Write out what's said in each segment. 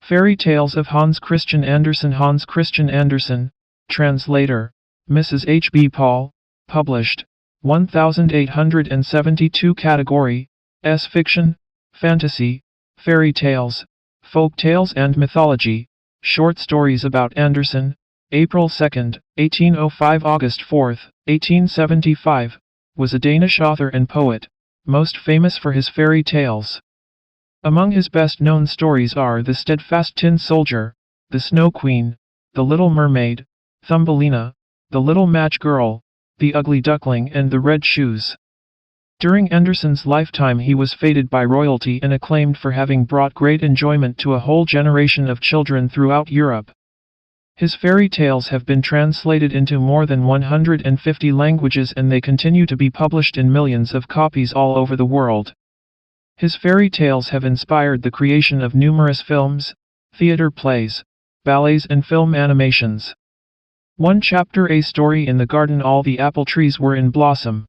Fairy Tales of Hans Christian Andersen. Hans Christian Andersen, translator, Mrs. H. B. Paul, published, 1872. Category, S. Fiction, Fantasy, Fairy Tales, Folk Tales and Mythology, Short Stories about Andersen, April 2, 1805 – August 4, 1875, was a Danish author and poet, most famous for his fairy tales. Among his best-known stories are The Steadfast Tin Soldier, The Snow Queen, The Little Mermaid, Thumbelina, The Little Match Girl, The Ugly Duckling and The Red Shoes. During Andersen's lifetime he was feted by royalty and acclaimed for having brought great enjoyment to a whole generation of children throughout Europe. His fairy tales have been translated into more than 150 languages and they continue to be published in millions of copies all over the world. His fairy tales have inspired the creation of numerous films, theater plays, ballets and film animations. One chapter: A Story in the Garden. All the apple trees were in blossom.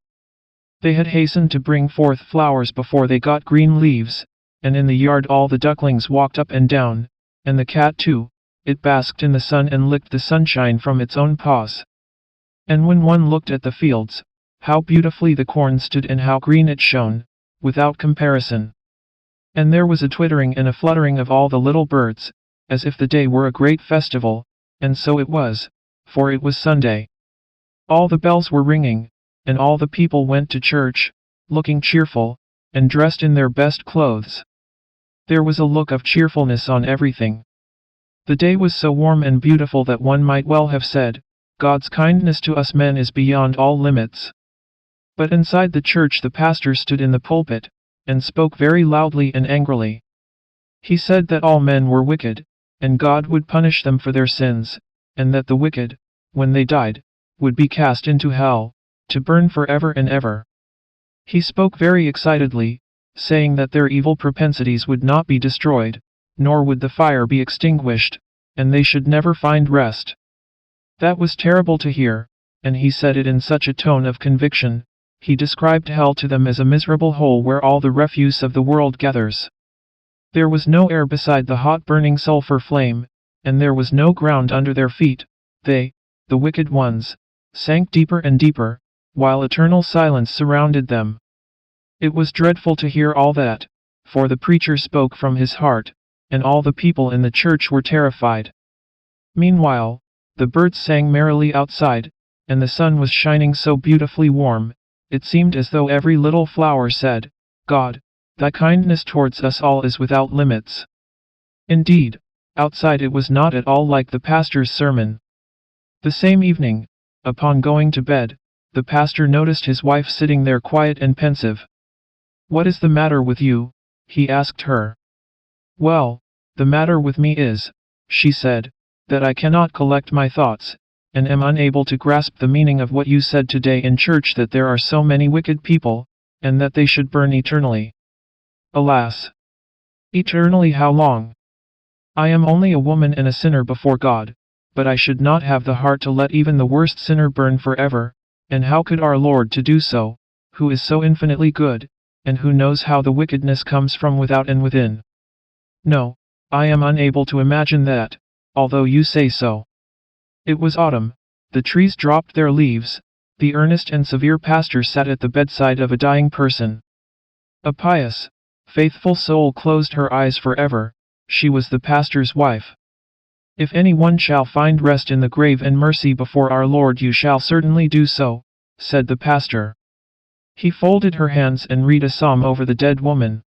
They had hastened to bring forth flowers before they got green leaves, and in the yard all the ducklings walked up and down, and the cat too. It basked in the sun and licked the sunshine from its own paws. And when one looked at the fields, how beautifully the corn stood and how green it shone, without comparison. And there was a twittering and a fluttering of all the little birds, as if the day were a great festival, and so it was, for it was Sunday. All the bells were ringing, and all the people went to church, looking cheerful, and dressed in their best clothes. There was a look of cheerfulness on everything. The day was so warm and beautiful that one might well have said, God's kindness to us men is beyond all limits. But inside the church the pastor stood in the pulpit, and spoke very loudly and angrily. He said that all men were wicked, and God would punish them for their sins, and that the wicked, when they died, would be cast into hell, to burn forever and ever. He spoke very excitedly, saying that their evil propensities would not be destroyed, nor would the fire be extinguished, and they should never find rest. That was terrible to hear, and he said it in such a tone of conviction. He described hell to them as a miserable hole where all the refuse of the world gathers. There was no air beside the hot burning sulfur flame, and there was no ground under their feet. They, the wicked ones, sank deeper and deeper, while eternal silence surrounded them. It was dreadful to hear all that, for the preacher spoke from his heart, and all the people in the church were terrified. Meanwhile, the birds sang merrily outside, and the sun was shining so beautifully warm, it seemed as though every little flower said, God, thy kindness towards us all is without limits. Indeed, outside it was not at all like the pastor's sermon. The same evening, upon going to bed, the pastor noticed his wife sitting there quiet and pensive. What is the matter with you? He asked her. Well, the matter with me is, she said, that I cannot collect my thoughts, and am unable to grasp the meaning of what you said today in church, that there are so many wicked people, and that they should burn eternally. Alas! Eternally how long? I am only a woman and a sinner before God, but I should not have the heart to let even the worst sinner burn forever, and how could our Lord to do so, who is so infinitely good, and who knows how the wickedness comes from without and within? No, I am unable to imagine that, although you say so. It was autumn, the trees dropped their leaves, the earnest and severe pastor sat at the bedside of a dying person. A pious, faithful soul closed her eyes forever. She was the pastor's wife. If anyone shall find rest in the grave and mercy before our Lord, you shall certainly do so, said the pastor. He folded her hands and read a psalm over the dead woman.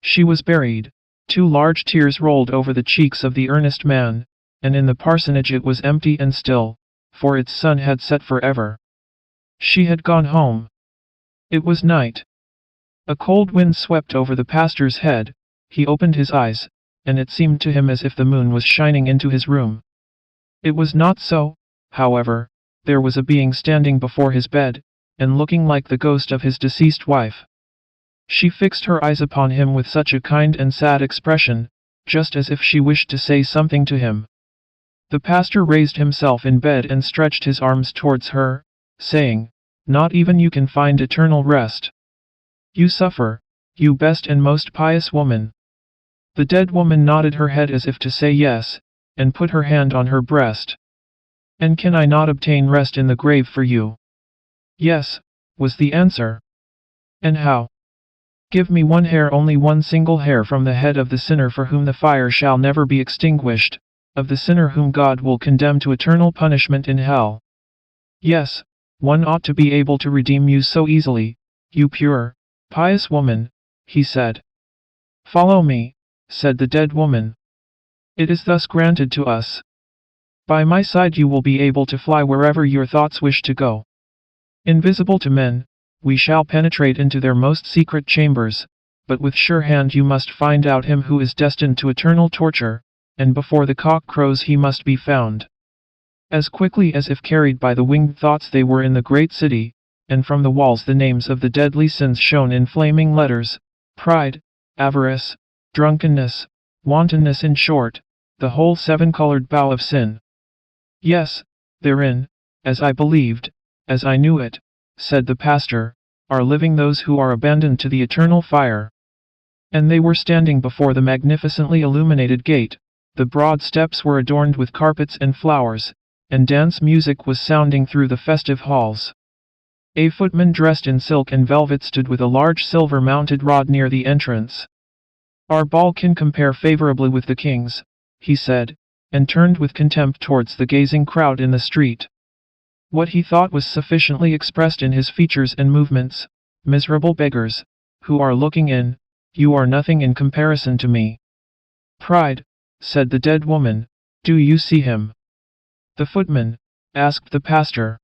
She was buried. 2 large tears rolled over the cheeks of the earnest man, and in the parsonage it was empty and still, for its sun had set forever. She had gone home. It was night. A cold wind swept over the pastor's head. He opened his eyes, and it seemed to him as if the moon was shining into his room. It was not so, however. There was a being standing before his bed, and looking like the ghost of his deceased wife. She fixed her eyes upon him with such a kind and sad expression, just as if she wished to say something to him. The pastor raised himself in bed and stretched his arms towards her, saying, Not even you can find eternal rest. You suffer, you best and most pious woman. The dead woman nodded her head as if to say yes, and put her hand on her breast. And can I not obtain rest in the grave for you? Yes, was the answer. And how? Give me one hair, only one single hair from the head of the sinner for whom the fire shall never be extinguished, of the sinner whom God will condemn to eternal punishment in hell. Yes, one ought to be able to redeem you so easily, you pure, pious woman, he said. Follow me, said the dead woman. It is thus granted to us. By my side you will be able to fly wherever your thoughts wish to go. Invisible to men, we shall penetrate into their most secret chambers, but with sure hand you must find out him who is destined to eternal torture, and before the cock crows he must be found. As quickly as if carried by the winged thoughts they were in the great city, and from the walls the names of the deadly sins shone in flaming letters: pride, avarice, drunkenness, wantonness, in short, the whole seven-colored bow of sin. Yes, therein, as I believed, as I knew it, said the pastor, are living those who are abandoned to the eternal fire. And they were standing before the magnificently illuminated gate, the broad steps were adorned with carpets and flowers, and dance music was sounding through the festive halls. A footman dressed in silk and velvet stood with a large silver-mounted rod near the entrance. Our ball can compare favorably with the king's, he said, and turned with contempt towards the gazing crowd in the street. What he thought was sufficiently expressed in his features and movements. Miserable beggars, who are looking in, you are nothing in comparison to me. Pride, said the dead woman, do you see him? The footman, asked the pastor.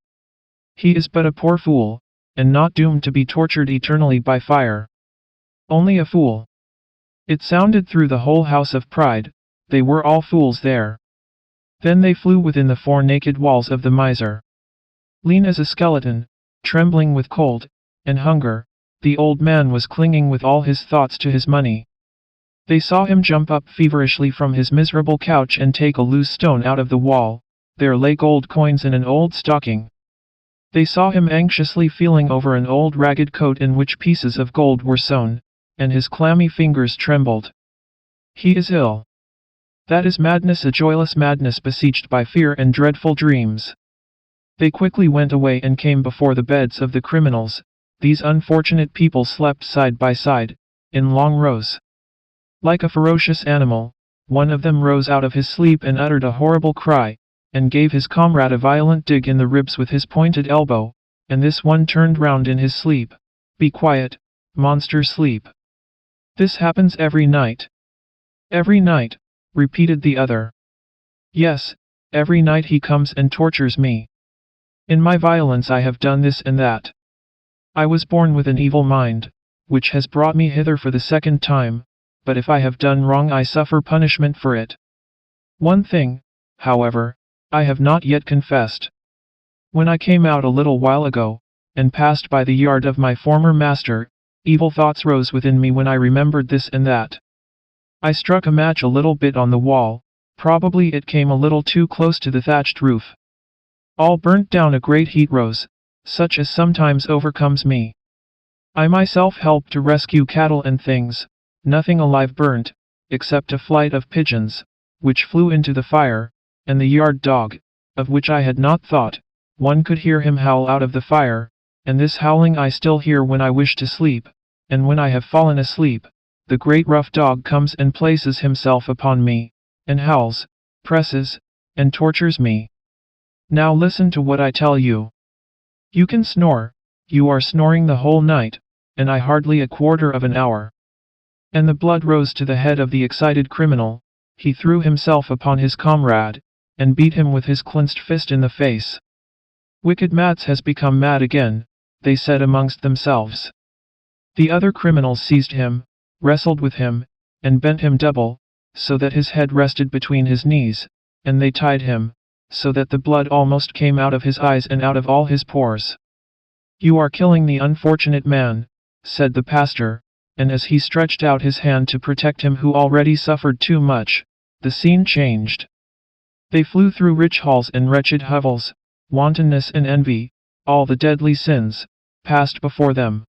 He is but a poor fool, and not doomed to be tortured eternally by fire. Only a fool. It sounded through the whole house of Pride, they were all fools there. Then they flew within the four naked walls of the miser. Lean as a skeleton, trembling with cold and hunger, the old man was clinging with all his thoughts to his money. They saw him jump up feverishly from his miserable couch and take a loose stone out of the wall. There lay gold coins in an old stocking. They saw him anxiously feeling over an old ragged coat in which pieces of gold were sewn, and his clammy fingers trembled. He is ill. That is madness, a joyless madness besieged by fear and dreadful dreams. They quickly went away and came before the beds of the criminals. These unfortunate people slept side by side, in long rows. Like a ferocious animal, one of them rose out of his sleep and uttered a horrible cry, and gave his comrade a violent dig in the ribs with his pointed elbow, and this one turned round in his sleep. Be quiet, monster, sleep. This happens every night. Every night, repeated the other. Yes, every night he comes and tortures me. In my violence I have done this and that. I was born with an evil mind, which has brought me hither for the second time, but if I have done wrong I suffer punishment for it. One thing, however, I have not yet confessed. When I came out a little while ago, and passed by the yard of my former master, evil thoughts rose within me when I remembered this and that. I struck a match a little bit on the wall, probably it came a little too close to the thatched roof. All burnt down, a great heat rose, such as sometimes overcomes me. I myself helped to rescue cattle and things, nothing alive burnt, except a flight of pigeons, which flew into the fire, and the yard dog, of which I had not thought. One could hear him howl out of the fire, and this howling I still hear when I wish to sleep, and when I have fallen asleep, the great rough dog comes and places himself upon me, and howls, presses, and tortures me. Now listen to what I tell you. You can snore, you are snoring the whole night, and I hardly a quarter of an hour. And the blood rose to the head of the excited criminal. He threw himself upon his comrade, and beat him with his clenched fist in the face. Wicked Mats has become mad again, they said amongst themselves. The other criminals seized him, wrestled with him, and bent him double, so that his head rested between his knees, and they tied him, so that the blood almost came out of his eyes and out of all his pores. You are killing the unfortunate man, said the pastor, and as he stretched out his hand to protect him who already suffered too much, the scene changed. They flew through rich halls and wretched hovels, wantonness and envy, all the deadly sins, passed before them.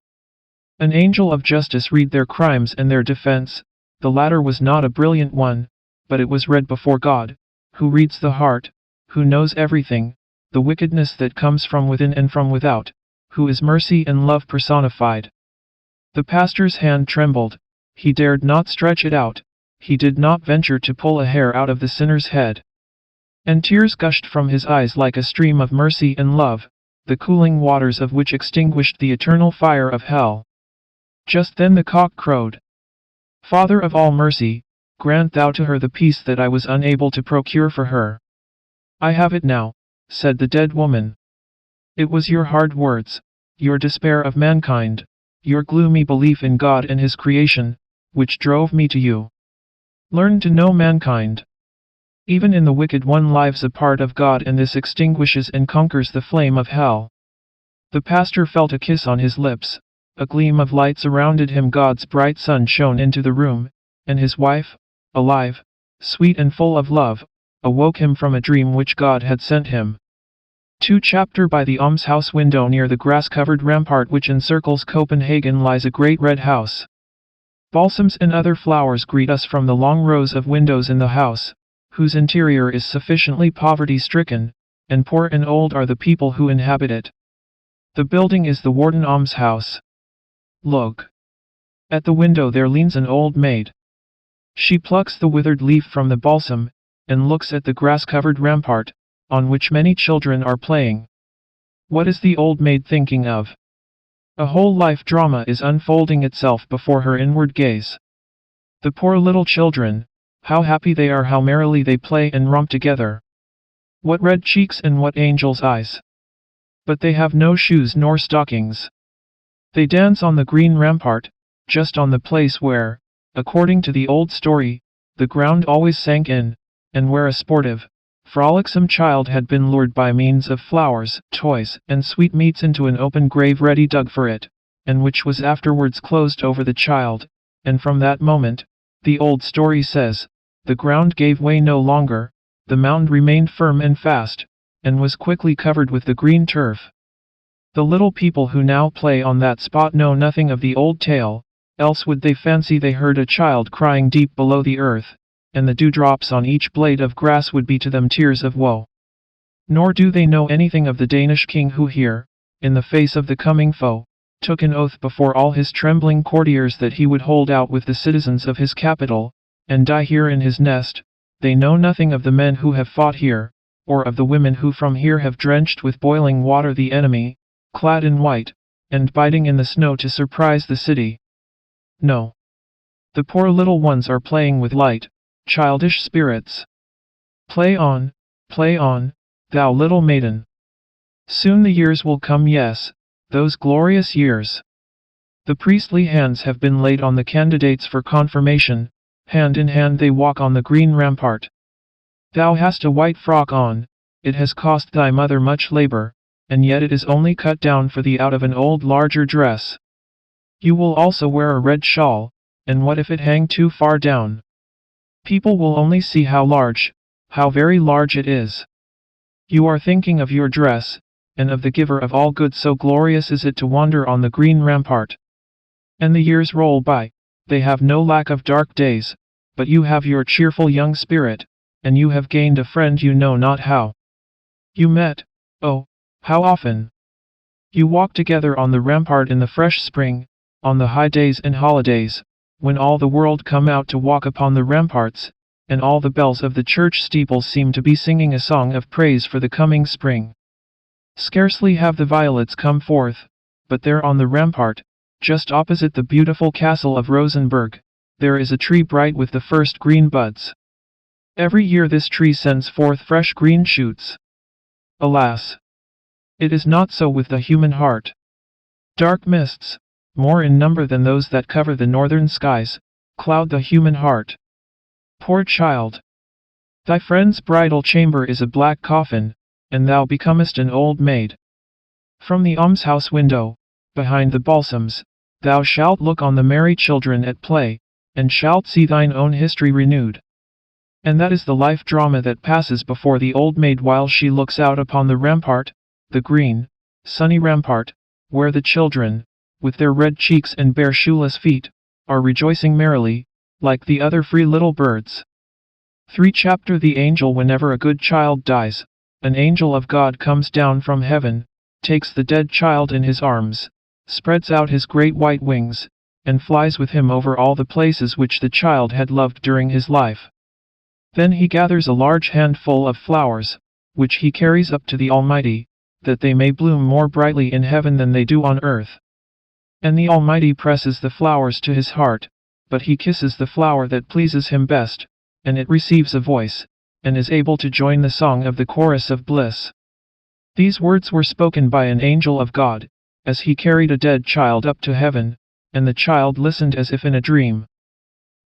An angel of justice read their crimes and their defense. The latter was not a brilliant one, but it was read before God, who reads the heart, who knows everything, the wickedness that comes from within and from without, who is mercy and love personified. The pastor's hand trembled. He dared not stretch it out. He did not venture to pull a hair out of the sinner's head. And tears gushed from his eyes like a stream of mercy and love, the cooling waters of which extinguished the eternal fire of hell. Just then the cock crowed. Father of all mercy, grant thou to her the peace that I was unable to procure for her. I have it now, said the dead woman. It was your hard words, your despair of mankind, your gloomy belief in God and His creation, which drove me to you. Learn to know mankind. Even in the wicked one lives a part of God, and this extinguishes and conquers the flame of hell. The pastor felt a kiss on his lips. A gleam of light surrounded him. God's bright sun shone into the room, and his wife, alive, sweet and full of love, awoke him from a dream which God had sent him. 2 Chapter By the almshouse window near the grass-covered rampart which encircles Copenhagen lies a great red house. Balsams and other flowers greet us from the long rows of windows in the house, whose interior is sufficiently poverty-stricken, and poor and old are the people who inhabit it. The building is the Warden Almshouse. Look. At the window there leans an old maid. She plucks the withered leaf from the balsam, and looks at the grass-covered rampart, on which many children are playing. What is the old maid thinking of? A whole life drama is unfolding itself before her inward gaze. The poor little children, how happy they are, how merrily they play and romp together. What red cheeks and what angel's eyes! But they have no shoes nor stockings. They dance on the green rampart, just on the place where, according to the old story, the ground always sank in, and where a sportive, frolicsome child had been lured by means of flowers, toys, and sweetmeats into an open grave ready dug for it, and which was afterwards closed over the child, and from that moment, the old story says, the ground gave way no longer, the mound remained firm and fast, and was quickly covered with the green turf. The little people who now play on that spot know nothing of the old tale, else would they fancy they heard a child crying deep below the earth, and the dewdrops on each blade of grass would be to them tears of woe. Nor do they know anything of the Danish king who here, in the face of the coming foe, took an oath before all his trembling courtiers that he would hold out with the citizens of his capital, and die here in his nest. They know nothing of the men who have fought here, or of the women who from here have drenched with boiling water the enemy, clad in white, and biting in the snow to surprise the city. No. The poor little ones are playing with light, childish spirits. Play on, thou little maiden. Soon the years will come, yes, those glorious years. The priestly hands have been laid on the candidates for confirmation, hand in hand they walk on the green rampart. Thou hast a white frock on, it has cost thy mother much labor, and yet it is only cut down for thee out of an old larger dress. You will also wear a red shawl, and what if it hang too far down? People will only see how large, how very large it is. You are thinking of your dress, and of the giver of all good, so glorious is it to wander on the green rampart. And the years roll by, they have no lack of dark days, but you have your cheerful young spirit, and you have gained a friend you know not how. You met, oh, how often! You walk together on the rampart in the fresh spring, on the high days and holidays, when all the world come out to walk upon the ramparts, and all the bells of the church steeples seem to be singing a song of praise for the coming spring. Scarcely have the violets come forth, but there on the rampart, just opposite the beautiful castle of Rosenberg, there is a tree bright with the first green buds. Every year this tree sends forth fresh green shoots. Alas! It is not so with the human heart. Dark mists, more in number than those that cover the northern skies, cloud the human heart. Poor child! Thy friend's bridal chamber is a black coffin, and thou becomest an old maid. From the almshouse window, behind the balsams, thou shalt look on the merry children at play, and shalt see thine own history renewed. And that is the life drama that passes before the old maid while she looks out upon the rampart, the green, sunny rampart, where the children, with their red cheeks and bare shoeless feet, are rejoicing merrily, like the other free little birds. 3. Chapter The Angel. Whenever a good child dies, an angel of God comes down from heaven, takes the dead child in his arms, spreads out his great white wings, and flies with him over all the places which the child had loved during his life. Then he gathers a large handful of flowers, which he carries up to the Almighty, that they may bloom more brightly in heaven than they do on earth. And the Almighty presses the flowers to his heart, but he kisses the flower that pleases him best, and it receives a voice, and is able to join the song of the chorus of bliss. These words were spoken by an angel of God, as he carried a dead child up to heaven, and the child listened as if in a dream.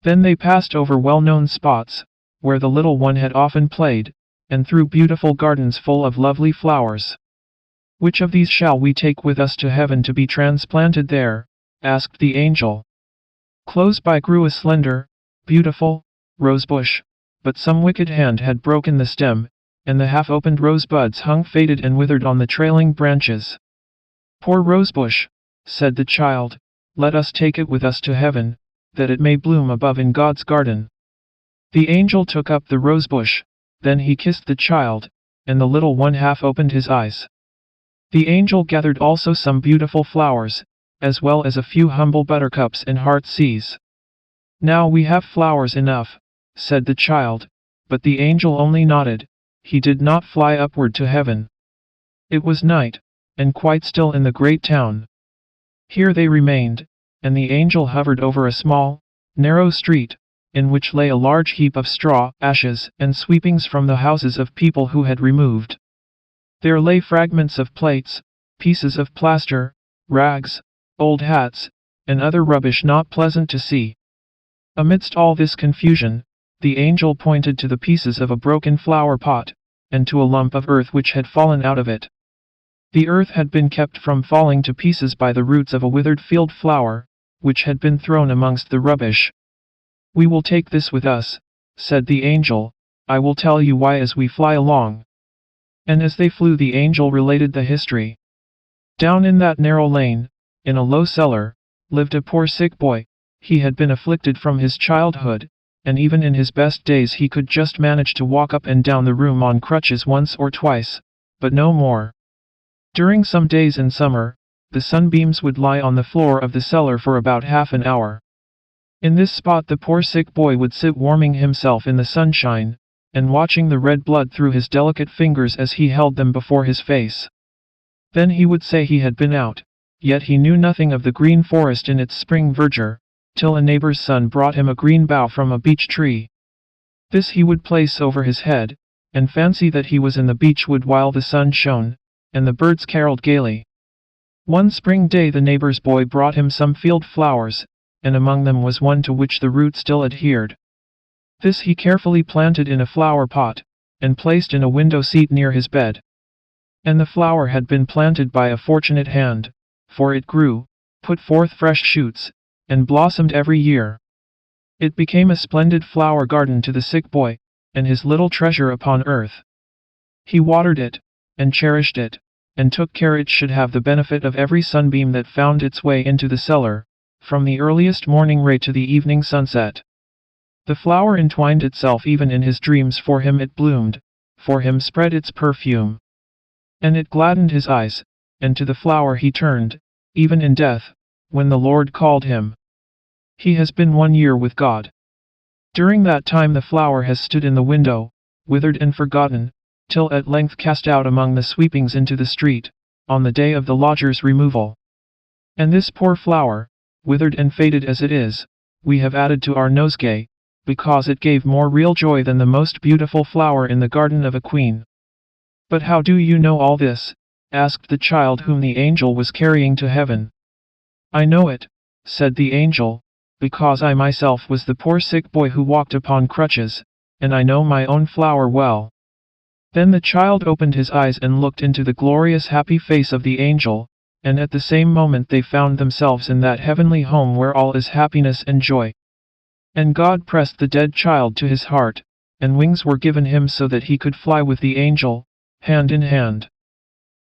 Then they passed over well-known spots, where the little one had often played, and through beautiful gardens full of lovely flowers. Which of these shall we take with us to heaven to be transplanted there? Asked the angel. Close by grew a slender, beautiful, rosebush, but some wicked hand had broken the stem, and the half-opened rosebuds hung faded and withered on the trailing branches. Poor rosebush, said the child, let us take it with us to heaven, that it may bloom above in God's garden. The angel took up the rosebush, then he kissed the child, and the little one half opened his eyes. The angel gathered also some beautiful flowers, as well as a few humble buttercups and heartsease. Now we have flowers enough, said the child, but the angel only nodded. He did not fly upward to heaven. It was night, and quite still in the great town. Here they remained, and the angel hovered over a small, narrow street, in which lay a large heap of straw, ashes, and sweepings from the houses of people who had removed. There lay fragments of plates, pieces of plaster, rags, old hats, and other rubbish not pleasant to see. Amidst all this confusion, the angel pointed to the pieces of a broken flower pot, and to a lump of earth which had fallen out of it. The earth had been kept from falling to pieces by the roots of a withered field flower, which had been thrown amongst the rubbish. We will take this with us, said the angel. I will tell you why as we fly along. And as they flew, the angel related the history. Down in that narrow lane, in a low cellar, lived a poor sick boy. He had been afflicted from his childhood, and even in his best days he could just manage to walk up and down the room on crutches once or twice, but no more. During some days in summer, the sunbeams would lie on the floor of the cellar for about half an hour. In this spot the poor sick boy would sit warming himself in the sunshine, and watching the red blood through his delicate fingers as he held them before his face. Then he would say he had been out, yet he knew nothing of the green forest in its spring verdure, till a neighbor's son brought him a green bough from a beech tree. This he would place over his head, and fancy that he was in the beech wood while the sun shone, and the birds caroled gaily. One spring day the neighbor's boy brought him some field flowers, and among them was one to which the root still adhered. This he carefully planted in a flower pot, and placed in a window seat near his bed. And the flower had been planted by a fortunate hand, for it grew, put forth fresh shoots, and blossomed every year. It became a splendid flower garden to the sick boy, and his little treasure upon earth. He watered it, and cherished it, and took care it should have the benefit of every sunbeam that found its way into the cellar, from the earliest morning ray to the evening sunset. The flower entwined itself even in his dreams, for him it bloomed, for him spread its perfume. And it gladdened his eyes, and to the flower he turned, even in death, when the Lord called him. He has been 1 year with God. During that time the flower has stood in the window, withered and forgotten, till at length cast out among the sweepings into the street, on the day of the lodger's removal. And this poor flower, withered and faded as it is, we have added to our nosegay, because it gave more real joy than the most beautiful flower in the garden of a queen. But how do you know all this? Asked the child whom the angel was carrying to heaven. I know it, said the angel, because I myself was the poor sick boy who walked upon crutches, and I know my own flower well. Then the child opened his eyes and looked into the glorious happy face of the angel, and at the same moment they found themselves in that heavenly home where all is happiness and joy. And God pressed the dead child to his heart, and wings were given him so that he could fly with the angel, hand in hand.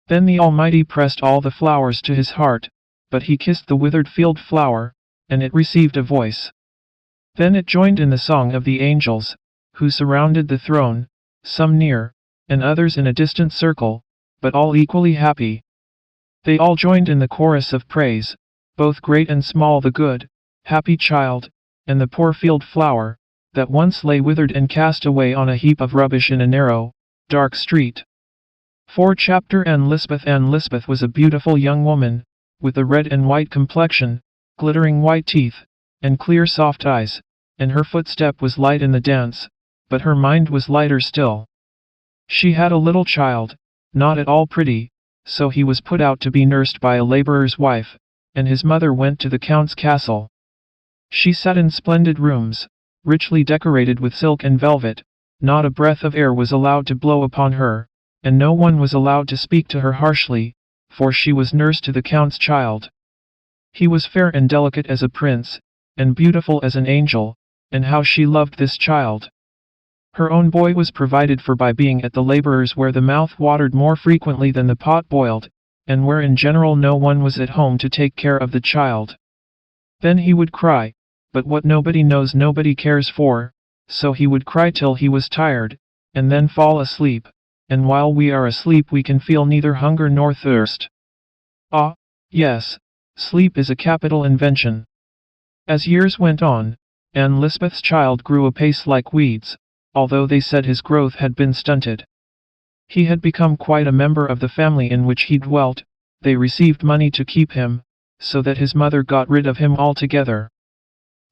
Then the Almighty pressed all the flowers to his heart, but he kissed the withered field flower, and it received a voice. Then it joined in the song of the angels, who surrounded the throne, some near, and others in a distant circle, but all equally happy. They all joined in the chorus of praise, both great and small, the good, happy child, and the poor field flower, that once lay withered and cast away on a heap of rubbish in a narrow, dark street. 4. Chapter Anne Lisbeth. Anne Lisbeth was a beautiful young woman, with a red and white complexion, glittering white teeth, and clear soft eyes, and her footstep was light in the dance, but her mind was lighter still. She had a little child, not at all pretty, so he was put out to be nursed by a laborer's wife, and his mother went to the count's castle. She sat in splendid rooms, richly decorated with silk and velvet. Not a breath of air was allowed to blow upon her, and no one was allowed to speak to her harshly, for she was nurse to the count's child. He was fair and delicate as a prince, and beautiful as an angel, and how she loved this child. Her own boy was provided for by being at the laborers, where the mouth watered more frequently than the pot boiled, and where in general no one was at home to take care of the child. Then he would cry, but what nobody knows nobody cares for, so he would cry till he was tired, and then fall asleep, and while we are asleep we can feel neither hunger nor thirst. Ah, yes, sleep is a capital invention. As years went on, Anne Lisbeth's child grew apace like weeds, although they said his growth had been stunted. He had become quite a member of the family in which he dwelt. They received money to keep him, so that his mother got rid of him altogether.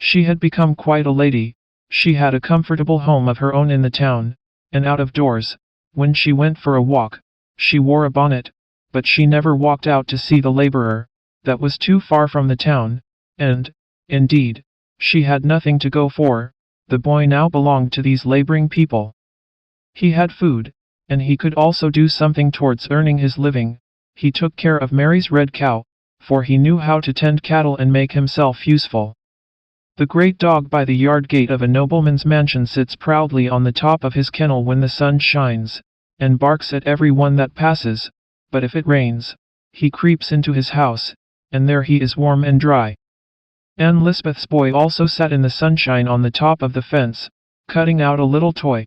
She had become quite a lady. She had a comfortable home of her own in the town, and out of doors. When she went for a walk, she wore a bonnet, but she never walked out to see the laborer. That was too far from the town, and, indeed, she had nothing to go for. The boy now belonged to these laboring people. He had food, and he could also do something towards earning his living. He took care of Mary's red cow, for he knew how to tend cattle and make himself useful. The great dog by the yard gate of a nobleman's mansion sits proudly on the top of his kennel when the sun shines, and barks at every one that passes, but if it rains, he creeps into his house, and there he is warm and dry. Anne Lisbeth's boy also sat in the sunshine on the top of the fence, cutting out a little toy.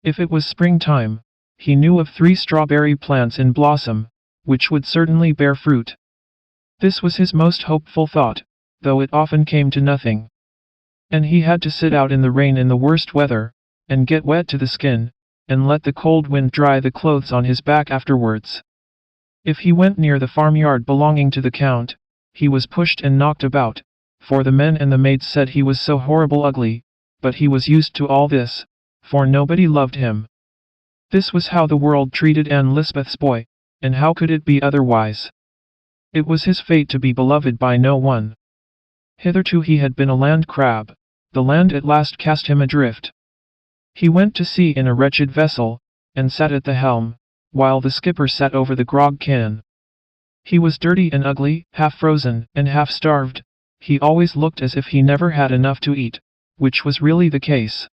If it was springtime, he knew of 3 strawberry plants in blossom, which would certainly bear fruit. This was his most hopeful thought, though it often came to nothing. And he had to sit out in the rain in the worst weather, and get wet to the skin, and let the cold wind dry the clothes on his back afterwards. If he went near the farmyard belonging to the count, he was pushed and knocked about, for the men and the maids said he was so horrible ugly, but he was used to all this, for nobody loved him. This was how the world treated Anne Lisbeth's boy, and how could it be otherwise? It was his fate to be beloved by no one. Hitherto he had been a land crab. The land at last cast him adrift. He went to sea in a wretched vessel, and sat at the helm, while the skipper sat over the grog can. He was dirty and ugly, half frozen, and half starved. He always looked as if he never had enough to eat, which was really the case.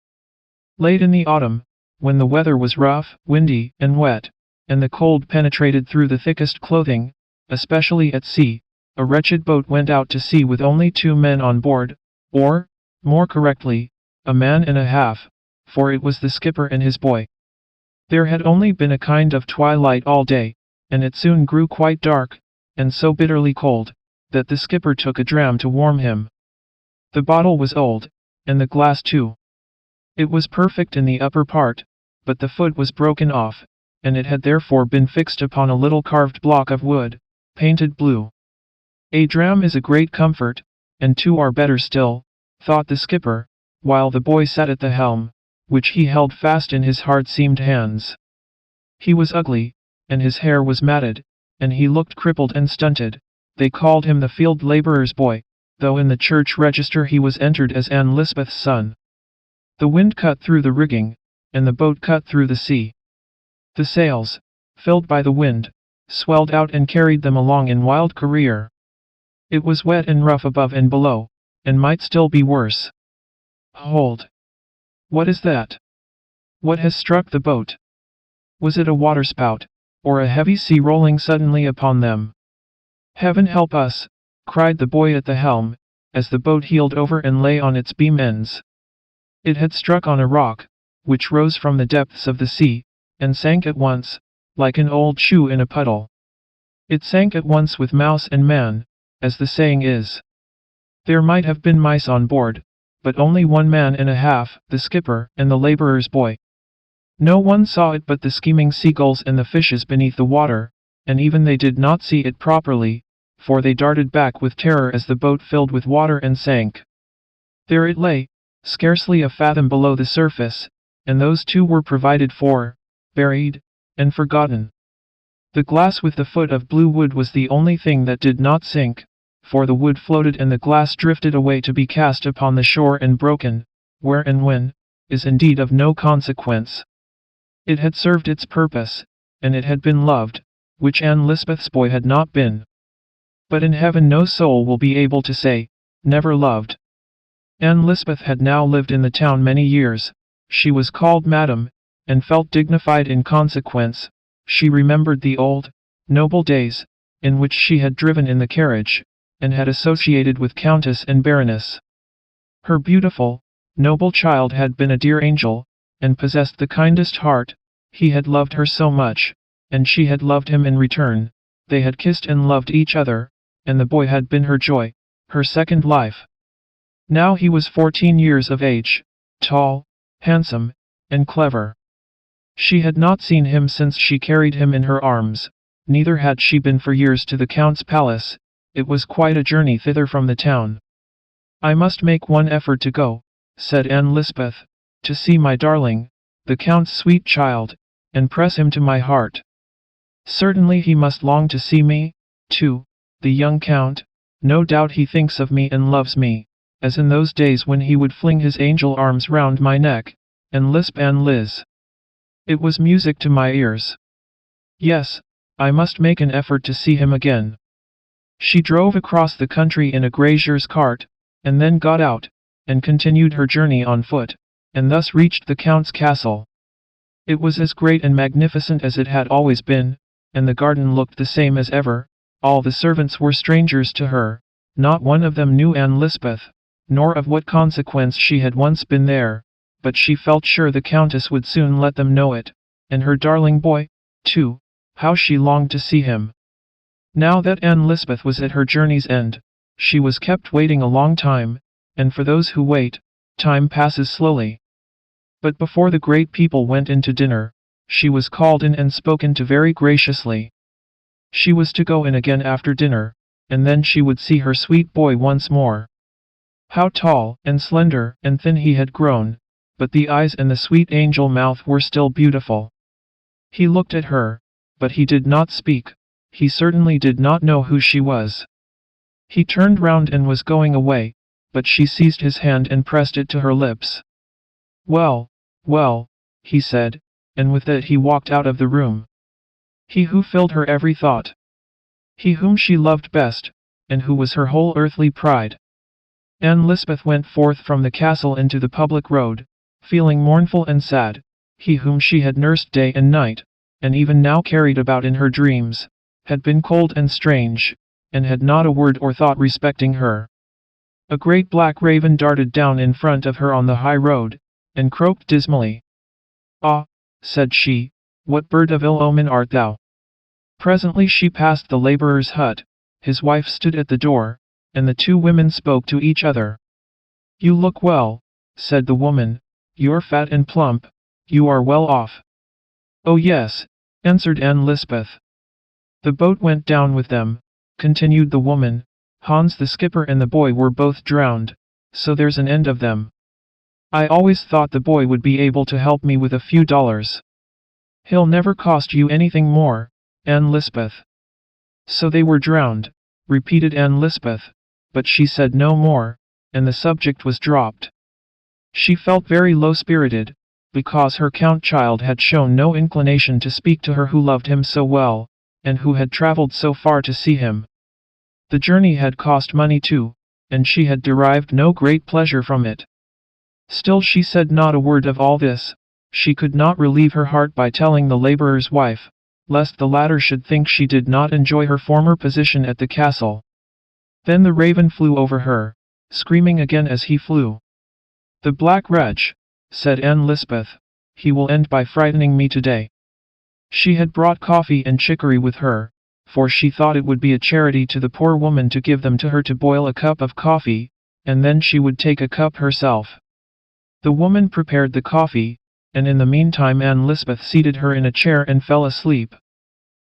Late in the autumn, when the weather was rough, windy, and wet, and the cold penetrated through the thickest clothing, especially at sea, a wretched boat went out to sea with only 2 men on board, or, more correctly, a man and a half, for it was the skipper and his boy. There had only been a kind of twilight all day, and it soon grew quite dark, and so bitterly cold, that the skipper took a dram to warm him. The bottle was old, and the glass too. It was perfect in the upper part, but the foot was broken off, and it had therefore been fixed upon a little carved block of wood, painted blue. A dram is a great comfort, and 2 are better still, thought the skipper, while the boy sat at the helm, which he held fast in his hard-seamed hands. He was ugly, and his hair was matted, and he looked crippled and stunted. They called him the field laborer's boy, though in the church register he was entered as Anne Lisbeth's son. The wind cut through the rigging, and the boat cut through the sea. The sails, filled by the wind, swelled out and carried them along in wild career. It was wet and rough above and below, and might still be worse. Hold! What is that? What has struck the boat? Was it a waterspout, or a heavy sea rolling suddenly upon them? Heaven help us, cried the boy at the helm, as the boat heeled over and lay on its beam ends. It had struck on a rock, which rose from the depths of the sea, and sank at once, like an old shoe in a puddle. It sank at once with mouse and man, as the saying is. There might have been mice on board, but only 1 man and a half, the skipper and the laborer's boy. No one saw it but the scheming seagulls and the fishes beneath the water, and even they did not see it properly, for they darted back with terror as the boat filled with water and sank. There it lay, scarcely a fathom below the surface, and those 2 were provided for, buried, and forgotten. The glass with the foot of blue wood was the only thing that did not sink, for the wood floated and the glass drifted away to be cast upon the shore and broken, where and when, is indeed of no consequence. It had served its purpose, and it had been loved, which Anne Lisbeth's boy had not been. But in heaven no soul will be able to say, never loved. Anne Lisbeth had now lived in the town many years. She was called Madam, and felt dignified in consequence. She remembered the old, noble days, in which she had driven in the carriage, and had associated with Countess and Baroness. Her beautiful, noble child had been a dear angel, and possessed the kindest heart. He had loved her so much, and she had loved him in return. They had kissed and loved each other, and the boy had been her joy, her second life. Now he was 14 years of age, tall, handsome, and clever. She had not seen him since she carried him in her arms, neither had she been for years to the Count's palace. It was quite a journey thither from the town. I must make one effort to go, said Anne Lisbeth, to see my darling, the Count's sweet child, and press him to my heart. Certainly he must long to see me, too, the young Count. No doubt he thinks of me and loves me, as in those days when he would fling his angel arms round my neck, and lisp Anne Liz. It was music to my ears. Yes, I must make an effort to see him again. She drove across the country in a grazier's cart, and then got out, and continued her journey on foot, and thus reached the Count's castle. It was as great and magnificent as it had always been, and the garden looked the same as ever. All the servants were strangers to her, not one of them knew Anne Lisbeth, nor of what consequence she had once been there, but she felt sure the Countess would soon let them know it, and her darling boy, too. How she longed to see him. Now that Anne Lisbeth was at her journey's end, she was kept waiting a long time, and for those who wait, time passes slowly. But before the great people went in to dinner, she was called in and spoken to very graciously. She was to go in again after dinner, and then she would see her sweet boy once more. How tall and slender and thin he had grown, but the eyes and the sweet angel mouth were still beautiful. He looked at her, but he did not speak. He certainly did not know who she was. He turned round and was going away, but she seized his hand and pressed it to her lips. Well, well, he said, and with that he walked out of the room. He who filled her every thought. He whom she loved best, and who was her whole earthly pride. Anne Lisbeth went forth from the castle into the public road, feeling mournful and sad. He whom she had nursed day and night, and even now carried about in her dreams, had been cold and strange, and had not a word or thought respecting her. A great black raven darted down in front of her on the high road, and croaked dismally. Ah, said she, what bird of ill omen art thou? Presently she passed the laborer's hut. His wife stood at the door, and the 2 women spoke to each other. You look well, said the woman. You're fat and plump. You are well off. Oh yes, answered Anne Lisbeth. The boat went down with them, continued the woman. Hans the skipper and the boy were both drowned, so there's an end of them. I always thought the boy would be able to help me with a few dollars. He'll never cost you anything more, Anne Lisbeth. So they were drowned, repeated Anne Lisbeth, but she said no more, and the subject was dropped. She felt very low-spirited, because her Count child had shown no inclination to speak to her who loved him so well, and who had traveled so far to see him. The journey had cost money too, and she had derived no great pleasure from it. Still she said not a word of all this. She could not relieve her heart by telling the laborer's wife, lest the latter should think she did not enjoy her former position at the castle. Then the raven flew over her, screaming again as he flew. "The black wretch," said Anne Lisbeth. "He will end by frightening me today." She had brought coffee and chicory with her, for she thought it would be a charity to the poor woman to give them to her to boil a cup of coffee, and then she would take a cup herself. The woman prepared the coffee, and in the meantime Anne Lisbeth seated her in a chair and fell asleep.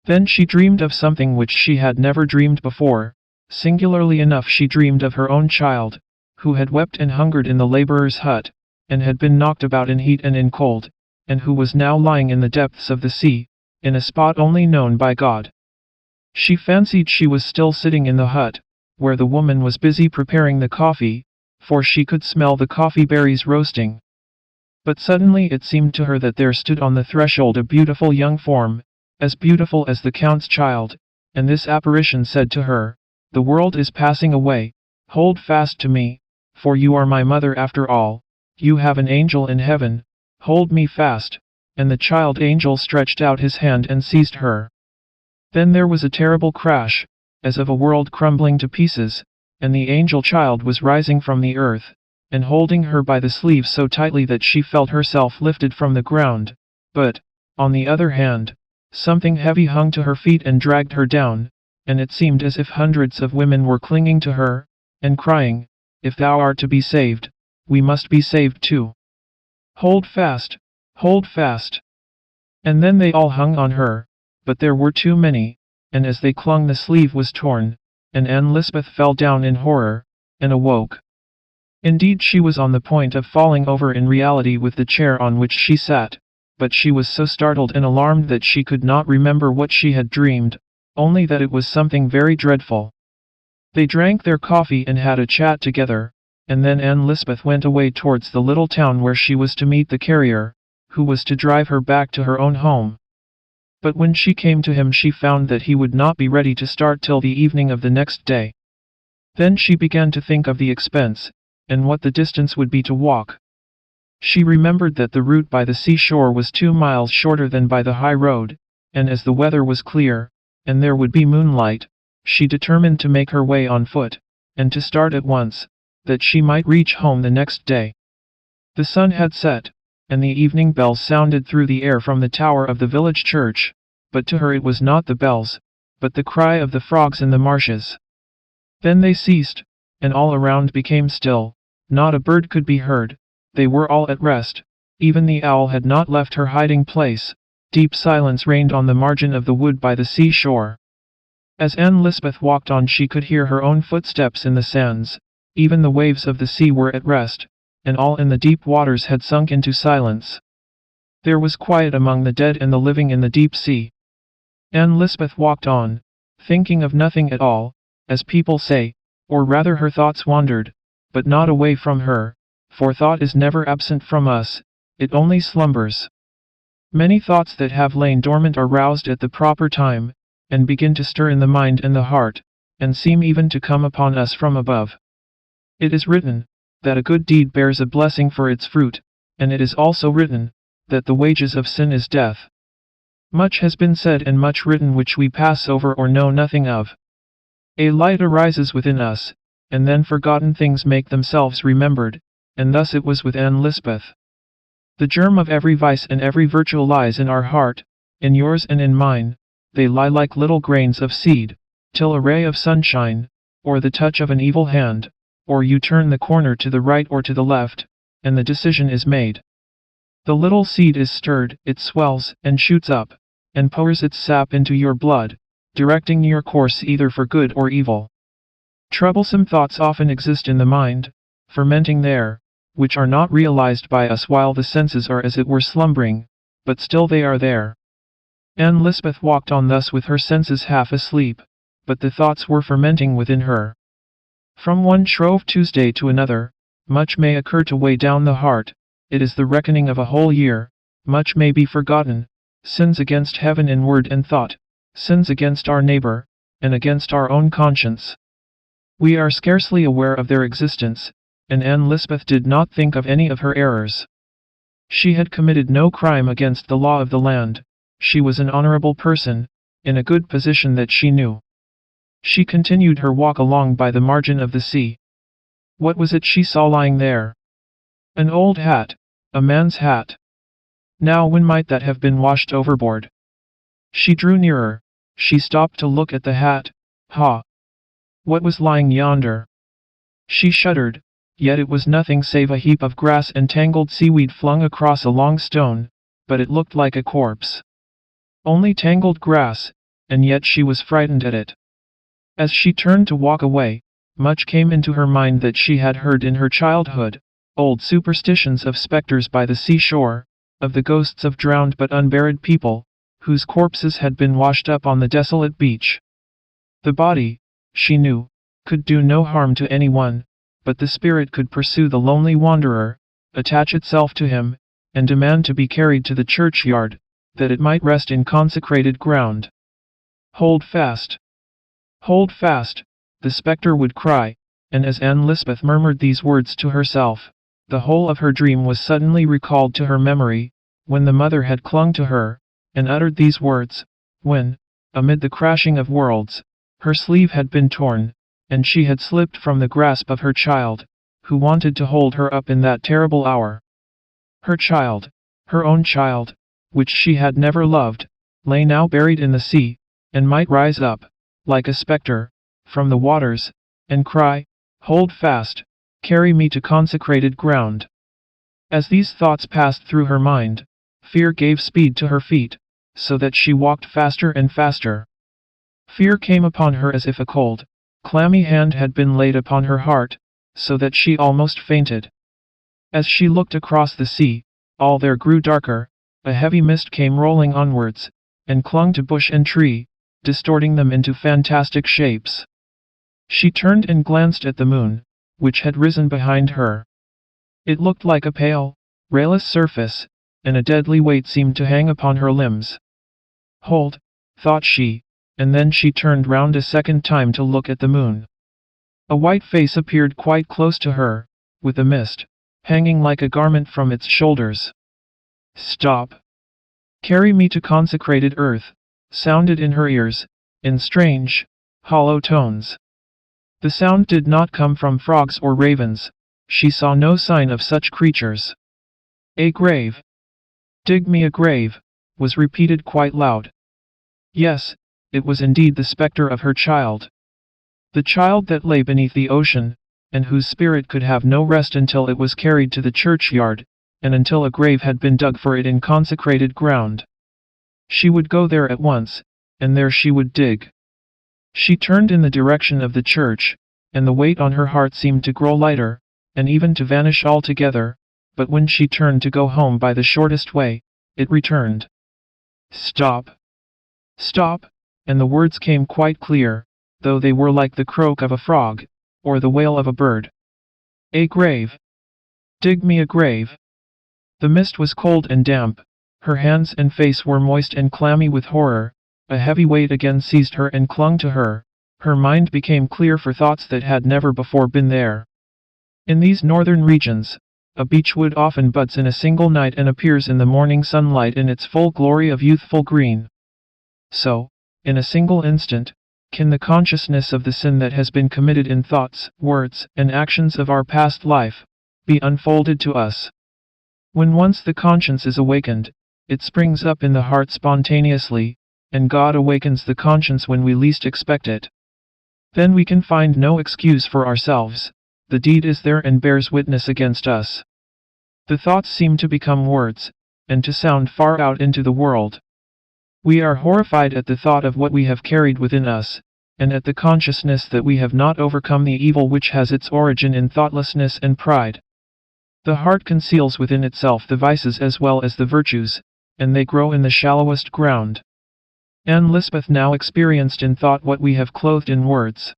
Then she dreamed of something which she had never dreamed before. Singularly enough, she dreamed of her own child, who had wept and hungered in the laborer's hut, and had been knocked about in heat and in cold, and who was now lying in the depths of the sea, in a spot only known by God. She fancied she was still sitting in the hut, where the woman was busy preparing the coffee, for she could smell the coffee berries roasting. But suddenly it seemed to her that there stood on the threshold a beautiful young form, as beautiful as the Count's child, and this apparition said to her, "The world is passing away, hold fast to me, for you are my mother after all, you have an angel in heaven, hold me fast," and the child angel stretched out his hand and seized her. Then there was a terrible crash, as of a world crumbling to pieces, and the angel child was rising from the earth, and holding her by the sleeve so tightly that she felt herself lifted from the ground, but, on the other hand, something heavy hung to her feet and dragged her down, and it seemed as if hundreds of women were clinging to her, and crying, "If thou art to be saved, we must be saved too. Hold fast, hold fast." And then they all hung on her, but there were too many, and as they clung the sleeve was torn, and Anne Lisbeth fell down in horror, and awoke. Indeed, she was on the point of falling over in reality with the chair on which she sat, but she was so startled and alarmed that she could not remember what she had dreamed, only that it was something very dreadful. They drank their coffee and had a chat together, and then Anne Lisbeth went away towards the little town where she was to meet the carrier, who was to drive her back to her own home. But when she came to him she found that he would not be ready to start till the evening of the next day. Then she began to think of the expense, and what the distance would be to walk. She remembered that the route by the seashore was 2 miles shorter than by the high road, and as the weather was clear, and there would be moonlight, she determined to make her way on foot, and to start at once, that she might reach home the next day. The sun had set, and the evening bells sounded through the air from the tower of the village church, but to her it was not the bells, but the cry of the frogs in the marshes. Then they ceased, and all around became still, not a bird could be heard, they were all at rest, even the owl had not left her hiding place, deep silence reigned on the margin of the wood by the seashore. As Anne Lisbeth walked on she could hear her own footsteps in the sands, even the waves of the sea were at rest, and all in the deep waters had sunk into silence. There was quiet among the dead and the living in the deep sea. Anne Lisbeth walked on, thinking of nothing at all, as people say, or rather her thoughts wandered, but not away from her, for thought is never absent from us, it only slumbers. Many thoughts that have lain dormant are roused at the proper time, and begin to stir in the mind and the heart, and seem even to come upon us from above. It is written, that a good deed bears a blessing for its fruit, and it is also written, that the wages of sin is death. Much has been said and much written which we pass over or know nothing of. A light arises within us, and then forgotten things make themselves remembered, and thus it was with Anne Lisbeth. The germ of every vice and every virtue lies in our heart, in yours and in mine, they lie like little grains of seed, till a ray of sunshine, or the touch of an evil hand, or you turn the corner to the right or to the left, and the decision is made. The little seed is stirred, it swells, and shoots up, and pours its sap into your blood, directing your course either for good or evil. Troublesome thoughts often exist in the mind, fermenting there, which are not realized by us while the senses are as it were slumbering, but still they are there. Anne Lisbeth walked on thus with her senses half asleep, but the thoughts were fermenting within her. From one Shrove Tuesday to another, much may occur to weigh down the heart, it is the reckoning of a whole year, much may be forgotten, sins against heaven in word and thought, sins against our neighbor, and against our own conscience. We are scarcely aware of their existence, and Anne Lisbeth did not think of any of her errors. She had committed no crime against the law of the land, she was an honorable person, in a good position that she knew. She continued her walk along by the margin of the sea. What was it she saw lying there? An old hat. A man's hat. Now when might that have been washed overboard? She drew nearer. She stopped to look at the hat. Ha! What was lying yonder? She shuddered, yet it was nothing save a heap of grass and tangled seaweed flung across a long stone, but it looked like a corpse. Only tangled grass, and yet she was frightened at it. As she turned to walk away, much came into her mind that she had heard in her childhood, old superstitions of specters by the seashore, of the ghosts of drowned but unburied people, whose corpses had been washed up on the desolate beach. The body, she knew, could do no harm to anyone, but the spirit could pursue the lonely wanderer, attach itself to him, and demand to be carried to the churchyard, that it might rest in consecrated ground. Hold fast! Hold fast! The spectre would cry, and as Anne Lisbeth murmured these words to herself, the whole of her dream was suddenly recalled to her memory, when the mother had clung to her, and uttered these words, when, amid the crashing of worlds, her sleeve had been torn, and she had slipped from the grasp of her child, who wanted to hold her up in that terrible hour. Her child, her own child, which she had never loved, lay now buried in the sea, and might rise up, like a spectre, from the waters, and cry, "Hold fast, carry me to consecrated ground." As these thoughts passed through her mind, fear gave speed to her feet, so that she walked faster and faster. Fear came upon her as if a cold, clammy hand had been laid upon her heart, so that she almost fainted. As she looked across the sea, all there grew darker, a heavy mist came rolling onwards, and clung to bush and tree, distorting them into fantastic shapes. She turned and glanced at the moon, which had risen behind her. It looked like a pale, rayless surface, and a deadly weight seemed to hang upon her limbs. Hold, thought she, and then she turned round a second time to look at the moon. A white face appeared quite close to her, with a mist, hanging like a garment from its shoulders. Stop! Carry me to consecrated earth, sounded in her ears, in strange, hollow tones. The sound did not come from frogs or ravens. She saw no sign of such creatures. A grave. Dig me a grave, was repeated quite loud. Yes, it was indeed the spectre of her child. The child that lay beneath the ocean, and whose spirit could have no rest until it was carried to the churchyard, and until a grave had been dug for it in consecrated ground. She would go there at once, and there she would dig. She turned in the direction of the church, and the weight on her heart seemed to grow lighter, and even to vanish altogether, but when she turned to go home by the shortest way, it returned. Stop! Stop! And the words came quite clear, though they were like the croak of a frog, or the wail of a bird. A grave. Dig me a grave. The mist was cold and damp, her hands and face were moist and clammy with horror, a heavy weight again seized her and clung to her, her mind became clear for thoughts that had never before been there. In these northern regions, a beechwood often buds in a single night and appears in the morning sunlight in its full glory of youthful green. So, in a single instant, can the consciousness of the sin that has been committed in thoughts, words, and actions of our past life, be unfolded to us. When once the conscience is awakened, it springs up in the heart spontaneously, and God awakens the conscience when we least expect it. Then we can find no excuse for ourselves, the deed is there and bears witness against us. The thoughts seem to become words, and to sound far out into the world. We are horrified at the thought of what we have carried within us, and at the consciousness that we have not overcome the evil which has its origin in thoughtlessness and pride. The heart conceals within itself the vices as well as the virtues, and they grow in the shallowest ground. Anne Lisbeth now experienced in thought what we have clothed in words.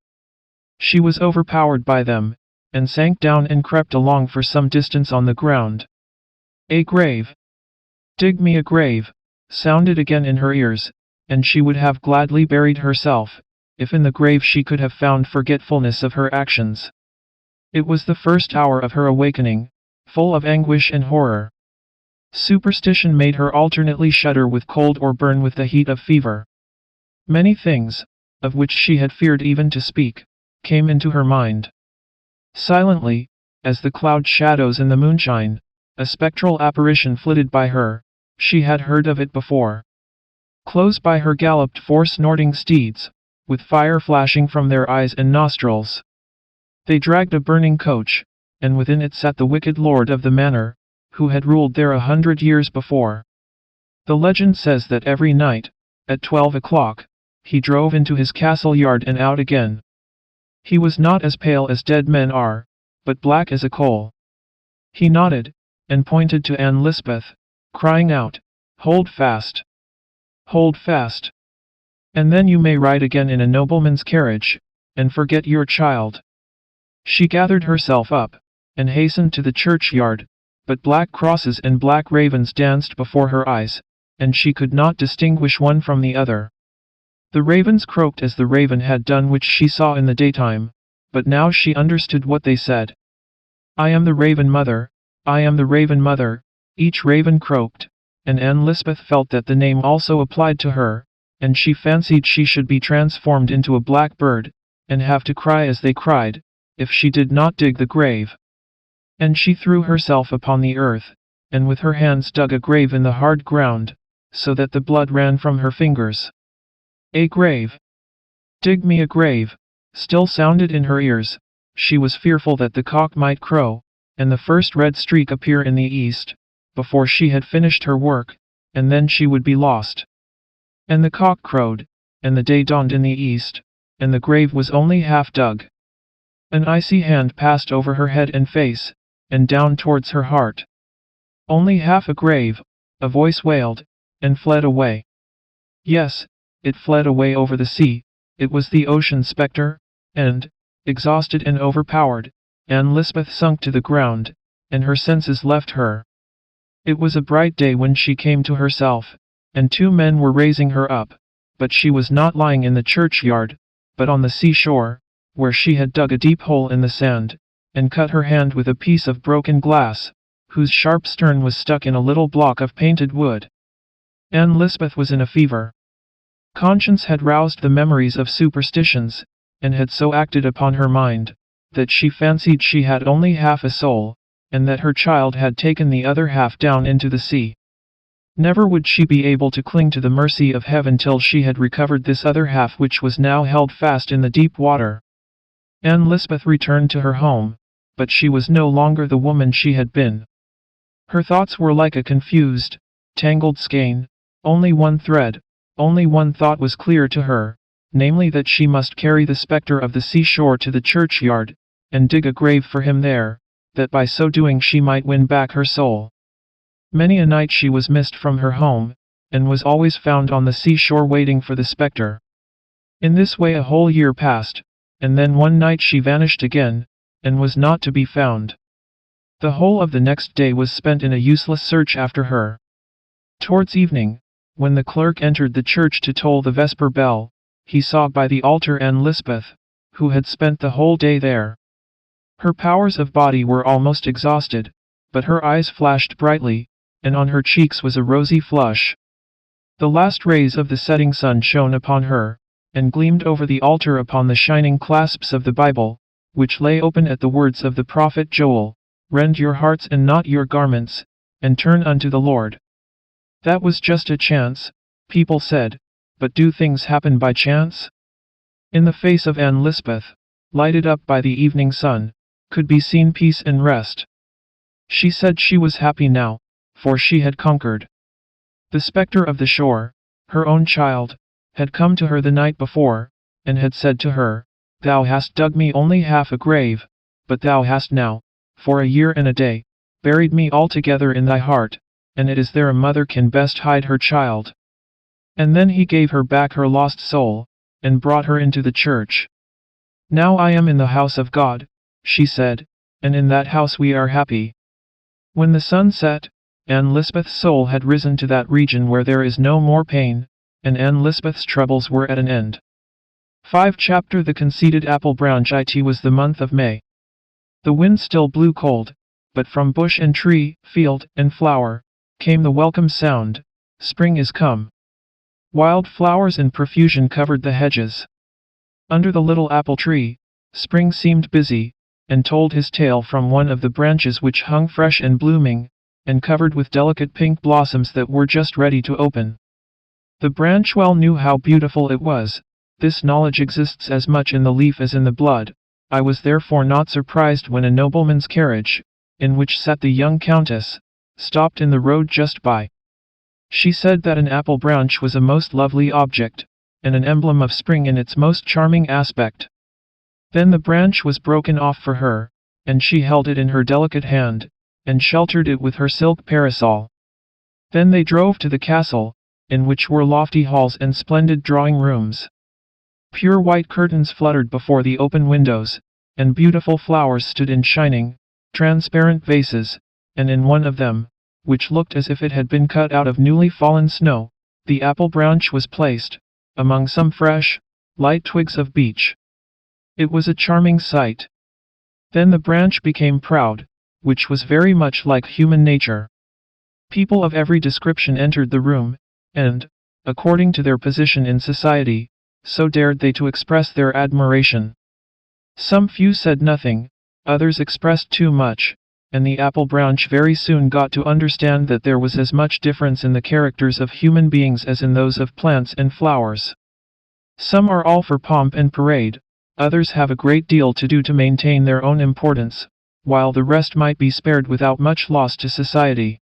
She was overpowered by them, and sank down and crept along for some distance on the ground. A grave. Dig me a grave, sounded again in her ears, and she would have gladly buried herself, if in the grave she could have found forgetfulness of her actions. It was the first hour of her awakening, full of anguish and horror. Superstition made her alternately shudder with cold or burn with the heat of fever. Many things, of which she had feared even to speak, came into her mind. Silently, as the cloud shadows in the moonshine, a spectral apparition flitted by her. She had heard of it before. Close by her galloped 4 snorting steeds, with fire flashing from their eyes and nostrils. They dragged a burning coach, and within it sat the wicked lord of the manor, who had ruled there 100 years before. The legend says that every night, at 12 o'clock, he drove into his castle yard and out again. He was not as pale as dead men are, but black as a coal. He nodded, and pointed to Anne Lisbeth, crying out, "Hold fast! Hold fast! And then you may ride again in a nobleman's carriage, and forget your child." She gathered herself up, and hastened to the churchyard, but black crosses and black ravens danced before her eyes, and she could not distinguish one from the other. The ravens croaked as the raven had done which she saw in the daytime, but now she understood what they said. "I am the Raven Mother, I am the Raven Mother," each raven croaked, and Anne Lisbeth felt that the name also applied to her, and she fancied she should be transformed into a black bird, and have to cry as they cried, if she did not dig the grave. And she threw herself upon the earth, and with her hands dug a grave in the hard ground, so that the blood ran from her fingers. "A grave! Dig me a grave!" still sounded in her ears. She was fearful that the cock might crow, and the first red streak appear in the east, before she had finished her work, and then she would be lost. And the cock crowed, and the day dawned in the east, and the grave was only half dug. An icy hand passed over her head and face, and down towards her heart. "Only half a grave," a voice wailed, and fled away. Yes, it fled away over the sea. It was the ocean spectre, and, exhausted and overpowered, Anne Lisbeth sunk to the ground, and her senses left her. It was a bright day when she came to herself, and 2 men were raising her up, but she was not lying in the churchyard, but on the seashore, where she had dug a deep hole in the sand, and cut her hand with a piece of broken glass, whose sharp stern was stuck in a little block of painted wood. Anne Lisbeth was in a fever. Conscience had roused the memories of superstitions, and had so acted upon her mind, that she fancied she had only half a soul, and that her child had taken the other half down into the sea. Never would she be able to cling to the mercy of heaven till she had recovered this other half which was now held fast in the deep water. Anne Lisbeth returned to her home, but she was no longer the woman she had been. Her thoughts were like a confused, tangled skein. Only one thread, only one thought was clear to her, namely that she must carry the spectre of the seashore to the churchyard, and dig a grave for him there, that by so doing she might win back her soul. Many a night she was missed from her home, and was always found on the seashore waiting for the spectre. In this way a whole year passed, and then one night she vanished again, and was not to be found. The whole of the next day was spent in a useless search after her. Towards evening, when the clerk entered the church to toll the vesper bell, he saw by the altar Anne Lisbeth, who had spent the whole day there. Her powers of body were almost exhausted, but her eyes flashed brightly, and on her cheeks was a rosy flush. The last rays of the setting sun shone upon her, and gleamed over the altar upon the shining clasps of the Bible, which lay open at the words of the prophet Joel, "Rend your hearts and not your garments, and turn unto the Lord." That was just a chance, people said, but do things happen by chance? In the face of Anne Lisbeth, lighted up by the evening sun, could be seen peace and rest. She said she was happy now, for she had conquered. The spectre of the shore, her own child, had come to her the night before, and had said to her, "Thou hast dug me only half a grave, but thou hast now, for a year and a day, buried me altogether in thy heart, and it is there a mother can best hide her child." And then he gave her back her lost soul, and brought her into the church. "Now I am in the house of God," she said, "and in that house we are happy." When the sun set, Anne Lisbeth's soul had risen to that region where there is no more pain, and Anne Lisbeth's troubles were at an end. 5 Chapter The conceited apple branch. It was the month of May. The wind still blew cold, but from bush and tree, field and flower, came the welcome sound, "Spring is come." Wild flowers in profusion covered the hedges. Under the little apple tree, spring seemed busy, and told his tale from one of the branches which hung fresh and blooming, and covered with delicate pink blossoms that were just ready to open. The branch well knew how beautiful it was. This knowledge exists as much in the leaf as in the blood. I was therefore not surprised when a nobleman's carriage, in which sat the young countess, stopped in the road just by. She said that an apple branch was a most lovely object, and an emblem of spring in its most charming aspect. Then the branch was broken off for her, and she held it in her delicate hand, and sheltered it with her silk parasol. Then they drove to the castle, in which were lofty halls and splendid drawing rooms. Pure white curtains fluttered before the open windows, and beautiful flowers stood in shining, transparent vases, and in one of them, which looked as if it had been cut out of newly fallen snow, the apple branch was placed, among some fresh, light twigs of beech. It was a charming sight. Then the branch became proud, which was very much like human nature. People of every description entered the room, and, according to their position in society, so dared they to express their admiration. Some few said nothing, others expressed too much, and the apple branch very soon got to understand that there was as much difference in the characters of human beings as in those of plants and flowers. Some are all for pomp and parade, others have a great deal to do to maintain their own importance, while the rest might be spared without much loss to society.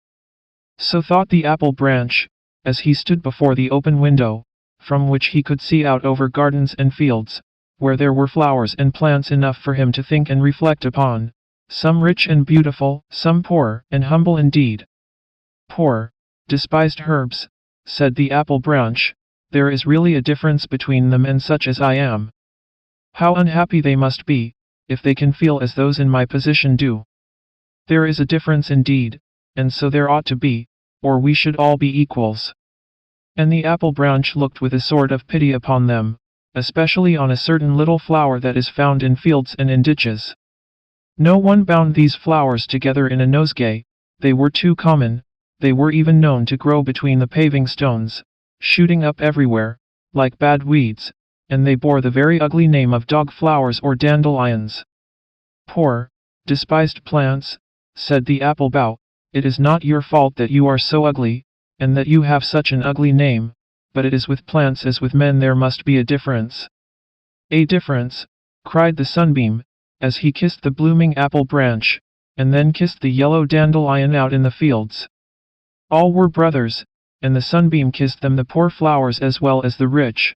So thought the apple branch, as he stood before the open window, from which he could see out over gardens and fields, where there were flowers and plants enough for him to think and reflect upon, some rich and beautiful, some poor and humble indeed. Poor, despised herbs, said the apple branch, there is really a difference between them and such as I am. How unhappy they must be, if they can feel as those in my position do. There is a difference indeed, and so there ought to be, or we should all be equals. And the apple branch looked with a sort of pity upon them, especially on a certain little flower that is found in fields and in ditches. No one bound these flowers together in a nosegay, they were too common, they were even known to grow between the paving stones, shooting up everywhere, like bad weeds, and they bore the very ugly name of dog flowers or dandelions. Poor, despised plants, said the apple bough, it is not your fault that you are so ugly, and that you have such an ugly name, but it is with plants as with men there must be a difference. A difference, cried the sunbeam, as he kissed the blooming apple branch, and then kissed the yellow dandelion out in the fields. All were brothers, and the sunbeam kissed them, the poor flowers as well as the rich.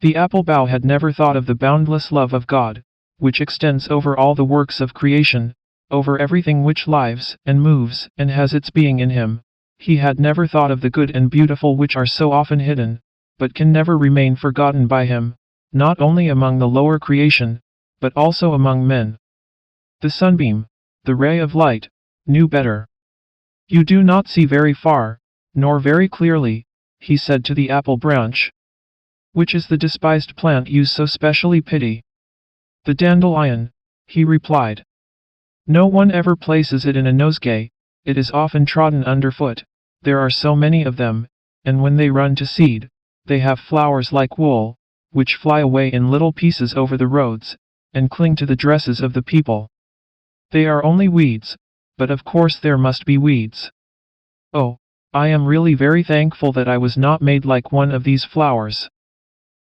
The apple bough had never thought of the boundless love of God, which extends over all the works of creation, over everything which lives and moves and has its being in him. He had never thought of the good and beautiful which are so often hidden, but can never remain forgotten by him, not only among the lower creation, but also among men. The sunbeam, the ray of light, knew better. You do not see very far, nor very clearly, he said to the apple branch. Which is the despised plant you so specially pity? The dandelion, he replied. No one ever places it in a nosegay, it is often trodden underfoot, there are so many of them, and when they run to seed, they have flowers like wool, which fly away in little pieces over the roads, and cling to the dresses of the people. They are only weeds, but of course there must be weeds. Oh, I am really very thankful that I was not made like one of these flowers.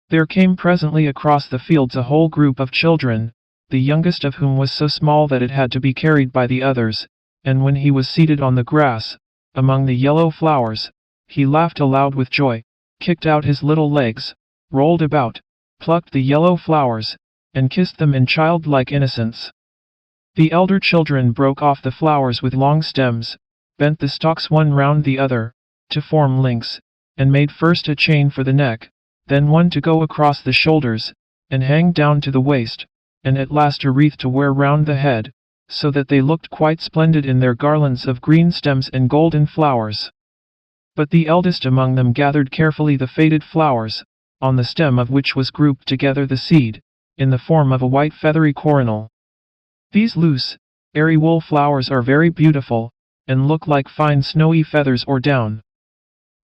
There came presently across the fields a whole group of children, the youngest of whom was so small that it had to be carried by the others, and when he was seated on the grass, among the yellow flowers, he laughed aloud with joy, kicked out his little legs, rolled about, plucked the yellow flowers, and kissed them in childlike innocence. The elder children broke off the flowers with long stems, bent the stalks one round the other, to form links, and made first a chain for the neck, then one to go across the shoulders, and hang down to the waist, and at last a wreath to wear round the head, so that they looked quite splendid in their garlands of green stems and golden flowers. But the eldest among them gathered carefully the faded flowers, on the stem of which was grouped together the seed, in the form of a white feathery coronal. These loose, airy wool flowers are very beautiful, and look like fine snowy feathers or down.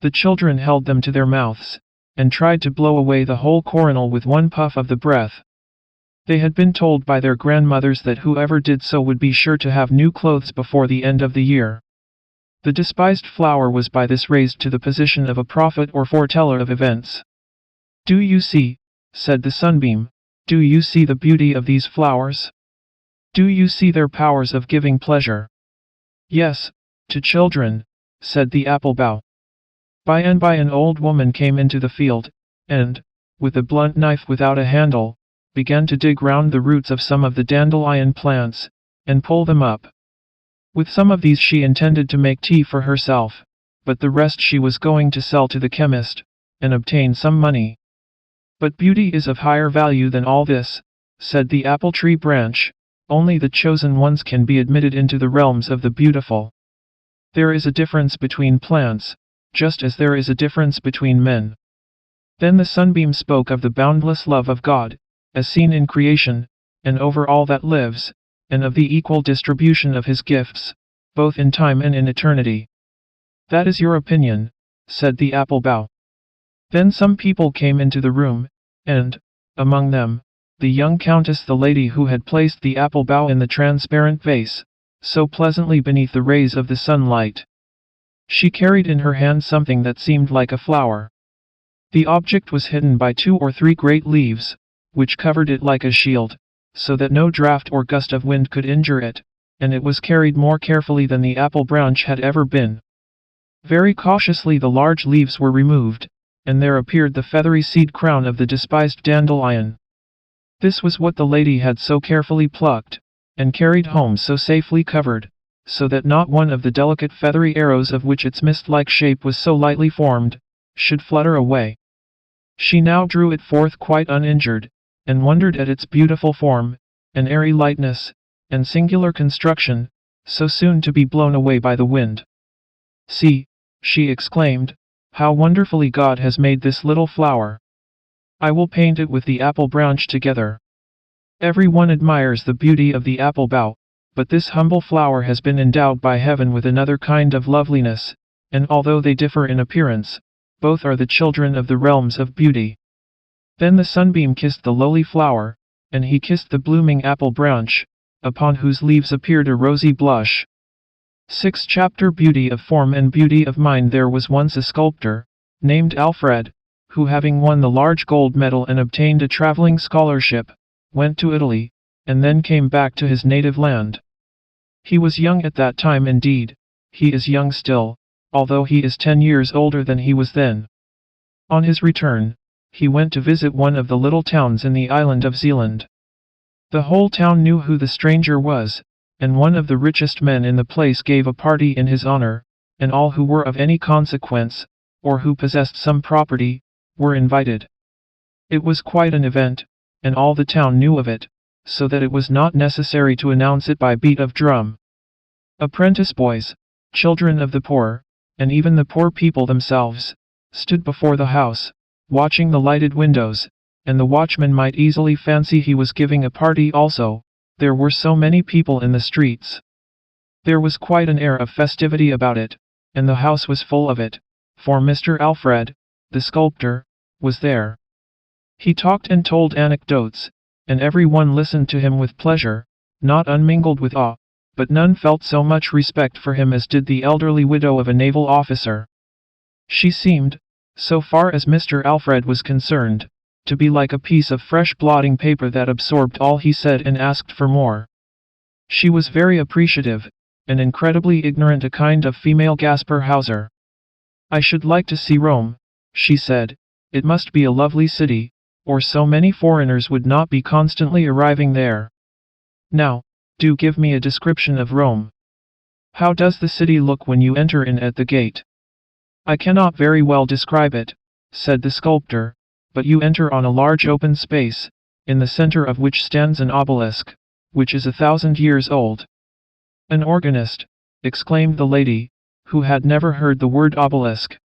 The children held them to their mouths, and tried to blow away the whole coronal with one puff of the breath. They had been told by their grandmothers that whoever did so would be sure to have new clothes before the end of the year. The despised flower was by this raised to the position of a prophet or foreteller of events. "Do you see," said the sunbeam, "do you see the beauty of these flowers? Do you see their powers of giving pleasure?" "Yes, to children," said the apple bough. By and by an old woman came into the field, and, with a blunt knife without a handle, began to dig round the roots of some of the dandelion plants, and pull them up. With some of these she intended to make tea for herself, but the rest she was going to sell to the chemist, and obtain some money. "But beauty is of higher value than all this," said the apple tree branch, "only the chosen ones can be admitted into the realms of the beautiful. There is a difference between plants, just as there is a difference between men." Then the sunbeam spoke of the boundless love of God, as seen in creation, and over all that lives, and of the equal distribution of his gifts, both in time and in eternity. "That is your opinion," said the apple bough. Then some people came into the room, and, among them, the young countess, the lady who had placed the apple bough in the transparent vase, so pleasantly beneath the rays of the sunlight. She carried in her hand something that seemed like a flower. The object was hidden by 2 or 3 great leaves, which covered it like a shield, so that no draught or gust of wind could injure it, and it was carried more carefully than the apple branch had ever been. Very cautiously the large leaves were removed, and there appeared the feathery seed crown of the despised dandelion. This was what the lady had so carefully plucked, and carried home so safely covered, so that not one of the delicate feathery arrows of which its mist-like shape was so lightly formed, should flutter away. She now drew it forth quite uninjured, and wondered at its beautiful form, and airy lightness, and singular construction, so soon to be blown away by the wind. "See," she exclaimed, "how wonderfully God has made this little flower. I will paint it with the apple branch together." Every one admires the beauty of the apple bough, but this humble flower has been endowed by heaven with another kind of loveliness, and although they differ in appearance, both are the children of the realms of beauty. Then the sunbeam kissed the lowly flower, and he kissed the blooming apple branch, upon whose leaves appeared a rosy blush. 6th chapter Beauty of Form and Beauty of Mind. There was once a sculptor, named Alfred, who having won the large gold medal and obtained a traveling scholarship, went to Italy, and then came back to his native land. He was young at that time indeed, he is young still, although he is 10 years older than he was then. On his return, he went to visit one of the little towns in the island of Zealand. The whole town knew who the stranger was, and one of the richest men in the place gave a party in his honor, and all who were of any consequence, or who possessed some property, were invited. It was quite an event, and all the town knew of it, so that it was not necessary to announce it by beat of drum. Apprentice boys, children of the poor, and even the poor people themselves, stood before the house, watching the lighted windows, and the watchman might easily fancy he was giving a party also, there were so many people in the streets. There was quite an air of festivity about it, and the house was full of it, for Mr. Alfred, the sculptor, was there. He talked and told anecdotes, and every one listened to him with pleasure, not unmingled with awe, but none felt so much respect for him as did the elderly widow of a naval officer. She seemed, so far as Mr. Alfred was concerned, to be like a piece of fresh blotting paper that absorbed all he said and asked for more. She was very appreciative, and incredibly ignorant, a kind of female Gaspar Hauser. "I should like to see Rome," she said. "It must be a lovely city, or so many foreigners would not be constantly arriving there. Now, do give me a description of Rome. How does the city look when you enter in at the gate?" "I cannot very well describe it," said the sculptor, "but you enter on a large open space, in the center of which stands an obelisk, which is 1,000 years old." "An organist," exclaimed the lady, who had never heard the word obelisk.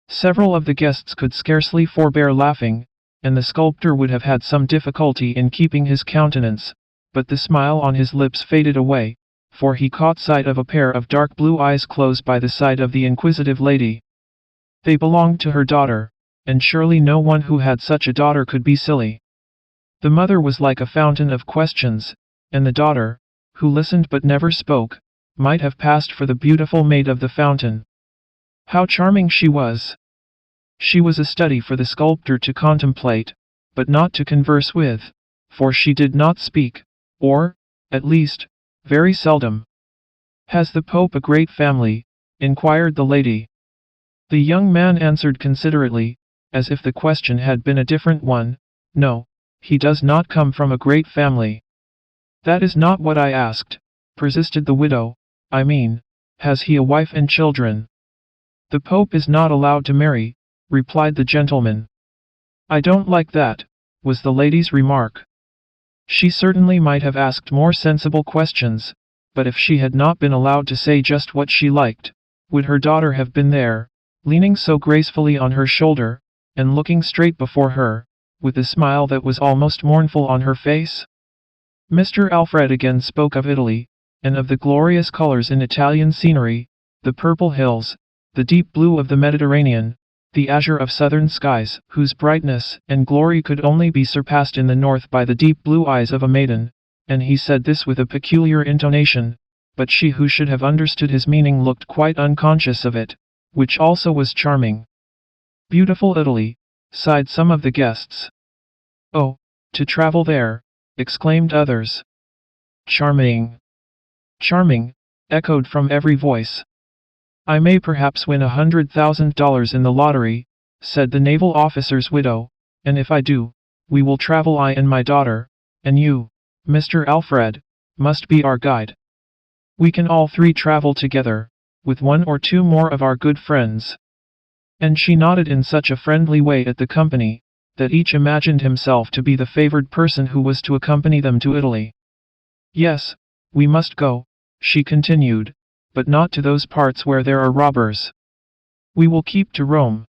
Several of the guests could scarcely forbear laughing, and the sculptor would have had some difficulty in keeping his countenance, but the smile on his lips faded away, for he caught sight of a pair of dark blue eyes close by the side of the inquisitive lady. They belonged to her daughter, and surely no one who had such a daughter could be silly. The mother was like a fountain of questions, and the daughter, who listened but never spoke, might have passed for the beautiful maid of the fountain. How charming she was! She was a study for the sculptor to contemplate, but not to converse with, for she did not speak, or, at least, very seldom. "Has the Pope a great family?" inquired the lady. The young man answered considerately, as if the question had been a different one. "No, he does not come from a great family." "That is not what I asked," persisted the widow. "I mean, has he a wife and children?" "The Pope is not allowed to marry," replied the gentleman. "I don't like that," was the lady's remark. She certainly might have asked more sensible questions, but if she had not been allowed to say just what she liked, would her daughter have been there, leaning so gracefully on her shoulder, and looking straight before her, with a smile that was almost mournful on her face? Mr. Alfred again spoke of Italy, and of the glorious colors in Italian scenery, the purple hills, the deep blue of the Mediterranean, the azure of southern skies, whose brightness and glory could only be surpassed in the north by the deep blue eyes of a maiden, and he said this with a peculiar intonation, but she who should have understood his meaning looked quite unconscious of it, which also was charming. "Beautiful Italy," sighed some of the guests. "Oh, to travel there," exclaimed others. "Charming! Charming!" echoed from every voice. "I may perhaps win $100,000 in the lottery," said the naval officer's widow, "and if I do, we will travel, I and my daughter, and you, Mr. Alfred, must be our guide. We can all three travel together, with one or two more of our good friends." And she nodded in such a friendly way at the company, that each imagined himself to be the favored person who was to accompany them to Italy. "Yes, we must go," she continued, "but not to those parts where there are robbers. We will keep to Rome.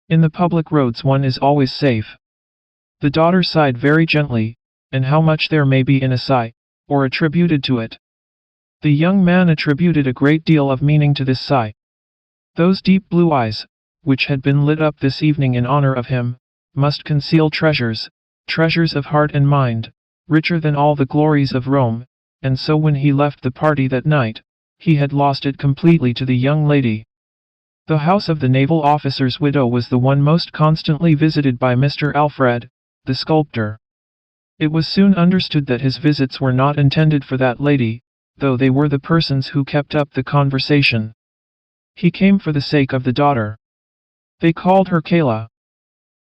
In the public roads one is always safe." The daughter sighed very gently, and how much there may be in a sigh, or attributed to it. The young man attributed a great deal of meaning to this sigh. Those deep blue eyes, which had been lit up this evening in honor of him, must conceal treasures, treasures of heart and mind, richer than all the glories of Rome, and so when he left the party that night, he had lost it completely to the young lady. The house of the naval officer's widow was the one most constantly visited by Mr. Alfred, the sculptor. It was soon understood that his visits were not intended for that lady, though they were the persons who kept up the conversation. He came for the sake of the daughter. They called her Kayla.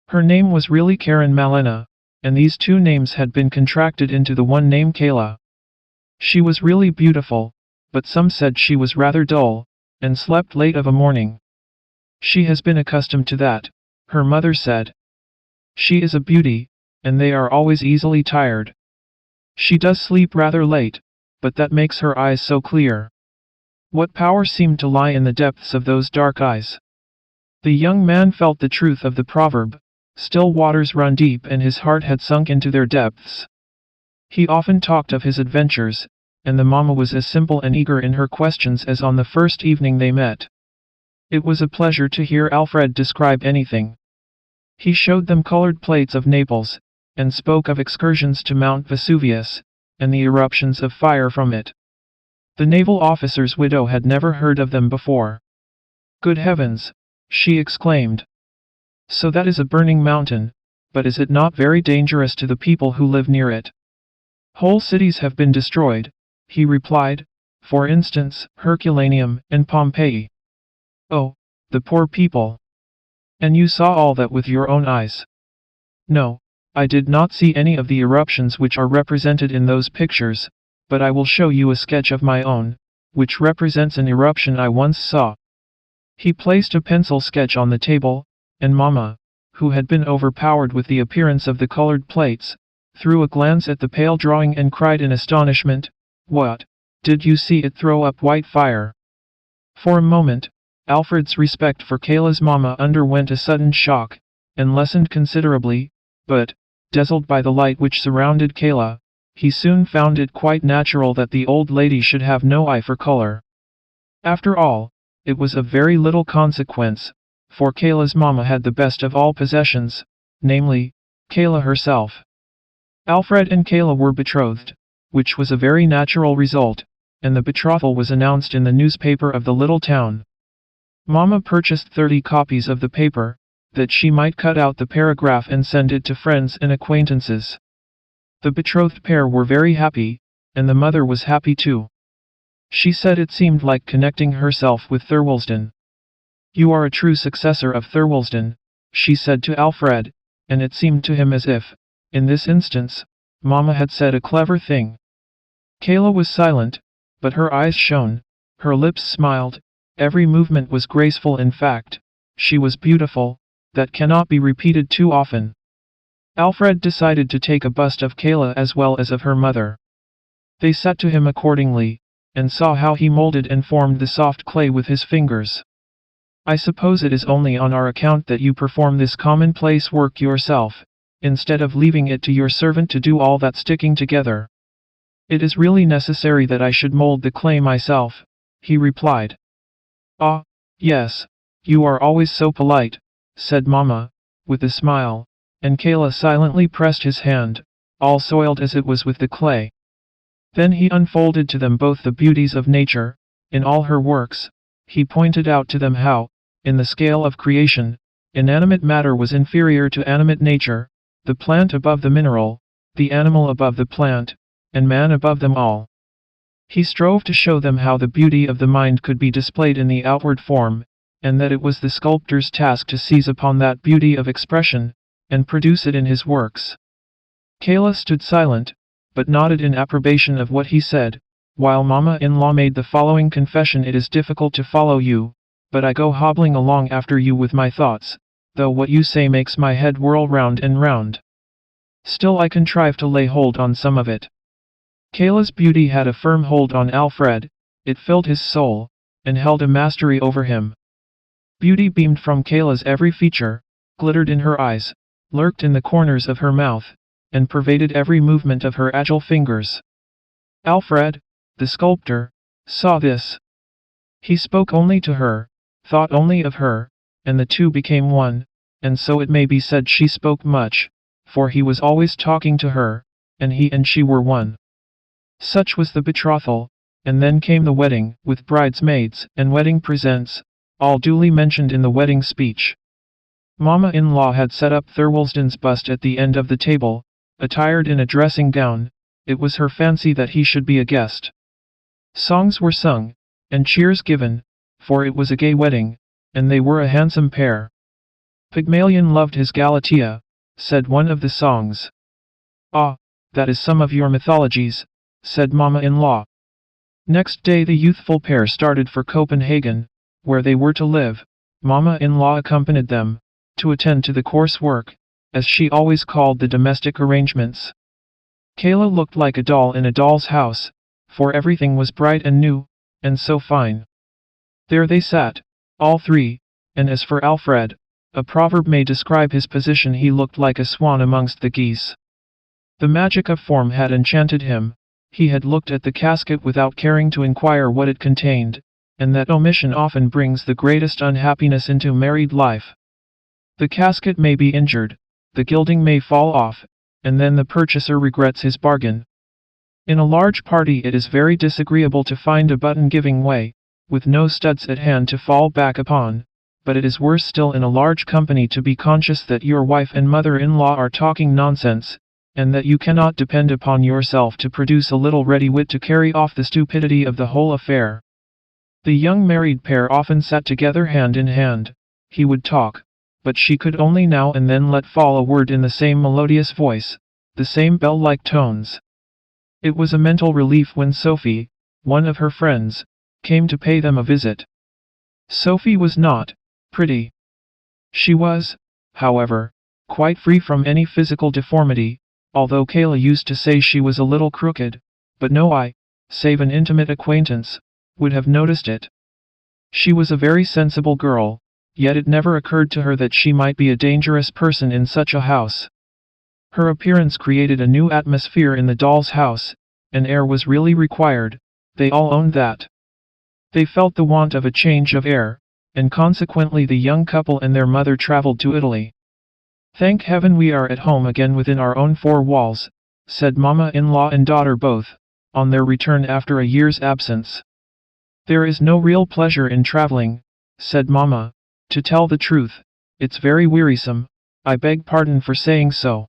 Her name was really Karen Malena, and these two names had been contracted into the one name Kayla. She was really beautiful, but some said she was rather dull, and slept late of a morning. "She has been accustomed to that," her mother said. "She is a beauty, and they are always easily tired. She does sleep rather late, but that makes her eyes so clear." What power seemed to lie in the depths of those dark eyes? The young man felt the truth of the proverb, "Still waters run deep," and his heart had sunk into their depths. He often talked of his adventures, and the mamma was as simple and eager in her questions as on the first evening they met. It was a pleasure to hear Alfred describe anything. He showed them colored plates of Naples, and spoke of excursions to Mount Vesuvius, and the eruptions of fire from it. The naval officer's widow had never heard of them before. "Good heavens!" she exclaimed. "So that is a burning mountain, but is it not very dangerous to the people who live near it?" "Whole cities have been destroyed," he replied, "for instance, Herculaneum and Pompeii." "Oh, the poor people! And you saw all that with your own eyes?" "No, I did not see any of the eruptions which are represented in those pictures, but I will show you a sketch of my own, which represents an eruption I once saw." He placed a pencil sketch on the table, and Mamma, who had been overpowered with the appearance of the colored plates, threw a glance at the pale drawing and cried in astonishment, "What, did you see it throw up white fire?" For a moment, Alfred's respect for Kayla's mamma underwent a sudden shock, and lessened considerably, but, dazzled by the light which surrounded Kayla, he soon found it quite natural that the old lady should have no eye for color. After all, it was of very little consequence, for Kayla's mamma had the best of all possessions, namely, Kayla herself. Alfred and Kayla were betrothed, which was a very natural result, and the betrothal was announced in the newspaper of the little town. Mama purchased 30 copies of the paper, that she might cut out the paragraph and send it to friends and acquaintances. The betrothed pair were very happy, and the mother was happy too. She said it seemed like connecting herself with Thirlwalston. "You are a true successor of Thirlwalston," she said to Alfred, and it seemed to him as if, in this instance, Mama had said a clever thing. Kayla was silent, but her eyes shone, her lips smiled, every movement was graceful. In fact, she was beautiful, that cannot be repeated too often. Alfred decided to take a bust of Kayla as well as of her mother. They sat to him accordingly, and saw how he molded and formed the soft clay with his fingers. "I suppose it is only on our account that you perform this commonplace work yourself, instead of leaving it to your servant to do all that sticking together." "It is really necessary that I should mold the clay myself," he replied. "Ah, yes, you are always so polite," said Mama, with a smile, and Kayla silently pressed his hand, all soiled as it was with the clay. Then he unfolded to them both the beauties of nature, in all her works. He pointed out to them how, in the scale of creation, inanimate matter was inferior to animate nature, the plant above the mineral, the animal above the plant, and man above them all. He strove to show them how the beauty of the mind could be displayed in the outward form, and that it was the sculptor's task to seize upon that beauty of expression, and produce it in his works. Kayla stood silent, but nodded in approbation of what he said, while Mama-in-law made the following confession: "It is difficult to follow you, but I go hobbling along after you with my thoughts, though what you say makes my head whirl round and round. Still I contrive to lay hold on some of it." Kayla's beauty had a firm hold on Alfred, it filled his soul, and held a mastery over him. Beauty beamed from Kayla's every feature, glittered in her eyes, lurked in the corners of her mouth, and pervaded every movement of her agile fingers. Alfred, the sculptor, saw this. He spoke only to her, thought only of her, and the two became one, and so it may be said she spoke much, for he was always talking to her, and he and she were one. Such was the betrothal, and then came the wedding, with bridesmaids and wedding presents, all duly mentioned in the wedding speech. Mama-in-law had set up Thirlwalston's bust at the end of the table, attired in a dressing gown. It was her fancy that he should be a guest. Songs were sung, and cheers given, for it was a gay wedding, and they were a handsome pair. "Pygmalion loved his Galatea," said one of the songs. "Ah, that is some of your mythologies," said Mama-in-law. Next day the youthful pair started for Copenhagen, where they were to live. Mama-in-law accompanied them, to attend to the coarse work, as she always called the domestic arrangements. Kayla looked like a doll in a doll's house, for everything was bright and new, and so fine. There they sat, all three, and as for Alfred, a proverb may describe his position: he looked like a swan amongst the geese. The magic of form had enchanted him. He had looked at the casket without caring to inquire what it contained, and that omission often brings the greatest unhappiness into married life. The casket may be injured, the gilding may fall off, and then the purchaser regrets his bargain. In a large party it is very disagreeable to find a button giving way, with no studs at hand to fall back upon, but it is worse still in a large company to be conscious that your wife and mother-in-law are talking nonsense, and that you cannot depend upon yourself to produce a little ready wit to carry off the stupidity of the whole affair. The young married pair often sat together hand in hand. He would talk, but she could only now and then let fall a word in the same melodious voice, the same bell-like tones. It was a mental relief when Sophie, one of her friends, came to pay them a visit. Sophie was not pretty. She was, however, quite free from any physical deformity, although Kayla used to say she was a little crooked, but no eye, save an intimate acquaintance, would have noticed it. She was a very sensible girl, yet it never occurred to her that she might be a dangerous person in such a house. Her appearance created a new atmosphere in the doll's house, and air was really required, they all owned that. They felt the want of a change of air, and consequently the young couple and their mother traveled to Italy. "Thank heaven we are at home again within our own four walls," said mama-in-law and daughter both, on their return after a year's absence. There is no real pleasure in traveling, said Mama. To tell the truth, it's very wearisome, I beg pardon for saying so.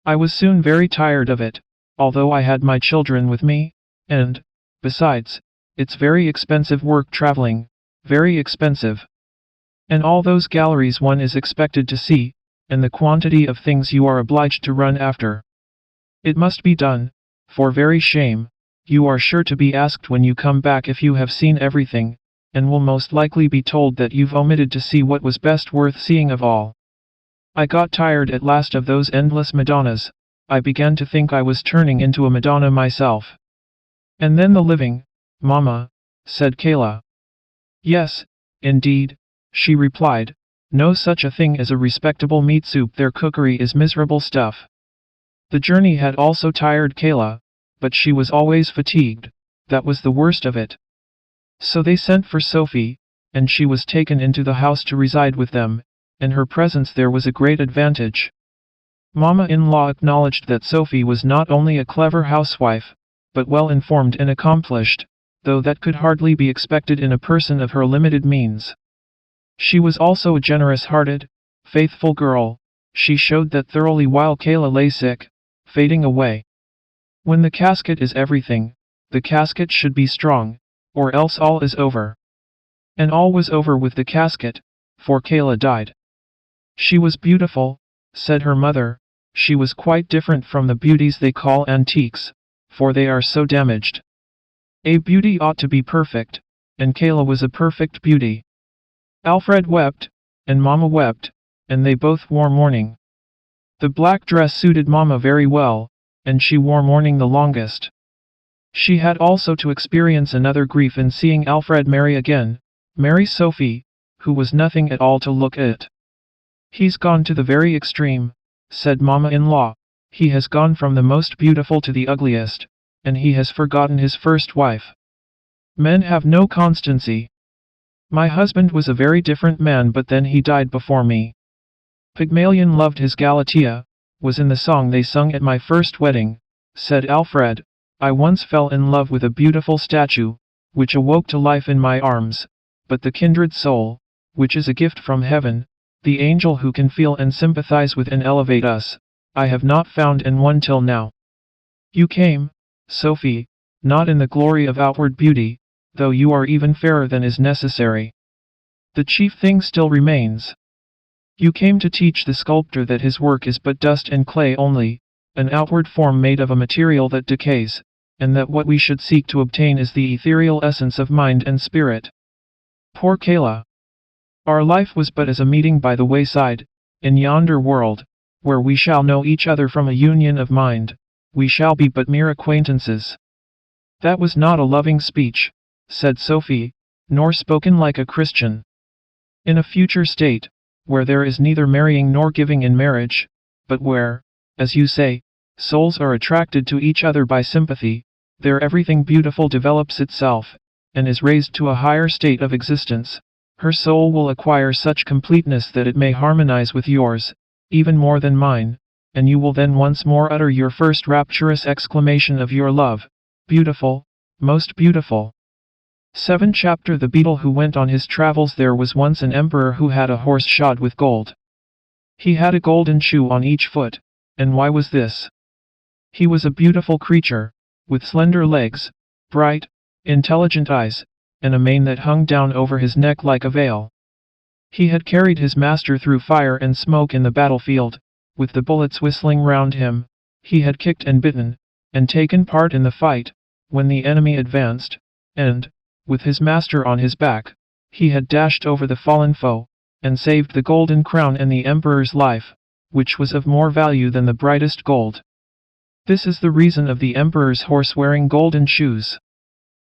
I was soon very tired of it, although I had my children with me, and, besides, it's very expensive work traveling, very expensive. And all those galleries one is expected to see, and the quantity of things you are obliged to run after. It must be done, for very shame. You are sure to be asked when you come back if you have seen everything, and will most likely be told that you've omitted to see what was best worth seeing of all. I got tired at last of those endless Madonnas. I began to think I was turning into a Madonna myself. And then the living, Mama, said Kayla. Yes, indeed, she replied, no such a thing as a respectable meat soup. Their cookery is miserable stuff. The journey had also tired Kayla, but she was always fatigued, that was the worst of it. So they sent for Sophie, and she was taken into the house to reside with them. In her presence there was a great advantage. Mama-in-law acknowledged that Sophie was not only a clever housewife, but well informed and accomplished, though that could hardly be expected in a person of her limited means. She was also a generous-hearted, faithful girl. She showed that thoroughly while Kayla lay sick, fading away. When the casket is everything, the casket should be strong, or else all is over. And all was over with the casket, for Kayla died. She was beautiful, said her mother. She was quite different from the beauties they call antiques, for they are so damaged. A beauty ought to be perfect, and Kayla was a perfect beauty. Alfred wept, and Mama wept, and they both wore mourning. The black dress suited Mama very well, and she wore mourning the longest. She had also to experience another grief in seeing Alfred marry again, marry Sophie, who was nothing at all to look at. He's gone to the very extreme, said Mama-in-law. He has gone from the most beautiful to the ugliest, and he has forgotten his first wife. Men have no constancy. My husband was a very different man, but then he died before me. Pygmalion loved his Galatea, was in the song they sung at my first wedding, said Alfred. I once fell in love with a beautiful statue, which awoke to life in my arms, but the kindred soul, which is a gift from heaven, the angel who can feel and sympathize with and elevate us, I have not found and won till now. You came, Sophie, not in the glory of outward beauty, though you are even fairer than is necessary. The chief thing still remains. You came to teach the sculptor that his work is but dust and clay only, an outward form made of a material that decays, and that what we should seek to obtain is the ethereal essence of mind and spirit. Poor Kayla. Our life was but as a meeting by the wayside, in yonder world, where we shall know each other from a union of mind, we shall be but mere acquaintances. That was not a loving speech, said Sophie, nor spoken like a Christian. In a future state, where there is neither marrying nor giving in marriage, but where, as you say, souls are attracted to each other by sympathy, there everything beautiful develops itself, and is raised to a higher state of existence. Her soul will acquire such completeness that it may harmonize with yours, even more than mine, and you will then once more utter your first rapturous exclamation of your love, beautiful, most beautiful. 7 Chapter The Beetle who went on his travels. There was once an emperor who had a horse shod with gold. He had a golden shoe on each foot, and why was this? He was a beautiful creature, with slender legs, bright, intelligent eyes, and a mane that hung down over his neck like a veil. He had carried his master through fire and smoke in the battlefield, with the bullets whistling round him. He had kicked and bitten, and taken part in the fight, when the enemy advanced, and, with his master on his back, he had dashed over the fallen foe, and saved the golden crown and the emperor's life, which was of more value than the brightest gold. This is the reason of the emperor's horse wearing golden shoes.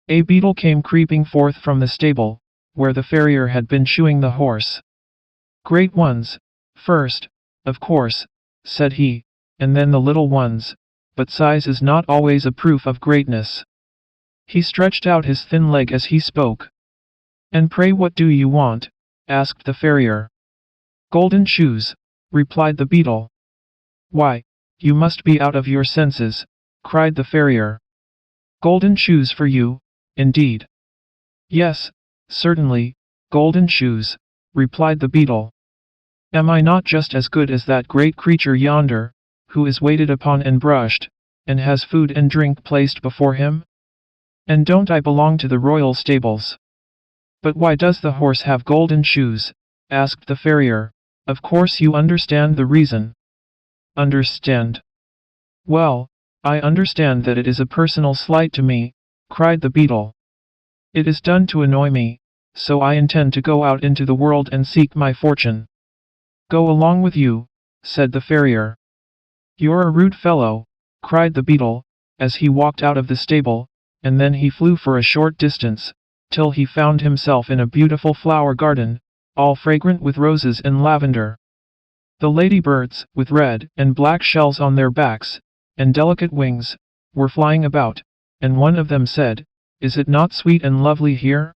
A beetle came creeping forth from the stable, where the farrier had been shoeing the horse. Great ones, first, of course, said he, and then the little ones, but size is not always a proof of greatness. He stretched out his thin leg as he spoke. And pray what do you want? Asked the farrier. Golden shoes, replied the beetle. Why, You must be out of your senses, cried the farrier. Golden shoes for you, indeed. Yes, certainly, golden shoes, replied the beetle. Am I not just as good as that great creature yonder, who is waited upon and brushed, and has food and drink placed before him? And don't I belong to the royal stables? But why does the horse have golden shoes? Asked the farrier. Of course you understand the reason. Understand? Well, I understand that it is a personal slight to me, cried the beetle. It is done to annoy me, so I intend to go out into the world and seek my fortune. Go along with you, said the farrier. You're a rude fellow, cried the beetle, as he walked out of the stable, and then he flew for a short distance, till he found himself in a beautiful flower garden, all fragrant with roses and lavender. The ladybirds, with red and black shells on their backs, and delicate wings, were flying about, and one of them said, Is it not sweet and lovely here?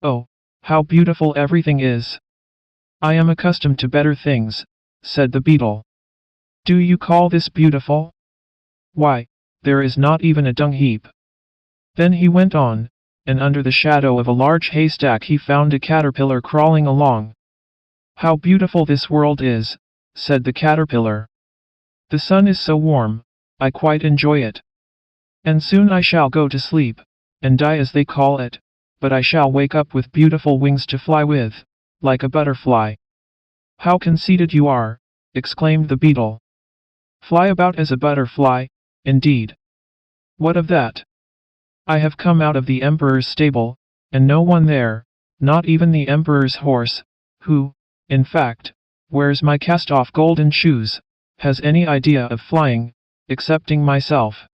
Oh, how beautiful everything is! I am accustomed to better things, said the beetle. Do you call this beautiful? Why, there is not even a dung heap. Then he went on, and under the shadow of a large haystack he found a caterpillar crawling along. How beautiful this world is, said the caterpillar. The sun is so warm, I quite enjoy it. And soon I shall go to sleep, and die as they call it, but I shall wake up with beautiful wings to fly with, like a butterfly. How conceited you are, exclaimed the beetle. Fly about as a butterfly, indeed. What of that? I have come out of the emperor's stable, and no one there, not even the emperor's horse, who, in fact, wears my cast-off golden shoes, has any idea of flying, excepting myself.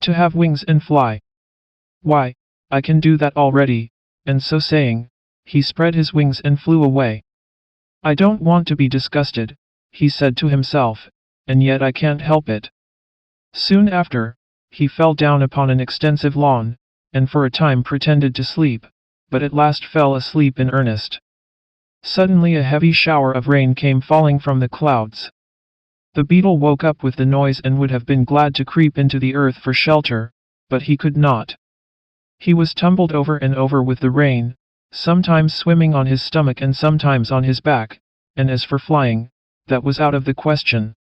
To have wings and fly. Why, I can do that already, and so saying, he spread his wings and flew away. I don't want to be disgusted, he said to himself, and yet I can't help it. Soon after, he fell down upon an extensive lawn, and for a time pretended to sleep, but at last fell asleep in earnest. Suddenly a heavy shower of rain came falling from the clouds. The beetle woke up with the noise and would have been glad to creep into the earth for shelter, but he could not. He was tumbled over and over with the rain, sometimes swimming on his stomach and sometimes on his back, and as for flying, that was out of the question.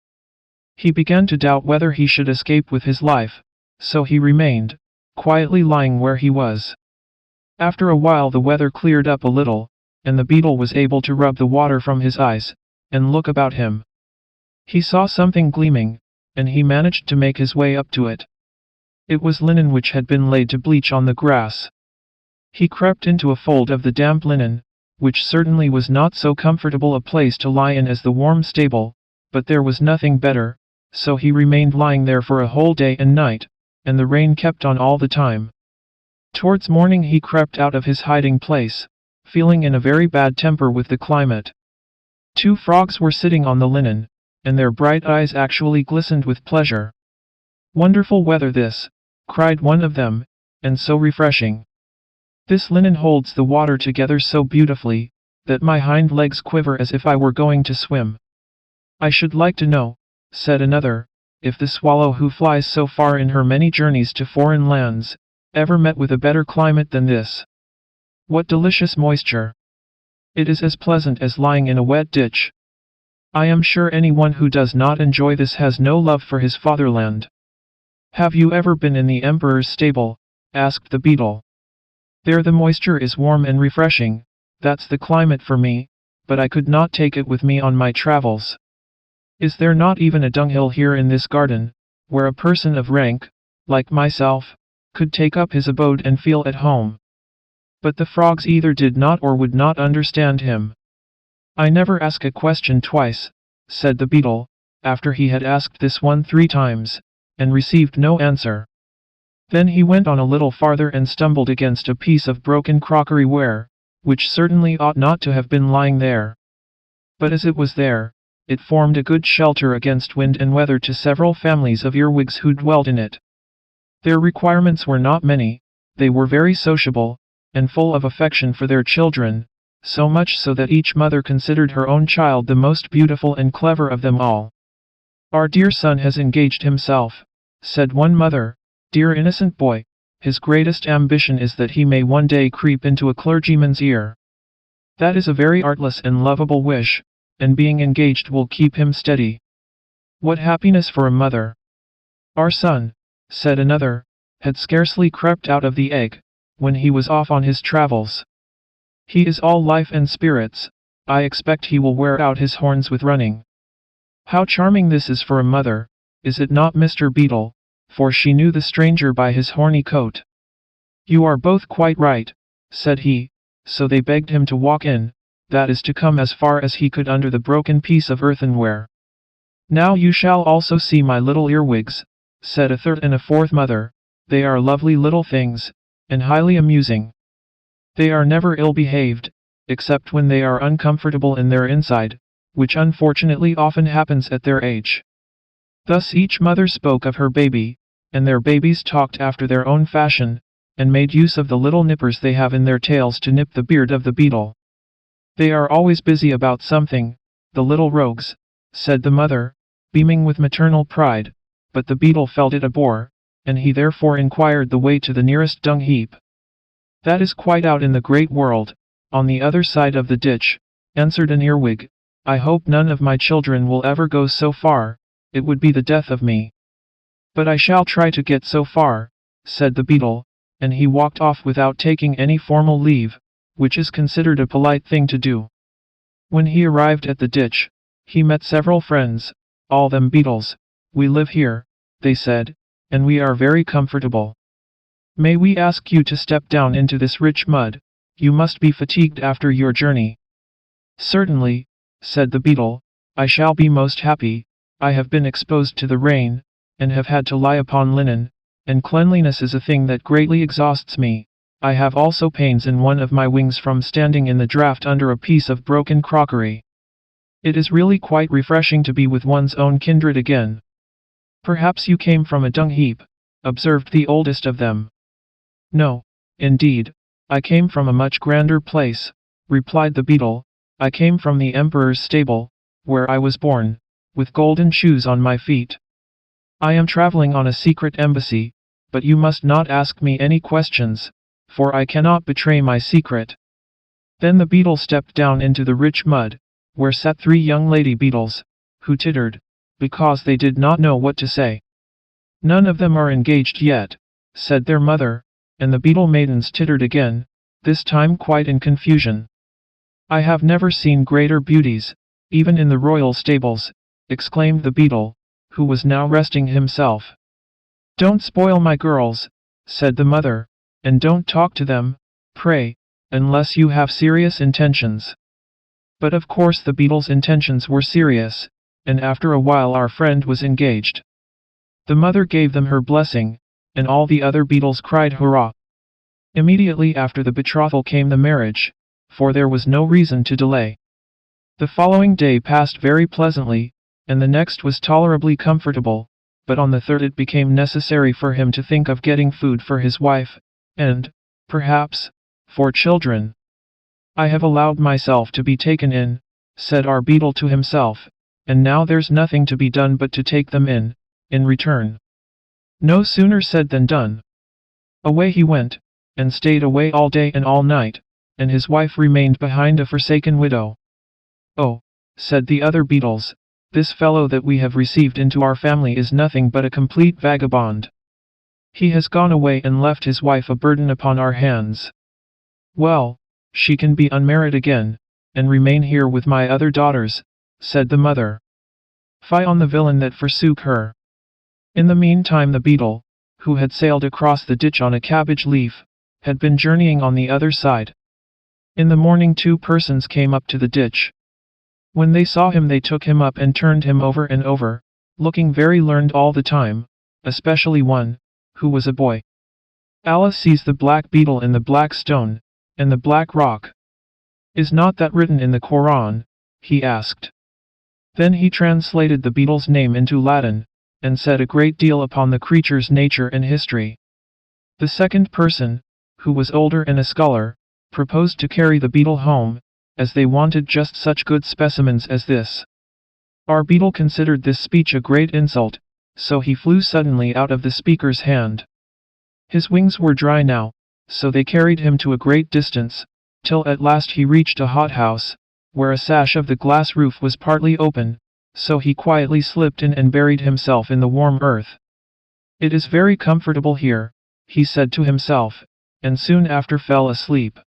He began to doubt whether he should escape with his life, so he remained, quietly lying where he was. After a while the weather cleared up a little, and the beetle was able to rub the water from his eyes, and look about him. He saw something gleaming, and he managed to make his way up to it. It was linen which had been laid to bleach on the grass. He crept into a fold of the damp linen, which certainly was not so comfortable a place to lie in as the warm stable, but there was nothing better, so he remained lying there for a whole day and night, and the rain kept on all the time. Towards morning he crept out of his hiding place, feeling in a very bad temper with the climate. 2 frogs were sitting on the linen, and their bright eyes actually glistened with pleasure. Wonderful weather this, cried one of them, and so refreshing. This linen holds the water together so beautifully, that my hind legs quiver as if I were going to swim. I should like to know, said another, if the swallow who flies so far in her many journeys to foreign lands, ever met with a better climate than this. What delicious moisture! It is as pleasant as lying in a wet ditch. I am sure anyone who does not enjoy this has no love for his fatherland. Have you ever been in the emperor's stable? Asked the beetle. There the moisture is warm and refreshing, that's the climate for me, but I could not take it with me on my travels. Is there not even a dunghill here in this garden, where a person of rank, like myself, could take up his abode and feel at home? But the frogs either did not or would not understand him. I never ask a question twice, said the beetle, after he had asked this one 3 times, and received no answer. Then he went on a little farther and stumbled against a piece of broken crockery ware, which certainly ought not to have been lying there. But as it was there, it formed a good shelter against wind and weather to several families of earwigs who dwelt in it. Their requirements were not many, they were very sociable, and full of affection for their children, so much so that each mother considered her own child the most beautiful and clever of them all. "Our dear son has engaged himself," said one mother. "Dear innocent boy, his greatest ambition is that he may one day creep into a clergyman's ear. That is a very artless and lovable wish, and being engaged will keep him steady. What happiness for a mother!" "Our son," said another, "had scarcely crept out of the egg, when he was off on his travels. He is all life and spirits. I expect he will wear out his horns with running." "How charming this is for a mother, is it not, Mr. Beetle?" For she knew the stranger by his horny coat. "You are both quite right," said he, so they begged him to walk in, that is to come as far as he could under the broken piece of earthenware. "Now you shall also see my little earwigs," said a third and a fourth mother. "They are lovely little things, and highly amusing. They are never ill-behaved, except when they are uncomfortable in their inside, which unfortunately often happens at their age." Thus each mother spoke of her baby, and their babies talked after their own fashion, and made use of the little nippers they have in their tails to nip the beard of the beetle. "They are always busy about something, the little rogues," said the mother, beaming with maternal pride, but the beetle felt it a bore, and he therefore inquired the way to the nearest dung heap. "That is quite out in the great world, on the other side of the ditch," answered an earwig. "I hope none of my children will ever go so far, it would be the death of me." "But I shall try to get so far," said the beetle, and he walked off without taking any formal leave, which is considered a polite thing to do. When he arrived at the ditch, he met several friends, all them beetles. "We live here," they said, "and we are very comfortable. May we ask you to step down into this rich mud? You must be fatigued after your journey." "Certainly," said the beetle, "I shall be most happy. I have been exposed to the rain, and have had to lie upon linen, and cleanliness is a thing that greatly exhausts me. I have also pains in one of my wings from standing in the draught under a piece of broken crockery. It is really quite refreshing to be with one's own kindred again." "Perhaps you came from a dung heap," observed the oldest of them. "No, indeed, I came from a much grander place," replied the beetle. "I came from the emperor's stable, where I was born, with golden shoes on my feet. I am traveling on a secret embassy, but you must not ask me any questions, for I cannot betray my secret." Then the beetle stepped down into the rich mud, where sat 3 young lady beetles, who tittered, because they did not know what to say. "None of them are engaged yet," said their mother, and the beetle maidens tittered again, this time quite in confusion. "I have never seen greater beauties, even in the royal stables," exclaimed the beetle, who was now resting himself. "Don't spoil my girls," said the mother, "and don't talk to them, pray, unless you have serious intentions." But of course the beetle's intentions were serious, and after a while our friend was engaged. The mother gave them her blessing, and all the other beetles cried hurrah. Immediately after the betrothal came the marriage, for there was no reason to delay. The following day passed very pleasantly, and the next was tolerably comfortable, but on the third it became necessary for him to think of getting food for his wife, and, perhaps, for children. "I have allowed myself to be taken in," said our beetle to himself, "and now there's nothing to be done but to take them in return." No sooner said than done. Away he went, and stayed away all day and all night, and his wife remained behind a forsaken widow. "Oh," said the other beetles, "this fellow that we have received into our family is nothing but a complete vagabond. He has gone away and left his wife a burden upon our hands. Well, she can be unmarried again, and remain here with my other daughters," said the mother. "Fie on the villain that forsook her." In the meantime the beetle, who had sailed across the ditch on a cabbage leaf, had been journeying on the other side. In the morning 2 persons came up to the ditch. When they saw him they took him up and turned him over and over, looking very learned all the time, especially one, who was a boy. "Allah sees the black beetle in the black stone, and the black rock. Is not that written in the Koran?" he asked. Then he translated the beetle's name into Latin, and said a great deal upon the creature's nature and history. The second person, who was older and a scholar, proposed to carry the beetle home, as they wanted just such good specimens as this. Our beetle considered this speech a great insult, so he flew suddenly out of the speaker's hand. His wings were dry now, so they carried him to a great distance, till at last he reached a hothouse, where a sash of the glass roof was partly open, so he quietly slipped in and buried himself in the warm earth. "It is very comfortable here," he said to himself, and soon after fell asleep.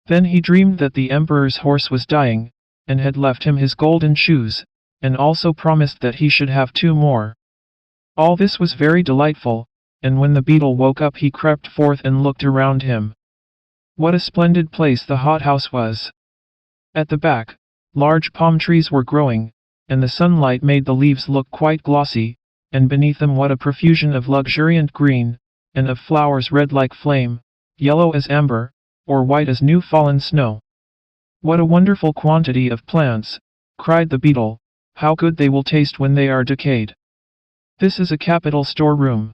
Then he dreamed that the emperor's horse was dying, and had left him his golden shoes, and also promised that he should have 2 more. All this was very delightful, and when the beetle woke up he crept forth and looked around him. What a splendid place the hothouse was! At the back, large palm trees were growing, and the sunlight made the leaves look quite glossy, and beneath them what a profusion of luxuriant green, and of flowers red like flame, yellow as amber, or white as new fallen snow. "What a wonderful quantity of plants!" cried the beetle. "How good they will taste when they are decayed. This is a capital storeroom.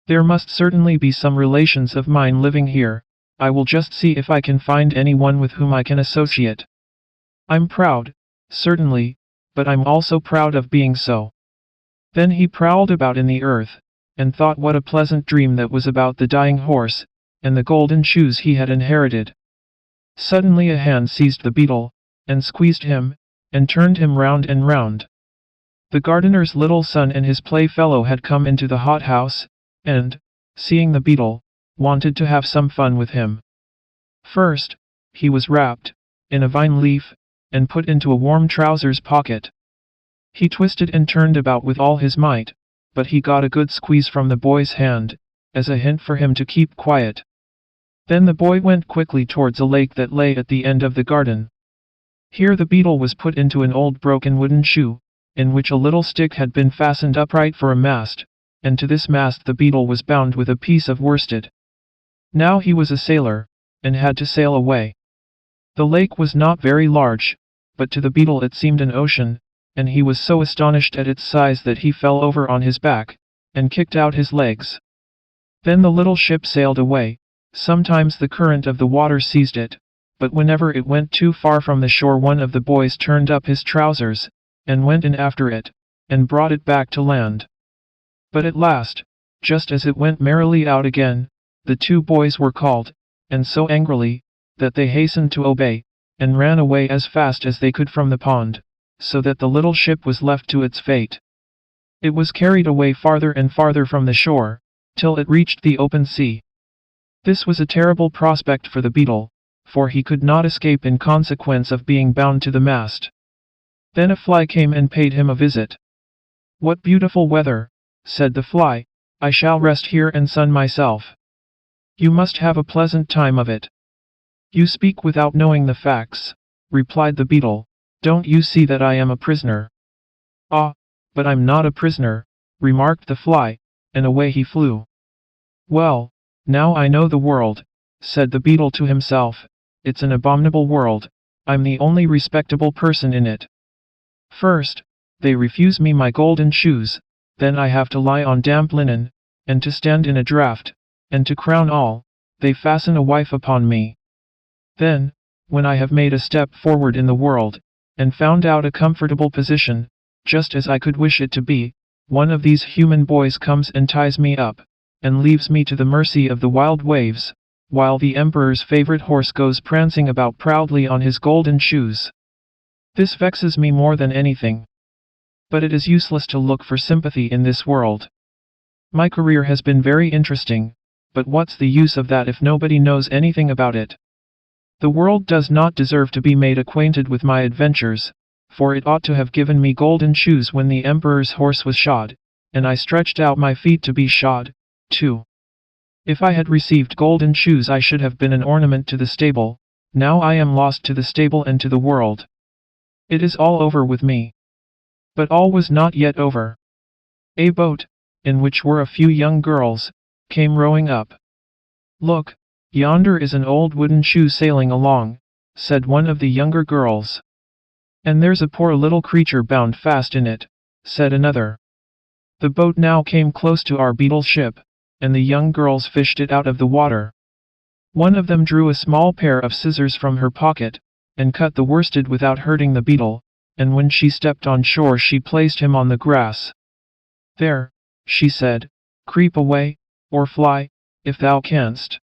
There must certainly be some relations of mine living here. I will just see if I can find anyone with whom I can associate. I'm proud, certainly, but I'm also proud of being so." Then he prowled about in the earth, and thought what a pleasant dream that was about the dying horse, and the golden shoes he had inherited. Suddenly a hand seized the beetle, and squeezed him, and turned him round and round. The gardener's little son and his playfellow had come into the hothouse, and, seeing the beetle, wanted to have some fun with him. First, he was wrapped in a vine leaf, and put into a warm trousers pocket. He twisted and turned about with all his might, but he got a good squeeze from the boy's hand, as a hint for him to keep quiet. Then the boy went quickly towards a lake that lay at the end of the garden. Here the beetle was put into an old broken wooden shoe, in which a little stick had been fastened upright for a mast, and to this mast the beetle was bound with a piece of worsted. Now he was a sailor, and had to sail away. The lake was not very large, but to the beetle it seemed an ocean, and he was so astonished at its size that he fell over on his back, and kicked out his legs. Then the little ship sailed away. Sometimes the current of the water seized it, but whenever it went too far from the shore one of the boys turned up his trousers, and went in after it, and brought it back to land. But at last, just as it went merrily out again, the 2 boys were called, and so angrily, that they hastened to obey, and ran away as fast as they could from the pond, so that the little ship was left to its fate. It was carried away farther and farther from the shore, till it reached the open sea. This was a terrible prospect for the beetle, for he could not escape in consequence of being bound to the mast. Then a fly came and paid him a visit. "What beautiful weather," said the fly. "I shall rest here and sun myself." "You must have a pleasant time of it." "You speak without knowing the facts," replied the beetle. "Don't you see that I am a prisoner?" "Ah, but I'm not a prisoner," remarked the fly, and away he flew. "Well, now I know the world," said the beetle to himself. "It's an abominable world. I'm the only respectable person in it. First, they refuse me my golden shoes, then I have to lie on damp linen, and to stand in a draught, and to crown all, they fasten a wife upon me. Then, when I have made a step forward in the world, and found out a comfortable position, just as I could wish it to be, one of these human boys comes and ties me up, and leaves me to the mercy of the wild waves, while the emperor's favorite horse goes prancing about proudly on his golden shoes. This vexes me more than anything. But it is useless to look for sympathy in this world. My career has been very interesting, but what's the use of that if nobody knows anything about it? The world does not deserve to be made acquainted with my adventures, for it ought to have given me golden shoes when the emperor's horse was shod, and I stretched out my feet to be shod, too. If I had received golden shoes I should have been an ornament to the stable. Now I am lost to the stable and to the world. It is all over with me." But all was not yet over. A boat, in which were a few young girls, came rowing up. "Look, yonder is an old wooden shoe sailing along," said one of the younger girls. "And there's a poor little creature bound fast in it," said another. The boat now came close to our beetle's ship, and the young girls fished it out of the water. One of them drew a small pair of scissors from her pocket, and cut the worsted without hurting the beetle, and when she stepped on shore she placed him on the grass. "There," she said, "creep away, or fly, if thou canst.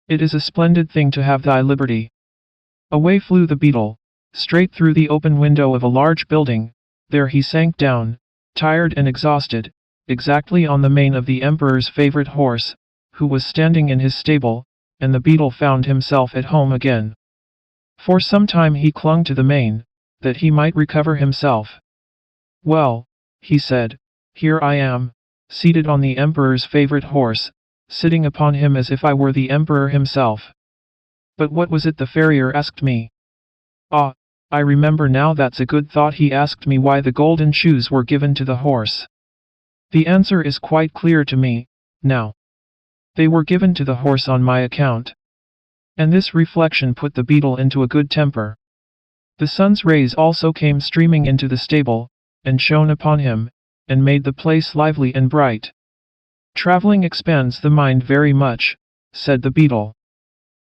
It is a splendid thing to have thy liberty." Away flew the beetle, straight through the open window of a large building. There he sank down, tired and exhausted, exactly on the mane of the emperor's favorite horse, who was standing in his stable, and the beetle found himself at home again. For some time he clung to the mane, that he might recover himself. "Well," he said, "here I am, seated on the emperor's favorite horse, sitting upon him as if I were the emperor himself. But what was it the farrier asked me? Ah, I remember now, that's a good thought. He asked me why the golden shoes were given to the horse. The answer is quite clear to me, now. They were given to the horse on my account." And this reflection put the beetle into a good temper. The sun's rays also came streaming into the stable, and shone upon him, and made the place lively and bright. "Traveling expands the mind very much," said the beetle.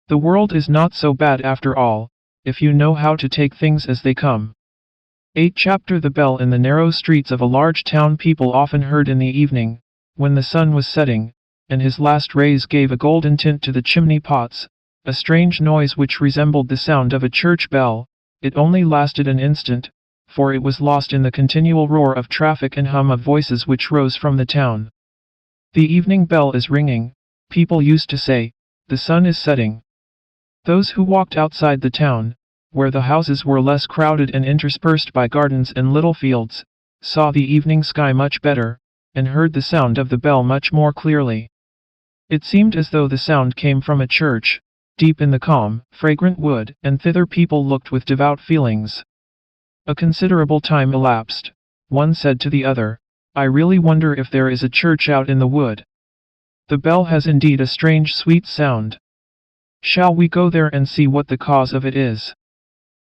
"The world is not so bad after all, if you know how to take things as they come." 8. Chapter The bell in the narrow streets of a large town people often heard in the evening, when the sun was setting, and his last rays gave a golden tint to the chimney pots, a strange noise which resembled the sound of a church bell. It only lasted an instant, for it was lost in the continual roar of traffic and hum of voices which rose from the town. "The evening bell is ringing," people used to say, "the sun is setting." Those who walked outside the town, where the houses were less crowded and interspersed by gardens and little fields, saw the evening sky much better, and heard the sound of the bell much more clearly. It seemed as though the sound came from a church, deep in the calm, fragrant wood, and thither people looked with devout feelings. A considerable time elapsed. One said to the other, "I really wonder if there is a church out in the wood. The bell has indeed a strange sweet sound. Shall we go there and see what the cause of it is?"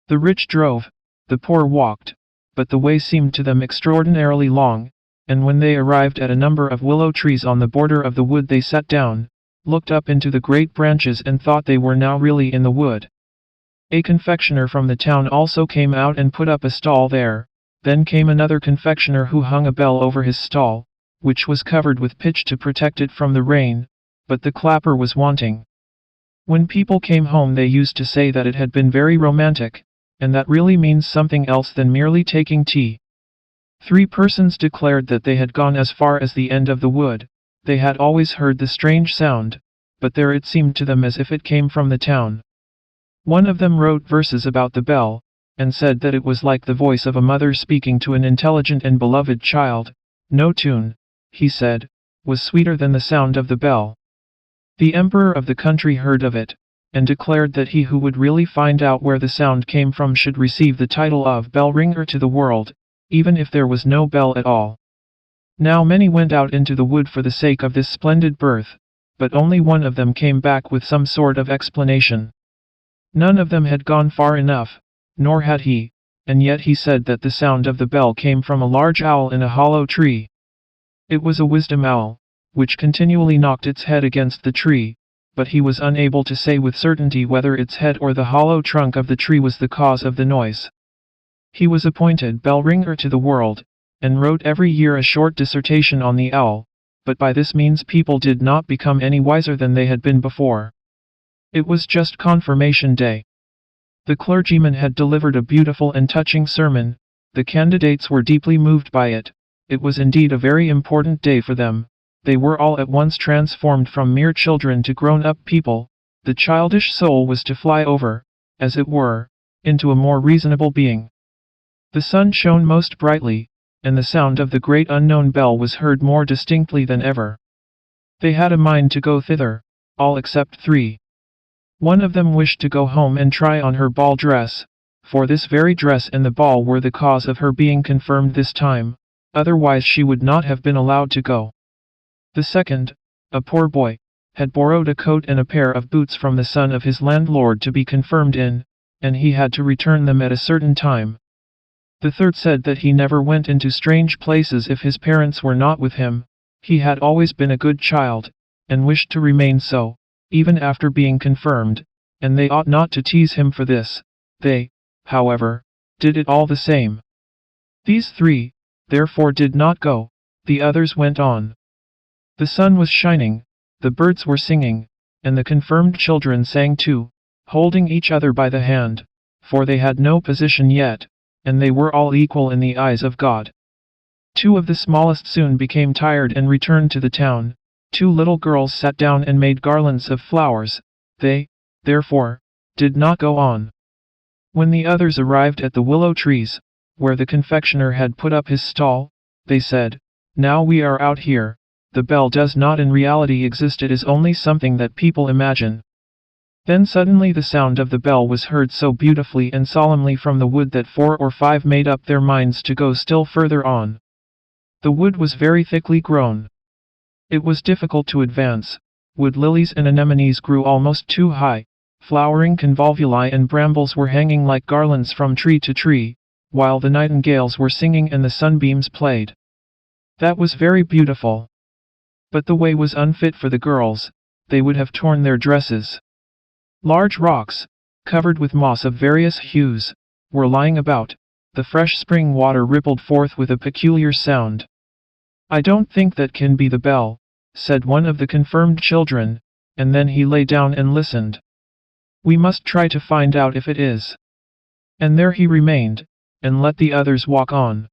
The rich drove, the poor walked, but the way seemed to them extraordinarily long, and when they arrived at a number of willow trees on the border of the wood they sat down, looked up into the great branches and thought they were now really in the wood. A confectioner from the town also came out and put up a stall there. Then came another confectioner who hung a bell over his stall, which was covered with pitch to protect it from the rain, but the clapper was wanting. When people came home they used to say that it had been very romantic, and that really means something else than merely taking tea. 3 persons declared that they had gone as far as the end of the wood. They had always heard the strange sound, but there it seemed to them as if it came from the town. One of them wrote verses about the bell, and said that it was like the voice of a mother speaking to an intelligent and beloved child. No tune, he said, was sweeter than the sound of the bell. The emperor of the country heard of it, and declared that he who would really find out where the sound came from should receive the title of bell ringer to the world, even if there was no bell at all. Now many went out into the wood for the sake of this splendid birth, but only one of them came back with some sort of explanation. None of them had gone far enough, nor had he, and yet he said that the sound of the bell came from a large owl in a hollow tree. It was a wisdom owl, which continually knocked its head against the tree, but he was unable to say with certainty whether its head or the hollow trunk of the tree was the cause of the noise. He was appointed bell ringer to the world, and wrote every year a short dissertation on the owl, but by this means people did not become any wiser than they had been before. It was just Confirmation Day. The clergyman had delivered a beautiful and touching sermon. The candidates were deeply moved by it. It was indeed a very important day for them. They were all at once transformed from mere children to grown-up people. The childish soul was to fly over, as it were, into a more reasonable being. The sun shone most brightly, and the sound of the great unknown bell was heard more distinctly than ever. They had a mind to go thither, all except 3. One of them wished to go home and try on her ball dress, for this very dress and the ball were the cause of her being confirmed this time, otherwise she would not have been allowed to go. The second, a poor boy, had borrowed a coat and a pair of boots from the son of his landlord to be confirmed in, and he had to return them at a certain time. The third said that he never went into strange places if his parents were not with him. He had always been a good child, and wished to remain so, even after being confirmed, and they ought not to tease him for this. They, however, did it all the same. These three, therefore, did not go, the others went on. The sun was shining, the birds were singing, and the confirmed children sang too, holding each other by the hand, for they had no position yet, and they were all equal in the eyes of God. Two of the smallest soon became tired and returned to the town. Two little girls sat down and made garlands of flowers. They, therefore, did not go on. When the others arrived at the willow trees, where the confectioner had put up his stall, they said, "Now we are out here. The bell does not in reality exist, it is only something that people imagine." Then suddenly the sound of the bell was heard so beautifully and solemnly from the wood that 4 or 5 made up their minds to go still further on. The wood was very thickly grown. It was difficult to advance. Wood lilies and anemones grew almost too high. Flowering convolvuli and brambles were hanging like garlands from tree to tree, while the nightingales were singing and the sunbeams played. That was very beautiful. But the way was unfit for the girls. They would have torn their dresses. Large rocks, covered with moss of various hues, were lying about. The fresh spring water rippled forth with a peculiar sound. "I don't think that can be the bell," said one of the confirmed children, and then he lay down and listened. "We must try to find out if it is." And there he remained, and let the others walk on.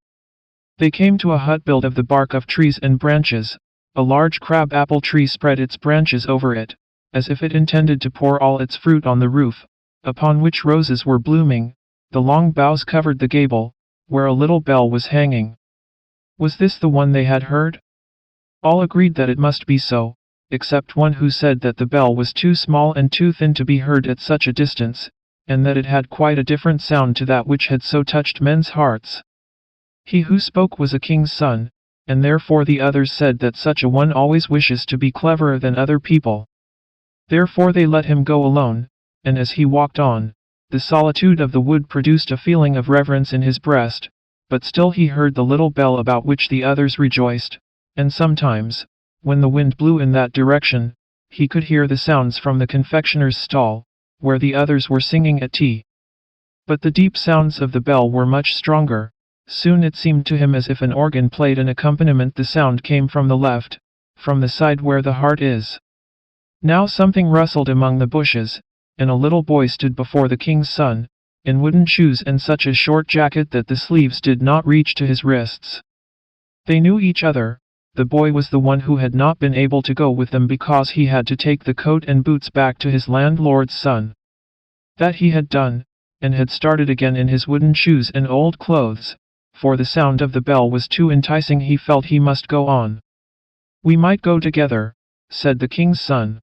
They came to a hut built of the bark of trees and branches. A large crab apple tree spread its branches over it, as if it intended to pour all its fruit on the roof, upon which roses were blooming. The long boughs covered the gable, where a little bell was hanging. Was this the one they had heard? All agreed that it must be so, except one who said that the bell was too small and too thin to be heard at such a distance, and that it had quite a different sound to that which had so touched men's hearts. He who spoke was a king's son, and therefore the others said that such a one always wishes to be cleverer than other people. Therefore they let him go alone, and as he walked on, the solitude of the wood produced a feeling of reverence in his breast, but still he heard the little bell about which the others rejoiced, and sometimes, when the wind blew in that direction, he could hear the sounds from the confectioner's stall, where the others were singing at tea. But the deep sounds of the bell were much stronger. Soon it seemed to him as if an organ played an accompaniment. The sound came from the left, from the side where the heart is. Now something rustled among the bushes, and a little boy stood before the king's son, in wooden shoes and such a short jacket that the sleeves did not reach to his wrists. They knew each other. The boy was the one who had not been able to go with them because he had to take the coat and boots back to his landlord's son. That he had done, and had started again in his wooden shoes and old clothes, for the sound of the bell was too enticing. He felt he must go on. "We might go together," said the king's son.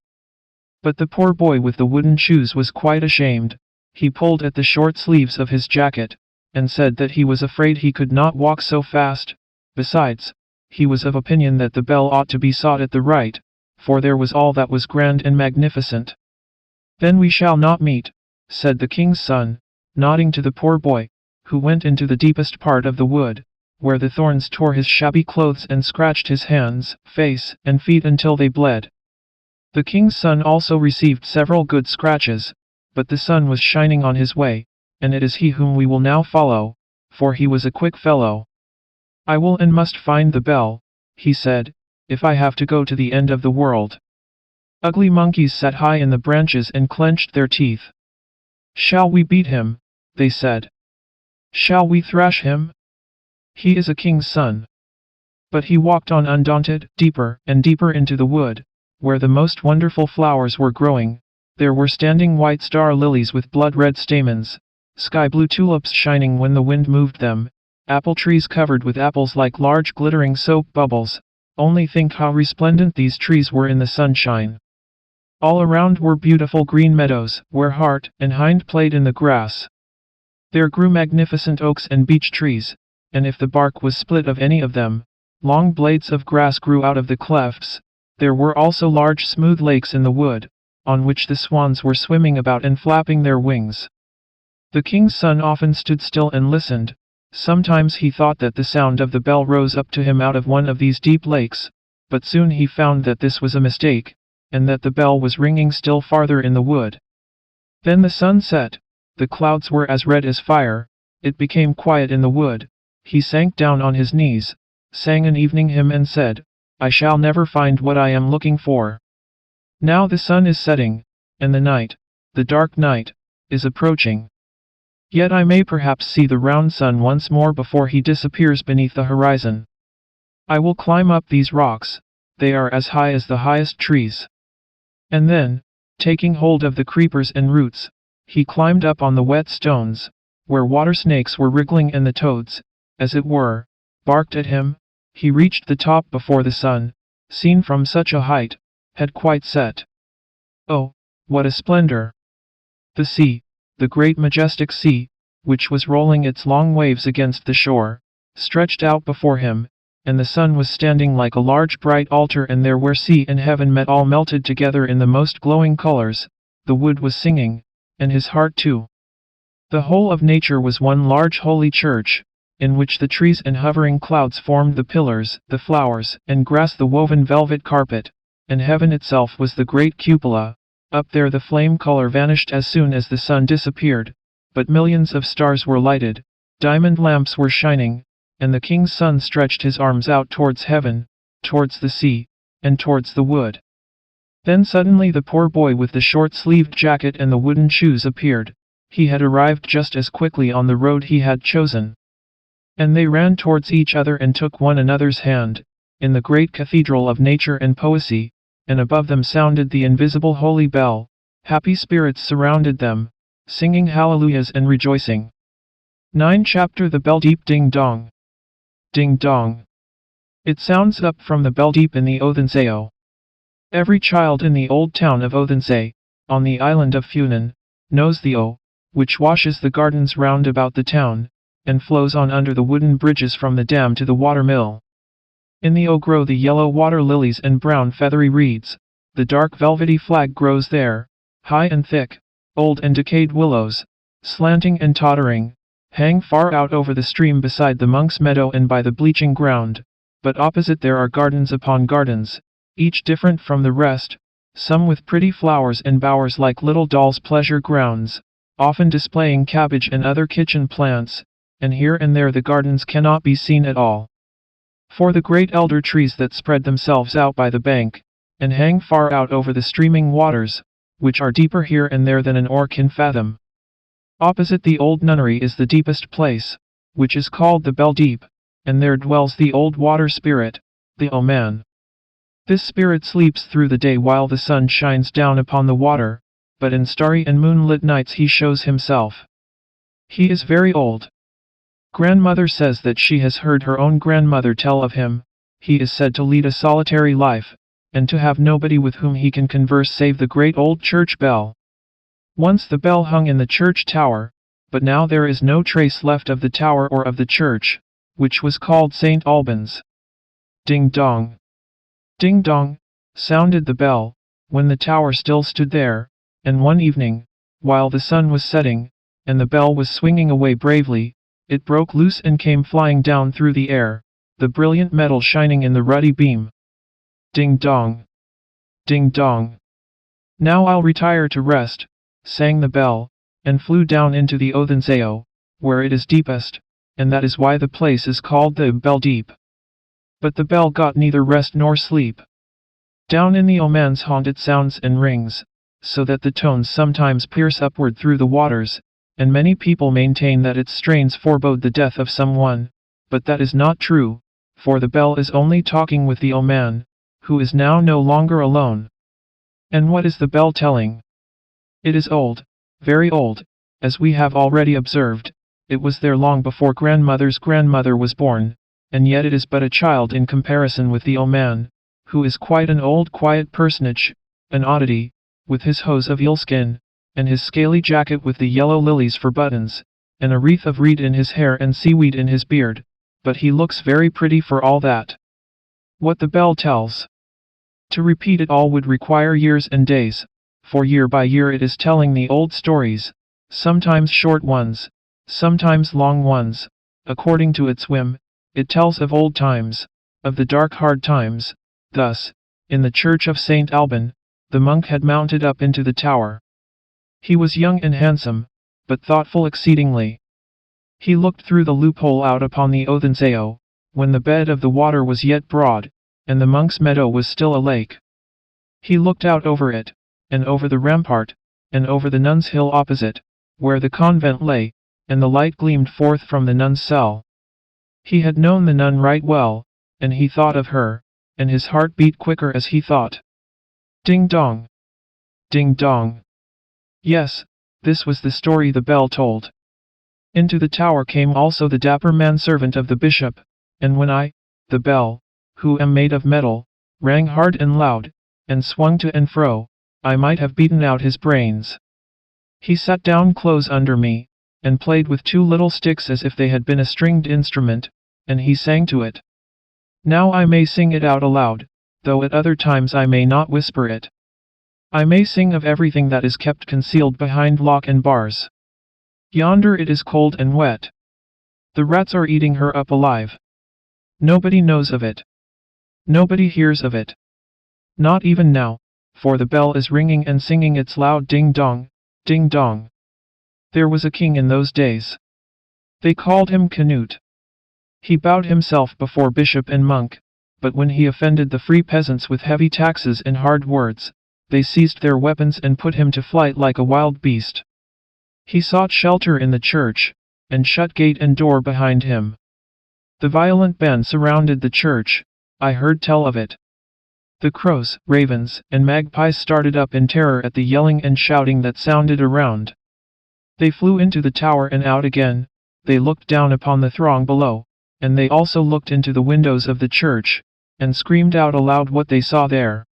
But the poor boy with the wooden shoes was quite ashamed. He pulled at the short sleeves of his jacket, and said that he was afraid he could not walk so fast. Besides, he was of opinion that the bell ought to be sought at the right, for there was all that was grand and magnificent. "Then we shall not meet," said the king's son, nodding to the poor boy, who went into the deepest part of the wood, where the thorns tore his shabby clothes and scratched his hands, face, and feet until they bled. The king's son also received several good scratches, but the sun was shining on his way, and it is he whom we will now follow, for he was a quick fellow. "I will and must find the bell," he said, "if I have to go to the end of the world." Ugly monkeys sat high in the branches and clenched their teeth. "Shall we beat him?" they said. "Shall we thrash him? He is a king's son." But he walked on undaunted, deeper and deeper into the wood, where the most wonderful flowers were growing. There were standing white star lilies with blood-red stamens, sky-blue tulips shining when the wind moved them, apple trees covered with apples like large glittering soap bubbles. Only think how resplendent these trees were in the sunshine. All around were beautiful green meadows, where hart and hind played in the grass. There grew magnificent oaks and beech trees, and if the bark was split of any of them, long blades of grass grew out of the clefts. There were also large smooth lakes in the wood, on which the swans were swimming about and flapping their wings. The king's son often stood still and listened. Sometimes he thought that the sound of the bell rose up to him out of one of these deep lakes, but soon he found that this was a mistake, and that the bell was ringing still farther in the wood. Then the sun set. The clouds were as red as fire, it became quiet in the wood. He sank down on his knees, sang an evening hymn and said, "I shall never find what I am looking for." Now the sun is setting, and the night, the dark night, is approaching. Yet I may perhaps see the round sun once more before he disappears beneath the horizon. I will climb up these rocks, they are as high as the highest trees. And then, taking hold of the creepers and roots, he climbed up on the wet stones, where water snakes were wriggling and the toads, as it were, barked at him. He reached the top before the sun, seen from such a height, had quite set. Oh, what a splendor! The sea, the great majestic sea, which was rolling its long waves against the shore, stretched out before him, and the sun was standing like a large bright altar, and there where sea and heaven met all melted together in the most glowing colors. The wood was singing, and his heart too. The whole of nature was one large holy church, in which the trees and hovering clouds formed the pillars, the flowers and grass the woven velvet carpet, and heaven itself was the great cupola. Up there the flame color vanished as soon as the sun disappeared, but millions of stars were lighted, diamond lamps were shining, and the king's son stretched his arms out towards heaven, towards the sea, and towards the wood. Then suddenly the poor boy with the short-sleeved jacket and the wooden shoes appeared. He had arrived just as quickly on the road he had chosen. And they ran towards each other and took one another's hand, in the great cathedral of nature and poesy, and above them sounded the invisible holy bell. Happy spirits surrounded them, singing hallelujahs and rejoicing. 9 Chapter The Bell Deep. Ding dong. Ding dong. It sounds up from the bell deep in the Othensay. Every child in the old town of Othensay, on the island of Funen, knows the O, which washes the gardens round about the town, and flows on under the wooden bridges from the dam to the water mill. In the O grow the yellow water lilies and brown feathery reeds. The dark velvety flag grows there, high and thick. Old and decayed willows, slanting and tottering, hang far out over the stream beside the monk's meadow and by the bleaching ground. But opposite there are gardens upon gardens, each different from the rest, some with pretty flowers and bowers like little dolls' pleasure grounds, often displaying cabbage and other kitchen plants, and here and there the gardens cannot be seen at all. For the great elder trees that spread themselves out by the bank, and hang far out over the streaming waters, which are deeper here and there than an oar can fathom. Opposite the old nunnery is the deepest place, which is called the Bell Deep, and there dwells the old water spirit, the Oman. This spirit sleeps through the day while the sun shines down upon the water, but in starry and moonlit nights he shows himself. He is very old. Grandmother says that she has heard her own grandmother tell of him. He is said to lead a solitary life, and to have nobody with whom he can converse save the great old church bell. Once the bell hung in the church tower, but now there is no trace left of the tower or of the church, which was called St. Albans. Ding dong. Ding dong, sounded the bell, when the tower still stood there, and one evening, while the sun was setting, and the bell was swinging away bravely, it broke loose and came flying down through the air, the brilliant metal shining in the ruddy beam. Ding dong. Ding dong. Now I'll retire to rest, sang the bell, and flew down into the Othensay, where it is deepest, and that is why the place is called the Bell Deep. But the bell got neither rest nor sleep. Down in the Oman's haunt it sounds and rings, so that the tones sometimes pierce upward through the waters, and many people maintain that its strains forebode the death of someone, but that is not true, for the bell is only talking with the Oman, who is now no longer alone. And what is the bell telling? It is old, very old, as we have already observed. It was there long before grandmother's grandmother was born, and yet it is but a child in comparison with the Oman, who is quite an old quiet personage, an oddity, with his hose of eelskin, and his scaly jacket with the yellow lilies for buttons, and a wreath of reed in his hair and seaweed in his beard, but he looks very pretty for all that. What the bell tells. To repeat it all would require years and days, for year by year it is telling the old stories, sometimes short ones, sometimes long ones, according to its whim. It tells of old times, of the dark hard times. Thus, in the church of St. Alban, the monk had mounted up into the tower. He was young and handsome, but thoughtful exceedingly. He looked through the loophole out upon the Othenseo, when the bed of the water was yet broad, and the monk's meadow was still a lake. He looked out over it, and over the rampart, and over the nuns' hill opposite, where the convent lay, and the light gleamed forth from the nun's cell. He had known the nun right well, and he thought of her, and his heart beat quicker as he thought. Ding dong! Ding dong! Yes, this was the story the bell told. Into the tower came also the dapper manservant of the bishop, and when I, the bell, who am made of metal, rang hard and loud, and swung to and fro, I might have beaten out his brains. He sat down close under me, and played with two little sticks as if they had been a stringed instrument, and he sang to it. Now I may sing it out aloud, though at other times I may not whisper it. I may sing of everything that is kept concealed behind lock and bars. Yonder it is cold and wet. The rats are eating her up alive. Nobody knows of it. Nobody hears of it. Not even now, for the bell is ringing and singing its loud ding-dong, ding-dong. There was a king in those days. They called him Canute. He bowed himself before bishop and monk, but when he offended the free peasants with heavy taxes and hard words, they seized their weapons and put him to flight like a wild beast. He sought shelter in the church, and shut gate and door behind him. The violent band surrounded the church, I heard tell of it. The crows, ravens, and magpies started up in terror at the yelling and shouting that sounded around. They flew into the tower and out again, they looked down upon the throng below, and they also looked into the windows of the church, and screamed out aloud what they saw there.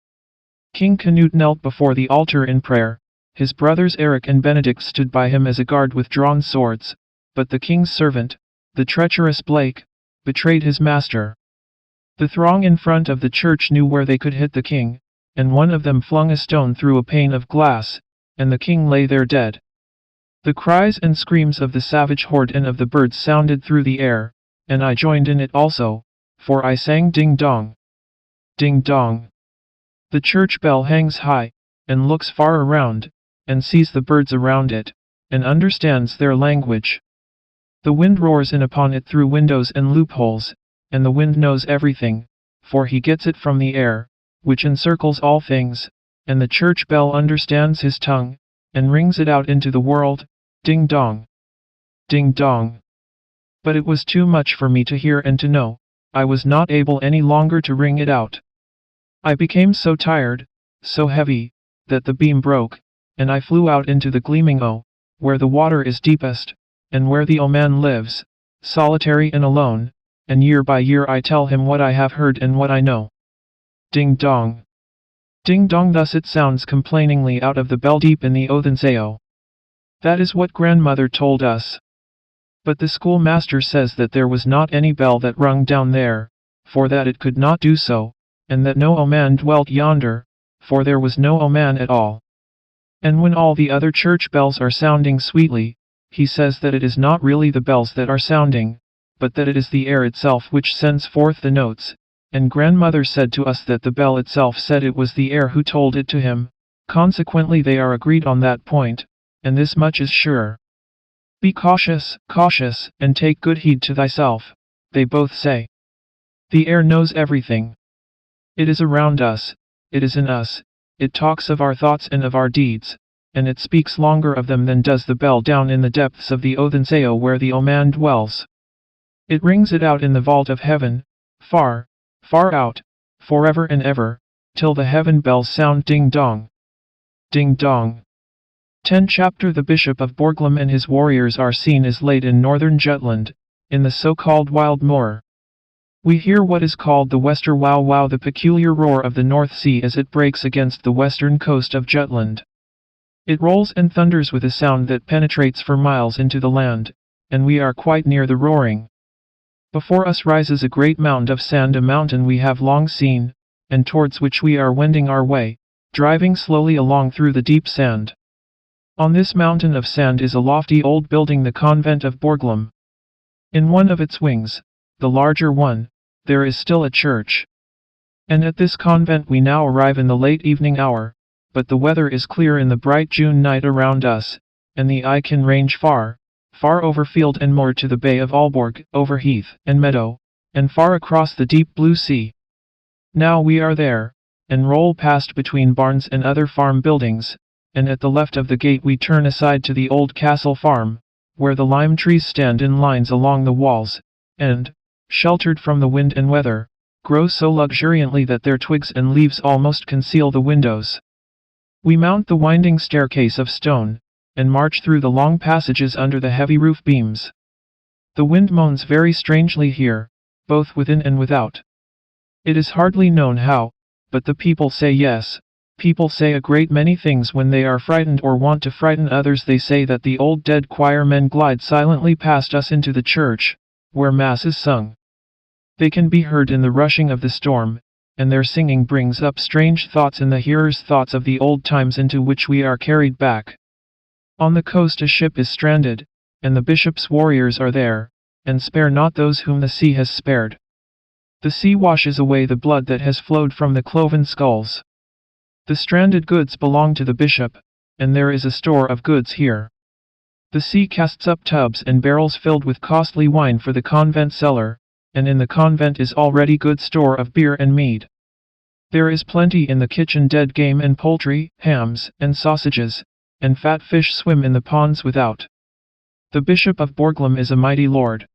King Canute knelt before the altar in prayer, his brothers Eric and Benedict stood by him as a guard with drawn swords, but the king's servant, the treacherous Blake, betrayed his master. The throng in front of the church knew where they could hit the king, and one of them flung a stone through a pane of glass, and the king lay there dead. The cries and screams of the savage horde and of the birds sounded through the air, and I joined in it also, for I sang ding-dong. Ding-dong. The church bell hangs high, and looks far around, and sees the birds around it, and understands their language. The wind roars in upon it through windows and loopholes, and the wind knows everything, for he gets it from the air, which encircles all things, and the church bell understands his tongue, and rings it out into the world, ding-dong. Ding-dong. But it was too much for me to hear and to know, I was not able any longer to ring it out. I became so tired, so heavy, that the beam broke, and I flew out into the gleaming O, where the water is deepest, and where the O-man lives, solitary and alone, and year by year I tell him what I have heard and what I know. Ding-dong. Ding-dong, thus it sounds complainingly out of the bell deep in the Othenseo. That is what grandmother told us. But the schoolmaster says that there was not any bell that rung down there, for that it could not do so, and that no O-man dwelt yonder, for there was no O-man at all. And when all the other church bells are sounding sweetly, he says that it is not really the bells that are sounding, but that it is the air itself which sends forth the notes, and grandmother said to us that the bell itself said it was the air who told it to him, consequently they are agreed on that point, and this much is sure. Be cautious, cautious, and take good heed to thyself, they both say. The air knows everything. It is around us, it is in us, it talks of our thoughts and of our deeds, and it speaks longer of them than does the bell down in the depths of the Othenseo where the O-man dwells. It rings it out in the vault of heaven, far, far out, forever and ever, till the heaven bells sound ding-dong. Ding-dong. 10 Chapter The Bishop of Borglum and his warriors are seen as late in northern Jutland, in the so-called Wild Moor. We hear what is called the Wester Wow Wow, the peculiar roar of the North Sea as it breaks against the western coast of Jutland. It rolls and thunders with a sound that penetrates for miles into the land, and we are quite near the roaring. Before us rises a great mound of sand, a mountain we have long seen, and towards which we are wending our way, driving slowly along through the deep sand. On this mountain of sand is a lofty old building, the convent of Borglum. In one of its wings, the larger one, there is still a church. And at this convent we now arrive in the late evening hour, but the weather is clear in the bright June night around us, and the eye can range far, far over field and moor to the Bay of Aalborg, over heath and meadow, and far across the deep blue sea. Now we are there, and roll past between barns and other farm buildings, and at the left of the gate we turn aside to the old castle farm, where the lime trees stand in lines along the walls, and, sheltered from the wind and weather, grow so luxuriantly that their twigs and leaves almost conceal the windows. We mount the winding staircase of stone, and march through the long passages under the heavy roof beams. The wind moans very strangely here, both within and without. It is hardly known how, but the people say yes. People say a great many things when they are frightened or want to frighten others. They say that the old dead choir men glide silently past us into the church, where Mass is sung. They can be heard in the rushing of the storm, and their singing brings up strange thoughts in the hearers' thoughts of the old times into which we are carried back. On the coast a ship is stranded, and the bishop's warriors are there, and spare not those whom the sea has spared. The sea washes away the blood that has flowed from the cloven skulls. The stranded goods belong to the bishop, and there is a store of goods here. The sea casts up tubs and barrels filled with costly wine for the convent cellar, and in the convent is already good store of beer and mead. There is plenty in the kitchen, dead game and poultry, hams and sausages, and fat fish swim in the ponds without. The Bishop of Borglum is a mighty lord.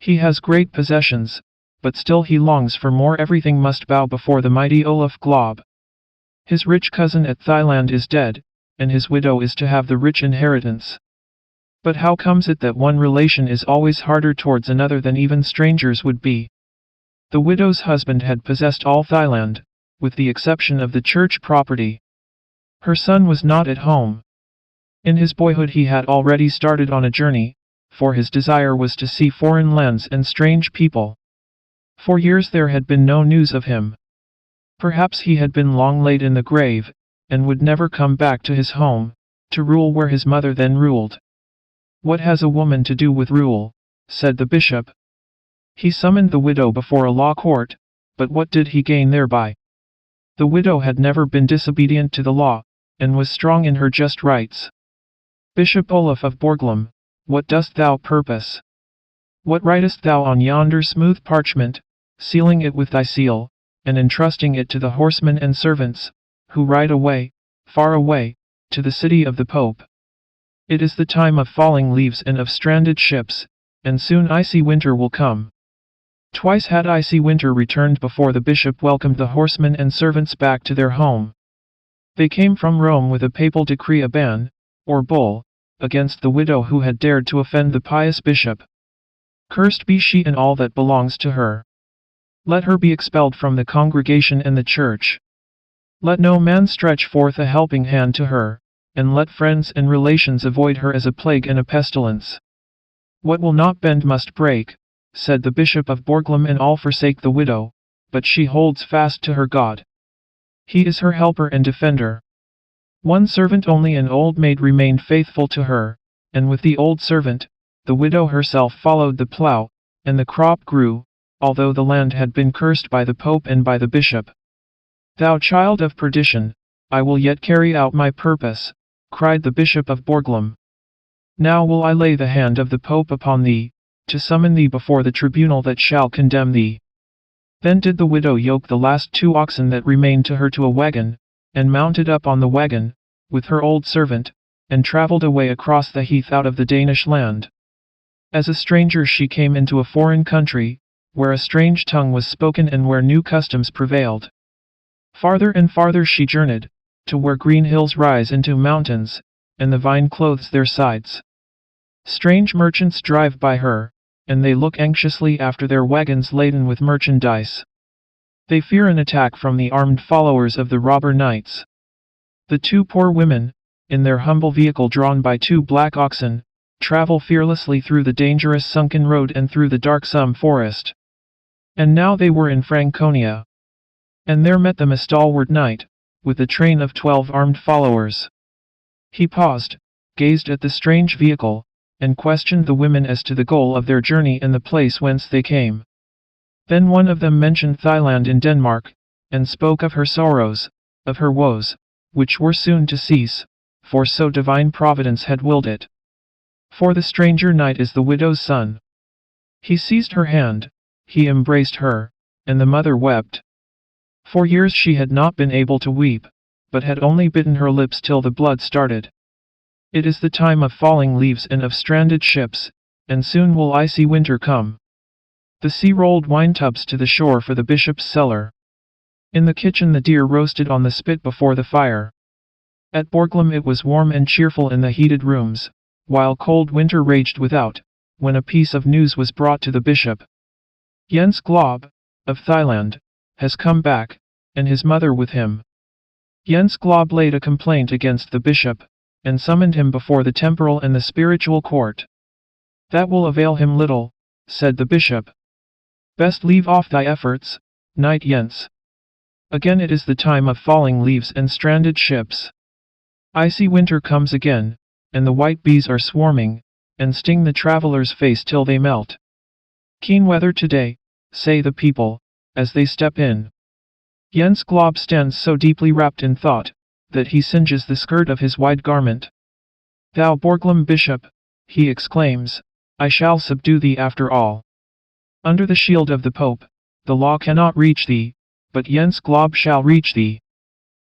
He has great possessions, but still he longs for more. Everything must bow before the mighty Olaf Glob. His rich cousin at Thailand is dead, and his widow is to have the rich inheritance. But how comes it that one relation is always harder towards another than even strangers would be? The widow's husband had possessed all Thailand, with the exception of the church property. Her son was not at home. In his boyhood he had already started on a journey, for his desire was to see foreign lands and strange people. For years there had been no news of him. Perhaps he had been long laid in the grave, and would never come back to his home, to rule where his mother then ruled. What has a woman to do with rule? Said the bishop. He summoned the widow before a law court, but what did he gain thereby? The widow had never been disobedient to the law, and was strong in her just rights. Bishop Olaf of Borglum, what dost thou purpose? What writest thou on yonder smooth parchment, sealing it with thy seal, and entrusting it to the horsemen and servants, who ride away, far away, to the city of the Pope? It is the time of falling leaves and of stranded ships, and soon icy winter will come. Twice had icy winter returned before the bishop welcomed the horsemen and servants back to their home. They came from Rome with a papal decree, a ban, or bull, against the widow who had dared to offend the pious bishop. Cursed be she and all that belongs to her. Let her be expelled from the congregation and the church. Let no man stretch forth a helping hand to her, and let friends and relations avoid her as a plague and a pestilence. What will not bend must break, said the Bishop of Borglum, and all forsake the widow, but she holds fast to her God. He is her helper and defender. One servant only, an old maid, remained faithful to her, and with the old servant, the widow herself followed the plough, and the crop grew, although the land had been cursed by the Pope and by the bishop. Thou child of perdition, I will yet carry out my purpose, cried the Bishop of Borglum. Now will I lay the hand of the Pope upon thee, to summon thee before the tribunal that shall condemn thee. Then did the widow yoke the last 2 oxen that remained to her to a wagon, and mounted up on the wagon, with her old servant, and travelled away across the heath out of the Danish land. As a stranger she came into a foreign country, where a strange tongue was spoken and where new customs prevailed. Farther and farther she journeyed, to where green hills rise into mountains, and the vine clothes their sides. Strange merchants drive by her, and they look anxiously after their wagons laden with merchandise. They fear an attack from the armed followers of the robber knights. The 2 poor women, in their humble vehicle drawn by 2 black oxen, travel fearlessly through the dangerous sunken road and through the darksome forest. And now they were in Franconia. And there met them a stalwart knight, with a train of 12 armed followers. He paused, gazed at the strange vehicle, and questioned the women as to the goal of their journey and the place whence they came. Then one of them mentioned Thailand in Denmark, and spoke of her sorrows, of her woes, which were soon to cease, for so divine providence had willed it. For the stranger knight is the widow's son. He seized her hand, he embraced her, and the mother wept. For years she had not been able to weep, but had only bitten her lips till the blood started. It is the time of falling leaves and of stranded ships, and soon will icy winter come. The sea rolled wine tubs to the shore for the bishop's cellar. In the kitchen the deer roasted on the spit before the fire. At Borglum it was warm and cheerful in the heated rooms, while cold winter raged without, when a piece of news was brought to the bishop. Jens Glob, of Thailand, has come back, and his mother with him. Jens Glob laid a complaint against the bishop, and summoned him before the temporal and the spiritual court. That will avail him little, said the bishop. Best leave off thy efforts, Knight Jens. Again it is the time of falling leaves and stranded ships. Icy winter comes again, and the white bees are swarming, and sting the traveler's face till they melt. Keen weather today, say the people, as they step in. Jens Glob stands so deeply wrapped in thought, that he singes the skirt of his wide garment. Thou Borglum bishop, he exclaims, I shall subdue thee after all. Under the shield of the Pope, the law cannot reach thee, but Jens Glob shall reach thee.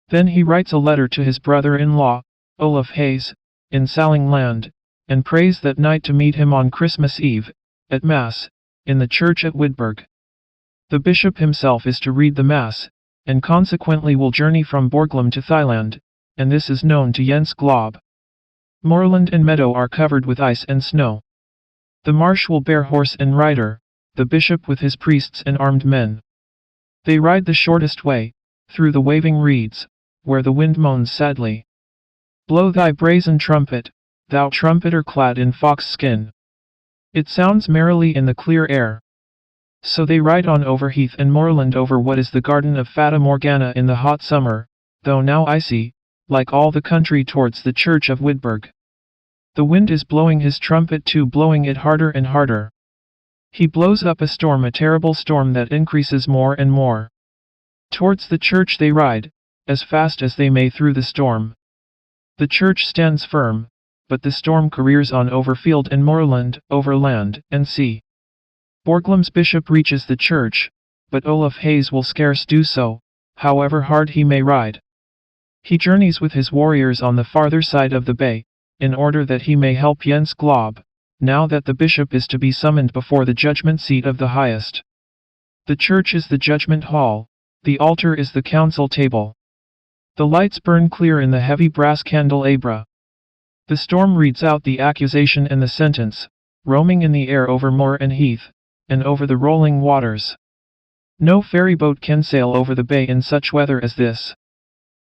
Then he writes a letter to his brother-in-law, Olaf Hayes, in Salingland, and prays that night to meet him on Christmas Eve, at Mass, in the church at Wittenberg. The bishop himself is to read the Mass, and consequently will journey from Borglum to Thailand, and this is known to Jens Glob. Moorland and meadow are covered with ice and snow. The marsh will bear horse and rider, the bishop with his priests and armed men. They ride the shortest way, through the waving reeds, where the wind moans sadly. Blow thy brazen trumpet, thou trumpeter clad in fox skin. It sounds merrily in the clear air. So they ride on over heath and moorland over what is the garden of Fata Morgana in the hot summer, though now icy, like all the country towards the church of Wittenberg. The wind is blowing his trumpet too, blowing it harder and harder. He blows up a storm, a terrible storm that increases more and more. Towards the church they ride, as fast as they may through the storm. The church stands firm, but the storm careers on over field and moorland, over land and sea. Borglum's bishop reaches the church, but Olaf Hayes will scarce do so, however hard he may ride. He journeys with his warriors on the farther side of the bay, in order that he may help Jens Glob, now that the bishop is to be summoned before the judgment seat of the highest. The church is the judgment hall, the altar is the council table. The lights burn clear in the heavy brass candelabra. The storm reads out the accusation and the sentence, roaming in the air over moor and heath, and over the rolling waters. No ferryboat can sail over the bay in such weather as this.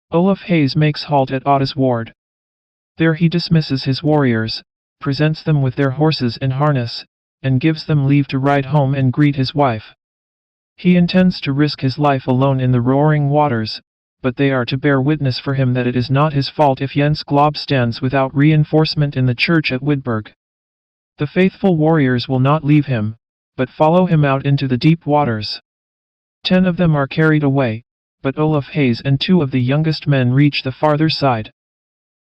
Olaf Hayes makes halt at Ottisward. There he dismisses his warriors, presents them with their horses and harness, and gives them leave to ride home and greet his wife. He intends to risk his life alone in the roaring waters, but they are to bear witness for him that it is not his fault if Jens Glob stands without reinforcement in the church at Wittenberg. The faithful warriors will not leave him, but follow him out into the deep waters. 10 of them are carried away, but Olaf Hayes and 2 of the youngest men reach the farther side.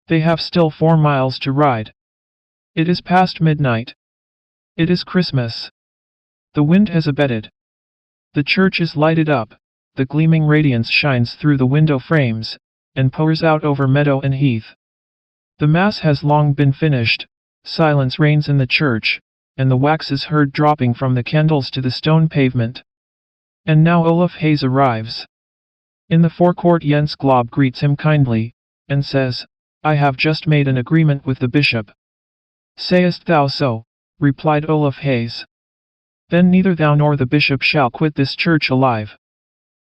They have still 4 miles to ride. It is past midnight. It is Christmas. The wind has abated. The church is lighted up, the gleaming radiance shines through the window frames, and pours out over meadow and heath. The Mass has long been finished, silence reigns in the church, and the wax is heard dropping from the candles to the stone pavement. And now Olaf Hayes arrives. In the forecourt Jens Glob greets him kindly, and says, I have just made an agreement with the bishop. Sayest thou so? Replied Olaf Hayes. Then neither thou nor the bishop shall quit this church alive.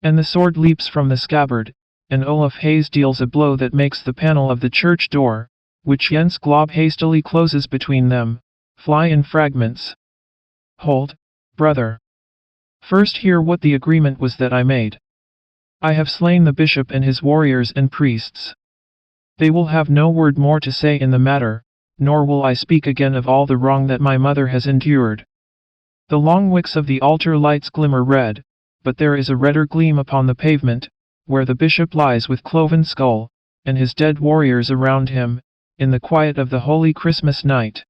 And the sword leaps from the scabbard, and Olaf Hayes deals a blow that makes the panel of the church door, which Jens Glob hastily closes between them, fly in fragments. Hold, brother. First hear what the agreement was that I made. I have slain the bishop and his warriors and priests. They will have no word more to say in the matter, nor will I speak again of all the wrong that my mother has endured. The long wicks of the altar lights glimmer red, but there is a redder gleam upon the pavement, where the bishop lies with cloven skull, and his dead warriors around him, in the quiet of the holy Christmas night.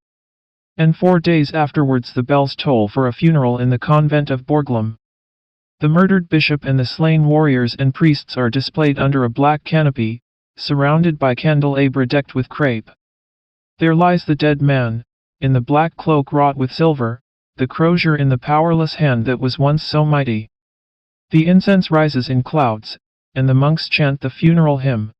And 4 days afterwards the bells toll for a funeral in the convent of Borglum. The murdered bishop and the slain warriors and priests are displayed under a black canopy, surrounded by candelabra decked with crape. There lies the dead man, in the black cloak wrought with silver, the crozier in the powerless hand that was once so mighty. The incense rises in clouds, and the monks chant the funeral hymn.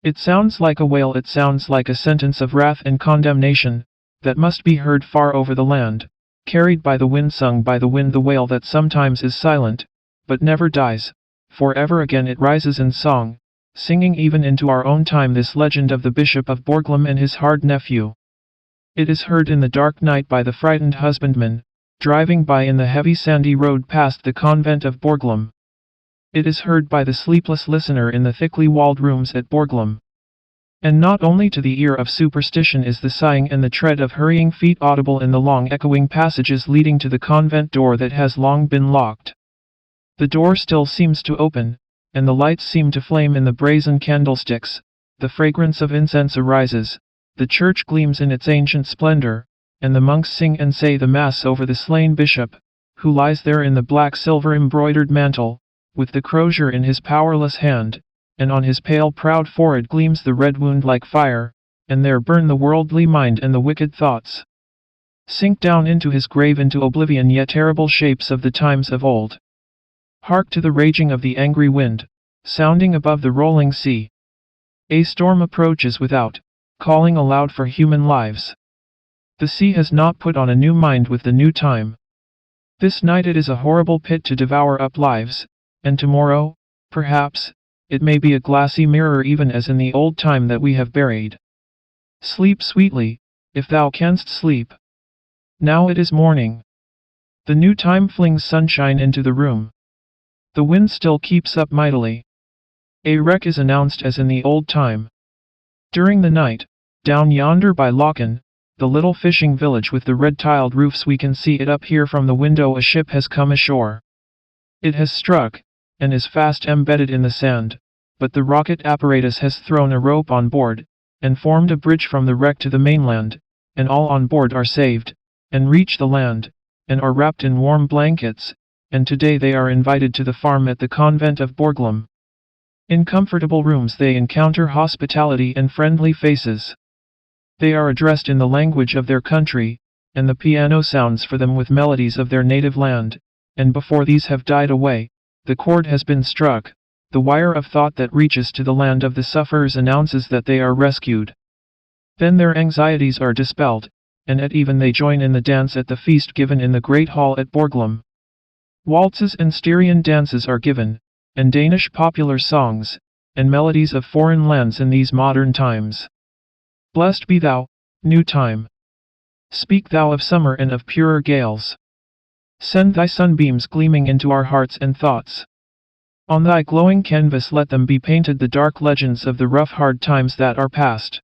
It sounds like a wail, it sounds like a sentence of wrath and condemnation, that must be heard far over the land, carried by the wind, sung by the wind, the wail that sometimes is silent, but never dies, for ever again it rises in song, singing even into our own time this legend of the Bishop of Borglum and his hard nephew. It is heard in the dark night by the frightened husbandman, driving by in the heavy sandy road past the convent of Borglum. It is heard by the sleepless listener in the thickly walled rooms at Borglum. And not only to the ear of superstition is the sighing and the tread of hurrying feet audible in the long echoing passages leading to the convent door that has long been locked. The door still seems to open, and the lights seem to flame in the brazen candlesticks, the fragrance of incense arises, the church gleams in its ancient splendor, and the monks sing and say the Mass over the slain bishop, who lies there in the black silver-embroidered mantle, with the crozier in his powerless hand, and on his pale proud forehead gleams the red wound like fire, and there burn the worldly mind and the wicked thoughts. Sink down into his grave, into oblivion, yet terrible shapes of the times of old. Hark to the raging of the angry wind, sounding above the rolling sea. A storm approaches without, calling aloud for human lives. The sea has not put on a new mind with the new time. This night it is a horrible pit to devour up lives, and tomorrow, perhaps, it may be a glassy mirror even as in the old time that we have buried. Sleep sweetly, if thou canst sleep. Now it is morning. The new time flings sunshine into the room. The wind still keeps up mightily. A wreck is announced as in the old time. During the night, down yonder by Lochen, the little fishing village with the red-tiled roofs, we can see it up here from the window. A ship has come ashore. It has struck, and is fast embedded in the sand, but the rocket apparatus has thrown a rope on board, and formed a bridge from the wreck to the mainland, and all on board are saved, and reach the land, and are wrapped in warm blankets, and today they are invited to the farm at the convent of Borglum. In comfortable rooms they encounter hospitality and friendly faces. They are addressed in the language of their country, and the piano sounds for them with melodies of their native land, and before these have died away, the chord has been struck, the wire of thought that reaches to the land of the sufferers announces that they are rescued. Then their anxieties are dispelled, and at even they join in the dance at the feast given in the great hall at Borglum. Waltzes and Styrian dances are given, and Danish popular songs, and melodies of foreign lands in these modern times. Blessed be thou, new time. Speak thou of summer and of purer gales. Send thy sunbeams gleaming into our hearts and thoughts. On thy glowing canvas let them be painted the dark legends of the rough hard times that are past.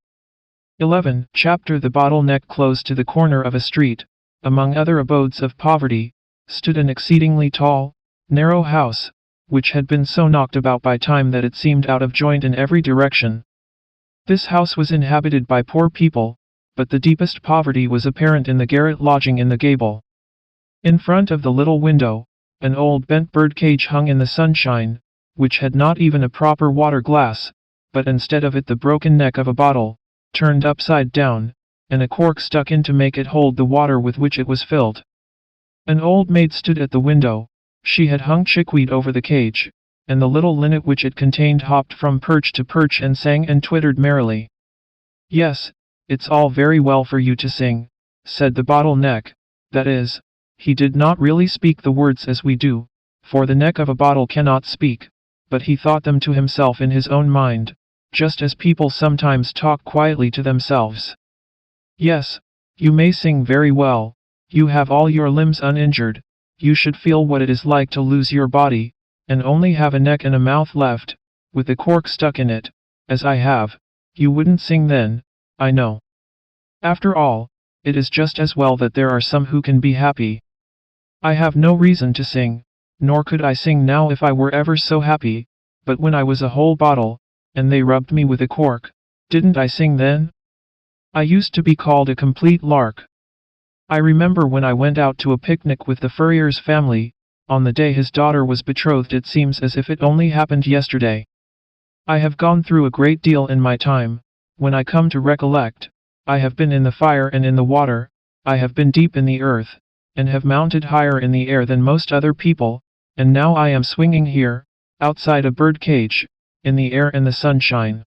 11. Chapter The bottleneck close to the corner of a street, among other abodes of poverty, stood an exceedingly tall, narrow house, which had been so knocked about by time that it seemed out of joint in every direction. This house was inhabited by poor people, but the deepest poverty was apparent in the garret lodging in the gable. In front of the little window, an old bent bird cage hung in the sunshine, which had not even a proper water glass, but instead of it the broken neck of a bottle, turned upside down, and a cork stuck in to make it hold the water with which it was filled. An old maid stood at the window. She had hung chickweed over the cage, and the little linnet which it contained hopped from perch to perch and sang and twittered merrily. "Yes, it's all very well for you to sing," said the bottle-neck. That is, he did not really speak the words as we do, for the neck of a bottle cannot speak, but he thought them to himself in his own mind, just as people sometimes talk quietly to themselves. "Yes, you may sing very well. You have all your limbs uninjured. You should feel what it is like to lose your body, and only have a neck and a mouth left, with a cork stuck in it, as I have. You wouldn't sing then, I know. After all, it is just as well that there are some who can be happy. I have no reason to sing, nor could I sing now if I were ever so happy, but when I was a whole bottle, and they rubbed me with a cork, didn't I sing then? I used to be called a complete lark." I remember when I went out to a picnic with the furrier's family, on the day his daughter was betrothed. It seems as if it only happened yesterday. I have gone through a great deal in my time. When I come to recollect, I have been in the fire and in the water, I have been deep in the earth, and have mounted higher in the air than most other people, and now I am swinging here, outside a bird cage, in the air and the sunshine.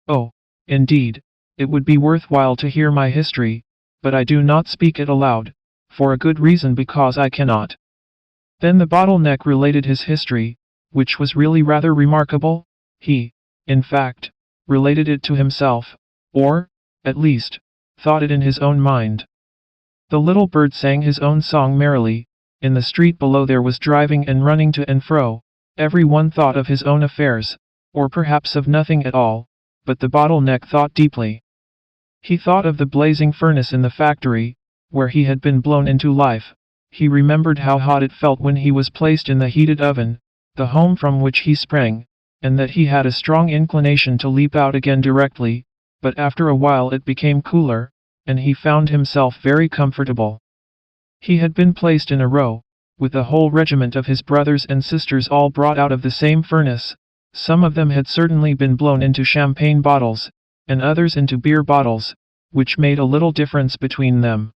Oh, indeed, it would be worthwhile to hear my history, but I do not speak it aloud, for a good reason, because I cannot. Then the bottleneck related his history, which was really rather remarkable. He, in fact, related it to himself, or, at least, thought it in his own mind. The little bird sang his own song merrily. In the street below there was driving and running to and fro. Every one thought of his own affairs, or perhaps of nothing at all, but the bottleneck thought deeply. He thought of the blazing furnace in the factory, where he had been blown into life. He remembered how hot it felt when he was placed in the heated oven, the home from which he sprang, and that he had a strong inclination to leap out again directly, but after a while it became cooler, and he found himself very comfortable. He had been placed in a row, with the whole regiment of his brothers and sisters all brought out of the same furnace. Some of them had certainly been blown into champagne bottles, and others into beer bottles, which made a little difference between them.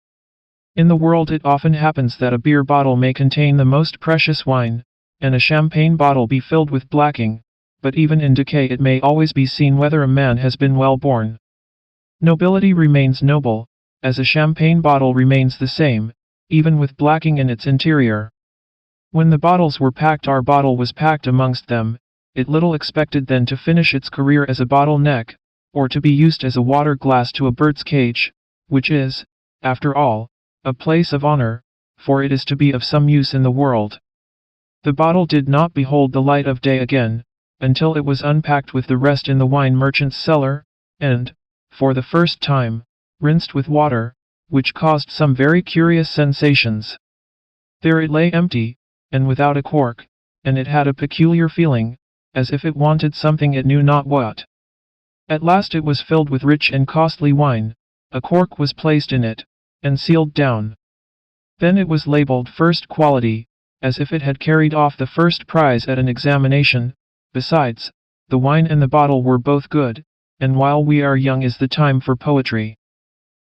In the world it often happens that a beer bottle may contain the most precious wine, and a champagne bottle be filled with blacking, but even in decay it may always be seen whether a man has been well born. Nobility remains noble, as a champagne bottle remains the same, even with blacking in its interior. When the bottles were packed, our bottle was packed amongst them. It little expected then to finish its career as a bottleneck, or to be used as a water glass to a bird's cage, which is, after all, a place of honor, for it is to be of some use in the world. The bottle did not behold the light of day again, until it was unpacked with the rest in the wine merchant's cellar, and, for the first time, rinsed with water, which caused some very curious sensations. There it lay empty, and without a cork, and it had a peculiar feeling, as if it wanted something it knew not what. At last it was filled with rich and costly wine. A cork was placed in it, and sealed down. Then it was labeled first quality, as if it had carried off the first prize at an examination. Besides, the wine and the bottle were both good, and while we are young is the time for poetry.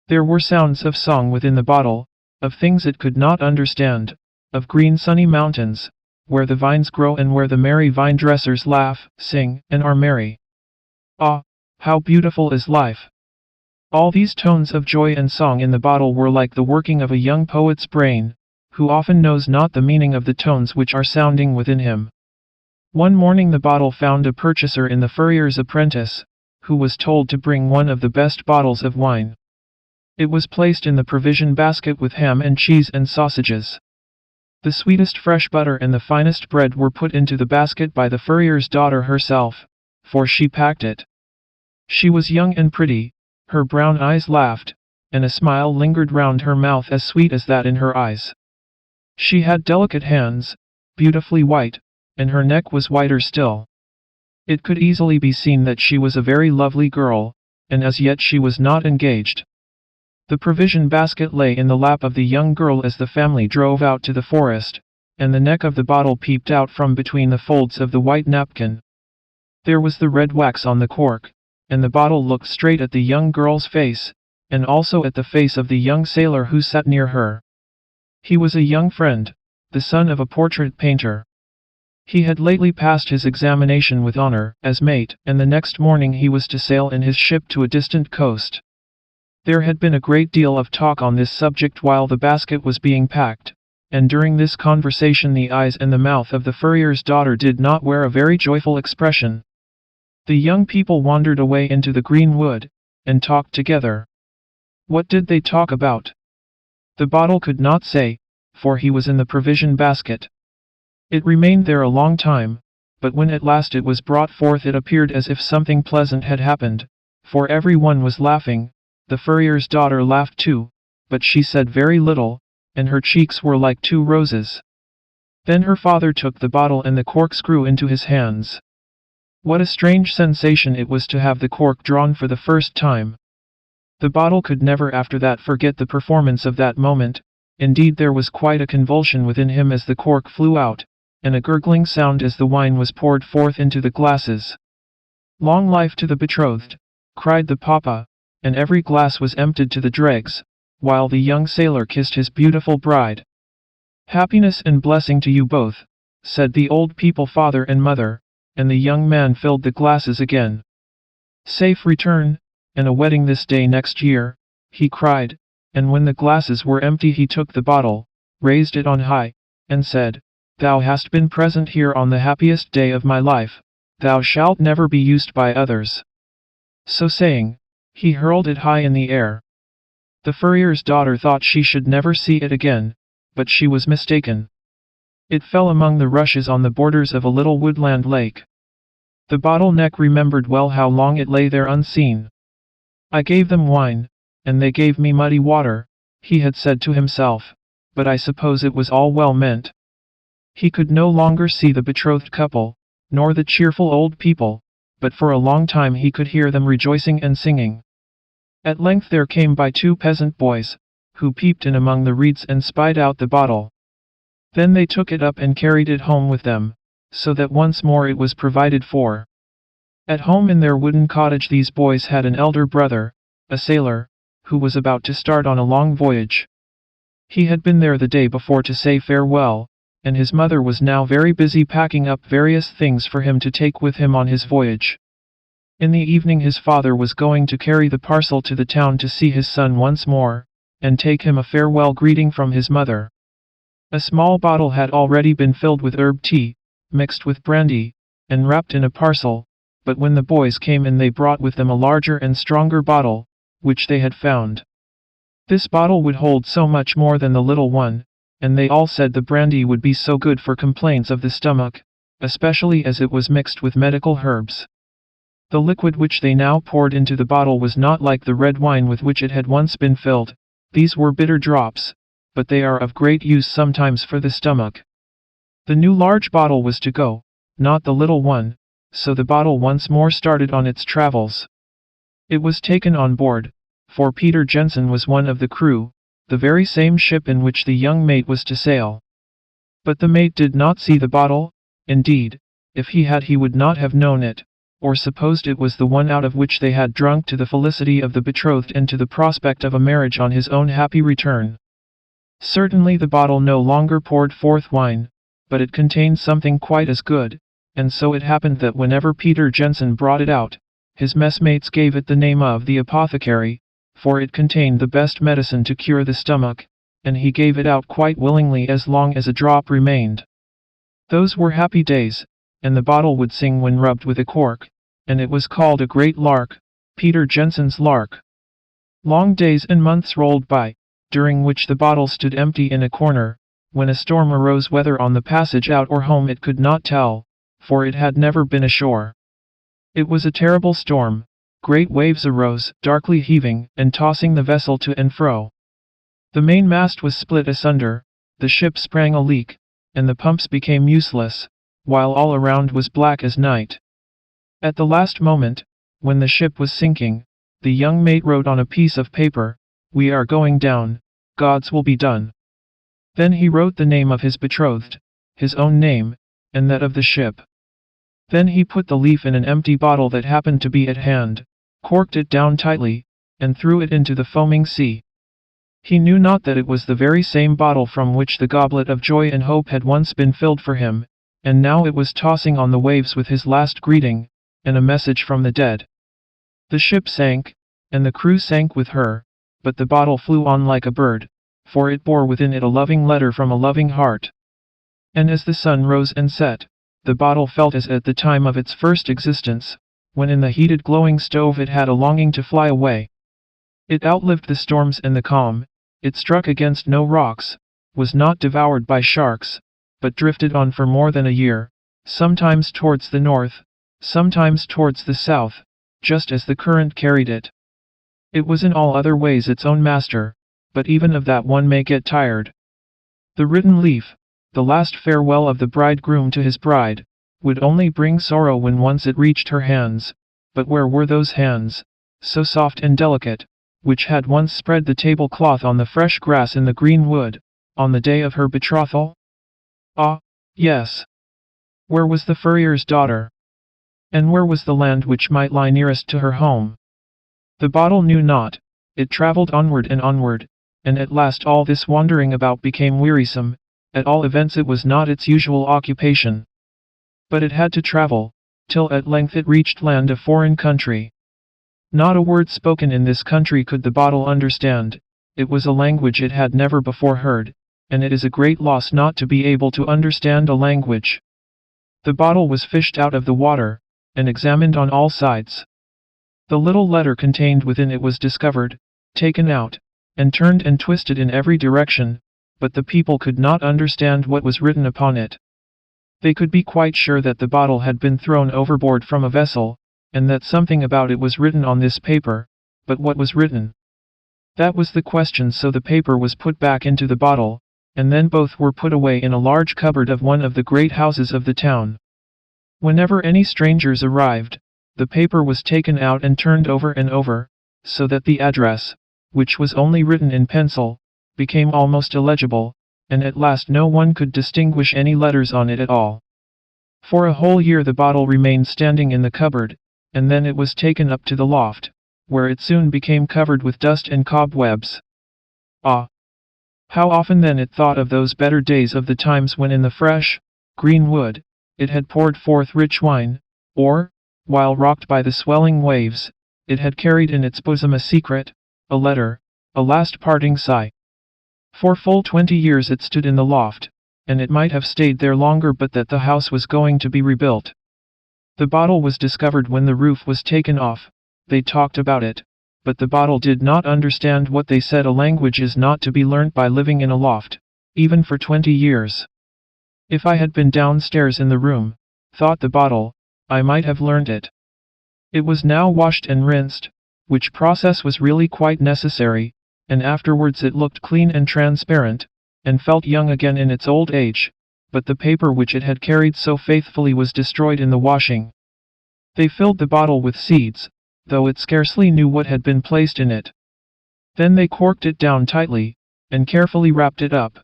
There were sounds of song within the bottle, of things it could not understand, of green sunny mountains, where the vines grow and where the merry vine dressers laugh, sing, and are merry. Ah, how beautiful is life! All these tones of joy and song in the bottle were like the working of a young poet's brain, who often knows not the meaning of the tones which are sounding within him. One morning the bottle found a purchaser in the furrier's apprentice, who was told to bring one of the best bottles of wine. It was placed in the provision basket with ham and cheese and sausages. The sweetest fresh butter and the finest bread were put into the basket by the furrier's daughter herself, for she packed it. She was young and pretty, her brown eyes laughed, and a smile lingered round her mouth as sweet as that in her eyes. She had delicate hands, beautifully white, and her neck was whiter still. It could easily be seen that she was a very lovely girl, and as yet she was not engaged. The provision basket lay in the lap of the young girl as the family drove out to the forest, and the neck of the bottle peeped out from between the folds of the white napkin. There was the red wax on the cork, and the bottle looked straight at the young girl's face, and also at the face of the young sailor who sat near her. He was a young friend, the son of a portrait painter. He had lately passed his examination with honor as mate, and the next morning he was to sail in his ship to a distant coast. There had been a great deal of talk on this subject while the basket was being packed, and during this conversation the eyes and the mouth of the furrier's daughter did not wear a very joyful expression. The young people wandered away into the green wood, and talked together. What did they talk about? The bottle could not say, for he was in the provision basket. It remained there a long time, but when at last it was brought forth it appeared as if something pleasant had happened, for every one was laughing. The furrier's daughter laughed too, but she said very little, and her cheeks were like two roses. Then her father took the bottle and the corkscrew into his hands. What a strange sensation it was to have the cork drawn for the first time. The bottle could never after that forget the performance of that moment. Indeed, there was quite a convulsion within him as the cork flew out, and a gurgling sound as the wine was poured forth into the glasses. "Long life to the betrothed!" cried the papa, and every glass was emptied to the dregs, while the young sailor kissed his beautiful bride. "Happiness and blessing to you both," said the old people father and mother, and the young man filled the glasses again. "Safe return, and a wedding this day next year," he cried, and when the glasses were empty he took the bottle, raised it on high, and said, "Thou hast been present here on the happiest day of my life, thou shalt never be used by others." So saying, he hurled it high in the air. The furrier's daughter thought she should never see it again, but she was mistaken. It fell among the rushes on the borders of a little woodland lake. The bottleneck remembered well how long it lay there unseen. "I gave them wine, and they gave me muddy water," he had said to himself, "but I suppose it was all well meant." He could no longer see the betrothed couple, nor the cheerful old people, but for a long time he could hear them rejoicing and singing. At length there came by two peasant boys, who peeped in among the reeds and spied out the bottle. Then they took it up and carried it home with them, so that once more it was provided for. At home in their wooden cottage these boys had an elder brother, a sailor, who was about to start on a long voyage. He had been there the day before to say farewell, and his mother was now very busy packing up various things for him to take with him on his voyage. In the evening his father was going to carry the parcel to the town to see his son once more, and take him a farewell greeting from his mother. A small bottle had already been filled with herb tea, mixed with brandy, and wrapped in a parcel, but when the boys came in they brought with them a larger and stronger bottle, which they had found. This bottle would hold so much more than the little one, and they all said the brandy would be so good for complaints of the stomach, especially as it was mixed with medical herbs. The liquid which they now poured into the bottle was not like the red wine with which it had once been filled. These were bitter drops, but they are of great use sometimes for the stomach. The new large bottle was to go, not the little one, so the bottle once more started on its travels. It was taken on board, for Peter Jensen was one of the crew, the very same ship in which the young mate was to sail. But the mate did not see the bottle. Indeed, if he had he would not have known it, or supposed it was the one out of which they had drunk to the felicity of the betrothed and to the prospect of a marriage on his own happy return. Certainly the bottle no longer poured forth wine, but it contained something quite as good, and so it happened that whenever Peter Jensen brought it out, his messmates gave it the name of the apothecary, for it contained the best medicine to cure the stomach, and he gave it out quite willingly as long as a drop remained. Those were happy days, and the bottle would sing when rubbed with a cork, and it was called a great lark, Peter Jensen's lark. Long days and months rolled by, during which the bottle stood empty in a corner. When a storm arose, whether on the passage out or home it could not tell, for it had never been ashore. It was a terrible storm. Great waves arose, darkly heaving and tossing the vessel to and fro. The mainmast was split asunder, the ship sprang a leak, and the pumps became useless, while all around was black as night. At the last moment, when the ship was sinking, the young mate wrote on a piece of paper, "We are going down, God's will be done." Then he wrote the name of his betrothed, his own name, and that of the ship. Then he put the leaf in an empty bottle that happened to be at hand, corked it down tightly, and threw it into the foaming sea. He knew not that it was the very same bottle from which the goblet of joy and hope had once been filled for him, and now it was tossing on the waves with his last greeting, and a message from the dead. The ship sank, and the crew sank with her, but the bottle flew on like a bird, for it bore within it a loving letter from a loving heart. And as the sun rose and set, the bottle felt as at the time of its first existence, when in the heated glowing stove it had a longing to fly away. It outlived the storms and the calm, it struck against no rocks, was not devoured by sharks, but drifted on for more than a year, sometimes towards the north, sometimes towards the south, just as the current carried it. It was in all other ways its own master, but even of that one may get tired. The written leaf, the last farewell of the bridegroom to his bride, would only bring sorrow when once it reached her hands, but where were those hands, so soft and delicate, which had once spread the tablecloth on the fresh grass in the green wood, on the day of her betrothal? Ah, yes. Where was the furrier's daughter? And where was the land which might lie nearest to her home? The bottle knew not. It travelled onward, and at last all this wandering about became wearisome. At all events it was not its usual occupation. But it had to travel, till at length it reached land, a foreign country. Not a word spoken in this country could the bottle understand. It was a language it had never before heard, and it is a great loss not to be able to understand a language. The bottle was fished out of the water, and examined on all sides. The little letter contained within it was discovered, taken out, and turned and twisted in every direction, but the people could not understand what was written upon it. They could be quite sure that the bottle had been thrown overboard from a vessel, and that something about it was written on this paper, but what was written? That was the question. So the paper was put back into the bottle, and then both were put away in a large cupboard of one of the great houses of the town. Whenever any strangers arrived, the paper was taken out and turned over and over, so that the address, which was only written in pencil, became almost illegible, and at last no one could distinguish any letters on it at all. For a whole year the bottle remained standing in the cupboard, and then it was taken up to the loft, where it soon became covered with dust and cobwebs. Ah! How often then it thought of those better days, of the times when in the fresh, green wood, it had poured forth rich wine, or, while rocked by the swelling waves, it had carried in its bosom a secret, a letter, a last parting sigh. For full 20 years it stood in the loft, and it might have stayed there longer but that the house was going to be rebuilt. The bottle was discovered when the roof was taken off. They talked about it, but the bottle did not understand what they said. A language is not to be learnt by living in a loft, even for 20 years. If I had been downstairs in the room, thought the bottle, I might have learned it. It was now washed and rinsed, which process was really quite necessary, and afterwards it looked clean and transparent, and felt young again in its old age, but the paper which it had carried so faithfully was destroyed in the washing. They filled the bottle with seeds, though it scarcely knew what had been placed in it. Then they corked it down tightly, and carefully wrapped it up.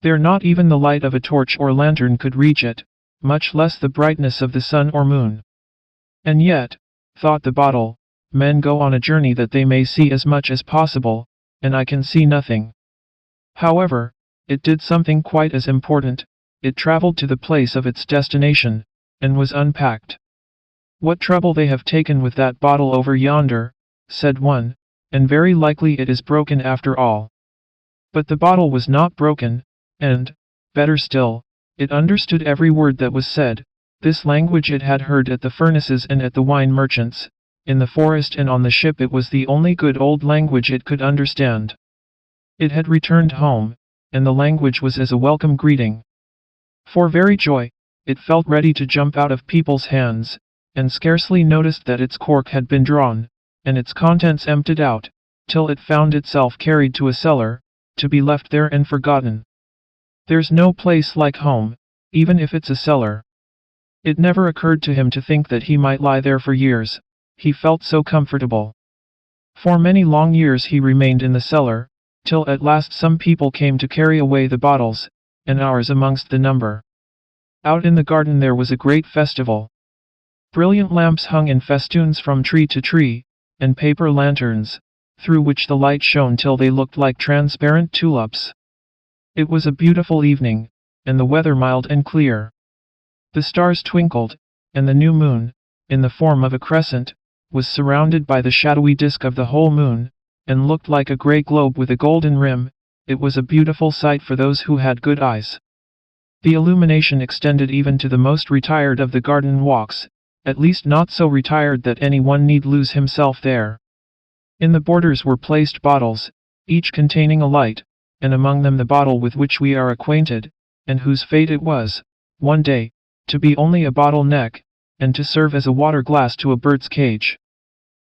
There not even the light of a torch or lantern could reach it, much less the brightness of the sun or moon. And yet, thought the bottle, men go on a journey that they may see as much as possible, and I can see nothing. However, it did something quite as important. It traveled to the place of its destination, and was unpacked. What trouble they have taken with that bottle over yonder, said one, and very likely it is broken after all. But the bottle was not broken, and, better still, it understood every word that was said. This language it had heard at the furnaces and at the wine merchants, in the forest and on the ship. It was the only good old language it could understand. It had returned home, and the language was as a welcome greeting. For very joy, it felt ready to jump out of people's hands, and scarcely noticed that its cork had been drawn, and its contents emptied out, till it found itself carried to a cellar, to be left there and forgotten. There's no place like home, even if it's a cellar. It never occurred to him to think that he might lie there for years. He felt so comfortable. For many long years he remained in the cellar, till at last some people came to carry away the bottles, and ours amongst the number. Out in the garden there was a great festival. Brilliant lamps hung in festoons from tree to tree, and paper lanterns, through which the light shone till they looked like transparent tulips. It was a beautiful evening, and the weather mild and clear. The stars twinkled, and the new moon, in the form of a crescent, was surrounded by the shadowy disk of the whole moon, and looked like a grey globe with a golden rim. It was a beautiful sight for those who had good eyes. The illumination extended even to the most retired of the garden walks, at least not so retired that any one need lose himself there. In the borders were placed bottles, each containing a light, and among them the bottle with which we are acquainted, and whose fate it was, one day, to be only a bottle neck, and to serve as a water glass to a bird's cage.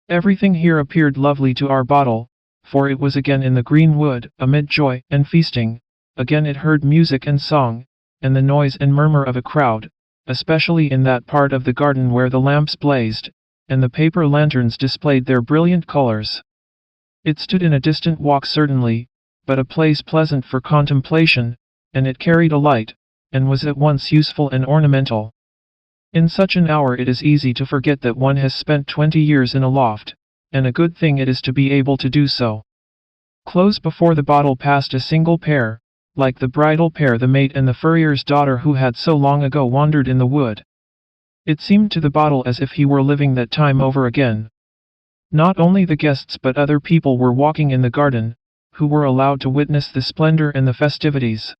Everything here appeared lovely to our bottle, for it was again in the green wood, amid joy and feasting. Again it heard music and song, and the noise and murmur of a crowd, especially in that part of the garden where the lamps blazed, and the paper lanterns displayed their brilliant colors. It stood in a distant walk certainly, but a place pleasant for contemplation, and it carried a light, and was at once useful and ornamental. In such an hour it is easy to forget that one has spent 20 years in a loft, and a good thing it is to be able to do so. Close before the bottle passed a single pair, like the bridal pair, the mate and the furrier's daughter who had so long ago wandered in the wood. It seemed to the bottle as if he were living that time over again. Not only the guests but other people were walking in the garden, who were allowed to witness the splendor and the festivities.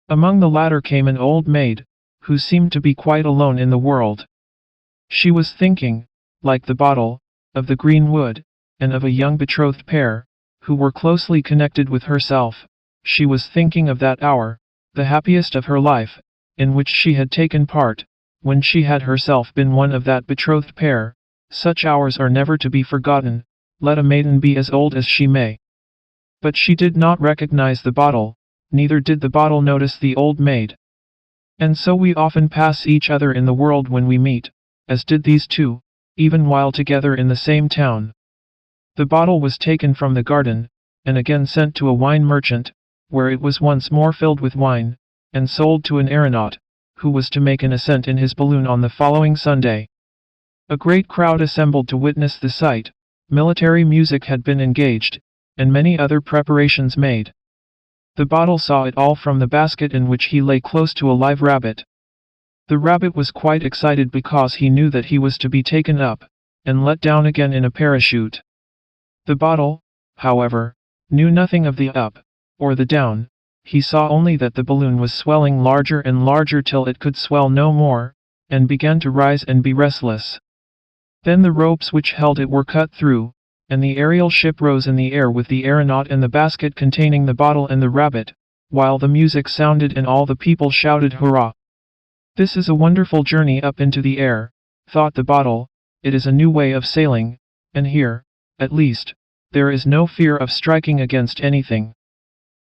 Among the latter came an old maid, who seemed to be quite alone in the world. She was thinking, like the bottle, of the green wood, and of a young betrothed pair, who were closely connected with herself. She was thinking of that hour, the happiest of her life, in which she had taken part, when she had herself been one of that betrothed pair. Such hours are never to be forgotten, let a maiden be as old as she may. But she did not recognize the bottle, neither did the bottle notice the old maid. And so we often pass each other in the world when we meet, as did these two, even while together in the same town. The bottle was taken from the garden, and again sent to a wine merchant, where it was once more filled with wine, and sold to an aeronaut, who was to make an ascent in his balloon on the following Sunday. A great crowd assembled to witness the sight, military music had been engaged, and many other preparations made. The bottle saw it all from the basket in which he lay close to a live rabbit. The rabbit was quite excited because he knew that he was to be taken up, and let down again in a parachute. The bottle, however, knew nothing of the up, or the down. He saw only that the balloon was swelling larger and larger till it could swell no more, and began to rise and be restless. Then the ropes which held it were cut through, and the aerial ship rose in the air with the aeronaut and the basket containing the bottle and the rabbit, while the music sounded and all the people shouted hurrah. This is a wonderful journey up into the air, thought the bottle. It is a new way of sailing, and here, at least, there is no fear of striking against anything.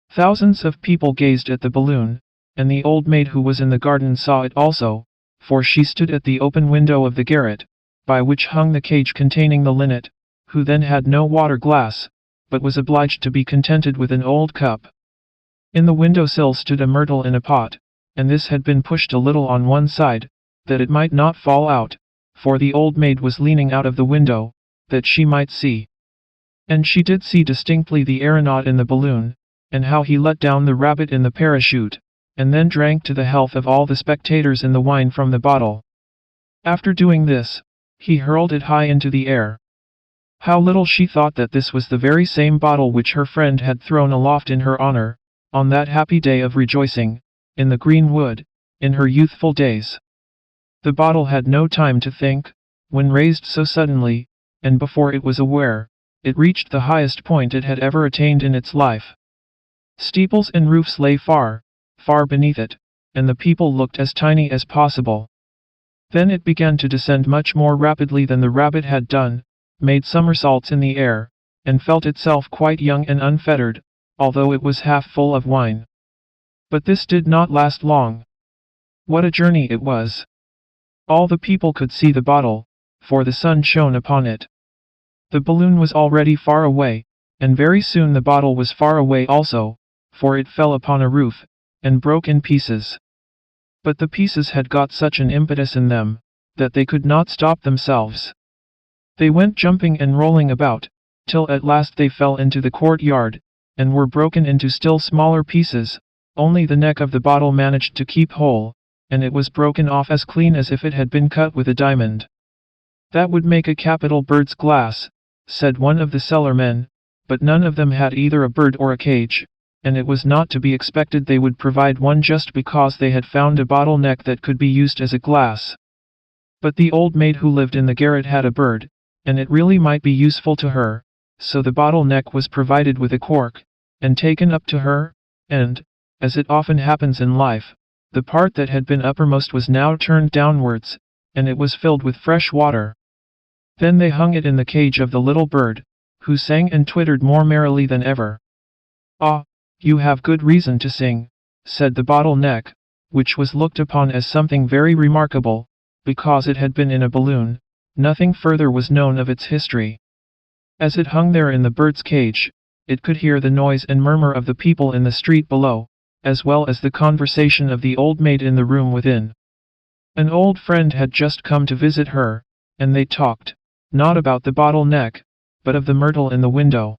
Thousands of people gazed at the balloon, and the old maid who was in the garden saw it also, for she stood at the open window of the garret, by which hung the cage containing the linnet, who then had no water glass, but was obliged to be contented with an old cup. In the window-sill stood a myrtle in a pot, and this had been pushed a little on one side, that it might not fall out, for the old maid was leaning out of the window, that she might see. And she did see distinctly the aeronaut in the balloon, and how he let down the rabbit in the parachute, and then drank to the health of all the spectators in the wine from the bottle. After doing this, he hurled it high into the air. How little she thought that this was the very same bottle which her friend had thrown aloft in her honor, on that happy day of rejoicing, in the green wood, in her youthful days. The bottle had no time to think, when raised so suddenly, and before it was aware, it reached the highest point it had ever attained in its life. Steeples and roofs lay far, far beneath it, and the people looked as tiny as possible. Then it began to descend much more rapidly than the rabbit had done, made somersaults in the air, and felt itself quite young and unfettered, although it was half full of wine. But this did not last long. What a journey it was! All the people could see the bottle, for the sun shone upon it. The balloon was already far away, and very soon the bottle was far away also, for it fell upon a roof, and broke in pieces. But the pieces had got such an impetus in them, that they could not stop themselves. They went jumping and rolling about, till at last they fell into the courtyard, and were broken into still smaller pieces. Only the neck of the bottle managed to keep whole, and it was broken off as clean as if it had been cut with a diamond. "That would make a capital bird's glass," said one of the cellarmen, but none of them had either a bird or a cage, and it was not to be expected they would provide one just because they had found a bottle neck that could be used as a glass. But the old maid who lived in the garret had a bird, and it really might be useful to her, so the bottle neck was provided with a cork, and taken up to her, and, as it often happens in life, the part that had been uppermost was now turned downwards, and it was filled with fresh water. Then they hung it in the cage of the little bird, who sang and twittered more merrily than ever. "Ah, you have good reason to sing," said the bottle neck, which was looked upon as something very remarkable, because it had been in a balloon. Nothing further was known of its history. As it hung there in the bird's cage, it could hear the noise and murmur of the people in the street below, as well as the conversation of the old maid in the room within. An old friend had just come to visit her, and they talked, not about the bottleneck, but of the myrtle in the window.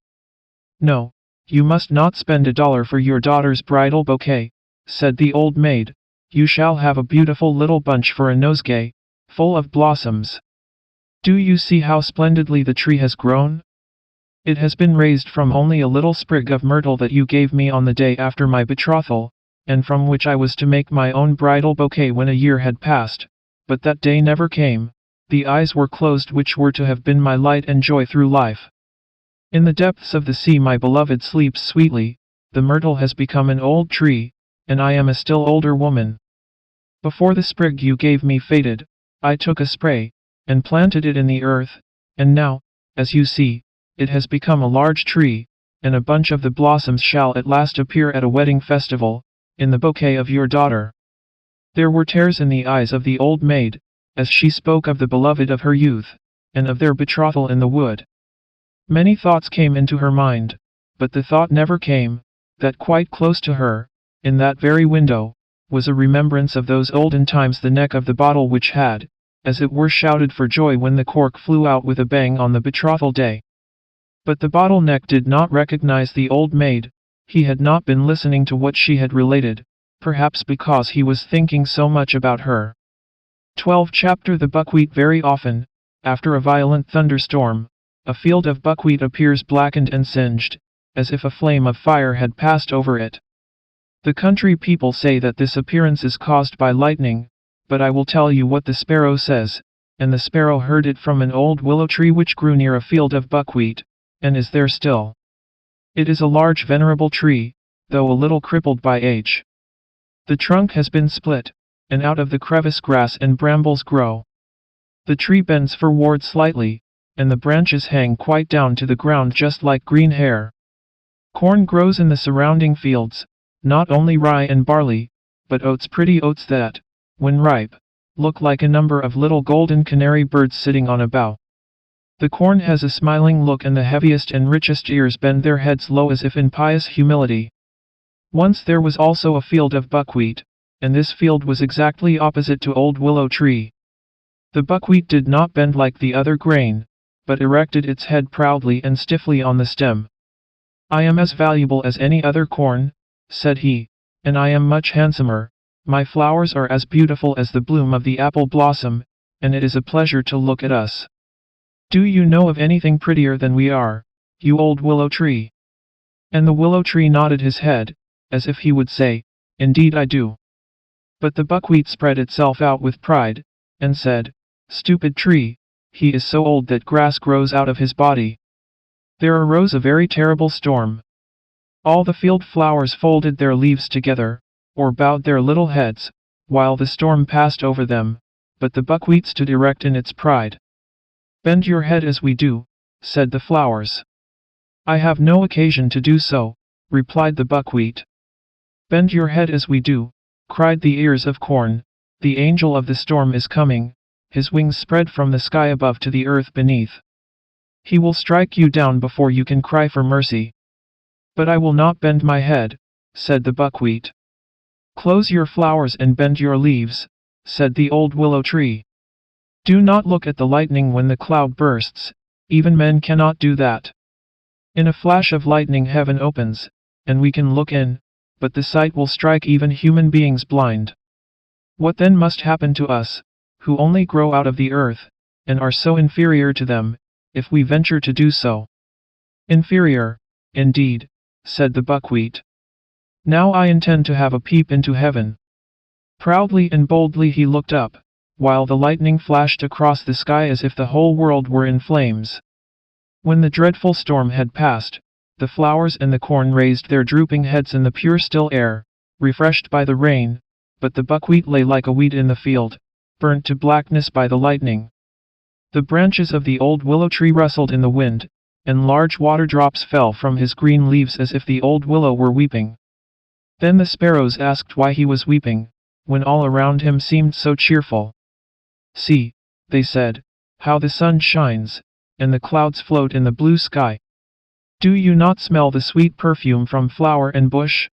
"No, you must not spend $1 for your daughter's bridal bouquet," said the old maid. "You shall have a beautiful little bunch for a nosegay, full of blossoms. Do you see how splendidly the tree has grown? It has been raised from only a little sprig of myrtle that you gave me on the day after my betrothal, and from which I was to make my own bridal bouquet when a year had passed, but that day never came. The eyes were closed which were to have been my light and joy through life. In the depths of the sea my beloved sleeps sweetly. The myrtle has become an old tree, and I am a still older woman. Before the sprig you gave me faded, I took a spray, and planted it in the earth, and now, as you see, it has become a large tree, and a bunch of the blossoms shall at last appear at a wedding festival, in the bouquet of your daughter." There were tears in the eyes of the old maid, as she spoke of the beloved of her youth, and of their betrothal in the wood. Many thoughts came into her mind, but the thought never came, that quite close to her, in that very window, was a remembrance of those olden times, the neck of the bottle which had, as it were, shouted for joy when the cork flew out with a bang on the betrothal day. But the bottleneck did not recognize the old maid. He had not been listening to what she had related, perhaps because he was thinking so much about her. 12 Chapter The buckwheat. Very often, after a violent thunderstorm, a field of buckwheat appears blackened and singed, as if a flame of fire had passed over it. The country people say that this appearance is caused by lightning, but I will tell you what the sparrow says, and the sparrow heard it from an old willow tree which grew near a field of buckwheat, and is there still. It is a large venerable tree, though a little crippled by age. The trunk has been split, and out of the crevice grass and brambles grow. The tree bends forward slightly, and the branches hang quite down to the ground just like green hair. Corn grows in the surrounding fields, not only rye and barley, but oats, pretty oats that, when ripe, look like a number of little golden canary birds sitting on a bough. The corn has a smiling look, and the heaviest and richest ears bend their heads low as if in pious humility. Once there was also a field of buckwheat, and this field was exactly opposite to old willow tree. The buckwheat did not bend like the other grain, but erected its head proudly and stiffly on the stem. "I am as valuable as any other corn," said he, "and I am much handsomer. My flowers are as beautiful as the bloom of the apple blossom, and it is a pleasure to look at us. Do you know of anything prettier than we are, you old willow tree?" And the willow tree nodded his head, as if he would say, "Indeed I do." But the buckwheat spread itself out with pride, and said, "Stupid tree, he is so old that grass grows out of his body." There arose a very terrible storm. All the field flowers folded their leaves together, or bowed their little heads, while the storm passed over them, but the buckwheat stood erect in its pride. "Bend your head as we do," said the flowers. "I have no occasion to do so," replied the buckwheat. "Bend your head as we do," cried the ears of corn. "The angel of the storm is coming, his wings spread from the sky above to the earth beneath. He will strike you down before you can cry for mercy." "But I will not bend my head," said the buckwheat. "Close your flowers and bend your leaves," said the old willow tree. "Do not look at the lightning when the cloud bursts, even men cannot do that. In a flash of lightning heaven opens, and we can look in, but the sight will strike even human beings blind. What then must happen to us, who only grow out of the earth, and are so inferior to them, if we venture to do so?" "Inferior, indeed," said the buckwheat. "Now I intend to have a peep into heaven." Proudly and boldly he looked up, while the lightning flashed across the sky as if the whole world were in flames. When the dreadful storm had passed, the flowers and the corn raised their drooping heads in the pure still air, refreshed by the rain, but the buckwheat lay like a weed in the field, burnt to blackness by the lightning. The branches of the old willow tree rustled in the wind, and large water drops fell from his green leaves as if the old willow were weeping. Then the sparrows asked why he was weeping, when all around him seemed so cheerful. "See," they said, "how the sun shines, and the clouds float in the blue sky. Do you not smell the sweet perfume from flower and bush?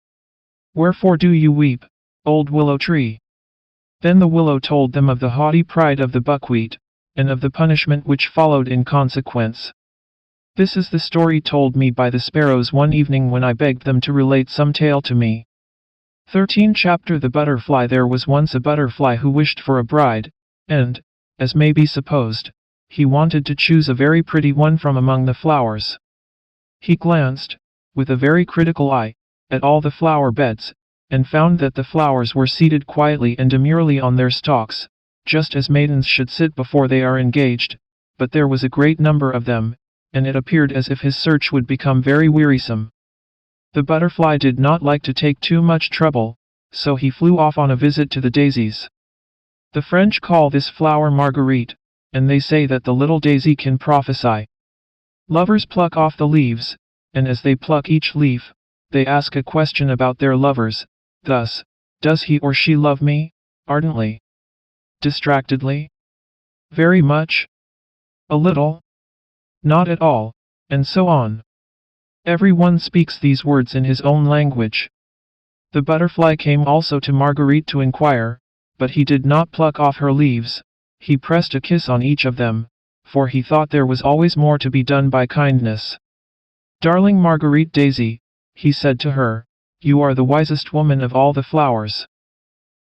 Wherefore do you weep, old willow tree? Then the willow told them of the haughty pride of the buckwheat, and of the punishment which followed in consequence. This is the story told me by the sparrows one evening when I begged them to relate some tale to me. 13 Chapter The Butterfly. There was once a butterfly who wished for a bride, and, as may be supposed, he wanted to choose a very pretty one from among the flowers. He glanced, with a very critical eye, at all the flower beds, and found that the flowers were seated quietly and demurely on their stalks, just as maidens should sit before they are engaged, but there was a great number of them, and it appeared as if his search would become very wearisome. The butterfly did not like to take too much trouble, so he flew off on a visit to the daisies. The French call this flower marguerite, and they say that the little daisy can prophesy. Lovers pluck off the leaves, and as they pluck each leaf, they ask a question about their lovers, thus, does he or she love me? Ardently? Distractedly? Very much? A little? Not at all, and so on. Everyone speaks these words in his own language. The butterfly came also to Marguerite to inquire, but he did not pluck off her leaves. He pressed a kiss on each of them, for he thought there was always more to be done by kindness. Darling Marguerite Daisy, he said to her, you are the wisest woman of all the flowers.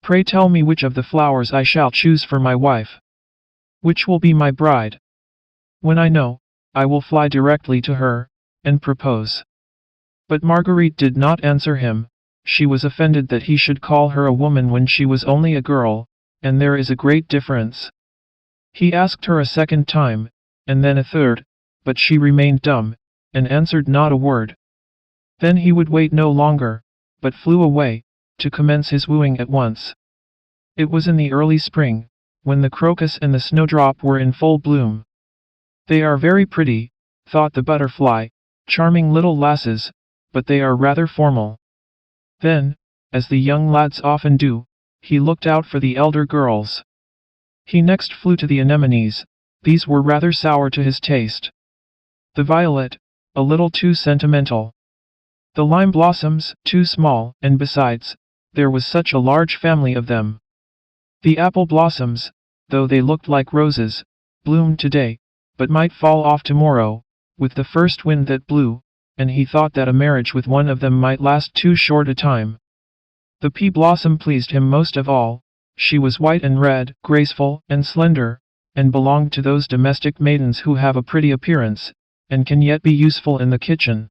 Pray tell me which of the flowers I shall choose for my wife. Which will be my bride? When I know, I will fly directly to her, and propose. But Marguerite did not answer him. She was offended that he should call her a woman when she was only a girl, and there is a great difference. He asked her a second time, and then a third, but she remained dumb, and answered not a word. Then he would wait no longer, but flew away, to commence his wooing at once. It was in the early spring, when the crocus and the snowdrop were in full bloom. They are very pretty, thought the butterfly, charming little lasses, but they are rather formal. Then, as the young lads often do, he looked out for the elder girls. He next flew to the anemones. These were rather sour to his taste. The violet, a little too sentimental. The lime blossoms, too small, and besides, there was such a large family of them. The apple blossoms, though they looked like roses, bloomed today, but might fall off tomorrow, with the first wind that blew, and he thought that a marriage with one of them might last too short a time. The pea blossom pleased him most of all. She was white and red, graceful and slender, and belonged to those domestic maidens who have a pretty appearance, and can yet be useful in the kitchen.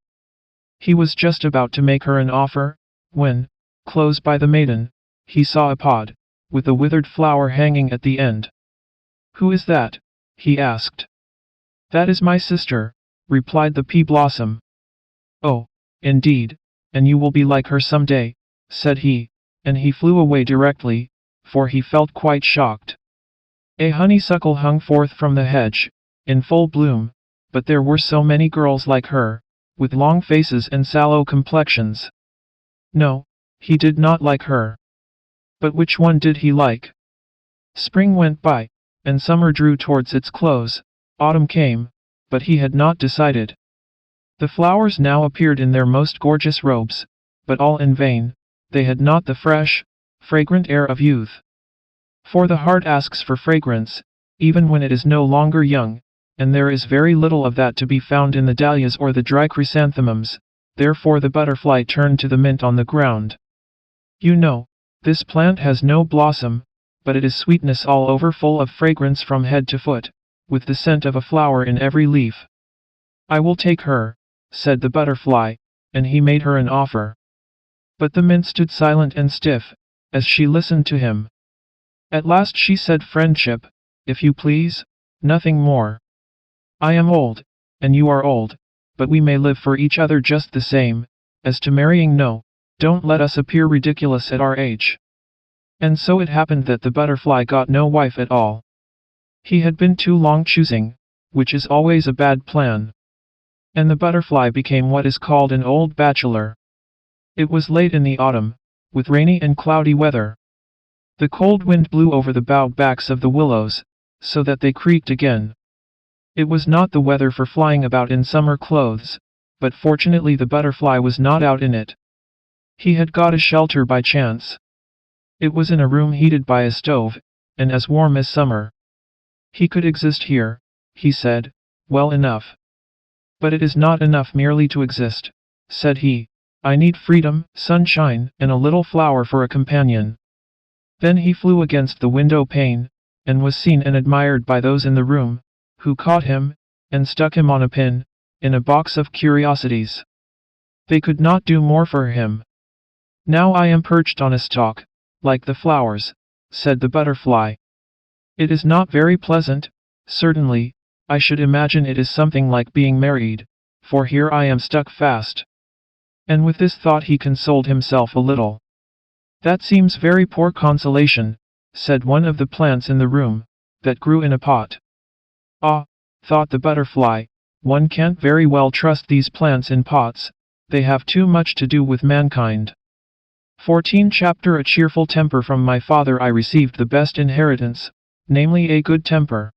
He was just about to make her an offer, when, close by the maiden, he saw a pod, with a withered flower hanging at the end. Who is that? He asked. That is my sister, replied the pea blossom. Oh, indeed, and you will be like her some day, said he, and he flew away directly, for he felt quite shocked. A honeysuckle hung forth from the hedge, in full bloom, but there were so many girls like her, with long faces and sallow complexions. No, he did not like her. But which one did he like? Spring went by, and summer drew towards its close. Autumn came, but he had not decided. The flowers now appeared in their most gorgeous robes, but all in vain. They had not the fresh, fragrant air of youth. For the heart asks for fragrance, even when it is no longer young, and there is very little of that to be found in the dahlias or the dry chrysanthemums. Therefore the butterfly turned to the mint on the ground. You know, this plant has no blossom, but it is sweetness all over, full of fragrance from head to foot, with the scent of a flower in every leaf. I will take her, said the butterfly, and he made her an offer. But the mint stood silent and stiff, as she listened to him. At last she said, friendship, if you please, nothing more. I am old, and you are old, but we may live for each other just the same. As to marrying, no, don't let us appear ridiculous at our age. And so it happened that the butterfly got no wife at all. He had been too long choosing, which is always a bad plan. And the butterfly became what is called an old bachelor. It was late in the autumn, with rainy and cloudy weather. The cold wind blew over the bowed backs of the willows, so that they creaked again. It was not the weather for flying about in summer clothes, but fortunately the butterfly was not out in it. He had got a shelter by chance. It was in a room heated by a stove, and as warm as summer. He could exist here, he said, well enough. But it is not enough merely to exist, said he. I need freedom, sunshine, and a little flower for a companion. Then he flew against the window pane, and was seen and admired by those in the room, who caught him, and stuck him on a pin, in a box of curiosities. They could not do more for him. Now I am perched on a stalk, like the flowers, said the butterfly. It is not very pleasant, certainly. I should imagine it is something like being married, for here I am stuck fast. And with this thought he consoled himself a little. That seems very poor consolation, said one of the plants in the room, that grew in a pot. Ah, thought the butterfly, one can't very well trust these plants in pots, they have too much to do with mankind. 14 Chapter A cheerful temper. From my father I received the best inheritance, namely a good temper.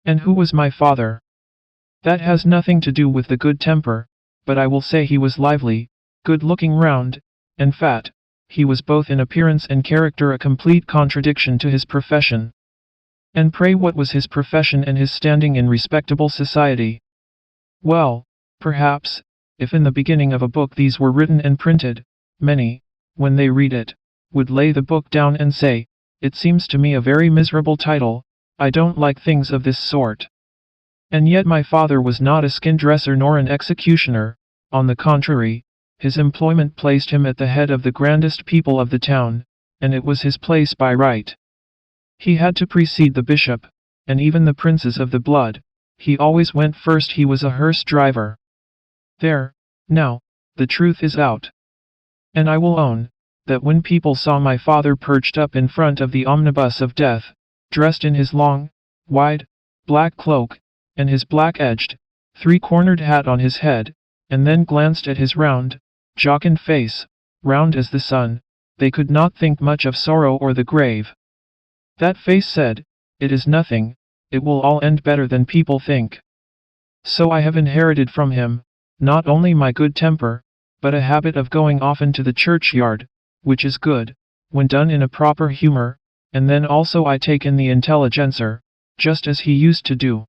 And who was my father? That has nothing to do with the good temper, but I will say he was lively, good-looking, round, and fat. He was both in appearance and character a complete contradiction to his profession. And pray what was his profession and his standing in respectable society? Well, perhaps, if in the beginning of a book these were written and printed, many, when they read it, would lay the book down and say, it seems to me a very miserable title, I don't like things of this sort. And yet my father was not a skin dresser nor an executioner, on the contrary, his employment placed him at the head of the grandest people of the town, and it was his place by right. He had to precede the bishop, and even the princes of the blood, he always went first. He was a hearse driver. There, now, the truth is out. And I will own, that when people saw my father perched up in front of the omnibus of death, dressed in his long, wide, black cloak, and his black-edged, three-cornered hat on his head, and then glanced at his round, jocund face, round as the sun, they could not think much of sorrow or the grave. That face said, it is nothing, it will all end better than people think. So I have inherited from him, not only my good temper, but a habit of going often to the churchyard, which is good, when done in a proper humor, and then also I take in the Intelligencer, just as he used to do.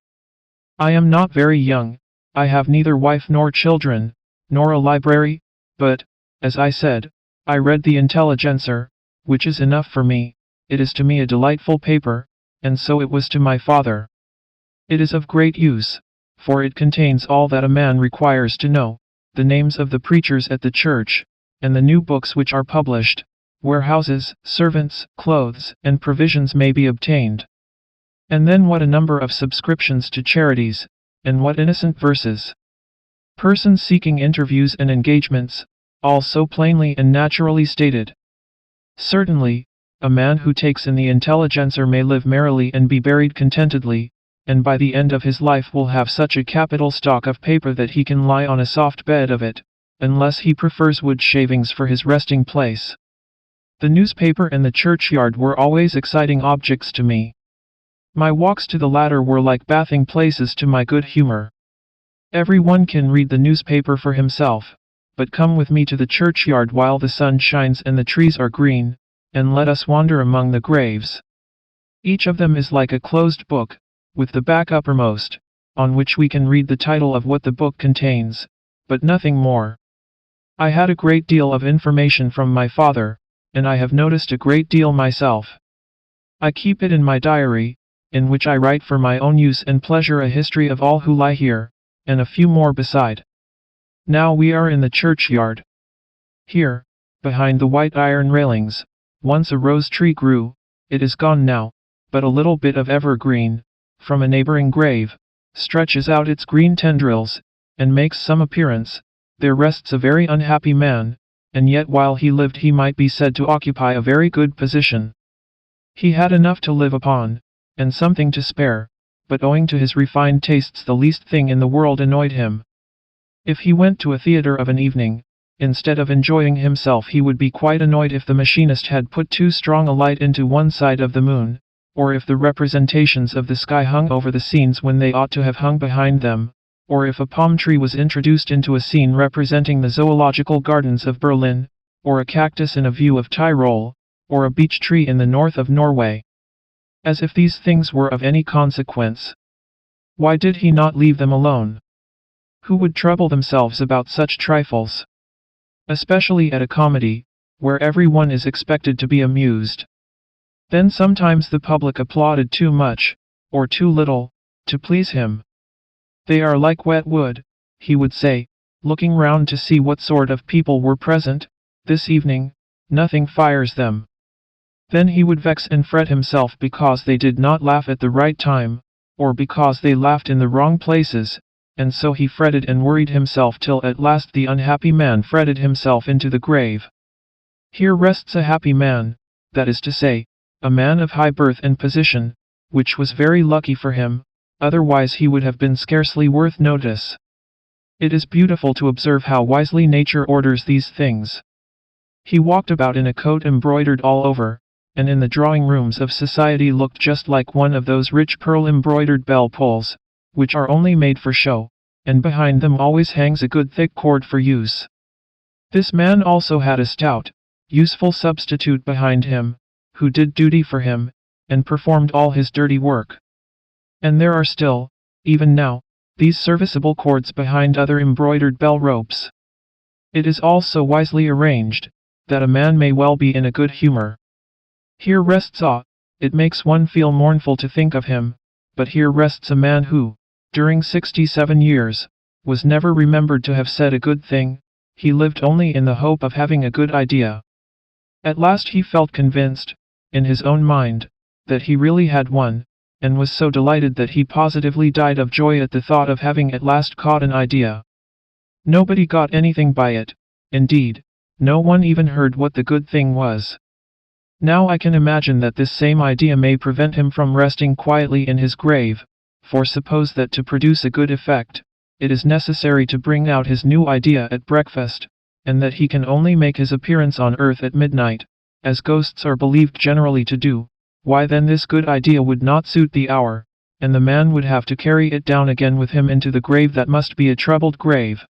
I am not very young, I have neither wife nor children, nor a library, but, as I said, I read the Intelligencer, which is enough for me. It is to me a delightful paper, and so it was to my father. It is of great use, for it contains all that a man requires to know, the names of the preachers at the church, and the new books which are published, where houses, servants, clothes, and provisions may be obtained. And then what a number of subscriptions to charities, and what innocent verses. Persons seeking interviews and engagements, all so plainly and naturally stated. Certainly, a man who takes in the Intelligencer may live merrily and be buried contentedly, and by the end of his life will have such a capital stock of paper that he can lie on a soft bed of it, unless he prefers wood shavings for his resting place. The newspaper and the churchyard were always exciting objects to me. My walks to the latter were like bathing places to my good humor. Every one can read the newspaper for himself, but come with me to the churchyard while the sun shines and the trees are green, and let us wander among the graves. Each of them is like a closed book, with the back uppermost, on which we can read the title of what the book contains, but nothing more. I had a great deal of information from my father, and I have noticed a great deal myself. I keep it in my diary, in which I write for my own use and pleasure a history of all who lie here, and a few more beside. Now we are in the churchyard. Here, behind the white iron railings, once a rose tree grew, it is gone now, but a little bit of evergreen, from a neighboring grave, stretches out its green tendrils, and makes some appearance. There rests a very unhappy man, and yet while he lived he might be said to occupy a very good position. He had enough to live upon, and something to spare, but owing to his refined tastes the least thing in the world annoyed him. If he went to a theater of an evening, instead of enjoying himself he would be quite annoyed if the machinist had put too strong a light into one side of the moon, or if the representations of the sky hung over the scenes when they ought to have hung behind them, or if a palm tree was introduced into a scene representing the zoological gardens of Berlin, or a cactus in a view of Tyrol, or a beech tree in the north of Norway. As if these things were of any consequence. Why did he not leave them alone? Who would trouble themselves about such trifles? Especially at a comedy, where everyone is expected to be amused. Then sometimes the public applauded too much, or too little, to please him. They are like wet wood, he would say, looking round to see what sort of people were present. This evening, nothing fires them. Then he would vex and fret himself because they did not laugh at the right time, or because they laughed in the wrong places, and so he fretted and worried himself till at last the unhappy man fretted himself into the grave. Here rests a happy man, that is to say, a man of high birth and position, which was very lucky for him, otherwise he would have been scarcely worth notice. It is beautiful to observe how wisely nature orders these things. He walked about in a coat embroidered all over, and in the drawing rooms of society looked just like one of those rich pearl-embroidered bell pulls, which are only made for show, and behind them always hangs a good thick cord for use. This man also had a stout, useful substitute behind him, who did duty for him, and performed all his dirty work. And there are still, even now, these serviceable cords behind other embroidered bell ropes. It is all so wisely arranged, that a man may well be in a good humor. Here rests it makes one feel mournful to think of him, but here rests a man who, during 67 years, was never remembered to have said a good thing. He lived only in the hope of having a good idea. At last he felt convinced, in his own mind, that he really had one, and was so delighted that he positively died of joy at the thought of having at last caught an idea. Nobody got anything by it, indeed, no one even heard what the good thing was. Now I can imagine that this same idea may prevent him from resting quietly in his grave, for suppose that to produce a good effect, it is necessary to bring out his new idea at breakfast, and that he can only make his appearance on earth at midnight, as ghosts are believed generally to do, why then this good idea would not suit the hour, and the man would have to carry it down again with him into the grave that must be a troubled grave.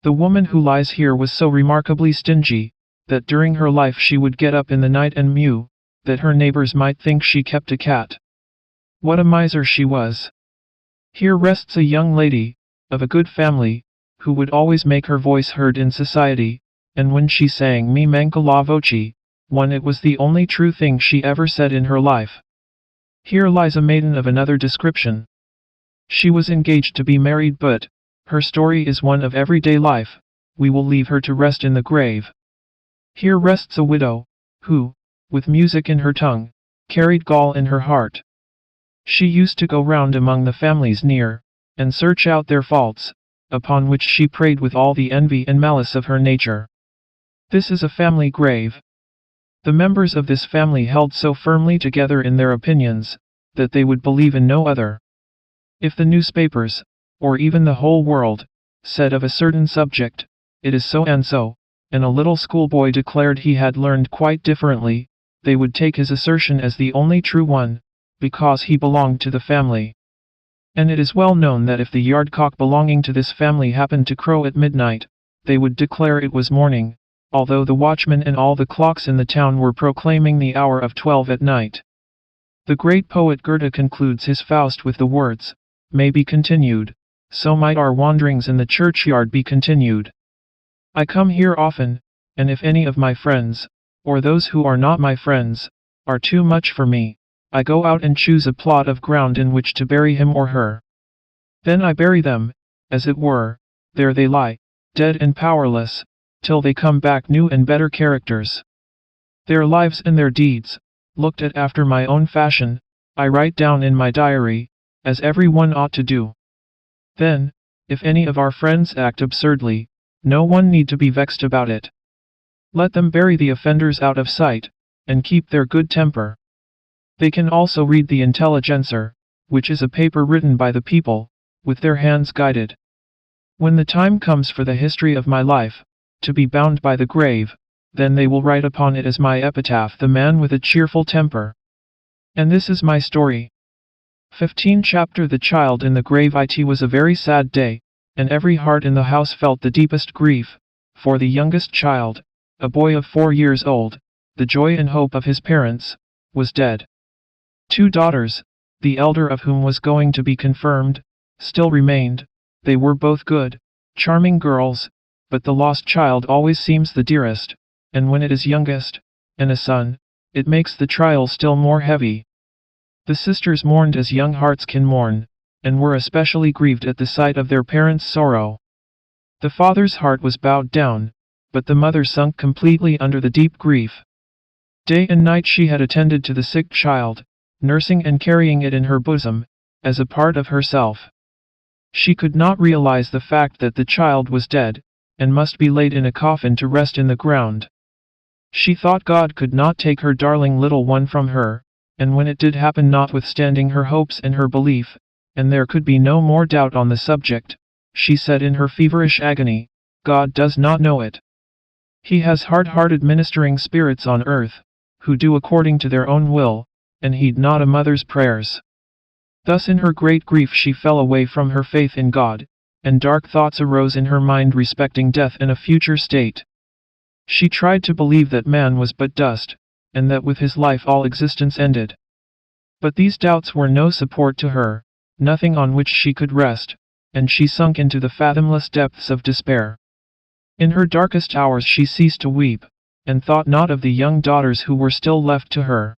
The woman who lies here was so remarkably stingy, that during her life she would get up in the night and mew, that her neighbors might think she kept a cat. What a miser she was! Here rests a young lady, of a good family, who would always make her voice heard in society, and when she sang Mi manca la voce, it was the only true thing she ever said in her life. Here lies a maiden of another description. She was engaged to be married, but her story is one of everyday life. We will leave her to rest in the grave. Here rests a widow, who, with music in her tongue, carried gall in her heart. She used to go round among the families near, and search out their faults, upon which she preyed with all the envy and malice of her nature. This is a family grave. The members of this family held so firmly together in their opinions, that they would believe in no other. If the newspapers, or even the whole world, said of a certain subject, it is so, and a little schoolboy declared he had learned quite differently, they would take his assertion as the only true one, because he belonged to the family. And it is well known that if the yard-cock belonging to this family happened to crow at midnight, they would declare it was morning, although the watchmen and all the clocks in the town were proclaiming the hour of 12 at night. The great poet Goethe concludes his Faust with the words, "May be continued, so might our wanderings in the churchyard be continued." I come here often, and if any of my friends, or those who are not my friends, are too much for me, I go out and choose a plot of ground in which to bury him or her. Then I bury them, as it were, there they lie, dead and powerless, till they come back new and better characters. Their lives and their deeds, looked at after my own fashion, I write down in my diary, as every one ought to do. Then, if any of our friends act absurdly, no one need to be vexed about it. Let them bury the offenders out of sight, and keep their good temper. They can also read the Intelligencer, which is a paper written by the people, with their hands guided. When the time comes for the history of my life, to be bound by the grave, then they will write upon it as my epitaph, the man with a cheerful temper. And this is my story. 15 Chapter The child in the grave. It was a very sad day, and every heart in the house felt the deepest grief, for the youngest child, a boy of 4 years old, the joy and hope of his parents, was dead. 2 daughters, the elder of whom was going to be confirmed, still remained. They were both good, charming girls, but the lost child always seems the dearest, and when it is youngest, and a son, it makes the trial still more heavy. The sisters mourned as young hearts can mourn, and were especially grieved at the sight of their parents' sorrow. The father's heart was bowed down, but the mother sunk completely under the deep grief. Day and night she had attended to the sick child, nursing and carrying it in her bosom, as a part of herself. She could not realize the fact that the child was dead, and must be laid in a coffin to rest in the ground. She thought God could not take her darling little one from her, and when it did happen, notwithstanding her hopes and her belief, and there could be no more doubt on the subject, she said in her feverish agony, God does not know it. He has hard-hearted ministering spirits on earth, who do according to their own will, and heed not a mother's prayers. Thus in her great grief she fell away from her faith in God, and dark thoughts arose in her mind respecting death and a future state. She tried to believe that man was but dust, and that with his life all existence ended. But these doubts were no support to her, nothing on which she could rest, and she sunk into the fathomless depths of despair. In her darkest hours she ceased to weep, and thought not of the young daughters who were still left to her.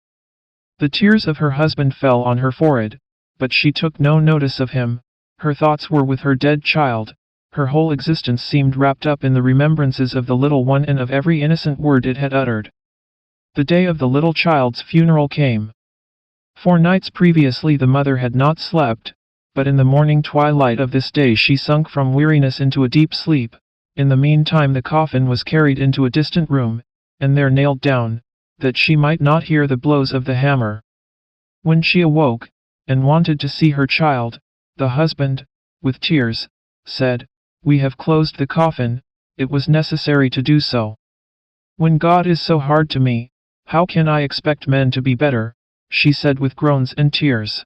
The tears of her husband fell on her forehead, but she took no notice of him. Her thoughts were with her dead child. Her whole existence seemed wrapped up in the remembrances of the little one and of every innocent word it had uttered. The day of the little child's funeral came. 4 nights previously the mother had not slept, but in the morning twilight of this day she sunk from weariness into a deep sleep. In the meantime the coffin was carried into a distant room, and there nailed down, that she might not hear the blows of the hammer. When she awoke, and wanted to see her child, the husband, with tears, said, We have closed the coffin, it was necessary to do so. When God is so hard to me, how can I expect men to be better? She said with groans and tears.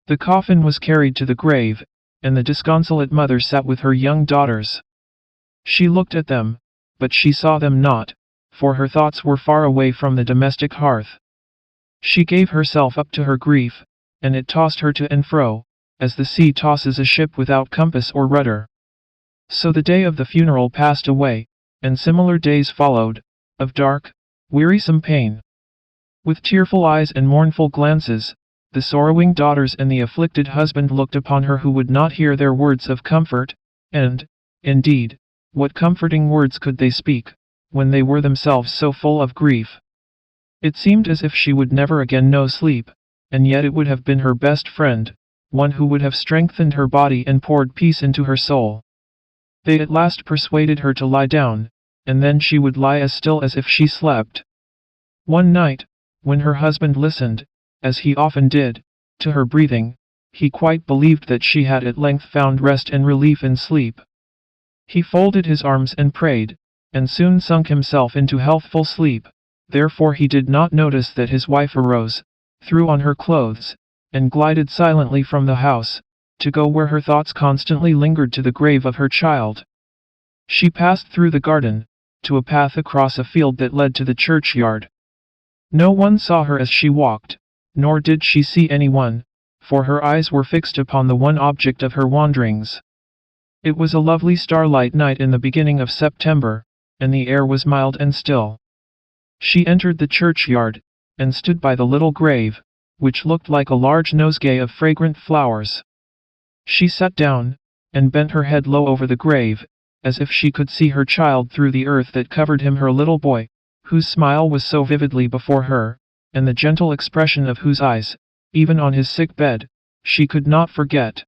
The coffin was carried to the grave, and the disconsolate mother sat with her young daughters. She looked at them, but she saw them not, for her thoughts were far away from the domestic hearth. She gave herself up to her grief, and it tossed her to and fro, as the sea tosses a ship without compass or rudder. So the day of the funeral passed away, and similar days followed, of dark, wearisome pain. With tearful eyes and mournful glances, the sorrowing daughters and the afflicted husband looked upon her who would not hear their words of comfort, and, indeed, what comforting words could they speak, when they were themselves so full of grief? It seemed as if she would never again know sleep, and yet it would have been her best friend, one who would have strengthened her body and poured peace into her soul. They at last persuaded her to lie down, and then she would lie as still as if she slept. One night, when her husband listened, as he often did, to her breathing, he quite believed that she had at length found rest and relief in sleep. He folded his arms and prayed, and soon sunk himself into healthful sleep. Therefore he did not notice that his wife arose, threw on her clothes, and glided silently from the house, to go where her thoughts constantly lingered, to the grave of her child. She passed through the garden, to a path across a field that led to the churchyard. No one saw her as she walked, nor did she see anyone, for her eyes were fixed upon the one object of her wanderings. It was a lovely starlight night in the beginning of September, and the air was mild and still. She entered the churchyard, and stood by the little grave, which looked like a large nosegay of fragrant flowers. She sat down, and bent her head low over the grave, as if she could see her child through the earth that covered him, her little boy, whose smile was so vividly before her, and the gentle expression of whose eyes, even on his sick bed, she could not forget.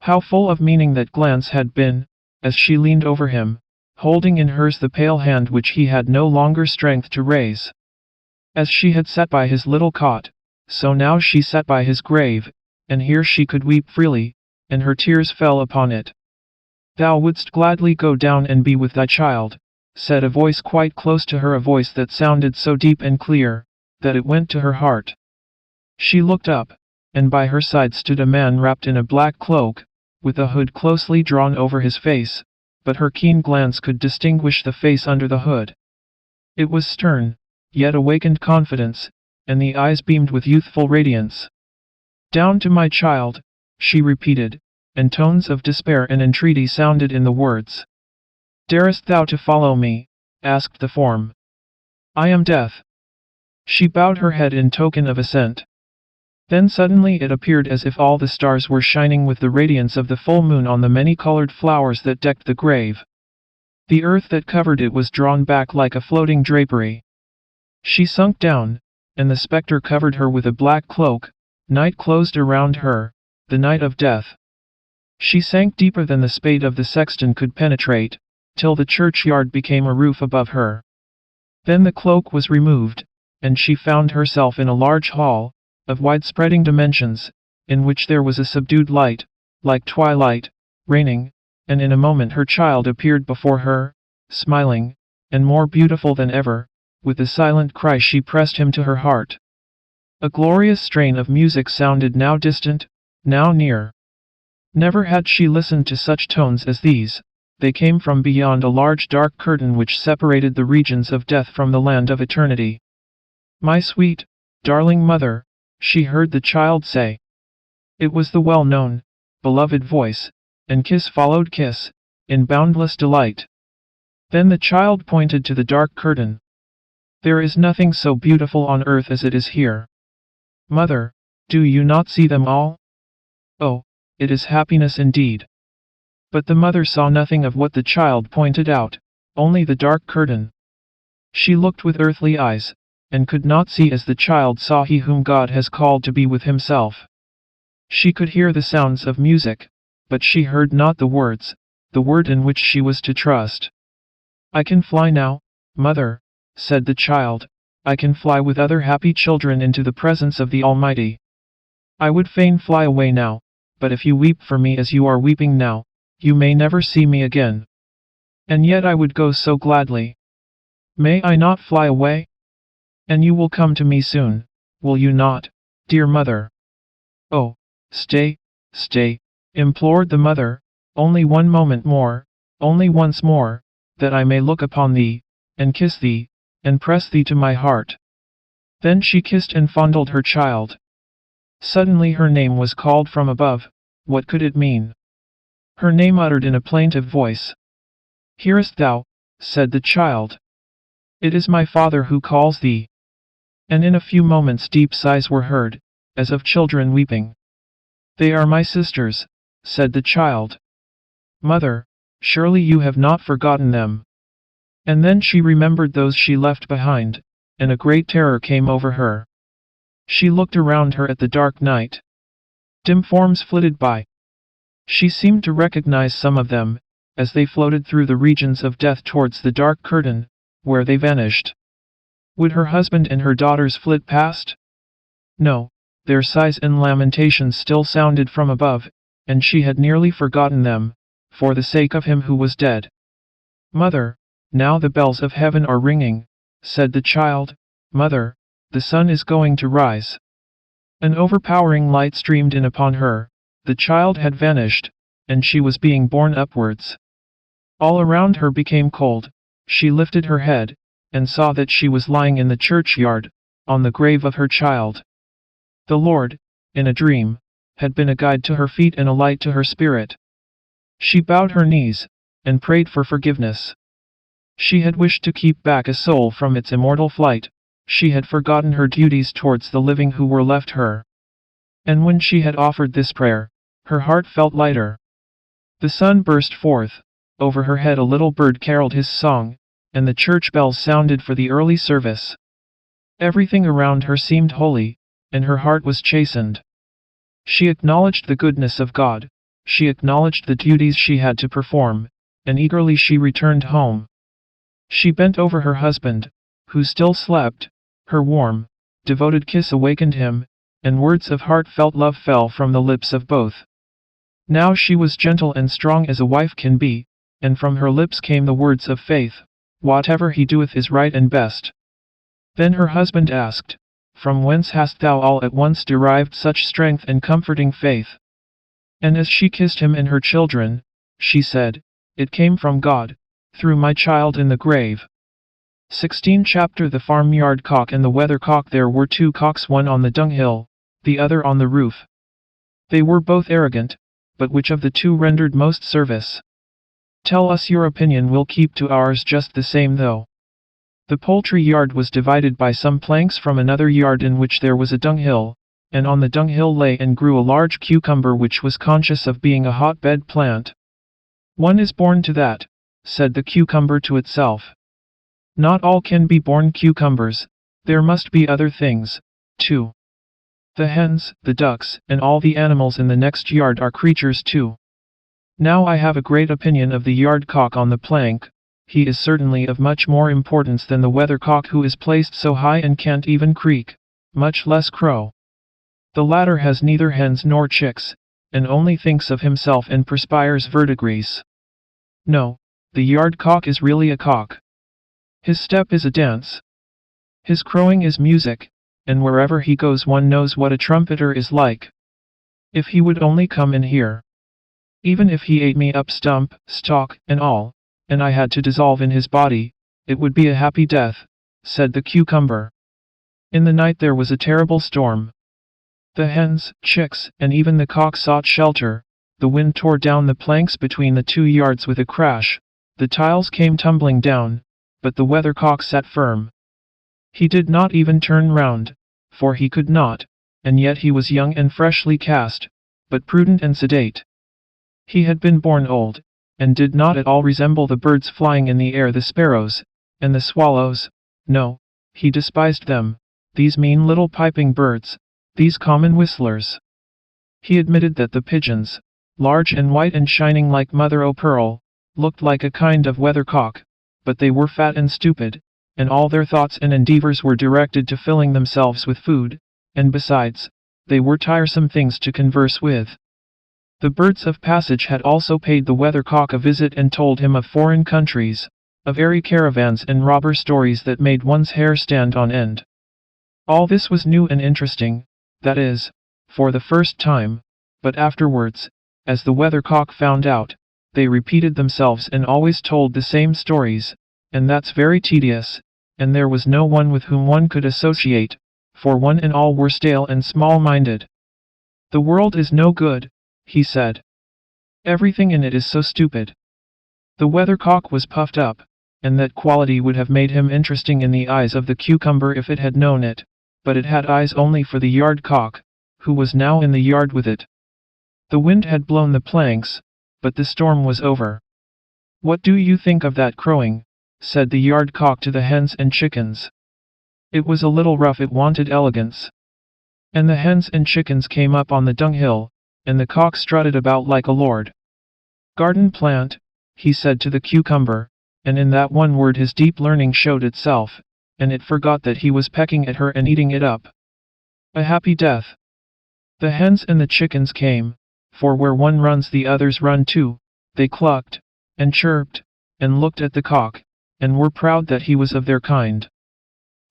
How full of meaning that glance had been, as she leaned over him, holding in hers the pale hand which he had no longer strength to raise. As she had sat by his little cot, so now she sat by his grave, and here she could weep freely, and her tears fell upon it. Thou wouldst gladly go down and be with thy child, said a voice quite close to her, a voice that sounded so deep and clear, that it went to her heart. She looked up, and by her side stood a man wrapped in a black cloak, with a hood closely drawn over his face, but her keen glance could distinguish the face under the hood. It was stern, yet awakened confidence, and the eyes beamed with youthful radiance. "Down to my child," she repeated, and tones of despair and entreaty sounded in the words. "Darest thou to follow me?" asked the form. "I am Death." She bowed her head in token of assent. Then suddenly it appeared as if all the stars were shining with the radiance of the full moon on the many-colored flowers that decked the grave. The earth that covered it was drawn back like a floating drapery. She sunk down, and the spectre covered her with a black cloak. Night closed around her, the night of death. She sank deeper than the spade of the sexton could penetrate, till the churchyard became a roof above her. Then the cloak was removed, and she found herself in a large hall, of wide-spreading dimensions, in which there was a subdued light, like twilight, reigning, and in a moment her child appeared before her, smiling, and more beautiful than ever. With a silent cry she pressed him to her heart. A glorious strain of music sounded now distant, now near. Never had she listened to such tones as these. They came from beyond a large dark curtain which separated the regions of death from the land of eternity. "My sweet, darling mother," she heard the child say. It was the well-known, beloved voice, and kiss followed kiss, in boundless delight. Then the child pointed to the dark curtain. "There is nothing so beautiful on earth as it is here. Mother, do you not see them all? Oh, it is happiness indeed." But the mother saw nothing of what the child pointed out, only the dark curtain. She looked with earthly eyes, and could not see as the child saw he whom God has called to be with himself. She could hear the sounds of music, but she heard not the words, the word in which she was to trust. "I can fly now, mother," said the child. "I can fly with other happy children into the presence of the Almighty. I would fain fly away now, but if you weep for me as you are weeping now, you may never see me again. And yet I would go so gladly. May I not fly away? And you will come to me soon, will you not, dear mother?" "Oh, stay, stay," implored the mother, "only one moment more, only once more, that I may look upon thee, and kiss thee, and press thee to my heart." Then she kissed and fondled her child. Suddenly her name was called from above. What could it mean? Her name uttered in a plaintive voice. "Hearest thou?" said the child. "It is my father who calls thee." And in a few moments deep sighs were heard, as of children weeping. "They are my sisters," said the child. "Mother, surely you have not forgotten them." And then she remembered those she left behind, and a great terror came over her. She looked around her at the dark night. Dim forms flitted by. She seemed to recognize some of them, as they floated through the regions of death towards the dark curtain, where they vanished. Would her husband and her daughters flit past? No, their sighs and lamentations still sounded from above, and she had nearly forgotten them, for the sake of him who was dead. "Mother, now the bells of heaven are ringing," said the child. "Mother, the sun is going to rise." An overpowering light streamed in upon her. The child had vanished, and she was being borne upwards. All around her became cold. She lifted her head, and saw that she was lying in the churchyard, on the grave of her child. The Lord, in a dream, had been a guide to her feet and a light to her spirit. She bowed her knees, and prayed for forgiveness. She had wished to keep back a soul from its immortal flight. She had forgotten her duties towards the living who were left her. And when she had offered this prayer, her heart felt lighter. The sun burst forth. Over her head a little bird caroled his song, and the church bells sounded for the early service. Everything around her seemed holy, and her heart was chastened. She acknowledged the goodness of God. She acknowledged the duties she had to perform, and eagerly she returned home. She bent over her husband, who still slept. Her warm, devoted kiss awakened him, and words of heartfelt love fell from the lips of both. Now she was gentle and strong as a wife can be, and from her lips came the words of faith, "Whatever he doeth is right and best." Then her husband asked, from whence hast thou all at once derived such strength and comforting faith? And as she kissed him and her children, she said, It came from God, through my child in the grave. 16 Chapter The Farmyard Cock and the Weathercock. There were two cocks, one on the dunghill, the other on the roof. They were both arrogant, but which of the two rendered most service? Tell us your opinion, we'll keep to ours just the same though. The poultry yard was divided by some planks from another yard in which there was a dunghill, and on the dunghill lay and grew a large cucumber which was conscious of being a hotbed plant. One is born to that, said the cucumber to itself. Not all can be born cucumbers, there must be other things, too. The hens, the ducks, and all the animals in the next yard are creatures too. Now I have a great opinion of the yard cock on the plank. He is certainly of much more importance than the weathercock, who is placed so high and can't even creak, much less crow. The latter has neither hens nor chicks, and only thinks of himself and perspires verdigris. No, the yard cock is really a cock. His step is a dance. His crowing is music, and wherever he goes one knows what a trumpeter is like. If he would only come in here. Even if he ate me up stump, stalk, and all, and I had to dissolve in his body, it would be a happy death, said the cucumber. In the night there was a terrible storm. The hens, chicks, and even the cock sought shelter. The wind tore down the planks between the two yards with a crash. The tiles came tumbling down, but the weathercock sat firm. He did not even turn round, for he could not, and yet he was young and freshly cast, but prudent and sedate. He had been born old, and did not at all resemble the birds flying in the air, the sparrows, and the swallows. No, he despised them, these mean little piping birds, these common whistlers. He admitted that the pigeons, large and white and shining like mother-o'-pearl, looked like a kind of weathercock, but they were fat and stupid, and all their thoughts and endeavors were directed to filling themselves with food, and besides, they were tiresome things to converse with. The birds of passage had also paid the weathercock a visit and told him of foreign countries, of airy caravans and robber stories that made one's hair stand on end. All this was new and interesting, that is, for the first time, but afterwards, as the weathercock found out, they repeated themselves and always told the same stories, and that's very tedious, and there was no one with whom one could associate, for one and all were stale and small-minded. The world is no good, he said. Everything in it is so stupid. The weathercock was puffed up, and that quality would have made him interesting in the eyes of the cucumber if it had known it, but it had eyes only for the yard cock, who was now in the yard with it. The wind had blown the planks, but the storm was over. What do you think of that crowing? Said the yard cock to the hens and chickens. It was a little rough, it wanted elegance. And the hens and chickens came up on the dunghill, and the cock strutted about like a lord. Garden plant, he said to the cucumber, and in that one word his deep learning showed itself, and it forgot that he was pecking at her and eating it up. A happy death. The hens and the chickens came, for where one runs the others run too. They clucked, and chirped, and looked at the cock, and were proud that he was of their kind.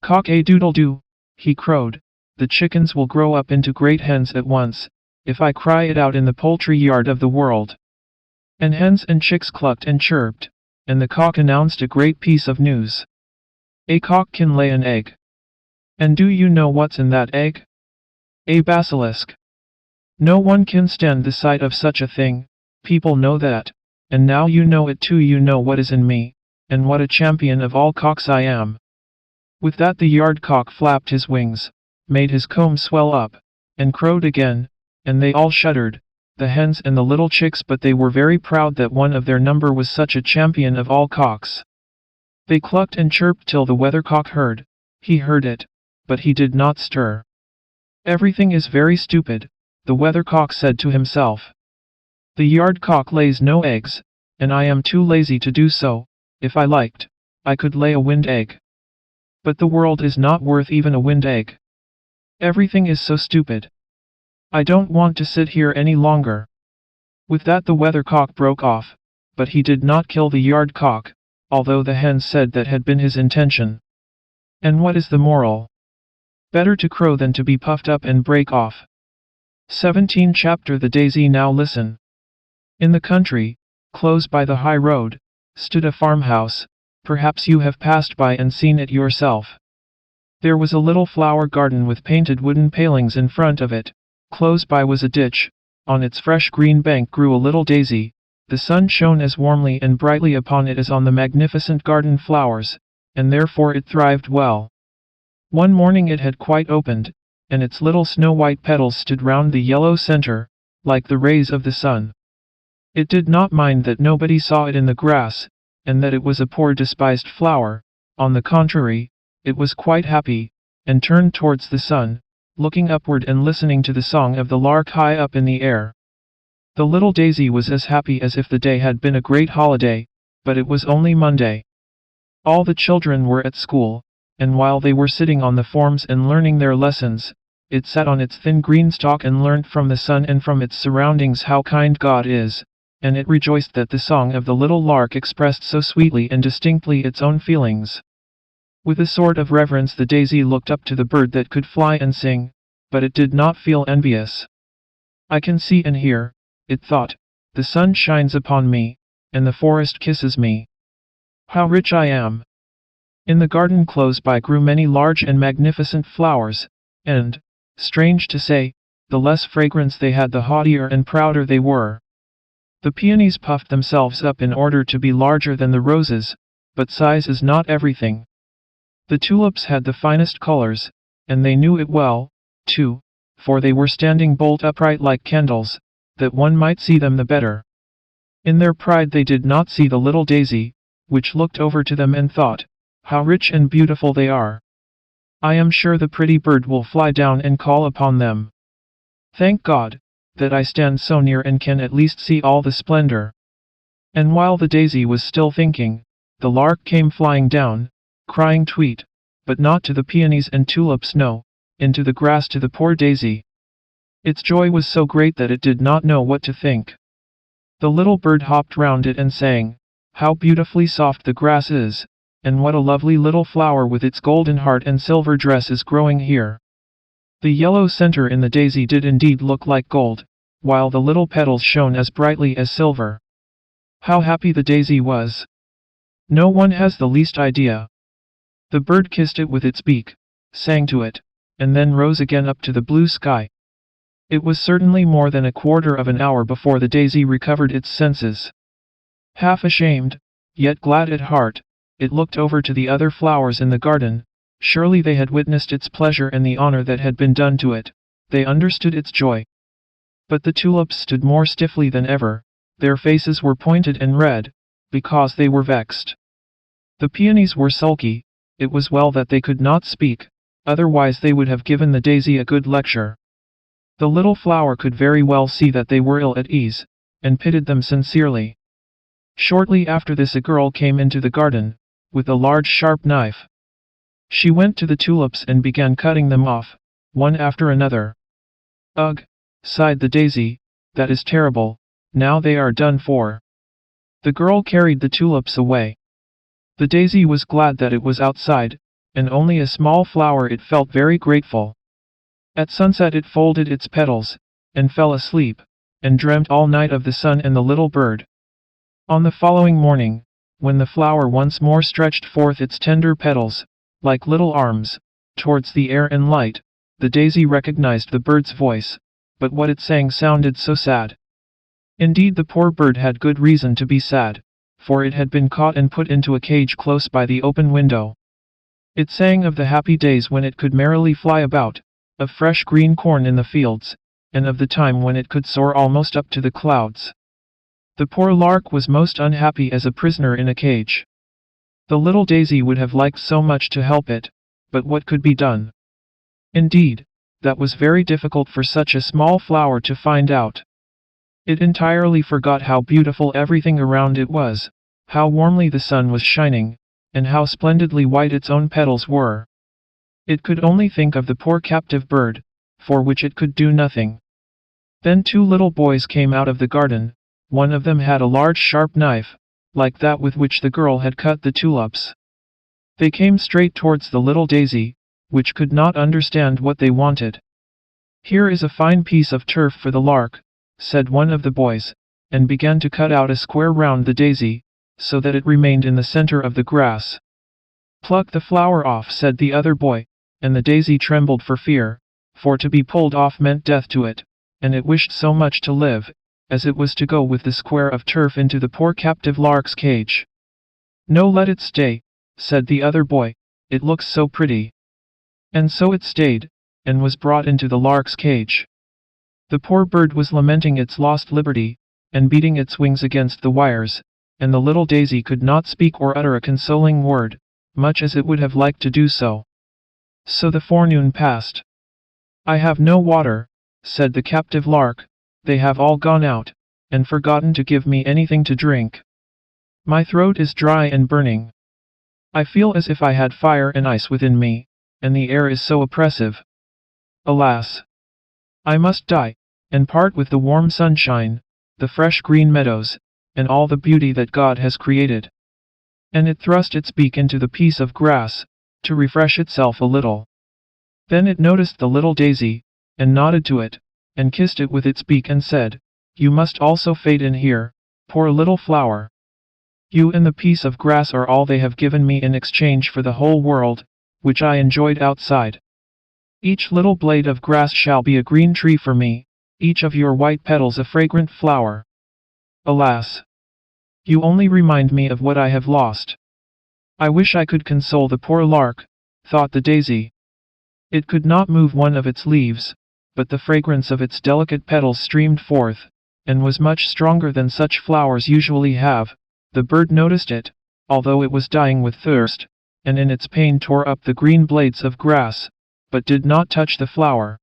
Cock-a-doodle-doo, he crowed, the chickens will grow up into great hens at once, if I cry it out in the poultry yard of the world. And hens and chicks clucked and chirped, and the cock announced a great piece of news. A cock can lay an egg. And do you know what's in that egg? A basilisk. No one can stand the sight of such a thing, people know that, and now you know it too. You know what is in me, and what a champion of all cocks I am. With that the yard cock flapped his wings, made his comb swell up, and crowed again, and they all shuddered, the hens and the little chicks, but they were very proud that one of their number was such a champion of all cocks. They clucked and chirped till the weathercock heard. He heard it, but he did not stir. Everything is very stupid, the weathercock said to himself. The yard cock lays no eggs, and I am too lazy to do so. If I liked, I could lay a wind egg. But the world is not worth even a wind egg. Everything is so stupid. I don't want to sit here any longer. With that the weathercock broke off, but he did not kill the yard cock, although the hens said that had been his intention. And what is the moral? Better to crow than to be puffed up and break off. 17 Chapter The Daisy. Now listen. In the country, close by the high road, stood a farmhouse. Perhaps you have passed by and seen it yourself. There was a little flower garden with painted wooden palings in front of it. Close by was a ditch. On its fresh green bank grew a little daisy. The sun shone as warmly and brightly upon it as on the magnificent garden flowers, and therefore it thrived well. One morning it had quite opened, and its little snow-white petals stood round the yellow center, like the rays of the sun. It did not mind that nobody saw it in the grass, and that it was a poor despised flower. On the contrary, it was quite happy, and turned towards the sun, looking upward and listening to the song of the lark high up in the air. The little daisy was as happy as if the day had been a great holiday, but it was only Monday. All the children were at school, and while they were sitting on the forms and learning their lessons, it sat on its thin green stalk and learnt from the sun and from its surroundings how kind God is, and it rejoiced that the song of the little lark expressed so sweetly and distinctly its own feelings. With a sort of reverence the daisy looked up to the bird that could fly and sing, but it did not feel envious. I can see and hear, it thought, the sun shines upon me, and the forest kisses me. How rich I am! In the garden close by grew many large and magnificent flowers, and, strange to say, the less fragrance they had the haughtier and prouder they were. The peonies puffed themselves up in order to be larger than the roses, but size is not everything. The tulips had the finest colors, and they knew it well, too, for they were standing bolt upright like candles, that one might see them the better. In their pride they did not see the little daisy, which looked over to them and thought, how rich and beautiful they are. I am sure the pretty bird will fly down and call upon them. Thank God, that I stand so near and can at least see all the splendor. And while the daisy was still thinking, the lark came flying down, crying tweet, but not to the peonies and tulips, no, into the grass to the poor daisy. Its joy was so great that it did not know what to think. The little bird hopped round it and sang, how beautifully soft the grass is, and what a lovely little flower with its golden heart and silver dress is growing here. The yellow center in the daisy did indeed look like gold, while the little petals shone as brightly as silver. How happy the daisy was! No one has the least idea. The bird kissed it with its beak, sang to it, and then rose again up to the blue sky. It was certainly more than a quarter of an hour before the daisy recovered its senses. Half ashamed, yet glad at heart, it looked over to the other flowers in the garden. Surely they had witnessed its pleasure and the honor that had been done to it. They understood its joy. But the tulips stood more stiffly than ever. Their faces were pointed and red, because they were vexed. The peonies were sulky. It was well that they could not speak, otherwise they would have given the daisy a good lecture. The little flower could very well see that they were ill at ease, and pitied them sincerely. Shortly after this a girl came into the garden, with a large sharp knife. She went to the tulips and began cutting them off, one after another. Ugh, sighed the daisy, that is terrible, now they are done for. The girl carried the tulips away. The daisy was glad that it was outside, and only a small flower. It felt very grateful. At sunset it folded its petals, and fell asleep, and dreamt all night of the sun and the little bird. On the following morning, when the flower once more stretched forth its tender petals, like little arms, towards the air and light, the daisy recognized the bird's voice, but what it sang sounded so sad. Indeed, the poor bird had good reason to be sad, for it had been caught and put into a cage close by the open window. It sang of the happy days when it could merrily fly about, of fresh green corn in the fields, and of the time when it could soar almost up to the clouds. The poor lark was most unhappy as a prisoner in a cage. The little daisy would have liked so much to help it, but what could be done? Indeed, that was very difficult for such a small flower to find out. It entirely forgot how beautiful everything around it was, how warmly the sun was shining, and how splendidly white its own petals were. It could only think of the poor captive bird, for which it could do nothing. Then two little boys came out of the garden. One of them had a large sharp knife, like that with which the girl had cut the tulips. They came straight towards the little daisy, which could not understand what they wanted. "Here is a fine piece of turf for the lark," said one of the boys, and began to cut out a square round the daisy, so that it remained in the center of the grass. "Pluck the flower off," said the other boy, and the daisy trembled for fear, for to be pulled off meant death to it, and it wished so much to live, as it was to go with the square of turf into the poor captive lark's cage. "No, let it stay," said the other boy, "it looks so pretty." And so it stayed, and was brought into the lark's cage. The poor bird was lamenting its lost liberty, and beating its wings against the wires, and the little daisy could not speak or utter a consoling word, much as it would have liked to do so. So the forenoon passed. "I have no water," said the captive lark, "they have all gone out, and forgotten to give me anything to drink. My throat is dry and burning. I feel as if I had fire and ice within me, and the air is so oppressive. Alas! I must die, and part with the warm sunshine, the fresh green meadows, and all the beauty that God has created." And it thrust its beak into the piece of grass, to refresh itself a little. Then it noticed the little daisy, and nodded to it, and kissed it with its beak and said, "You must also fade in here, poor little flower. You and the piece of grass are all they have given me in exchange for the whole world, which I enjoyed outside. Each little blade of grass shall be a green tree for me, each of your white petals a fragrant flower. Alas! You only remind me of what I have lost. I wish I could console the poor lark," thought the daisy. It could not move one of its leaves, but the fragrance of its delicate petals streamed forth, and was much stronger than such flowers usually have. The bird noticed it, although it was dying with thirst, and in its pain tore up the green blades of grass, but did not touch the flower.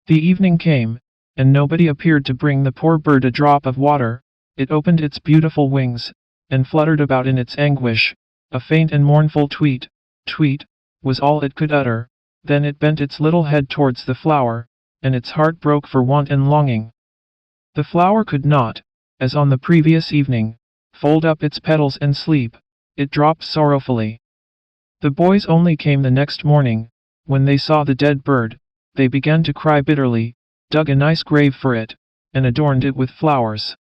The evening came, and nobody appeared to bring the poor bird a drop of water. It opened its beautiful wings, and fluttered about in its anguish. A faint and mournful tweet, tweet, was all it could utter. Then it bent its little head towards the flower, and its heart broke for want and longing. The flower could not, as on the previous evening, fold up its petals and sleep. It dropped sorrowfully. The boys only came the next morning. When they saw the dead bird, they began to cry bitterly, dug a nice grave for it, and adorned it with flowers.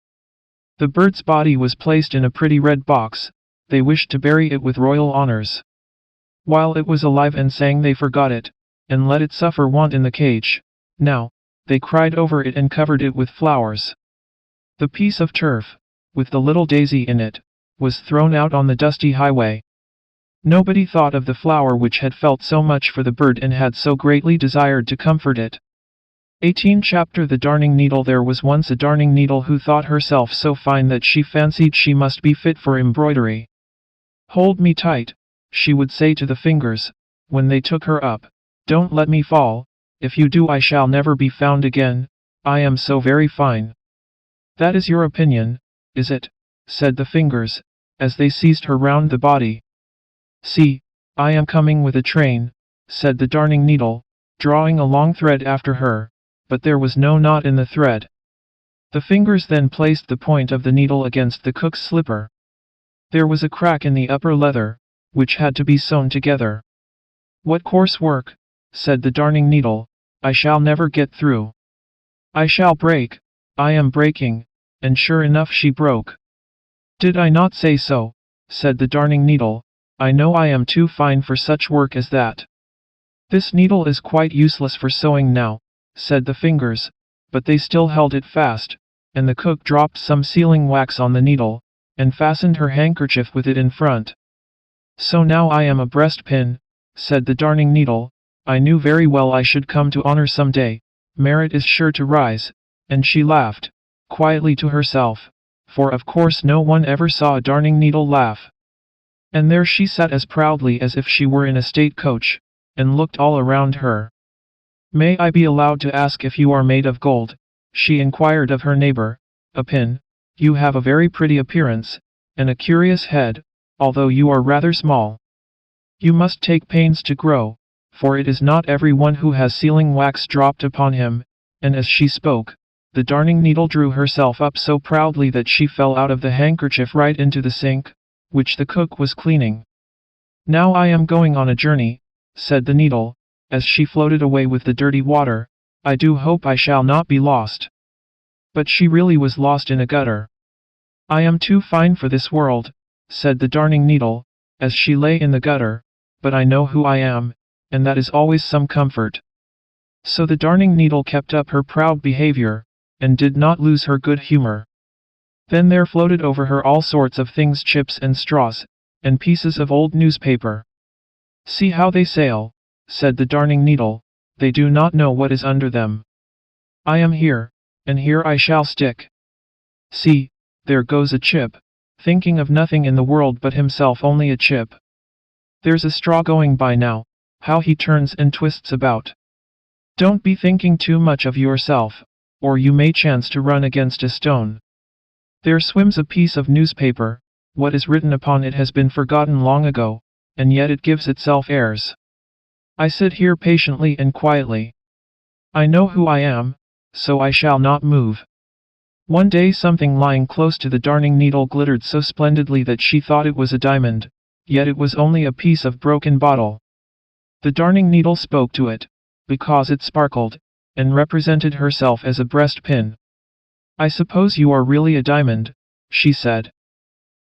The bird's body was placed in a pretty red box. They wished to bury it with royal honors. While it was alive and sang they forgot it, and let it suffer want in the cage. Now, they cried over it and covered it with flowers. The piece of turf, with the little daisy in it, was thrown out on the dusty highway. Nobody thought of the flower which had felt so much for the bird and had so greatly desired to comfort it. 18 Chapter The Darning Needle. There was once a darning needle who thought herself so fine that she fancied she must be fit for embroidery. "Hold me tight," she would say to the fingers, when they took her up. "Don't let me fall. If you do I shall never be found again. I am so very fine." "That is your opinion, is it?" said the fingers, as they seized her round the body. "See, I am coming with a train," said the darning needle, drawing a long thread after her, but there was no knot in the thread. The fingers then placed the point of the needle against the cook's slipper. There was a crack in the upper leather, which had to be sewn together. "What coarse work," said the darning needle, "I shall never get through. I shall break, I am breaking," and sure enough she broke. "Did I not say so?" said the darning needle. "I know I am too fine for such work as that. This needle is quite useless for sewing now," said the fingers, but they still held it fast, and the cook dropped some sealing wax on the needle, and fastened her handkerchief with it in front. "So now I am a breastpin," said the darning needle. "I knew very well I should come to honor some day. Merit is sure to rise," and she laughed, quietly to herself, for of course no one ever saw a darning needle laugh. And there she sat as proudly as if she were in a state coach, and looked all around her. "May I be allowed to ask if you are made of gold?" she inquired of her neighbor. "A pin. You have a very pretty appearance, and a curious head, although you are rather small. You must take pains to grow, for it is not everyone who has sealing wax dropped upon him." And as she spoke, the darning needle drew herself up so proudly that she fell out of the handkerchief right into the sink, which the cook was cleaning. "Now I am going on a journey," said the needle, as she floated away with the dirty water. "I do hope I shall not be lost." But she really was lost in a gutter. "I am too fine for this world," said the Darning Needle, as she lay in the gutter, "but I know who I am, and that is always some comfort." So the Darning Needle kept up her proud behavior, and did not lose her good humor. Then there floated over her all sorts of things, chips and straws, and pieces of old newspaper. "See how they sail," said the Darning Needle, "they do not know what is under them. I am here, and here I shall stick. See, there goes a chip, thinking of nothing in the world but himself, only a chip. There's a straw going by now, how he turns and twists about. Don't be thinking too much of yourself, or you may chance to run against a stone. There swims a piece of newspaper, what is written upon it has been forgotten long ago, and yet it gives itself airs. I sit here patiently and quietly. I know who I am, so I shall not move." One day something lying close to the Darning Needle glittered so splendidly that she thought it was a diamond, yet it was only a piece of broken bottle. The Darning Needle spoke to it, because it sparkled, and represented herself as a breastpin. "I suppose you are really a diamond," she said.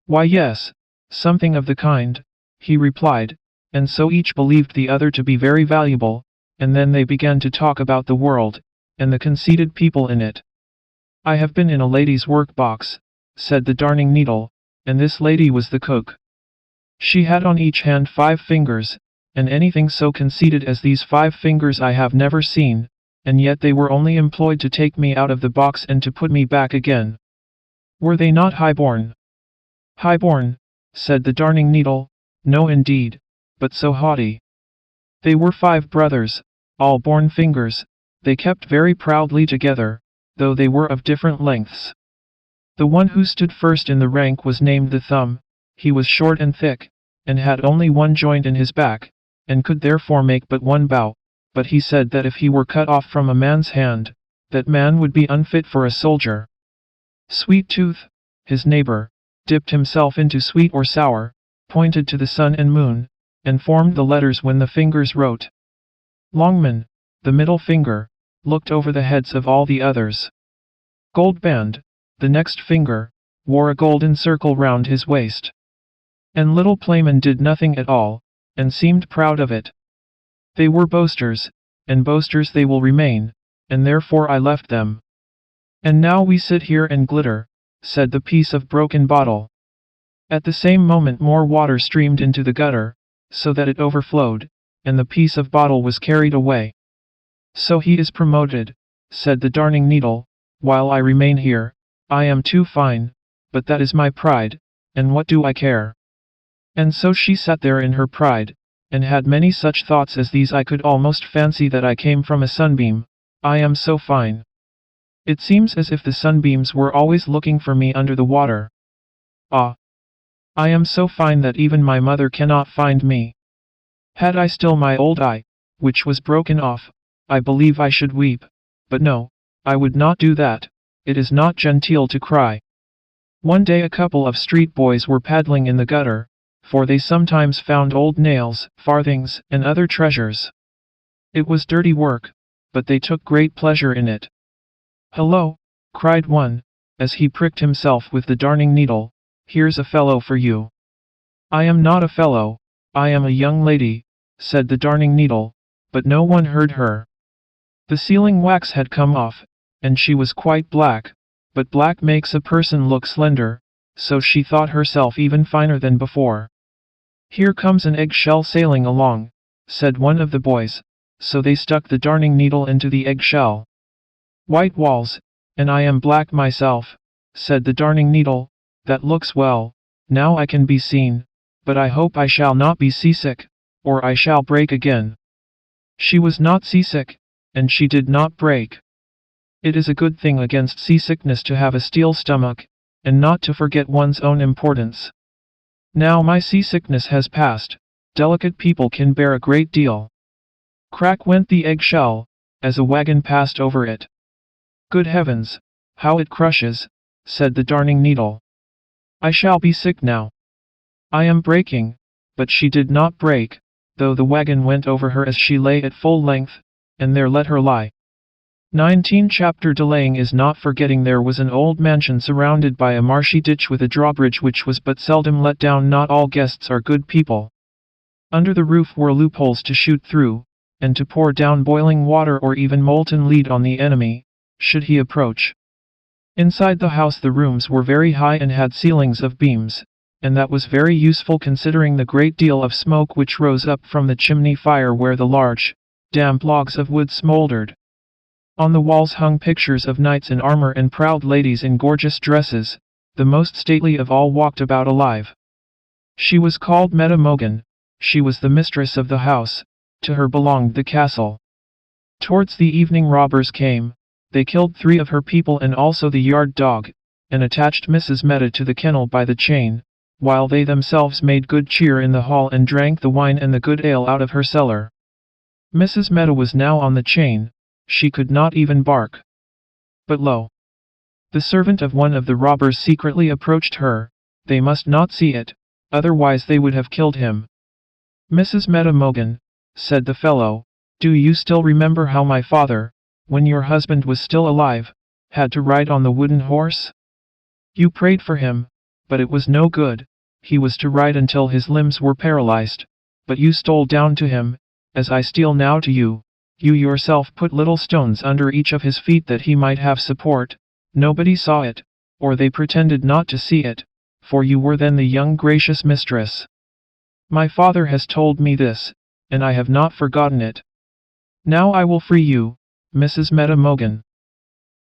"Why yes, something of the kind," he replied, and so each believed the other to be very valuable, and then they began to talk about the world, and the conceited people in it. "I have been in a lady's workbox," said the Darning Needle, "and this lady was the cook. She had on each hand 5 fingers, and anything so conceited as these 5 fingers I have never seen, and yet they were only employed to take me out of the box and to put me back again. Were they not high-born?" "High-born," said the Darning Needle, "no indeed, but so haughty. They were 5 brothers, all born fingers, they kept very proudly together, though they were of different lengths. The one who stood first in the rank was named the thumb. He was short and thick, and had only one joint in his back, and could therefore make but one bow, but he said that if he were cut off from a man's hand, that man would be unfit for a soldier. Sweet Tooth, his neighbor, dipped himself into sweet or sour, pointed to the sun and moon, and formed the letters when the fingers wrote. Longman, the middle finger, looked over the heads of all the others. Goldband, the next finger, wore a golden circle round his waist. And little Playman did nothing at all, and seemed proud of it. They were boasters, and boasters they will remain, and therefore I left them. And now we sit here and glitter, said the piece of broken bottle. At the same moment more water streamed into the gutter, so that it overflowed, and the piece of bottle was carried away. So he is promoted, said the Darning Needle, while I remain here. I am too fine, but that is my pride, and what do I care? And so she sat there in her pride, and had many such thoughts as these. I could almost fancy that I came from a sunbeam, I am so fine. It seems as if the sunbeams were always looking for me under the water. Ah! I am so fine that even my mother cannot find me. Had I still my old eye, which was broken off, I believe I should weep, but no, I would not do that. It is not genteel to cry. One day a couple of street boys were paddling in the gutter, for they sometimes found old nails, farthings, and other treasures. It was dirty work, but they took great pleasure in it. Hello, cried one, as he pricked himself with the Darning Needle, here's a fellow for you. I am not a fellow, I am a young lady, said the Darning Needle, but no one heard her. The sealing wax had come off, and she was quite black, but black makes a person look slender, so she thought herself even finer than before. Here comes an eggshell sailing along, said one of the boys, so they stuck the Darning Needle into the eggshell. White walls, and I am black myself, said the Darning Needle, that looks well, now I can be seen, but I hope I shall not be seasick, or I shall break again. She was not seasick, and she did not break. It is a good thing against seasickness to have a steel stomach, and not to forget one's own importance. Now my seasickness has passed, delicate people can bear a great deal. Crack went the eggshell, as a wagon passed over it. Good heavens, how it crushes, said the Darning Needle. I shall be sick now. I am breaking, but she did not break, though the wagon went over her as she lay at full length, and there let her lie. 19 Chapter Delaying is not forgetting. There was an old mansion surrounded by a marshy ditch with a drawbridge which was but seldom let down. Not all guests are good people. Under the roof were loopholes to shoot through, and to pour down boiling water or even molten lead on the enemy, should he approach. Inside the house the rooms were very high and had ceilings of beams, and that was very useful considering the great deal of smoke which rose up from the chimney fire where the large, damp logs of wood smoldered. On the walls hung pictures of knights in armor and proud ladies in gorgeous dresses. The most stately of all walked about alive. She was called Meta Mogan. She was the mistress of the house. To her belonged the castle. Towards the evening robbers came. They killed 3 of her people and also the yard dog, and attached Mrs. Meta to the kennel by the chain, while they themselves made good cheer in the hall and drank the wine and the good ale out of her cellar. Mrs. Meta was now on the chain. She could not even bark. But lo! The servant of one of the robbers secretly approached her. They must not see it, otherwise they would have killed him. "Mrs. Meta Mogan," said the fellow, "do you still remember how my father, when your husband was still alive, had to ride on the wooden horse? You prayed for him, but it was no good. He was to ride until his limbs were paralyzed, but you stole down to him, as I steal now to you. You yourself put little stones under each of his feet that he might have support. Nobody saw it, or they pretended not to see it, for you were then the young gracious mistress. My father has told me this, and I have not forgotten it. Now I will free you, Mrs. Meta Mogan."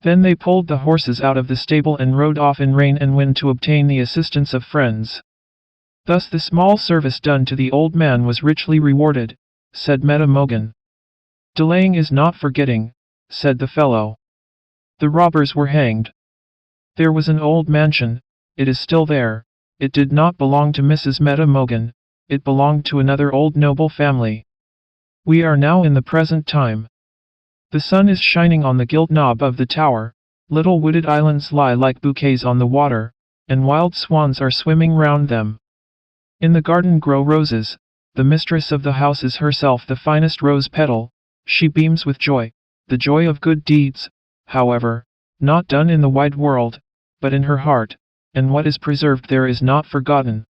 Then they pulled the horses out of the stable and rode off in rain and wind to obtain the assistance of friends. Thus the small service done to the old man was richly rewarded, said Meta Mogan. "Delaying is not forgetting," said the fellow. The robbers were hanged. There was an old mansion. It is still there. It did not belong to Mrs. Meta Mogan. It belonged to another old noble family. We are now in the present time. The sun is shining on the gilt knob of the tower. Little wooded islands lie like bouquets on the water, and wild swans are swimming round them. In the garden grow roses. The mistress of the house is herself the finest rose petal. She beams with joy, the joy of good deeds, however, not done in the wide world, but in her heart, and what is preserved there is not forgotten.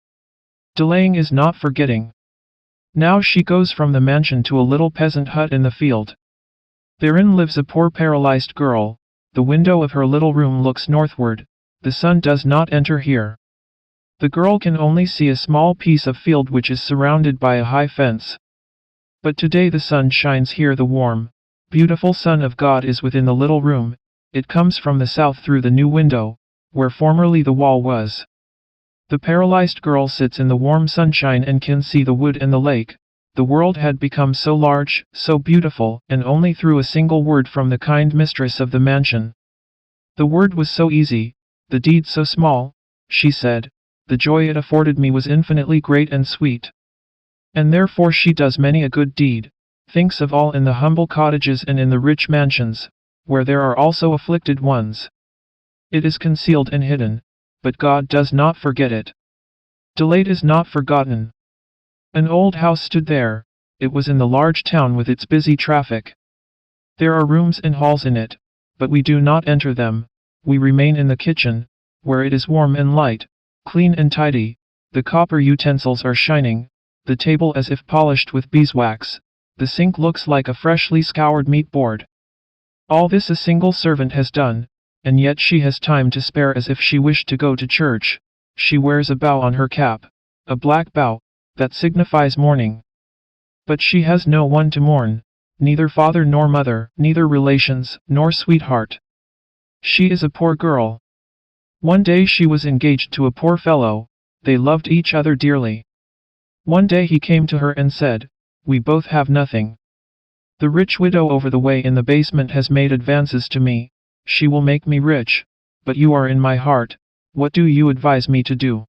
Delaying is not forgetting. Now she goes from the mansion to a little peasant hut in the field. Therein lives a poor paralyzed girl. The window of her little room looks northward. The sun does not enter here. The girl can only see a small piece of field which is surrounded by a high fence. But today the sun shines here. The warm, beautiful Son of God is within the little room. It comes from the south through the new window, where formerly the wall was. The paralyzed girl sits in the warm sunshine and can see the wood and the lake. The world had become so large, so beautiful, and only through a single word from the kind mistress of the mansion. The word was so easy, the deed so small, she said. The joy it afforded me was infinitely great and sweet. And therefore she does many a good deed, thinks of all in the humble cottages and in the rich mansions, where there are also afflicted ones. It is concealed and hidden, but God does not forget it. Delayed is not forgotten. An old house stood there. It was in the large town with its busy traffic. There are rooms and halls in it, but we do not enter them. We remain in the kitchen, where it is warm and light, clean and tidy. The copper utensils are shining, the table as if polished with beeswax. The sink looks like a freshly scoured meat board. All this a single servant has done, and yet she has time to spare as if she wished to go to church. She wears a bow on her cap, a black bow, that signifies mourning. But she has no one to mourn, neither father nor mother, neither relations, nor sweetheart. She is a poor girl. One day she was engaged to a poor fellow. They loved each other dearly. One day he came to her and said, "We both have nothing. The rich widow over the way in the basement has made advances to me. She will make me rich, but you are in my heart. What do you advise me to do?"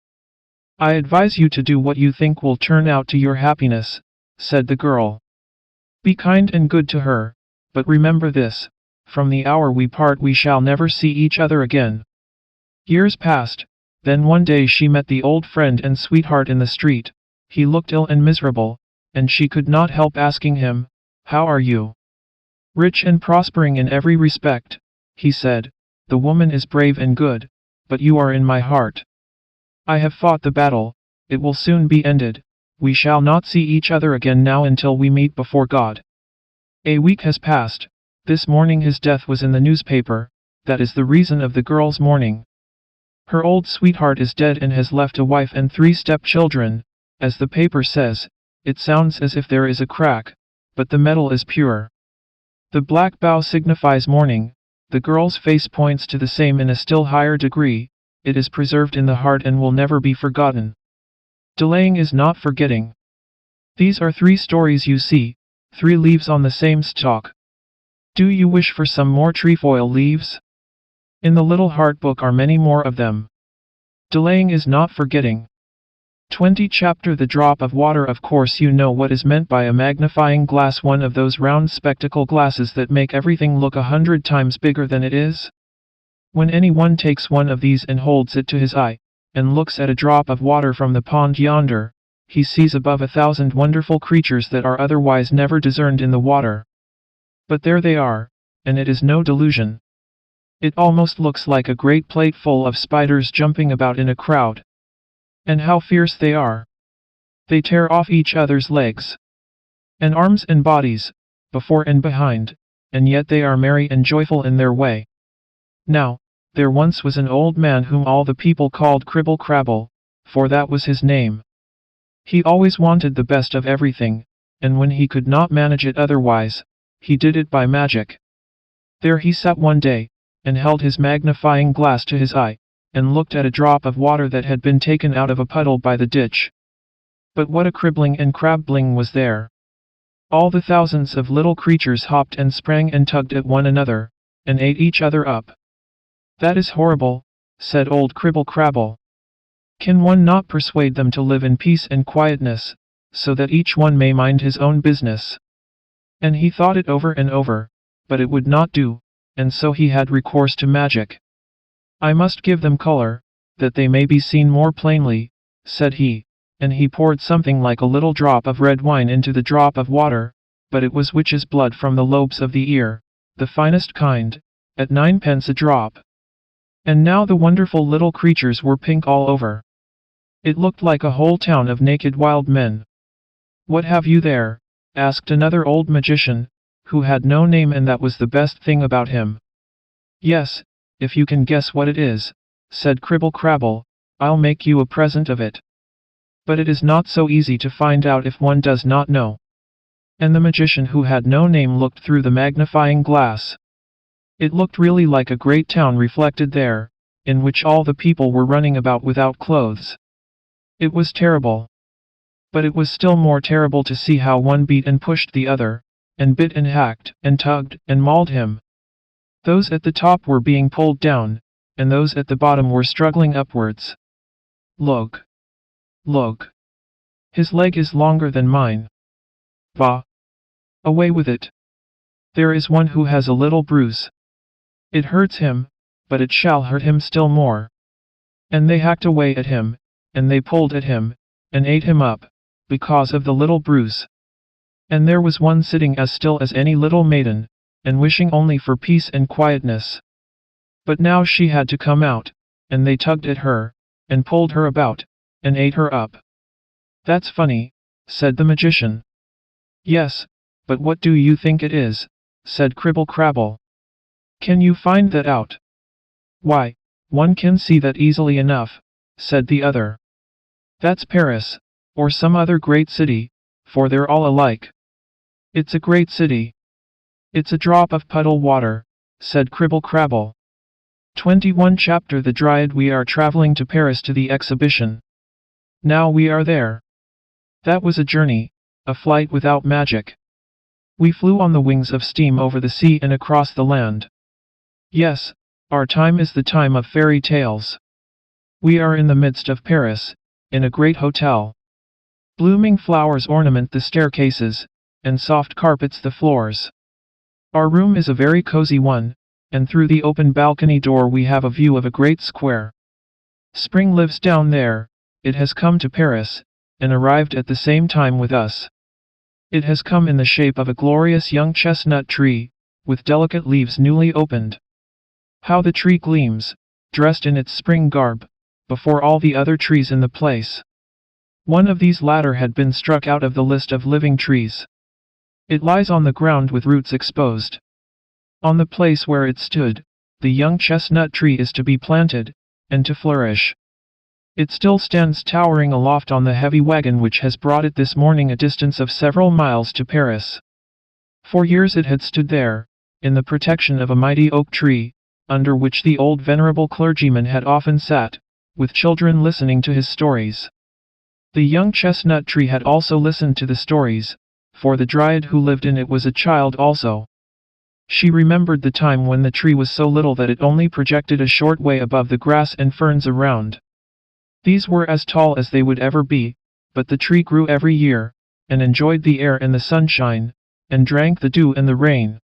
"I advise you to do what you think will turn out to your happiness," said the girl. "Be kind and good to her, but remember this, from the hour we part we shall never see each other again." Years passed, then one day she met the old friend and sweetheart in the street. He looked ill and miserable, and she could not help asking him, "How are you?" "Rich and prospering in every respect," he said. "The woman is brave and good, but you are in my heart. I have fought the battle, it will soon be ended, we shall not see each other again now until we meet before God." A week has passed. This morning his death was in the newspaper. That is the reason of the girl's mourning. Her old sweetheart is dead and has left a wife and 3 stepchildren. As the paper says, it sounds as if there is a crack, but the metal is pure. The black bow signifies mourning. The girl's face points to the same in a still higher degree. It is preserved in the heart and will never be forgotten. Delaying is not forgetting. These are 3 stories you see, 3 leaves on the same stalk. Do you wish for some more trefoil leaves? In the little heart book are many more of them. Delaying is not forgetting. 20 Chapter The drop of water. Of course you know what is meant by a magnifying glass, one of those round spectacle glasses that make everything look 100 times bigger than it is. When anyone takes one of these and holds it to his eye, and looks at a drop of water from the pond yonder, he sees above 1,000 wonderful creatures that are otherwise never discerned in the water. But there they are, and it is no delusion. It almost looks like a great plate full of spiders jumping about in a crowd. And how fierce they are! They tear off each other's legs and arms and bodies, before and behind, and yet they are merry and joyful in their way. Now, there once was an old man whom all the people called Cribble Crabble, for that was his name. He always wanted the best of everything, and when he could not manage it otherwise, he did it by magic. There he sat one day, and held his magnifying glass to his eye, and looked at a drop of water that had been taken out of a puddle by the ditch. But what a cribbling and crabbling was there! All the thousands of little creatures hopped and sprang and tugged at one another, and ate each other up. "That is horrible," said old Cribble Crabble. "Can one not persuade them to live in peace and quietness, so that each one may mind his own business?" And he thought it over and over, but it would not do, and so he had recourse to magic. "I must give them color, that they may be seen more plainly," said he, and he poured something like a little drop of red wine into the drop of water, but it was witch's blood from the lobes of the ear, the finest kind, at 9 pence a drop. And now the wonderful little creatures were pink all over. It looked like a whole town of naked wild men. "What have you there?" asked another old magician, who had no name, and that was the best thing about him. "Yes, if you can guess what it is," said Cribble Crabble, "I'll make you a present of it. But it is not so easy to find out if one does not know." And the magician who had no name looked through the magnifying glass. It looked really like a great town reflected there, in which all the people were running about without clothes. It was terrible. But it was still more terrible to see how one beat and pushed the other, and bit and hacked, and tugged, and mauled him. Those at the top were being pulled down, and those at the bottom were struggling upwards. "Look! Look! His leg is longer than mine. Bah! Away with it! There is one who has a little bruise. It hurts him, but it shall hurt him still more." And they hacked away at him, and they pulled at him, and ate him up, because of the little bruise. And there was one sitting as still as any little maiden, and wishing only for peace and quietness. But now she had to come out, and they tugged at her, and pulled her about, and ate her up. "That's funny," said the magician. "Yes, but what do you think it is?" said Cribble Crabble. "Can you find that out?" "Why, one can see that easily enough," said the other. "That's Paris, or some other great city, for they're all alike." "It's a great city." "It's a drop of puddle water," said Cribble Crabble. 21 Chapter The Dryad. We are traveling to Paris to the exhibition. Now we are there. That was a journey, a flight without magic. We flew on the wings of steam over the sea and across the land. Yes, our time is the time of fairy tales. We are in the midst of Paris, in a great hotel. Blooming flowers ornament the staircases, and soft carpets the floors. Our room is a very cozy one, and through the open balcony door we have a view of a great square. Spring lives down there. It has come to Paris, and arrived at the same time with us. It has come in the shape of a glorious young chestnut tree, with delicate leaves newly opened. How the tree gleams, dressed in its spring garb, before all the other trees in the place. One of these latter had been struck out of the list of living trees. It lies on the ground with roots exposed. On the place where it stood, the young chestnut tree is to be planted, and to flourish. It still stands towering aloft on the heavy wagon which has brought it this morning a distance of several miles to Paris. For years it had stood there, in the protection of a mighty oak tree, under which the old venerable clergyman had often sat, with children listening to his stories. The young chestnut tree had also listened to the stories, for the dryad who lived in it was a child also. She remembered the time when the tree was so little that it only projected a short way above the grass and ferns around. These were as tall as they would ever be, but the tree grew every year, and enjoyed the air and the sunshine, and drank the dew and the rain.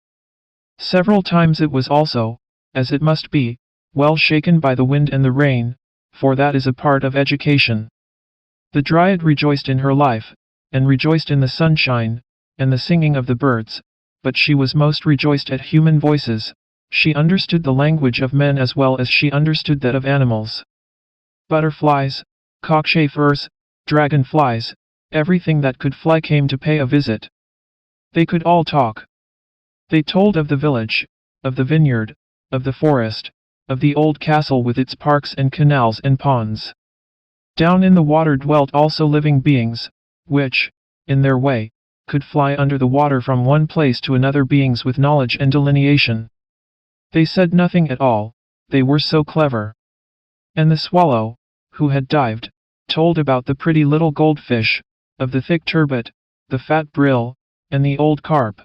Several times it was also, as it must be, well shaken by the wind and the rain, for that is a part of education. The dryad rejoiced in her life, and rejoiced in the sunshine, and the singing of the birds, but she was most rejoiced at human voices. She understood the language of men as well as she understood that of animals. Butterflies, cockchafers, dragonflies, everything that could fly came to pay a visit. They could all talk. They told of the village, of the vineyard, of the forest, of the old castle with its parks and canals and ponds. Down in the water dwelt also living beings, which, in their way, could fly under the water from one place to another, beings with knowledge and delineation. They said nothing at all, they were so clever. And the swallow, who had dived, told about the pretty little goldfish, of the thick turbot, the fat brill, and the old carp.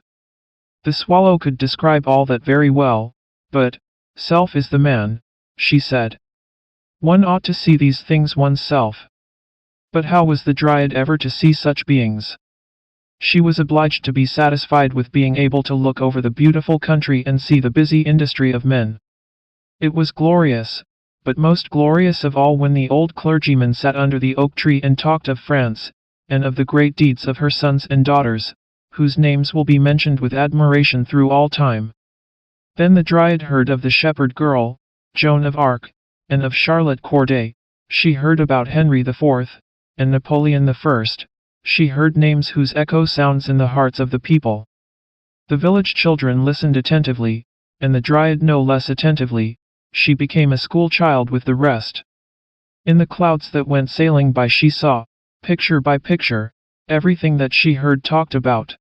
The swallow could describe all that very well, but, self is the man, she said. One ought to see these things oneself. But how was the dryad ever to see such beings? She was obliged to be satisfied with being able to look over the beautiful country and see the busy industry of men. It was glorious, but most glorious of all when the old clergyman sat under the oak tree and talked of France, and of the great deeds of her sons and daughters, whose names will be mentioned with admiration through all time. Then the dryad heard of the shepherd girl, Joan of Arc, and of Charlotte Corday. She heard about Henry IV, and Napoleon I. She heard names whose echo sounds in the hearts of the people. The village children listened attentively, and the dryad no less attentively. She became a school child with the rest. In the clouds that went sailing by she saw, picture by picture, everything that she heard talked about.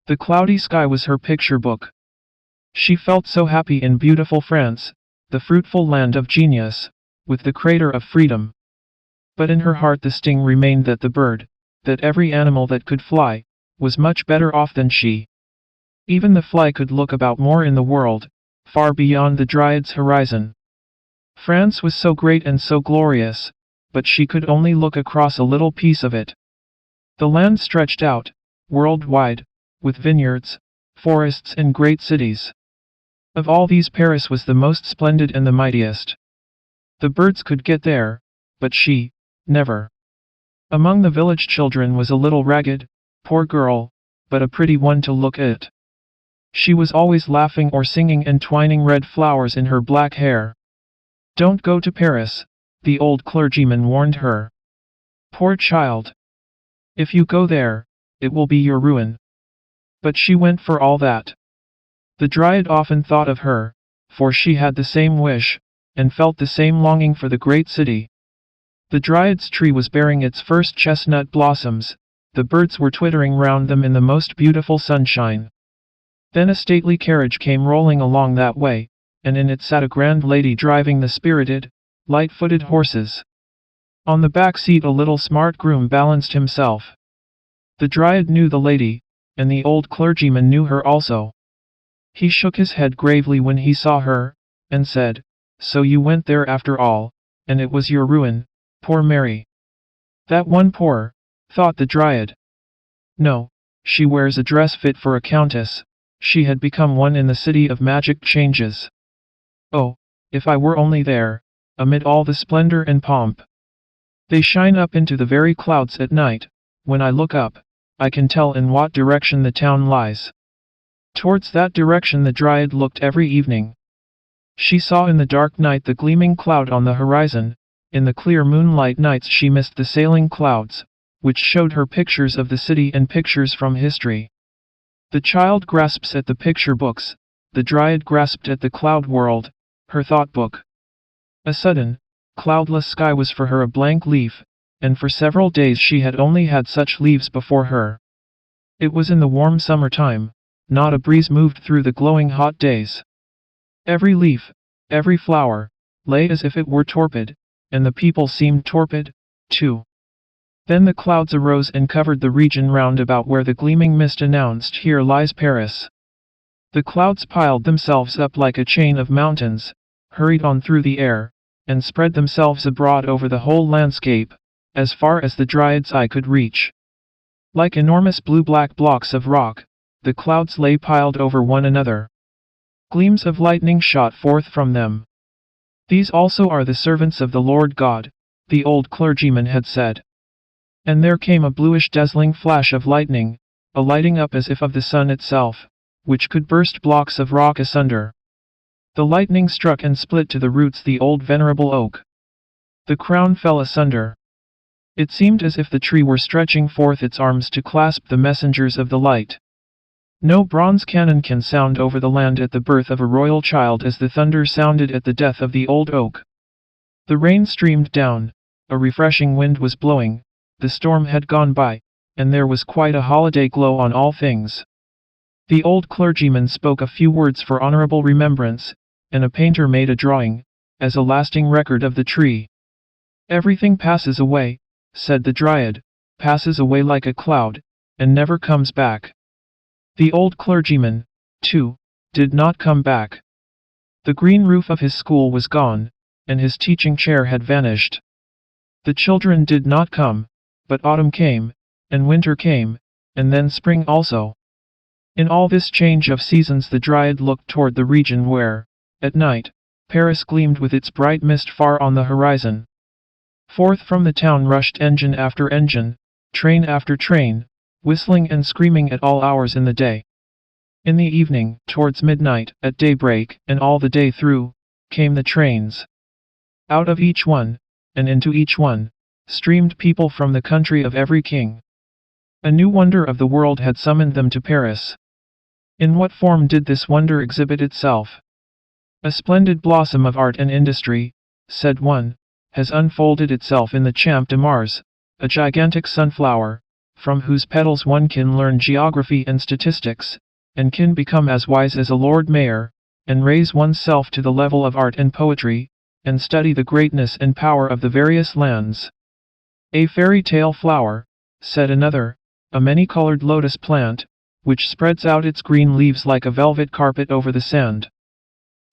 The cloudy sky was her picture book. She felt so happy in beautiful France, the fruitful land of genius, with the crater of freedom. But in her heart the sting remained that the bird, that every animal that could fly, was much better off than she. Even the fly could look about more in the world, far beyond the dryad's horizon. France was so great and so glorious, but she could only look across a little piece of it. The land stretched out, worldwide, with vineyards, forests and great cities. Of all these Paris was the most splendid and the mightiest. The birds could get there, but she, never. Among the village children was a little ragged, poor girl, but a pretty one to look at. She was always laughing or singing and twining red flowers in her black hair. Don't go to Paris, the old clergyman warned her. Poor child. If you go there, it will be your ruin. But she went for all that. The dryad often thought of her, for she had the same wish, and felt the same longing for the great city. The dryad's tree was bearing its first chestnut blossoms, the birds were twittering round them in the most beautiful sunshine. Then a stately carriage came rolling along that way, and in it sat a grand lady driving the spirited, light-footed horses. On the back seat a little smart groom balanced himself. The dryad knew the lady, and the old clergyman knew her also. He shook his head gravely when he saw her, and said, "So you went there after all, and it was your ruin, poor Mary." "That one poor," thought the dryad. "No, she wears a dress fit for a countess. She had become one in the city of magic changes. Oh, if I were only there, amid all the splendor and pomp. They shine up into the very clouds at night. When I look up, I can tell in what direction the town lies." Towards that direction the Dryad looked every evening. She saw in the dark night the gleaming cloud on the horizon. In the clear moonlight nights she missed the sailing clouds, which showed her pictures of the city and pictures from history. The child grasps at the picture books, the Dryad grasped at the cloud world, her thought book. A sudden, cloudless sky was for her a blank leaf, and for several days she had only had such leaves before her. It was in the warm summertime, not a breeze moved through the glowing hot days. Every leaf, every flower, lay as if it were torpid, and the people seemed torpid, too. Then the clouds arose and covered the region round about where the gleaming mist announced, "Here lies Paris." The clouds piled themselves up like a chain of mountains, hurried on through the air, and spread themselves abroad over the whole landscape, as far as the Dryad's eye could reach. Like enormous blue-black blocks of rock, the clouds lay piled over one another. Gleams of lightning shot forth from them. "These also are the servants of the Lord God," the old clergyman had said. And there came a bluish dazzling flash of lightning, a lighting up as if of the sun itself, which could burst blocks of rock asunder. The lightning struck and split to the roots the old venerable oak. The crown fell asunder. It seemed as if the tree were stretching forth its arms to clasp the messengers of the light. No bronze cannon can sound over the land at the birth of a royal child as the thunder sounded at the death of the old oak. The rain streamed down, a refreshing wind was blowing, the storm had gone by, and there was quite a holiday glow on all things. The old clergyman spoke a few words for honorable remembrance, and a painter made a drawing, as a lasting record of the tree. "Everything passes away," said the Dryad, "passes away like a cloud, and never comes back." The old clergyman, too, did not come back. The green roof of his school was gone, and his teaching chair had vanished. The children did not come, but autumn came, and winter came, and then spring also. In all this change of seasons the Dryad looked toward the region where, at night, Paris gleamed with its bright mist far on the horizon. Forth from the town rushed engine after engine, train after train, whistling and screaming at all hours in the day. In the evening, towards midnight, at daybreak, and all the day through, came the trains. Out of each one, and into each one, streamed people from the country of every king. A new wonder of the world had summoned them to Paris. In what form did this wonder exhibit itself? "A splendid blossom of art and industry," said one, "has unfolded itself in the Champ de Mars, a gigantic sunflower, from whose petals one can learn geography and statistics, and can become as wise as a Lord Mayor, and raise oneself to the level of art and poetry, and study the greatness and power of the various lands." "A fairy tale flower," said another, "a many-colored lotus plant, which spreads out its green leaves like a velvet carpet over the sand.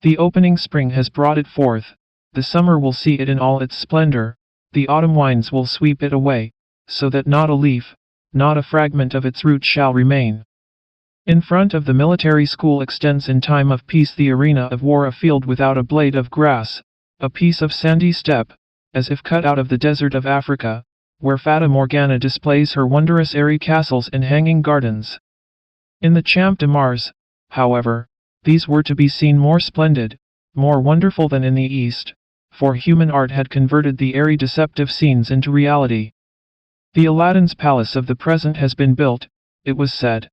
The opening spring has brought it forth, the summer will see it in all its splendor, the autumn winds will sweep it away, so that not a leaf, not a fragment of its root shall remain. In front of the military school extends in time of peace the arena of war, a field without a blade of grass, a piece of sandy steppe, as if cut out of the desert of Africa, where Fata Morgana displays her wondrous airy castles and hanging gardens. In the Champ de Mars, however, these were to be seen more splendid, more wonderful than in the East, for human art had converted the airy deceptive scenes into reality. "The Aladdin's palace of the present has been built," it was said.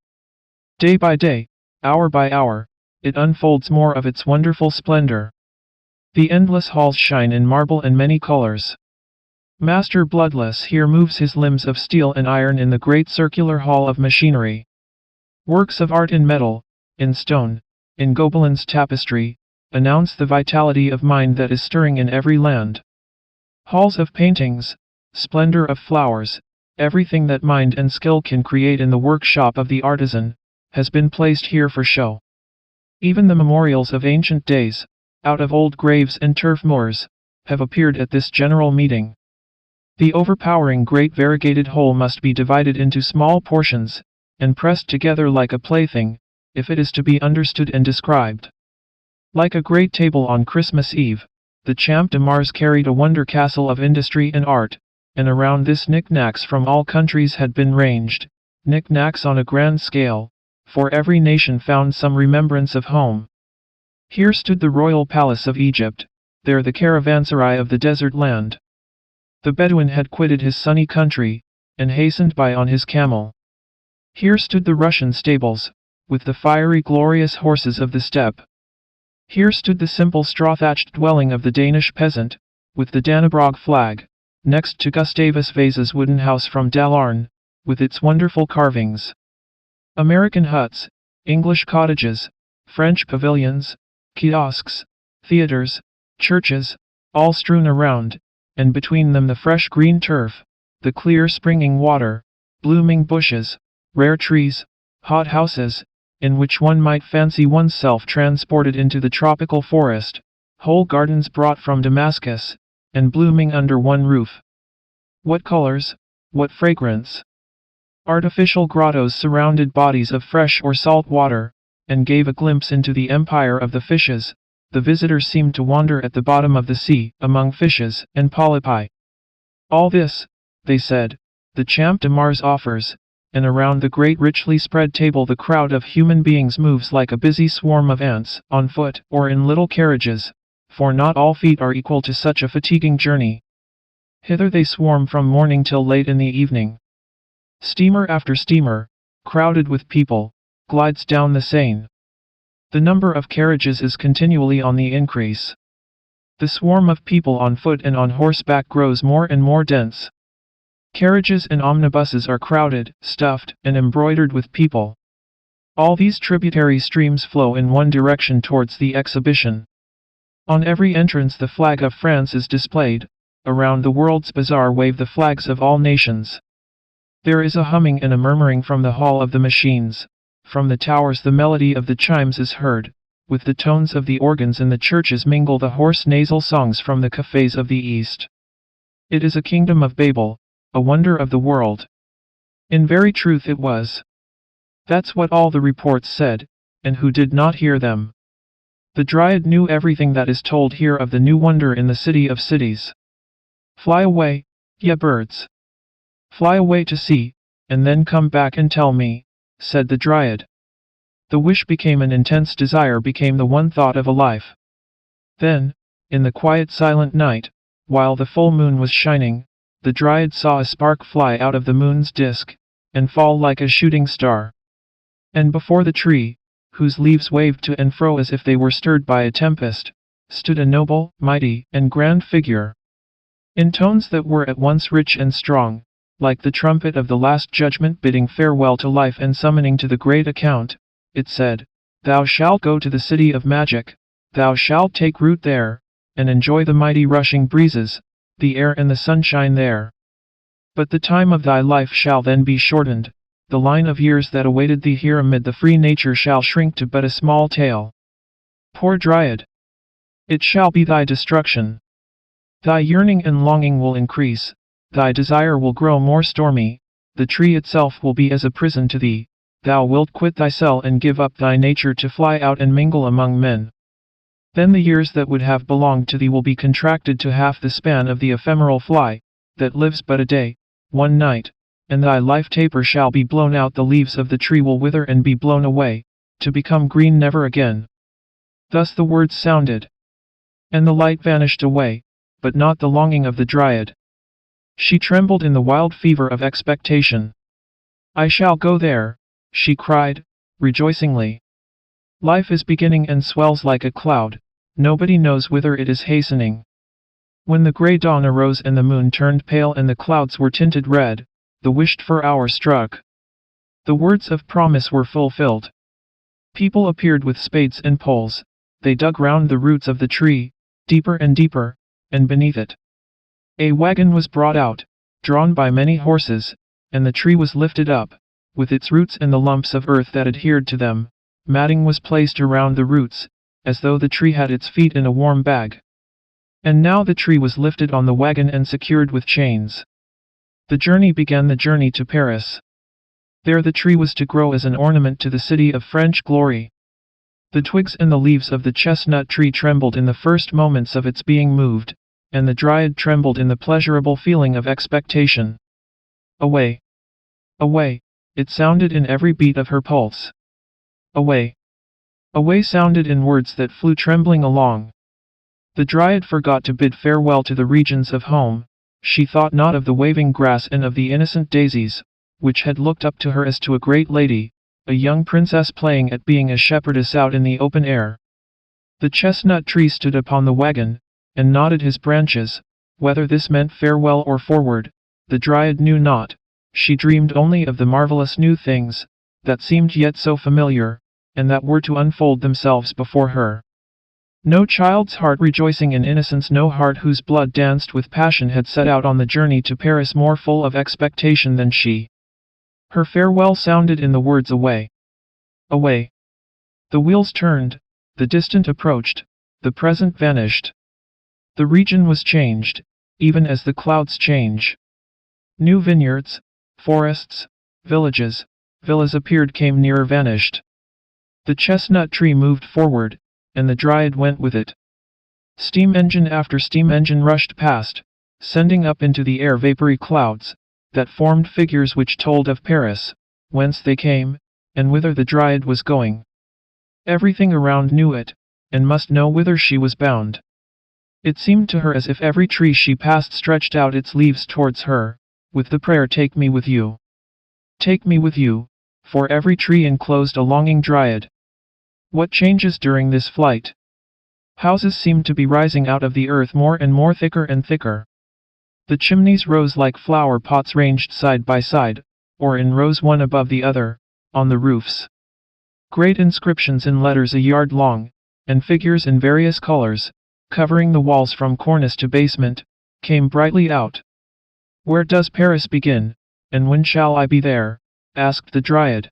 Day by day, hour by hour, it unfolds more of its wonderful splendor. The endless halls shine in marble and many colors. Master Bloodless here moves his limbs of steel and iron in the great circular hall of machinery. Works of art in metal, in stone, in Gobelins tapestry, announce the vitality of mind that is stirring in every land. Halls of paintings, splendor of flowers, everything that mind and skill can create in the workshop of the artisan, has been placed here for show. Even the memorials of ancient days, out of old graves and turf moors, have appeared at this general meeting. The overpowering great variegated whole must be divided into small portions, and pressed together like a plaything, if it is to be understood and described. Like a great table on Christmas Eve, the Champ de Mars carried a wonder castle of industry and art, and around this knickknacks from all countries had been ranged, knick-knacks on a grand scale, for every nation found some remembrance of home. Here stood the royal palace of Egypt, there the caravanserai of the desert land. The Bedouin had quitted his sunny country, and hastened by on his camel. Here stood the Russian stables, with the fiery glorious horses of the steppe. Here stood the simple straw-thatched dwelling of the Danish peasant, with the Dannebrog flag, next to Gustavus Vasa's wooden house from Dalarne, with its wonderful carvings. American huts, English cottages, French pavilions, kiosks, theaters, churches, all strewn around, and between them the fresh green turf, the clear springing water, blooming bushes, rare trees, hot houses, in which one might fancy oneself transported into the tropical forest, whole gardens brought from Damascus, and blooming under one roof. What colors, what fragrance! Artificial grottos surrounded bodies of fresh or salt water, and gave a glimpse into the empire of the fishes. The visitor seemed to wander at the bottom of the sea, among fishes and polypi. All this, they said, the Champ de Mars offers, and around the great richly spread table the crowd of human beings moves like a busy swarm of ants, on foot or in little carriages, for not all feet are equal to such a fatiguing journey. Hither they swarm from morning till late in the evening. Steamer after steamer, crowded with people, glides down the Seine. The number of carriages is continually on the increase. The swarm of people on foot and on horseback grows more and more dense. Carriages and omnibuses are crowded, stuffed, and embroidered with people. All these tributary streams flow in one direction towards the exhibition. On every entrance the flag of France is displayed. Around the world's bazaar wave the flags of all nations. There is a humming and a murmuring from the hall of the machines. From the towers the melody of the chimes is heard. With the tones of the organs in the churches mingle the hoarse nasal songs from the cafes of the East. It is a kingdom of Babel, a wonder of the world. In very truth it was. That's what all the reports said, and who did not hear them? The Dryad knew everything that is told here of the new wonder in the city of cities. Fly away, ye birds. Fly away to sea, and then come back and tell me, said the Dryad. The wish became an intense desire, became the one thought of a life. Then, in the quiet silent night, while the full moon was shining, the Dryad saw a spark fly out of the moon's disk, and fall like a shooting star. And before the tree, whose leaves waved to and fro as if they were stirred by a tempest, stood a noble, mighty, and grand figure. In tones that were at once rich and strong, like the trumpet of the last judgment bidding farewell to life and summoning to the great account, it said, "Thou shalt go to the city of magic, thou shalt take root there, and enjoy the mighty rushing breezes, the air and the sunshine there. But the time of thy life shall then be shortened, the line of years that awaited thee here amid the free nature shall shrink to but a small tale. Poor Dryad! It shall be thy destruction. Thy yearning and longing will increase, thy desire will grow more stormy, the tree itself will be as a prison to thee, thou wilt quit thy cell and give up thy nature to fly out and mingle among men. Then the years that would have belonged to thee will be contracted to half the span of the ephemeral fly, that lives but a day, one night, and thy life taper shall be blown out, the leaves of the tree will wither and be blown away, to become green never again." Thus the words sounded. And the light vanished away, but not the longing of the Dryad. She trembled in the wild fever of expectation. "I shall go there," she cried, rejoicingly. "Life is beginning and swells like a cloud, nobody knows whither it is hastening." When the grey dawn arose and the moon turned pale and the clouds were tinted red, the wished-for hour struck. The words of promise were fulfilled. People appeared with spades and poles, they dug round the roots of the tree, deeper and deeper, and beneath it. A wagon was brought out, drawn by many horses, and the tree was lifted up, with its roots and the lumps of earth that adhered to them. Matting was placed around the roots, as though the tree had its feet in a warm bag. And now the tree was lifted on the wagon and secured with chains. The journey began, the journey to Paris. There the tree was to grow as an ornament to the city of French glory. The twigs and the leaves of the chestnut tree trembled in the first moments of its being moved, and the Dryad trembled in the pleasurable feeling of expectation. "Away! Away, It sounded in every beat of her pulse. Away. Away sounded in words that flew trembling along. The Dryad forgot to bid farewell to the regions of home. She thought not of the waving grass and of the innocent daisies, which had looked up to her as to a great lady, a young princess playing at being a shepherdess out in the open air. The chestnut tree stood upon the wagon, and nodded his branches. Whether this meant farewell or forward, the Dryad knew not. She dreamed only of the marvelous new things, that seemed yet so familiar, and that were to unfold themselves before her. No child's heart rejoicing in innocence, no heart whose blood danced with passion had set out on the journey to Paris more full of expectation than she. Her farewell sounded in the words away. Away. The wheels turned, the distant approached, the present vanished. The region was changed, even as the clouds change. New vineyards, forests, villages, villas appeared, came nearer, vanished. The chestnut tree moved forward, and the Dryad went with it. Steam engine after steam engine rushed past, sending up into the air vapory clouds, that formed figures which told of Paris, whence they came, and whither the Dryad was going. Everything around knew it, and must know whither she was bound. It seemed to her as if every tree she passed stretched out its leaves towards her, with the prayer, "Take me with you. Take me with you," for every tree enclosed a longing Dryad. What changes during this flight! Houses seemed to be rising out of the earth more and more, thicker and thicker. The chimneys rose like flower pots ranged side by side, or in rows one above the other, on the roofs. Great inscriptions in letters a yard long, and figures in various colors, covering the walls from cornice to basement, came brightly out. "Where does Paris begin, and when shall I be there?" asked the Dryad.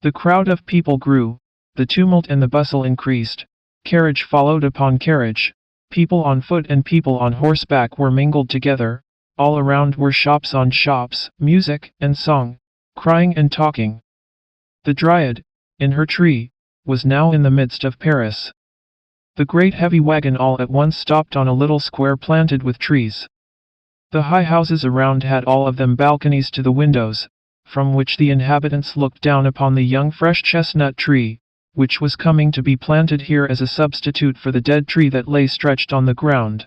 The crowd of people grew, the tumult and the bustle increased, carriage followed upon carriage, people on foot and people on horseback were mingled together, all around were shops on shops, music and song, crying and talking. The Dryad, in her tree, was now in the midst of Paris. The great heavy wagon all at once stopped on a little square planted with trees. The high houses around had all of them balconies to the windows, from which the inhabitants looked down upon the young fresh chestnut tree, which was coming to be planted here as a substitute for the dead tree that lay stretched on the ground.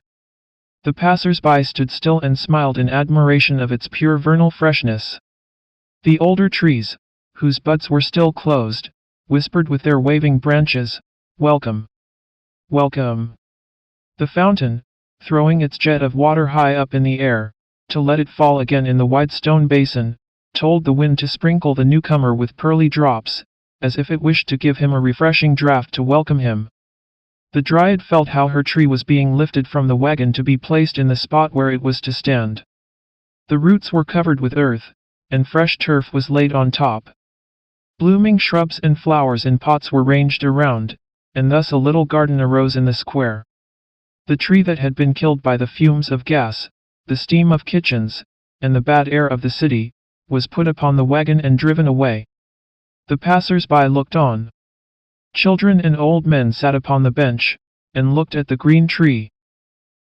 The passers-by stood still and smiled in admiration of its pure vernal freshness. The older trees, whose buds were still closed, whispered with their waving branches, "Welcome! Welcome!" The fountain, throwing its jet of water high up in the air, to let it fall again in the wide stone basin, told the wind to sprinkle the newcomer with pearly drops, as if it wished to give him a refreshing draught to welcome him. The Dryad felt how her tree was being lifted from the wagon to be placed in the spot where it was to stand. The roots were covered with earth, and fresh turf was laid on top. Blooming shrubs and flowers in pots were ranged around, and thus a little garden arose in the square. The tree that had been killed by the fumes of gas, the steam of kitchens, and the bad air of the city, was put upon the wagon and driven away. The passers-by looked on. Children and old men sat upon the bench, and looked at the green tree.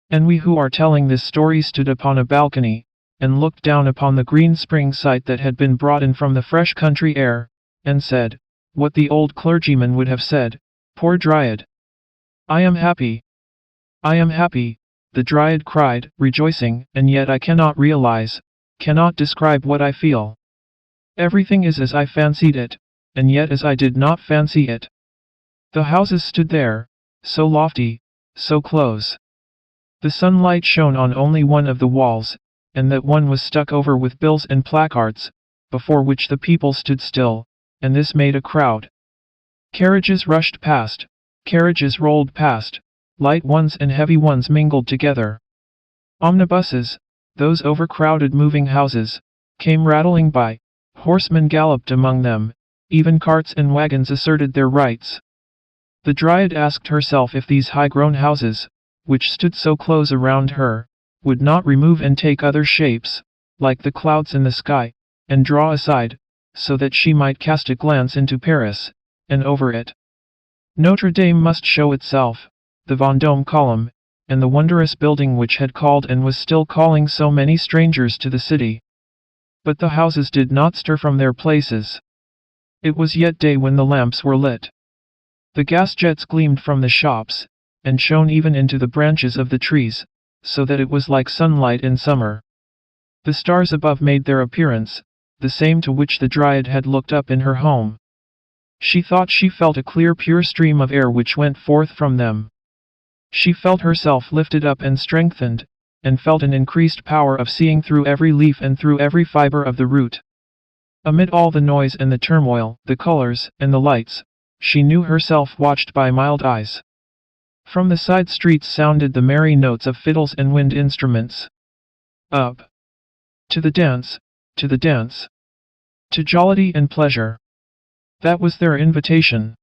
And we who are telling this story stood upon a balcony, and looked down upon the green spring site that had been brought in from the fresh country air, and said, what the old clergyman would have said, "Poor Dryad! I am happy! I am happy!" The Dryad cried, rejoicing, "And yet I cannot realize, cannot describe what I feel. Everything is as I fancied it, and yet as I did not fancy it." The houses stood there, so lofty, so close. The sunlight shone on only one of the walls, and that one was stuck over with bills and placards, before which the people stood still, and this made a crowd. Carriages rushed past, carriages rolled past, light ones and heavy ones mingled together. Omnibuses, those overcrowded moving houses, came rattling by, horsemen galloped among them, even carts and wagons asserted their rights. The Dryad asked herself if these high-grown houses, which stood so close around her, would not remove and take other shapes, like the clouds in the sky, and draw aside, so that she might cast a glance into Paris, and over it. Notre Dame must show itself, the Vendôme column, and the wondrous building which had called and was still calling so many strangers to the city. but the houses did not stir from their places. It was yet day when the lamps were lit. The gas jets gleamed from the shops, and shone even into the branches of the trees, so that it was like sunlight in summer. The stars above made their appearance, the same to which the Dryad had looked up in her home. She thought she felt a clear pure stream of air which went forth from them. She felt herself lifted up and strengthened, and felt an increased power of seeing through every leaf and through every fiber of the root. Amid all the noise and the turmoil, the colors, and the lights, she knew herself watched by mild eyes. From the side streets sounded the merry notes of fiddles and wind instruments. Up! To the dance! To the dance! To jollity and pleasure! That was their invitation.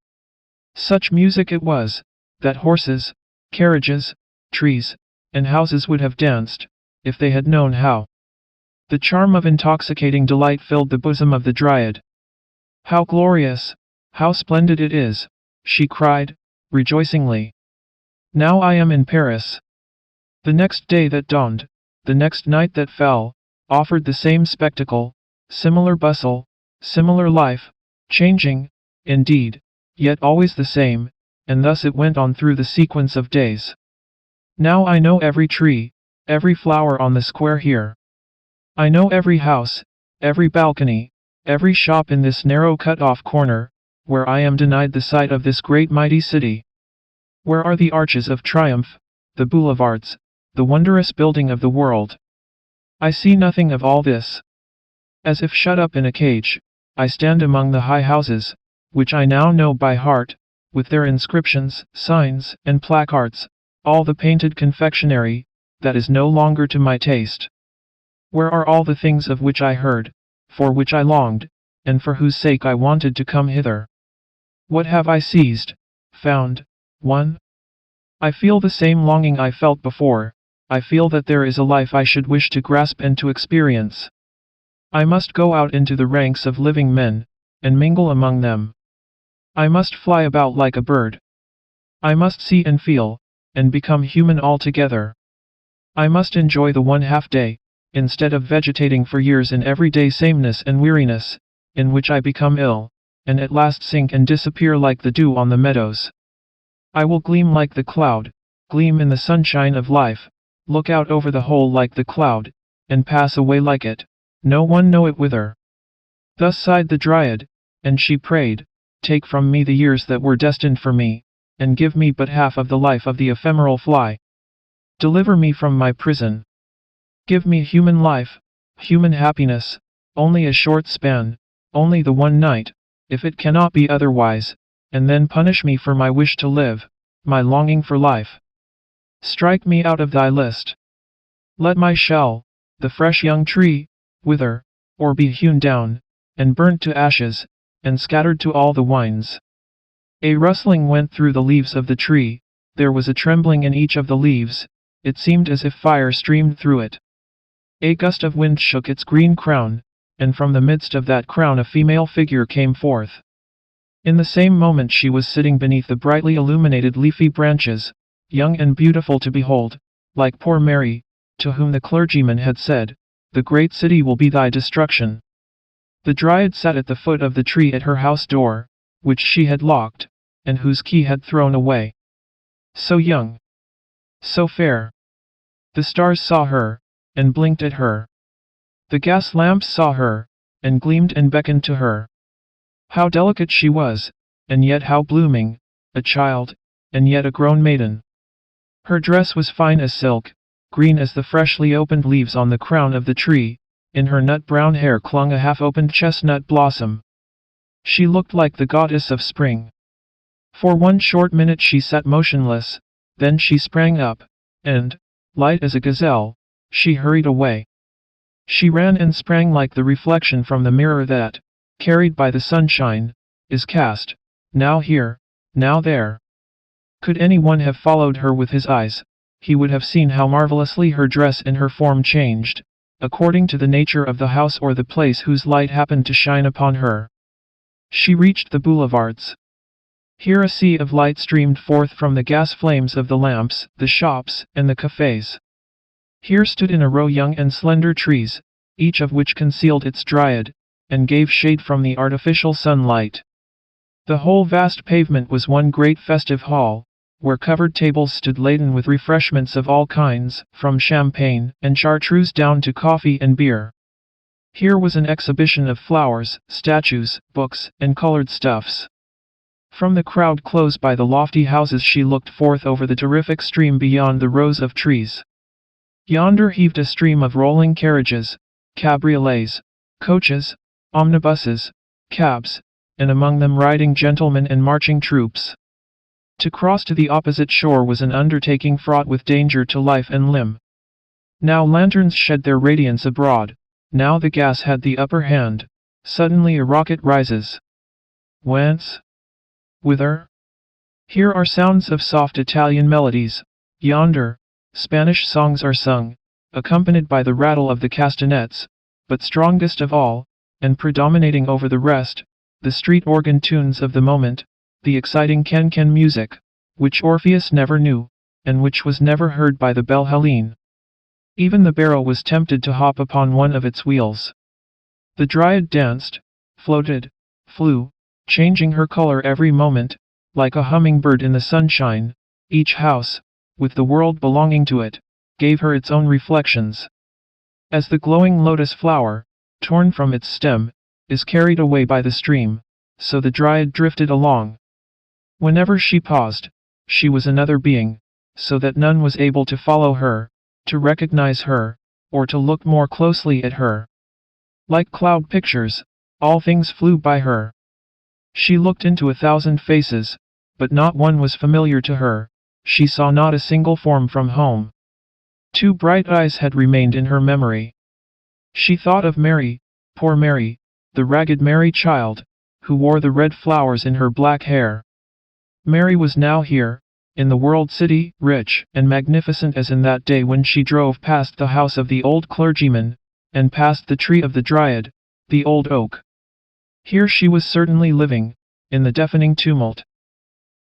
Such music it was, that horses, carriages, trees, and houses would have danced, if they had known how. The charm of intoxicating delight filled the bosom of the Dryad. How glorious, how splendid it is, she cried, rejoicingly. Now I am in Paris. The next day that dawned, the next night that fell, offered the same spectacle, similar bustle, similar life, changing, indeed, yet always the same, and thus it went on through the sequence of days. Now I know every tree, every flower on the square here. I know every house, every balcony, every shop in this narrow cut-off corner, where I am denied the sight of this great mighty city. Where are the arches of triumph, the boulevards, the wondrous building of the world? I see nothing of all this. As if shut up in a cage, I stand among the high houses, which I now know by heart, with their inscriptions, signs, and placards, all the painted confectionery, that is no longer to my taste. Where are all the things of which I heard, for which I longed, and for whose sake I wanted to come hither? What have I seized, found, won? I feel the same longing I felt before. I feel that there is a life I should wish to grasp and to experience. I must go out into the ranks of living men, and mingle among them. I must fly about like a bird. I must see and feel, and become human altogether. I must enjoy the one half-day, instead of vegetating for years in everyday sameness and weariness, in which I become ill, and at last sink and disappear like the dew on the meadows. I will gleam like the cloud, gleam in the sunshine of life, look out over the whole like the cloud, and pass away like it, no one know it whither. Thus sighed the Dryad, and she prayed, take from me the years that were destined for me, and give me but half of the life of the ephemeral fly. Deliver me from my prison. Give me human life, human happiness, only a short span, only the one night, if it cannot be otherwise, and then punish me for my wish to live, my longing for life. Strike me out of thy list. Let my shell, the fresh young tree, wither, or be hewn down, and burnt to ashes, and scattered to all the winds. A rustling went through the leaves of the tree, there was a trembling in each of the leaves, it seemed as if fire streamed through it. A gust of wind shook its green crown, and from the midst of that crown a female figure came forth. In the same moment she was sitting beneath the brightly illuminated leafy branches, young and beautiful to behold, like poor Mary, to whom the clergyman had said, "The great city will be thy destruction." The Dryad sat at the foot of the tree at her house door, which she had locked, and whose key had thrown away. So young, so fair. The stars saw her, and blinked at her. The gas lamps saw her, and gleamed and beckoned to her. How delicate she was, and yet how blooming, a child, and yet a grown maiden. Her dress was fine as silk, green as the freshly opened leaves on the crown of the tree, in her nut-brown hair clung a half-opened chestnut blossom. She looked like the goddess of spring. For one short minute she sat motionless, then she sprang up, and, light as a gazelle, she hurried away. She ran and sprang like the reflection from the mirror that, carried by the sunshine, is cast, now here, now there. Could anyone have followed her with his eyes, he would have seen how marvelously her dress and her form changed, according to the nature of the house or the place whose light happened to shine upon her. She reached the boulevards. Here a sea of light streamed forth from the gas flames of the lamps, the shops, and the cafes. Here stood in a row young and slender trees, each of which concealed its dryad, and gave shade from the artificial sunlight. The whole vast pavement was one great festive hall, where covered tables stood laden with refreshments of all kinds, from champagne and chartreuse down to coffee and beer. Here was an exhibition of flowers, statues, books, and colored stuffs. From the crowd close by the lofty houses she looked forth over the terrific stream beyond the rows of trees. Yonder heaved a stream of rolling carriages, cabriolets, coaches, omnibuses, cabs, and among them riding gentlemen and marching troops. To cross to the opposite shore was an undertaking fraught with danger to life and limb. Now lanterns shed their radiance abroad, now the gas had the upper hand. Suddenly a rocket rises. Whence? Whither? Here are sounds of soft Italian melodies. Yonder, Spanish songs are sung, accompanied by the rattle of the castanets, but strongest of all, and predominating over the rest, the street organ tunes of the moment, the exciting can-can music, which Orpheus never knew, and which was never heard by the belle Helene. Even the barrow was tempted to hop upon one of its wheels. The dryad danced, floated, flew, changing her color every moment, like a hummingbird in the sunshine. Each house, with the world belonging to it, gave her its own reflections. As the glowing lotus flower, torn from its stem, is carried away by the stream, so the dryad drifted along. Whenever she paused, she was another being, so that none was able to follow her, to recognize her, or to look more closely at her. Like cloud pictures, all things flew by her. She looked into 1,000 faces, but not one was familiar to her. She saw not a single form from home. 2 bright eyes had remained in her memory. She thought of Mary, poor Mary, the ragged Mary child, who wore the red flowers in her black hair. Mary was now here, in the world city, rich and magnificent as in that day when she drove past the house of the old clergyman, and past the tree of the dryad, the old oak. Here she was certainly living, in the deafening tumult.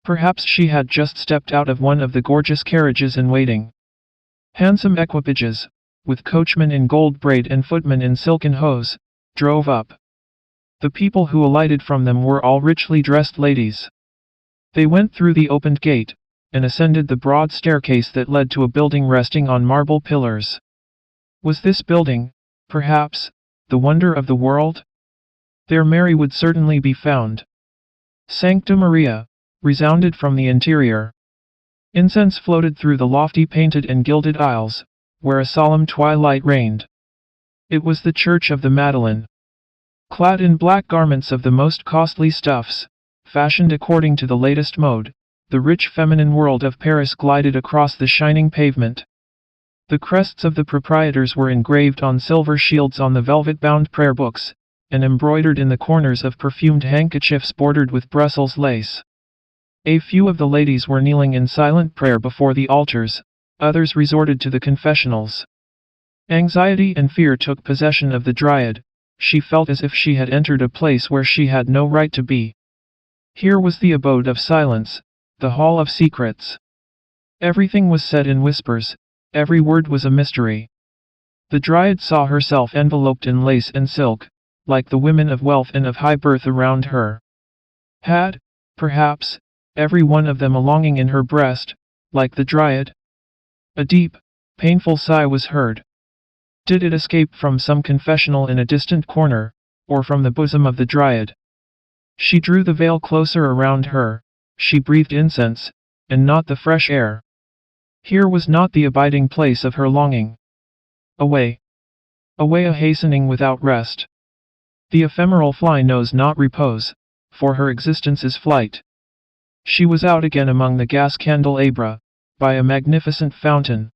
Perhaps she had just stepped out of one of the gorgeous carriages in waiting. Handsome equipages, with coachmen in gold braid and footmen in silken hose, drove up. The people who alighted from them were all richly dressed ladies. They went through the opened gate, and ascended the broad staircase that led to a building resting on marble pillars. Was this building, perhaps, the wonder of the world? There Mary would certainly be found. Sancta Maria resounded from the interior. Incense floated through the lofty painted and gilded aisles, where a solemn twilight reigned. It was the Church of the Madeleine. Clad in black garments of the most costly stuffs, fashioned according to the latest mode, the rich feminine world of Paris glided across the shining pavement. The crests of the proprietors were engraved on silver shields on the velvet-bound prayer books, and embroidered in the corners of perfumed handkerchiefs bordered with Brussels lace. A few of the ladies were kneeling in silent prayer before the altars, others resorted to the confessionals. Anxiety and fear took possession of the dryad. She felt as if she had entered a place where she had no right to be. Here was the abode of silence, the hall of secrets. Everything was said in whispers, every word was a mystery. The dryad saw herself enveloped in lace and silk, like the women of wealth and of high birth around her. Had, perhaps, every one of them a longing in her breast, like the dryad? A deep, painful sigh was heard. Did it escape from some confessional in a distant corner, or from the bosom of the dryad? She drew the veil closer around her. She breathed incense, and not the fresh air. Here was not the abiding place of her longing. Away. Away, a hastening without rest. The ephemeral fly knows not repose, for her existence is flight. She was out again among the gas candelabra, by a magnificent fountain.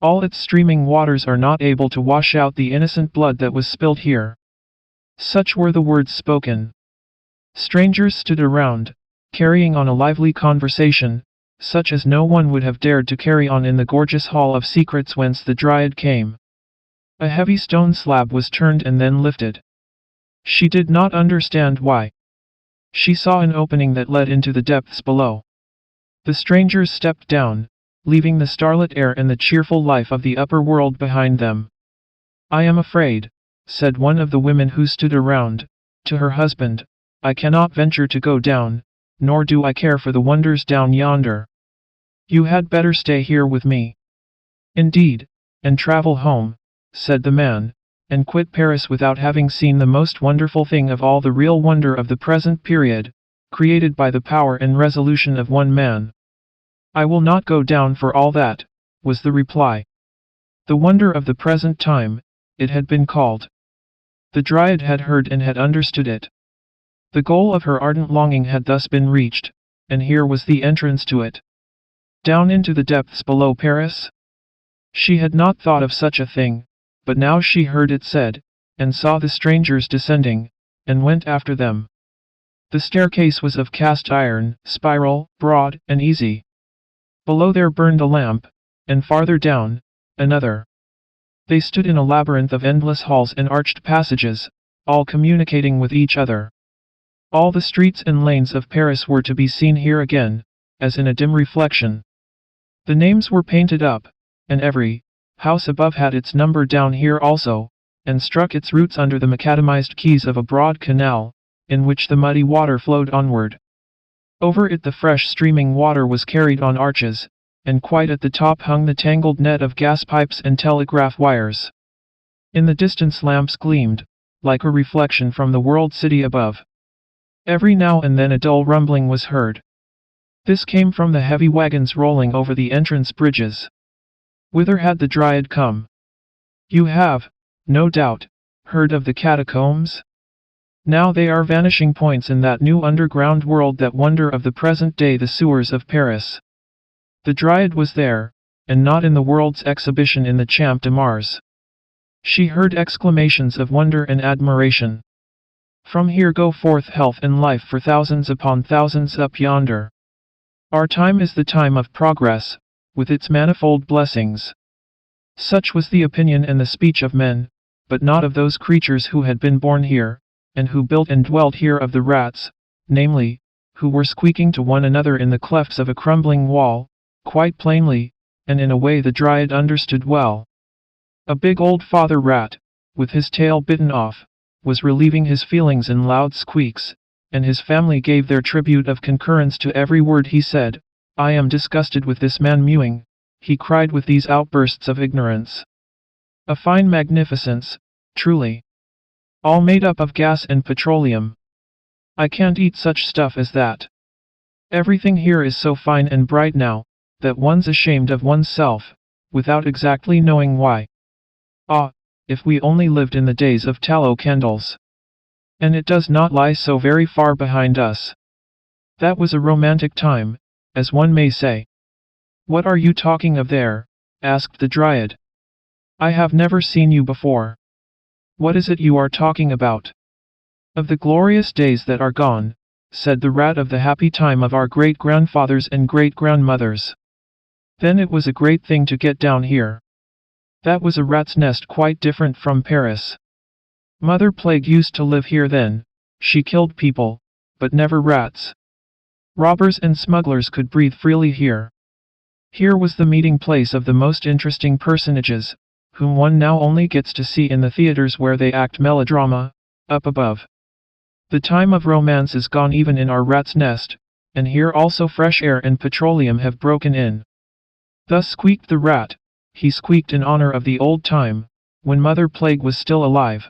All its streaming waters are not able to wash out the innocent blood that was spilled here. Such were the words spoken. Strangers stood around, carrying on a lively conversation, such as no one would have dared to carry on in the gorgeous hall of secrets whence the dryad came. A heavy stone slab was turned and then lifted. She did not understand why. She saw an opening that led into the depths below. The strangers stepped down, leaving the starlit air and the cheerful life of the upper world behind them. I am afraid, said one of the women who stood around, to her husband, I cannot venture to go down, nor do I care for the wonders down yonder. You had better stay here with me. Indeed, and travel home, said the man, and quit Paris without having seen the most wonderful thing of all, the real wonder of the present period, created by the power and resolution of one man. I will not go down for all that, was the reply. The wonder of the present time, it had been called. The Dryad had heard and had understood it. The goal of her ardent longing had thus been reached, and here was the entrance to it. Down into the depths below Paris? She had not thought of such a thing, but now she heard it said, and saw the strangers descending, and went after them. The staircase was of cast iron, spiral, broad, and easy. Below there burned a lamp, and farther down, another. They stood in a labyrinth of endless halls and arched passages, all communicating with each other. All the streets and lanes of Paris were to be seen here again, as in a dim reflection. The names were painted up, and every house above had its number down here also, and struck its roots under the macadamized quays of a broad canal, in which the muddy water flowed onward. Over it the fresh streaming water was carried on arches, and quite at the top hung the tangled net of gas pipes and telegraph wires. In the distance lamps gleamed, like a reflection from the world city above. Every now and then a dull rumbling was heard. This came from the heavy wagons rolling over the entrance bridges. Whither had the Dryad come? You have, no doubt, heard of the catacombs? Now they are vanishing points in that new underground world, that wonder of the present day, the sewers of Paris. The Dryad was there, and not in the world's exhibition in the Champ de Mars. She heard exclamations of wonder and admiration. From here go forth health and life for thousands upon thousands up yonder. Our time is the time of progress, with its manifold blessings. Such was the opinion and the speech of men, but not of those creatures who had been born here, and who built and dwelt here, of the rats, namely, who were squeaking to one another in the clefts of a crumbling wall, quite plainly, and in a way the Dryad understood well. A big old father rat, with his tail bitten off, was relieving his feelings in loud squeaks, and his family gave their tribute of concurrence to every word he said. I am disgusted with this man mewing, he cried with these outbursts of ignorance. A fine magnificence, truly. All made up of gas and petroleum. I can't eat such stuff as that. Everything here is so fine and bright now, that one's ashamed of oneself, without exactly knowing why. Ah, if we only lived in the days of tallow candles. And it does not lie so very far behind us. That was a romantic time, as one may say. What are you talking of there? Asked the Dryad. I have never seen you before. What is it you are talking about? Of the glorious days that are gone, said the rat, of the happy time of our great-grandfathers and great-grandmothers. Then it was a great thing to get down here. That was a rat's nest quite different from Paris. Mother Plague used to live here then. She killed people, but never rats. Robbers and smugglers could breathe freely here. Here was the meeting place of the most interesting personages, whom one now only gets to see in the theaters where they act melodrama, up above. The time of romance is gone even in our rat's nest, and here also fresh air and petroleum have broken in. Thus squeaked the rat. He squeaked in honor of the old time, when Mother Plague was still alive.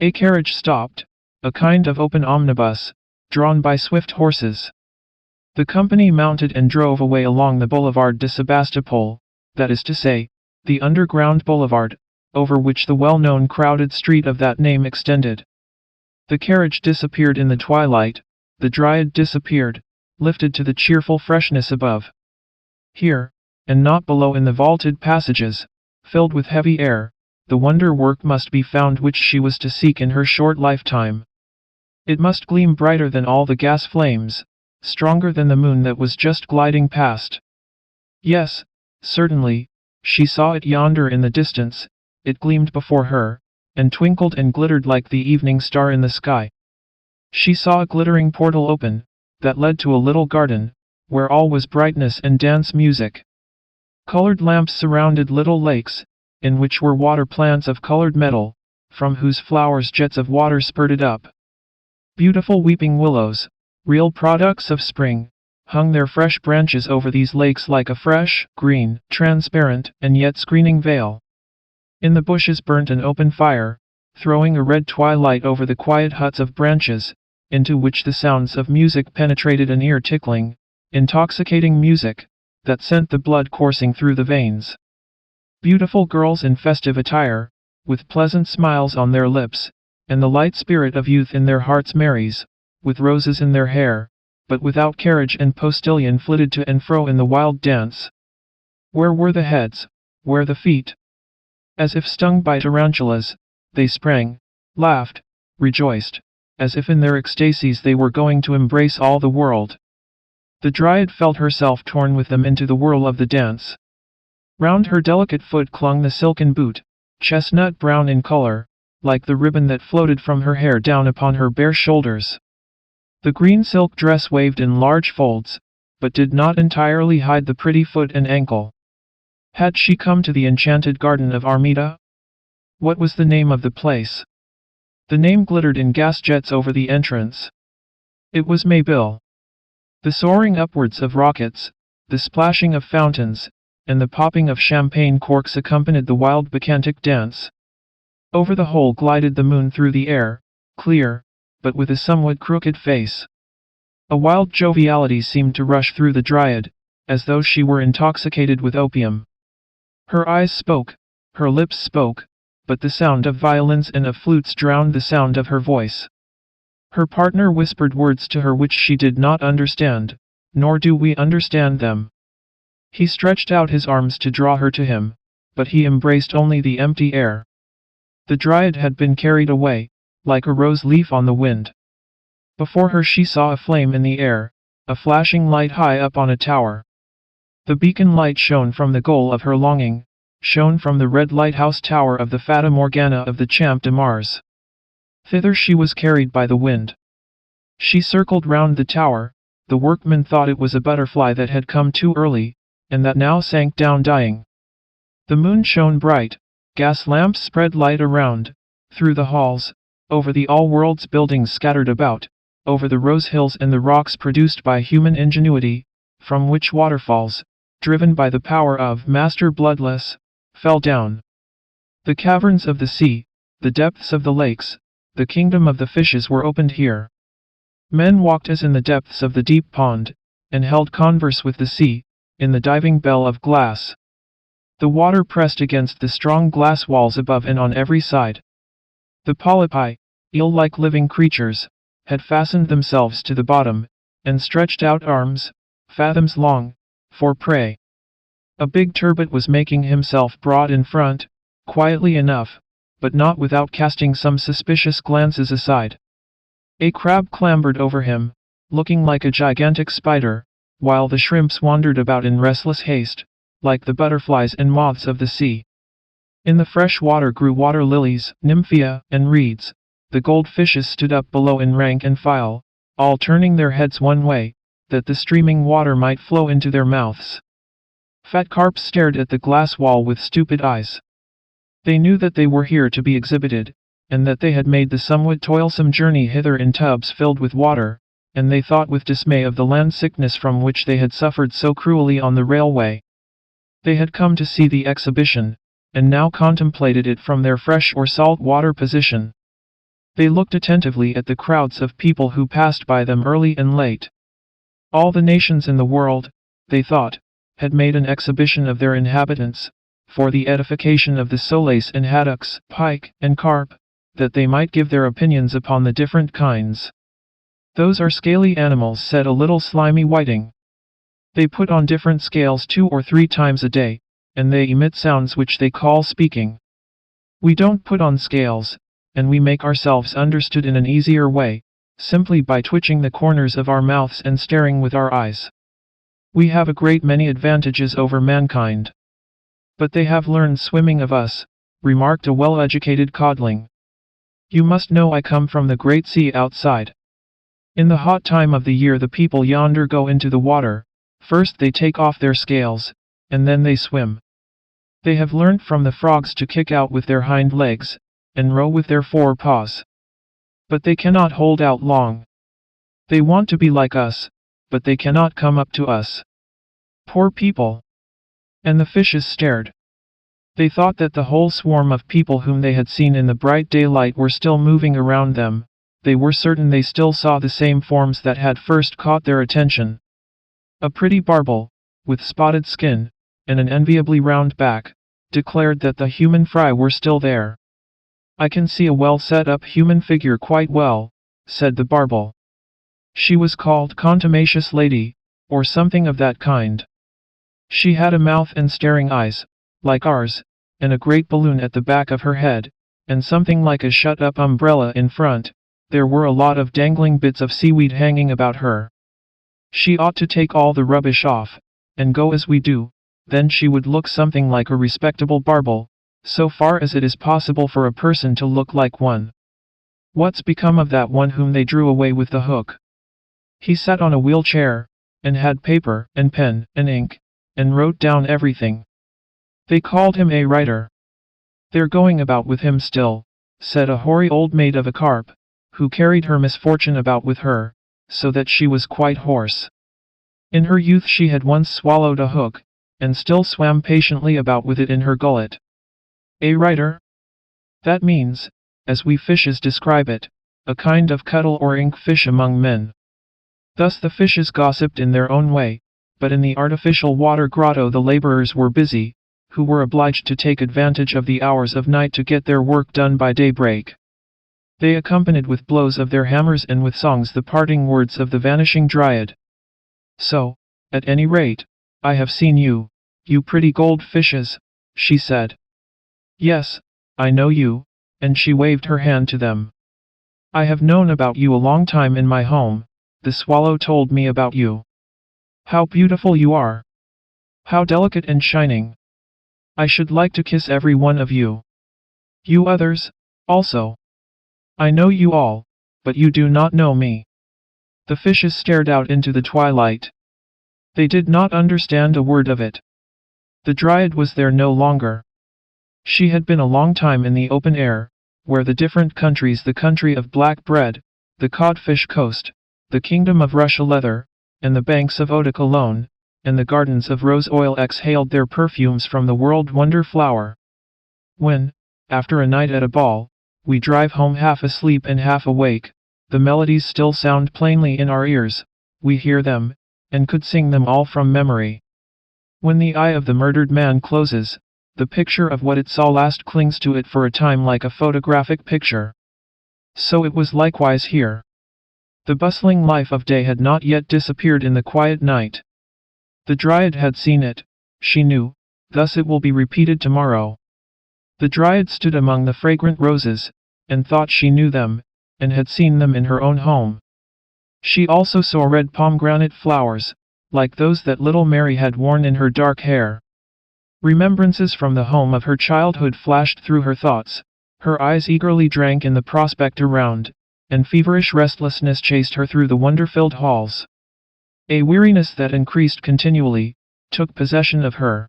A carriage stopped, a kind of open omnibus, drawn by swift horses. The company mounted and drove away along the Boulevard de Sebastopol, that is to say, the underground boulevard, over which the well-known crowded street of that name extended. The carriage disappeared in the twilight, the Dryad disappeared, lifted to the cheerful freshness above. Here, and not below in the vaulted passages, filled with heavy air, the wonder work must be found which she was to seek in her short lifetime. It must gleam brighter than all the gas flames, stronger than the moon that was just gliding past. Yes, certainly, she saw it yonder in the distance. It gleamed before her, and twinkled and glittered like the evening star in the sky. She saw a glittering portal open, that led to a little garden, where all was brightness and dance music. Colored lamps surrounded little lakes, in which were water plants of colored metal, from whose flowers jets of water spurted up. Beautiful weeping willows, real products of spring, hung their fresh branches over these lakes like a fresh, green, transparent, and yet screening veil. In the bushes burnt an open fire, throwing a red twilight over the quiet huts of branches, into which the sounds of music penetrated, an ear-tickling, intoxicating music, that sent the blood coursing through the veins. Beautiful girls in festive attire, with pleasant smiles on their lips, and the light spirit of youth in their hearts marries, with roses in their hair, but without carriage and postilion, flitted to and fro in the wild dance. Where were the heads? Where the feet? As if stung by tarantulas, they sprang, laughed, rejoiced, as if in their ecstasies they were going to embrace all the world. The Dryad felt herself torn with them into the whirl of the dance. Round her delicate foot clung the silken boot, chestnut brown in color, like the ribbon that floated from her hair down upon her bare shoulders. The green silk dress waved in large folds, but did not entirely hide the pretty foot and ankle. Had she come to the enchanted garden of Armida? What was the name of the place? The name glittered in gas jets over the entrance. It was Mayville. The soaring upwards of rockets, the splashing of fountains, and the popping of champagne corks accompanied the wild bacchantic dance. Over the whole glided the moon through the air, clear, but with a somewhat crooked face. A wild joviality seemed to rush through the Dryad, as though she were intoxicated with opium. Her eyes spoke, her lips spoke, but the sound of violins and of flutes drowned the sound of her voice. Her partner whispered words to her which she did not understand, nor do we understand them. He stretched out his arms to draw her to him, but he embraced only the empty air. The Dryad had been carried away, like a rose leaf on the wind. Before her she saw a flame in the air, a flashing light high up on a tower. The beacon light shone from the goal of her longing, shone from the red lighthouse tower of the Fata Morgana of the Champ de Mars. Thither she was carried by the wind. She circled round the tower. The workmen thought it was a butterfly that had come too early, and that now sank down dying. The moon shone bright, gas lamps spread light around, through the halls, over the all-worlds buildings scattered about, over the rose hills and the rocks produced by human ingenuity, from which waterfalls, driven by the power of Master Bloodless, fell down. The caverns of the sea, the depths of the lakes, the kingdom of the fishes were opened here. Men walked as in the depths of the deep pond, and held converse with the sea, in the diving bell of glass. The water pressed against the strong glass walls above and on every side. The polypi, eel-like living creatures, had fastened themselves to the bottom, and stretched out arms, fathoms long, for prey. A big turbot was making himself broad in front, quietly enough, but not without casting some suspicious glances aside. A crab clambered over him, looking like a gigantic spider, while the shrimps wandered about in restless haste, like the butterflies and moths of the sea. In the fresh water grew water lilies, nymphea, and reeds. The goldfishes stood up below in rank and file, all turning their heads one way, that the streaming water might flow into their mouths. Fat carps stared at the glass wall with stupid eyes. They knew that they were here to be exhibited, and that they had made the somewhat toilsome journey hither in tubs filled with water, and they thought with dismay of the land sickness from which they had suffered so cruelly on the railway. They had come to see the exhibition, and now contemplated it from their fresh or salt water position. They looked attentively at the crowds of people who passed by them early and late. All the nations in the world, they thought, had made an exhibition of their inhabitants, for the edification of the soles and haddocks, pike, and carp, that they might give their opinions upon the different kinds. Those are scaly animals, said a little slimy whiting. They put on different scales 2 or 3 times a day, and they emit sounds which they call speaking. We don't put on scales, and we make ourselves understood in an easier way, simply by twitching the corners of our mouths and staring with our eyes. We have a great many advantages over mankind. But they have learned swimming of us, remarked a well-educated codling. You must know I come from the great sea outside. In the hot time of the year the people yonder go into the water. First they take off their scales, and then they swim. They have learnt from the frogs to kick out with their hind legs, and row with their fore paws. But they cannot hold out long. They want to be like us, but they cannot come up to us. Poor people. And the fishes stared. They thought that the whole swarm of people whom they had seen in the bright daylight were still moving around them. They were certain they still saw the same forms that had first caught their attention. A pretty barbel, with spotted skin, and an enviably round back, declared that the human fry were still there. "I can see a well set up human figure quite well," said the barbel. She was called Contumacious Lady, or something of that kind. She had a mouth and staring eyes, like ours, and a great balloon at the back of her head, and something like a shut-up umbrella in front. There were a lot of dangling bits of seaweed hanging about her. She ought to take all the rubbish off, and go as we do, then she would look something like a respectable barbel, so far as it is possible for a person to look like one. What's become of that one whom they drew away with the hook? He sat on a wheelchair, and had paper, and pen, and ink, and wrote down everything. They called him a writer. "They're going about with him still," said a hoary old maid of a carp, who carried her misfortune about with her, so that she was quite hoarse. In her youth she had once swallowed a hook, and still swam patiently about with it in her gullet. A writer? That means, as we fishes describe it, a kind of cuttle or ink fish among men. Thus the fishes gossiped in their own way, but in the artificial water grotto the laborers were busy, who were obliged to take advantage of the hours of night to get their work done by daybreak. They accompanied with blows of their hammers and with songs the parting words of the vanishing dryad. "So, at any rate, I have seen you, you pretty gold fishes," she said. "Yes, I know you," and she waved her hand to them. "I have known about you a long time in my home. The swallow told me about you. How beautiful you are! How delicate and shining! I should like to kiss every one of you. You others, also. I know you all, but you do not know me." The fishes stared out into the twilight. They did not understand a word of it. The dryad was there no longer. She had been a long time in the open air, where the different countries, the country of black bread, the codfish coast, the kingdom of Russia leather, and the banks of eau de Cologne, and the gardens of rose oil exhaled their perfumes from the world wonder flower. When, after a night at a ball, we drive home half asleep and half awake, the melodies still sound plainly in our ears, we hear them, and could sing them all from memory. When the eye of the murdered man closes, the picture of what it saw last clings to it for a time like a photographic picture. So it was likewise here. The bustling life of day had not yet disappeared in the quiet night. The dryad had seen it, she knew, thus it will be repeated tomorrow. The dryad stood among the fragrant roses, and thought she knew them, and had seen them in her own home. She also saw red pomegranate flowers, like those that little Mary had worn in her dark hair. Remembrances from the home of her childhood flashed through her thoughts, her eyes eagerly drank in the prospect around, and feverish restlessness chased her through the wonder-filled halls. A weariness that increased continually took possession of her.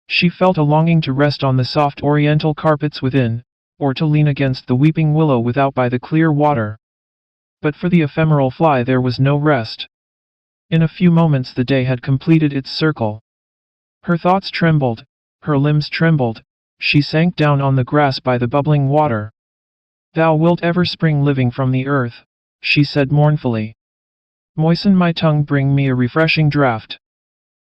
She felt a longing to rest on the soft oriental carpets within, or to lean against the weeping willow without by the clear water. But for the ephemeral fly there was no rest. In a few moments the day had completed its circle. Her thoughts trembled, her limbs trembled, she sank down on the grass by the bubbling water. "Thou wilt ever spring living from the earth," she said mournfully. "Moisten my tongue, bring me a refreshing draught."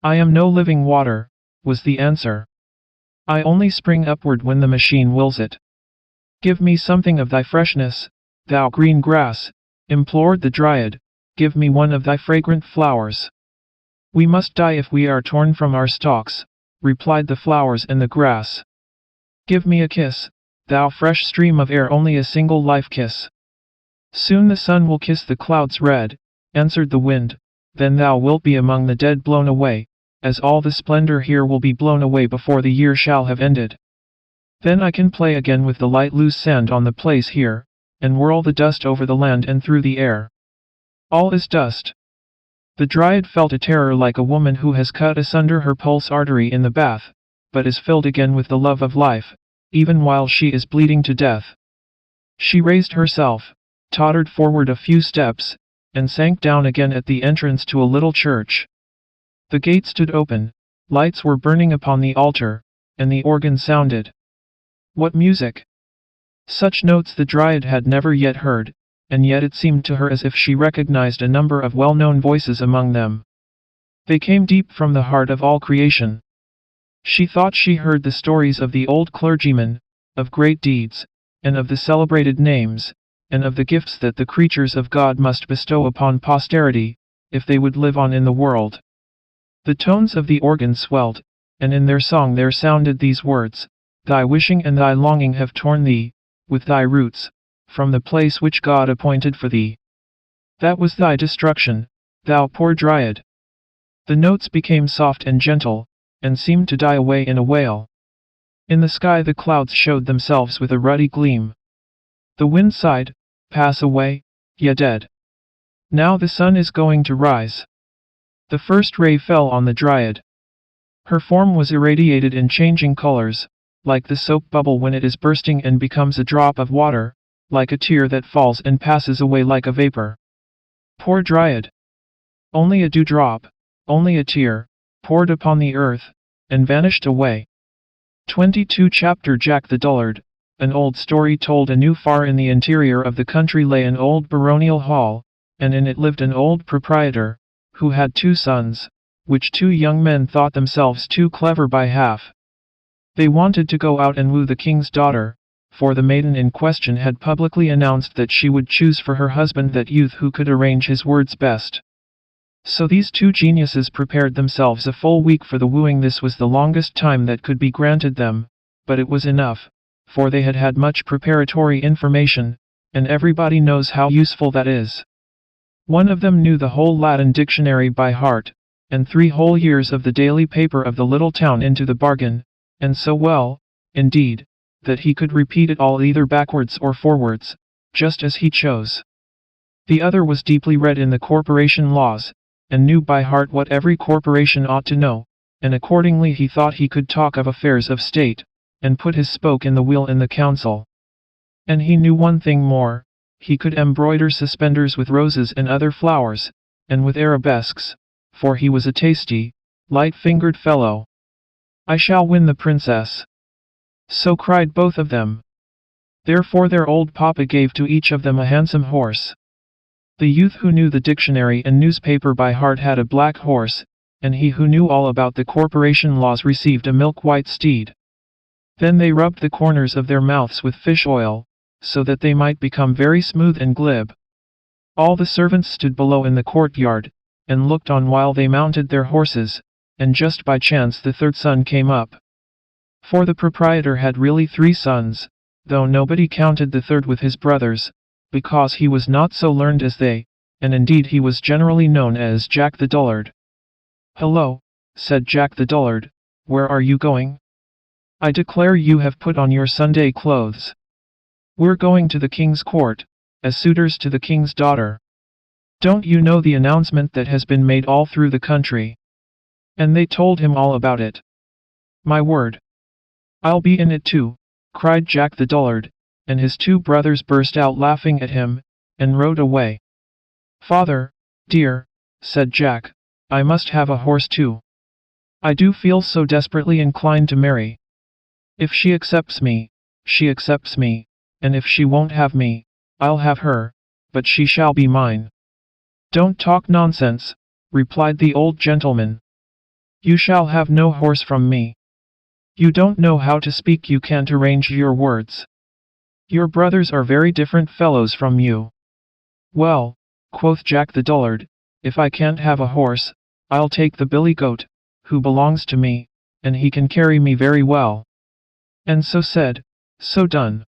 "I am no living water," was the answer. "I only spring upward when the machine wills it." "Give me something of thy freshness, thou green grass," implored the dryad, "give me one of thy fragrant flowers." "We must die if we are torn from our stalks," replied the flowers and the grass. "Give me a kiss, thou fresh stream of air, only a single life kiss." "Soon the sun will kiss the clouds red," answered the wind, "then thou wilt be among the dead, blown away, as all the splendor here will be blown away before the year shall have ended. Then I can play again with the light loose sand on the place here, and whirl the dust over the land and through the air. All is dust." The dryad felt a terror like a woman who has cut asunder her pulse artery in the bath, but is filled again with the love of life, even while she is bleeding to death. She raised herself, tottered forward a few steps, and sank down again at the entrance to a little church. The gate stood open, lights were burning upon the altar, and the organ sounded. What music! Such notes the Dryad had never yet heard, and yet it seemed to her as if she recognized a number of well-known voices among them. They came deep from the heart of all creation. She thought she heard the stories of the old clergyman, of great deeds, and of the celebrated names, and of the gifts that the creatures of God must bestow upon posterity, if they would live on in the world. The tones of the organ swelled, and in their song there sounded these words, "Thy wishing and thy longing have torn thee, with thy roots, from the place which God appointed for thee. That was thy destruction, thou poor Dryad." The notes became soft and gentle, and seemed to die away in a wail. In the sky the clouds showed themselves with a ruddy gleam. The wind sighed, "Pass away, ye dead. Now the sun is going to rise." The first ray fell on the Dryad. Her form was irradiated in changing colors, like the soap bubble when it is bursting and becomes a drop of water, like a tear that falls and passes away like a vapor. Poor Dryad! Only a dewdrop, only a tear, poured upon the earth, and vanished away. 22 Chapter Jack the Dullard. An old story told anew. Far in the interior of the country lay an old baronial hall, and in it lived an old proprietor, who had 2 sons, which 2 young men thought themselves too clever by half. They wanted to go out and woo the king's daughter, for the maiden in question had publicly announced that she would choose for her husband that youth who could arrange his words best. So these 2 geniuses prepared themselves a full week for the wooing. This was the longest time that could be granted them, but it was enough, for they had had much preparatory information, and everybody knows how useful that is. One of them knew the whole Latin dictionary by heart, and 3 whole years of the daily paper of the little town into the bargain, and so well, indeed, that he could repeat it all either backwards or forwards, just as he chose. The other was deeply read in the corporation laws, and knew by heart what every corporation ought to know, and accordingly he thought he could talk of affairs of state, and put his spoke in the wheel in the council. And he knew one thing more, he could embroider suspenders with roses and other flowers, and with arabesques, for he was a tasty, light-fingered fellow. "I shall win the princess!" So cried both of them. Therefore their old papa gave to each of them a handsome horse. The youth who knew the dictionary and newspaper by heart had a black horse, and he who knew all about the corporation laws received a milk-white steed. Then they rubbed the corners of their mouths with fish oil, so that they might become very smooth and glib. All the servants stood below in the courtyard, and looked on while they mounted their horses, and just by chance the 3rd son came up. For the proprietor had really 3 sons, though nobody counted the 3rd with his brothers, because he was not so learned as they, and indeed he was generally known as Jack the Dullard. "Hello," said Jack the Dullard, "where are you going? I declare you have put on your Sunday clothes. We're going to the king's court, as suitors to the king's daughter. Don't you know the announcement that has been made all through the country?" And they told him all about it. "My word! I'll be in it too," cried Jack the Dullard, and his 2 brothers burst out laughing at him, and rode away. "Father, dear," said Jack, "I must have a horse too. I do feel so desperately inclined to marry. If she accepts me, she accepts me, and if she won't have me, I'll have her, but she shall be mine." "Don't talk nonsense," replied the old gentleman. "You shall have no horse from me. You don't know how to speak, you can't arrange your words. Your brothers are very different fellows from you." "Well," quoth Jack the Dullard, "if I can't have a horse, I'll take the billy goat, who belongs to me, and he can carry me very well." And so said, so done.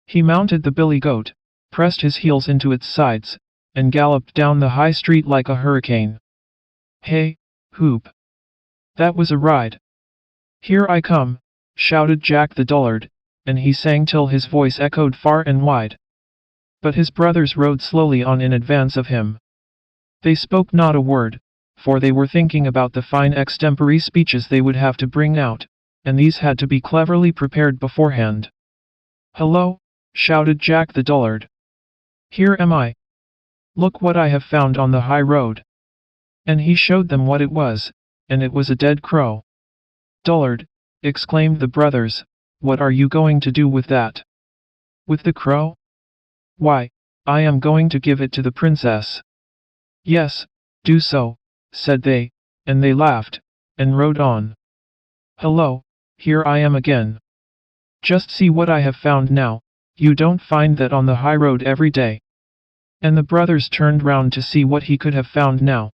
He mounted the billy goat, pressed his heels into its sides, and galloped down the high street like a hurricane. Hey, hoop! That was a ride. "Here I come," shouted Jack the Dullard, and he sang till his voice echoed far and wide. But his brothers rode slowly on in advance of him. They spoke not a word, for they were thinking about the fine extempore speeches they would have to bring out, and these had to be cleverly prepared beforehand. "Hello!" shouted Jack the Dullard. "Here am I. Look what I have found on the high road." And he showed them what it was, and it was a dead crow. "Dullard," exclaimed the brothers, "what are you going to do with that?" "With the crow? Why, I am going to give it to the princess." "Yes, do so," said they, and they laughed, and rode on. "Hello, here I am again. Just see what I have found now, you don't find that on the high road every day." And the brothers turned round to see what he could have found now.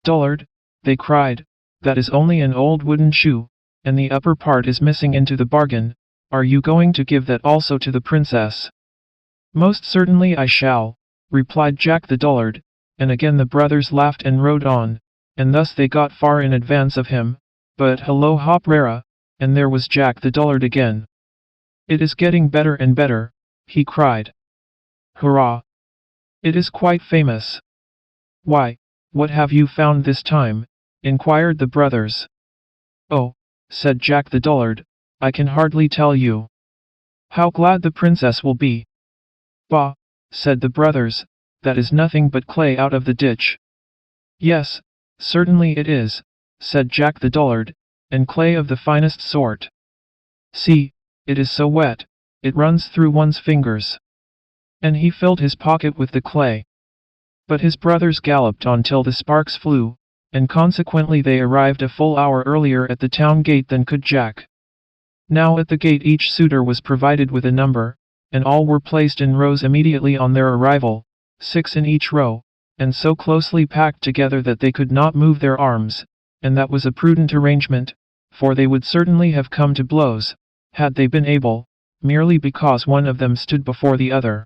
"Dullard," they cried, "that is only an old wooden shoe, and the upper part is missing into the bargain. Are you going to give that also to the princess?" "Most certainly I shall," replied Jack the Dullard, and again the brothers laughed and rode on, and thus they got far in advance of him, but hello hop rara, and there was Jack the Dullard again. "It is getting better and better," he cried. "Hurrah! It is quite famous." "Why, what have you found this time?" inquired the brothers. "Oh," said Jack the Dullard, "I can hardly tell you. How glad the princess will be." "Bah," said the brothers, "that is nothing but clay out of the ditch." "Yes, certainly it is," said Jack the Dullard, "and clay of the finest sort. See, it is so wet, it runs through one's fingers." And he filled his pocket with the clay. But his brothers galloped on till the sparks flew, and consequently they arrived a full hour earlier at the town gate than could Jack. Now at the gate each suitor was provided with a number, and all were placed in rows immediately on their arrival, 6 in each row, and so closely packed together that they could not move their arms, and that was a prudent arrangement, for they would certainly have come to blows, had they been able, merely because one of them stood before the other.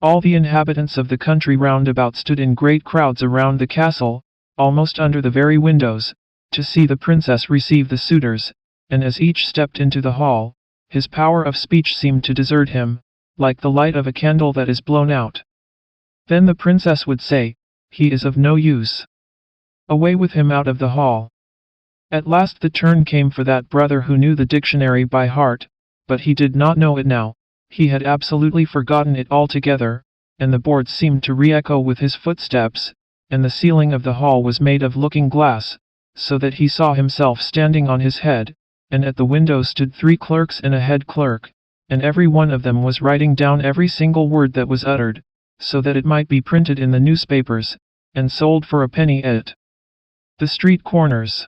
All the inhabitants of the country round about stood in great crowds around the castle, almost under the very windows, to see the princess receive the suitors, and as each stepped into the hall, his power of speech seemed to desert him, like the light of a candle that is blown out. Then the princess would say, "He is of no use. Away with him out of the hall." At last the turn came for that brother who knew the dictionary by heart, but he did not know it now, he had absolutely forgotten it altogether, and the boards seemed to re-echo with his footsteps, and the ceiling of the hall was made of looking glass, so that he saw himself standing on his head, and at the window stood 3 clerks and a head clerk, and every one of them was writing down every single word that was uttered, so that it might be printed in the newspapers, and sold for a penny at the street corners.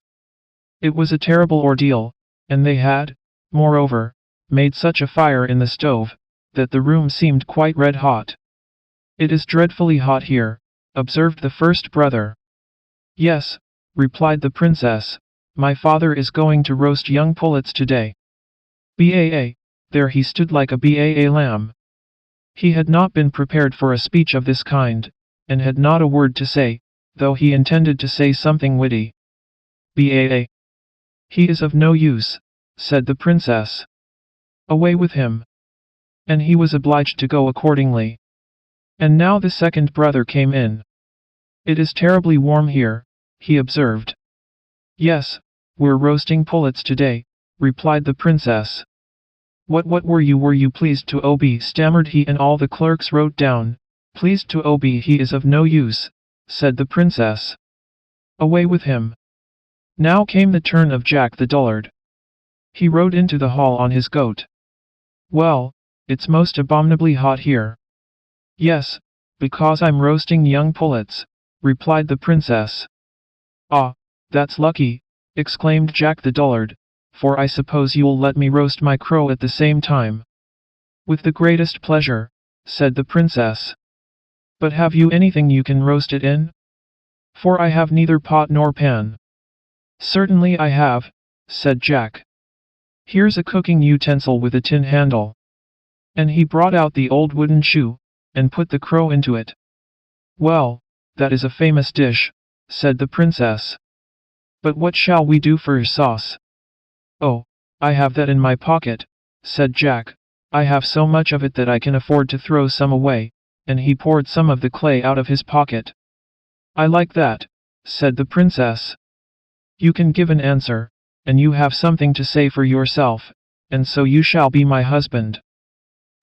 It was a terrible ordeal, and they had, moreover, made such a fire in the stove, that the room seemed quite red hot. "It is dreadfully hot here," observed the first brother. "Yes," replied the princess, "my father is going to roast young pullets today." Baa, there he stood like a baa lamb. He had not been prepared for a speech of this kind, and had not a word to say, though he intended to say something witty. "Baa. He is of no use," said the princess. "Away with him." And he was obliged to go accordingly. And now the second brother came in. "It is terribly warm here," he observed. "Yes, we're roasting pullets today," replied the princess. What were you pleased to ob?" stammered he, and all the clerks wrote down, "Pleased to ob he is of no use," said the princess. "Away with him." Now came the turn of Jack the Dullard. He rode into the hall on his goat. "Well, it's most abominably hot here." "Yes, because I'm roasting young pullets," replied the princess. "Ah, that's lucky," exclaimed Jack the Dullard, "for I suppose you'll let me roast my crow at the same time." "With the greatest pleasure," said the princess. "But have you anything you can roast it in? For I have neither pot nor pan." "Certainly I have," said Jack. "Here's a cooking utensil with a tin handle." And he brought out the old wooden shoe, and put the crow into it. "Well, that is a famous dish," said the princess. "But what shall we do for sauce?" "Oh, I have that in my pocket," said Jack. "I have so much of it that I can afford to throw some away," and he poured some of the clay out of his pocket. "I like that," said the princess. "You can give an answer," and you have something to say for yourself, and so you shall be my husband.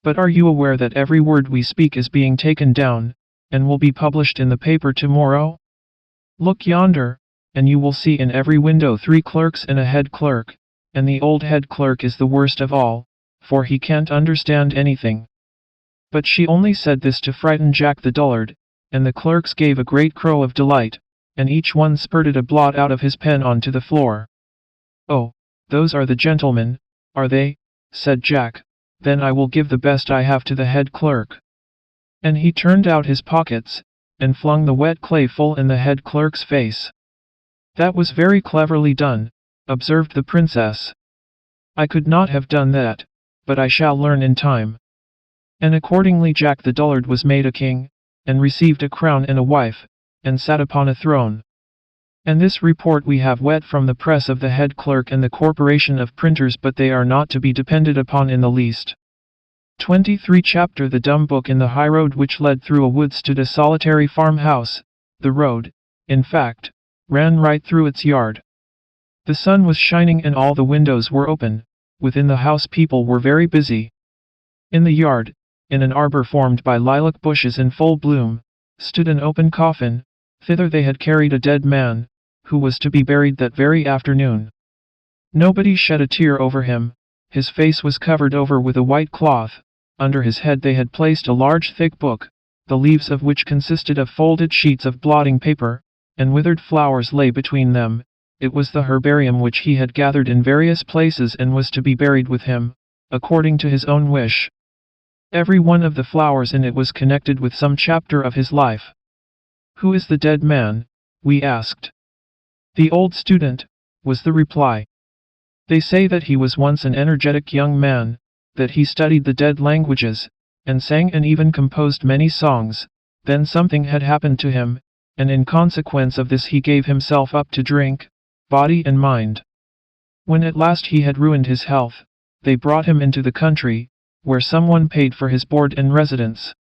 But are you aware that every word we speak is being taken down, and will be published in the paper tomorrow? Look yonder, and you will see in every window 3 clerks and a head clerk, and the old head clerk is the worst of all, for he can't understand anything." But she only said this to frighten Jack the dullard, and the clerks gave a great crow of delight, and each one spurted a blot out of his pen onto the floor. "Oh, those are the gentlemen, are they?" said Jack. "Then I will give the best I have to the head clerk." And he turned out his pockets, and flung the wet clay full in the head clerk's face. "That was very cleverly done," observed the princess. "I could not have done that, but I shall learn in time." And accordingly Jack the dullard was made a king, and received a crown and a wife, and sat upon a throne. And this report we have wet from the press of the head clerk and the corporation of printers, but they are not to be depended upon in the least. 23 Chapter The dumb book. In the high road which led through a wood stood a solitary farmhouse. The road, in fact, ran right through its yard. The sun was shining and all the windows were open. Within the house people were very busy. In the yard, in an arbor formed by lilac bushes in full bloom, stood an open coffin. Thither they had carried a dead man, who was to be buried that very afternoon. Nobody shed a tear over him. His face was covered over with a white cloth. Under his head they had placed a large thick book, the leaves of which consisted of folded sheets of blotting paper, and withered flowers lay between them. It was the herbarium which he had gathered in various places and was to be buried with him, according to his own wish. Every one of the flowers in it was connected with some chapter of his life. "Who is the dead man?" we asked. "The old student," was the reply. "They say that he was once an energetic young man, that he studied the dead languages, and sang and even composed many songs. Then something had happened to him, and in consequence of this he gave himself up to drink, body and mind. When at last he had ruined his health, they brought him into the country, where someone paid for his board and residence.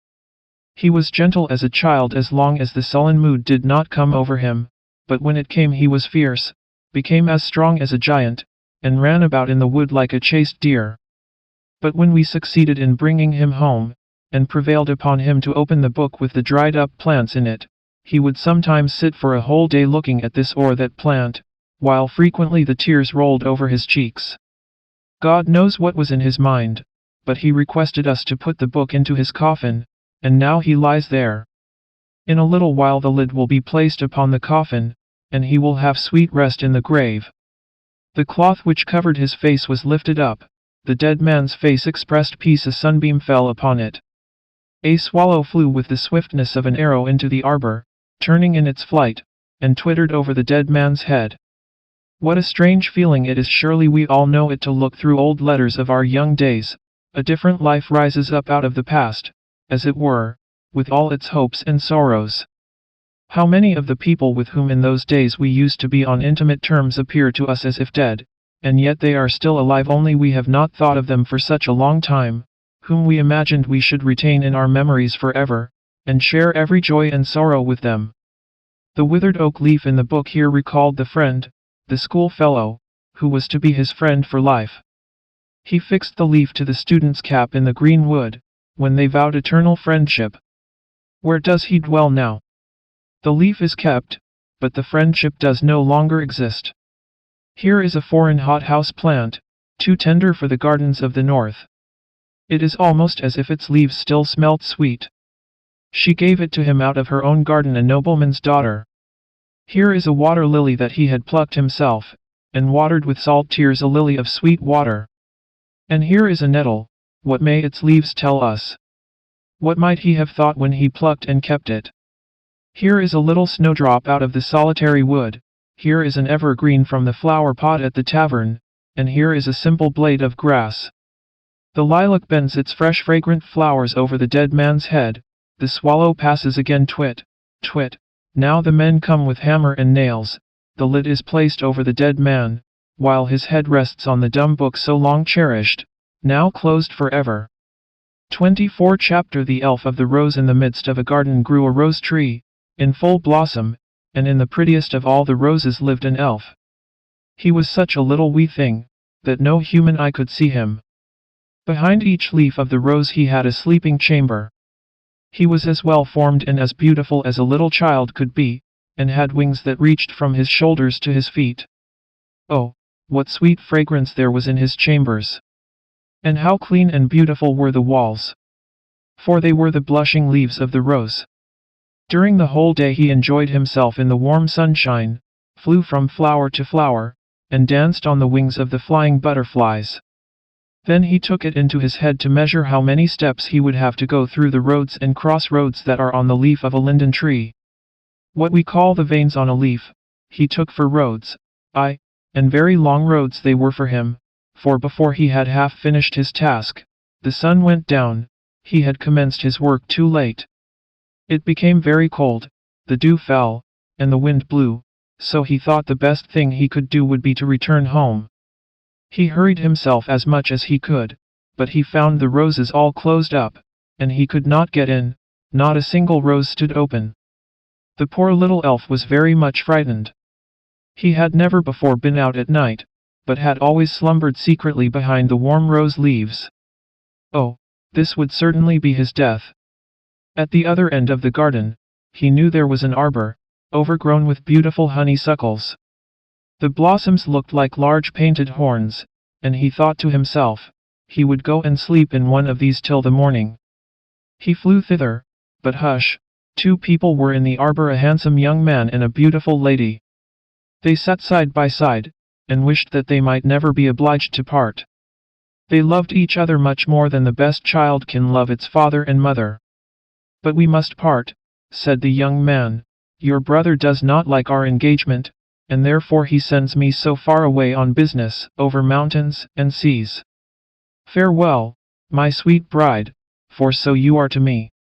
He was gentle as a child as long as the sullen mood did not come over him, but when it came he was fierce, became as strong as a giant, and ran about in the wood like a chased deer. But when we succeeded in bringing him home, and prevailed upon him to open the book with the dried up plants in it, he would sometimes sit for a whole day looking at this or that plant, while frequently the tears rolled over his cheeks. God knows what was in his mind, but he requested us to put the book into his coffin, and now he lies there. In a little while the lid will be placed upon the coffin, and he will have sweet rest in the grave." The cloth which covered his face was lifted up. The dead man's face expressed peace. A sunbeam fell upon it. A swallow flew with the swiftness of an arrow into the arbor, turning in its flight, and twittered over the dead man's head. What a strange feeling it is! Surely we all know it to look through old letters of our young days. A different life rises up out of the past, as it were, with all its hopes and sorrows. How many of the people with whom in those days we used to be on intimate terms appear to us as if dead, and yet they are still alive, only we have not thought of them for such a long time, whom we imagined we should retain in our memories forever, and share every joy and sorrow with them. The withered oak leaf in the book here recalled the friend, the schoolfellow, who was to be his friend for life. He fixed the leaf to the student's cap in the green wood, when they vowed eternal friendship. Where does he dwell now? The leaf is kept, but the friendship does no longer exist. Here is a foreign hothouse plant, too tender for the gardens of the north. It is almost as if its leaves still smelt sweet. She gave it to him out of her own garden, a nobleman's daughter. Here is a water lily that he had plucked himself, and watered with salt tears, a lily of sweet water. And here is a nettle. What may its leaves tell us? What might he have thought when he plucked and kept it? Here is a little snowdrop out of the solitary wood. Here is an evergreen from the flower pot at the tavern, and here is a simple blade of grass. The lilac bends its fresh fragrant flowers over the dead man's head. The swallow passes again, twit, twit. Now the men come with hammer and nails. The lid is placed over the dead man, while his head rests on the dumb book so long cherished, now closed forever. 24 Chapter The elf of the rose. In the midst of a garden grew a rose tree, in full blossom, and in the prettiest of all the roses lived an elf. He was such a little wee thing, that no human eye could see him. Behind each leaf of the rose he had a sleeping chamber. He was as well formed and as beautiful as a little child could be, and had wings that reached from his shoulders to his feet. Oh, what sweet fragrance there was in his chambers! And how clean and beautiful were the walls! For they were the blushing leaves of the rose. During the whole day he enjoyed himself in the warm sunshine, flew from flower to flower, and danced on the wings of the flying butterflies. Then he took it into his head to measure how many steps he would have to go through the roads and crossroads that are on the leaf of a linden tree. What we call the veins on a leaf, he took for roads, and very long roads they were for him, for before he had half finished his task, the sun went down. He had commenced his work too late. It became very cold, the dew fell, and the wind blew, so he thought the best thing he could do would be to return home. He hurried himself as much as he could, but he found the roses all closed up, and he could not get in, not a single rose stood open. The poor little elf was very much frightened. He had never before been out at night, but had always slumbered secretly behind the warm rose leaves. Oh, this would certainly be his death. At the other end of the garden, he knew there was an arbor, overgrown with beautiful honeysuckles. The blossoms looked like large painted horns, and he thought to himself, he would go and sleep in one of these till the morning. He flew thither, but hush, two people were in the arbor, a handsome young man and a beautiful lady. They sat side by side, and wished that they might never be obliged to part. They loved each other much more than the best child can love its father and mother. But we must part, said the young man. Your brother does not like our engagement, and therefore he sends me so far away on business, over mountains and seas. Farewell, my sweet bride, for so you are to me.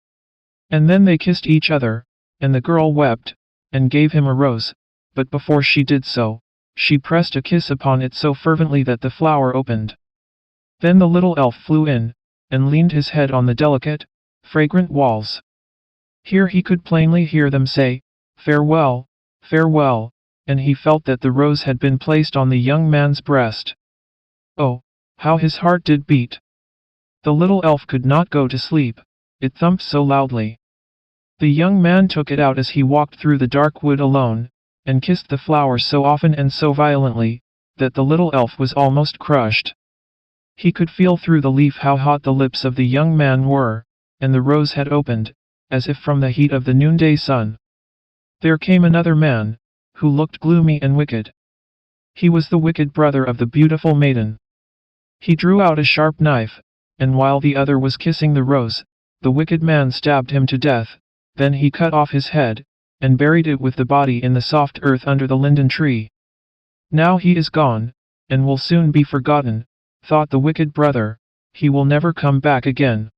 And then they kissed each other, and the girl wept, and gave him a rose, but before she did so, she pressed a kiss upon it so fervently that the flower opened. Then the little elf flew in, and leaned his head on the delicate, fragrant walls. Here he could plainly hear them say, "Farewell, farewell," and he felt that the rose had been placed on the young man's breast. Oh, how his heart did beat! The little elf could not go to sleep, it thumped so loudly. The young man took it out as he walked through the dark wood alone, and kissed the flower so often and so violently, that the little elf was almost crushed. He could feel through the leaf how hot the lips of the young man were, and the rose had opened, as if from the heat of the noonday sun. There came another man, who looked gloomy and wicked. He was the wicked brother of the beautiful maiden. He drew out a sharp knife, and while the other was kissing the rose, the wicked man stabbed him to death. Then he cut off his head, and buried it with the body in the soft earth under the linden tree. Now he is gone, and will soon be forgotten, thought the wicked brother. He will never come back again.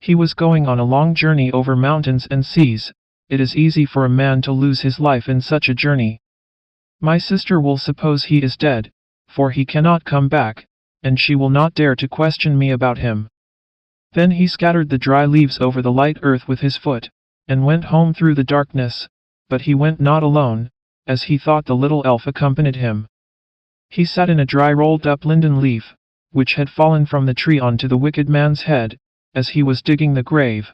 He was going on a long journey over mountains and seas. It is easy for a man to lose his life in such a journey. My sister will suppose he is dead, for he cannot come back, and she will not dare to question me about him. Then he scattered the dry leaves over the light earth with his foot, and went home through the darkness, but he went not alone, as he thought the little elf accompanied him. He sat in a dry rolled-up linden leaf, which had fallen from the tree onto the wicked man's head, as he was digging the grave.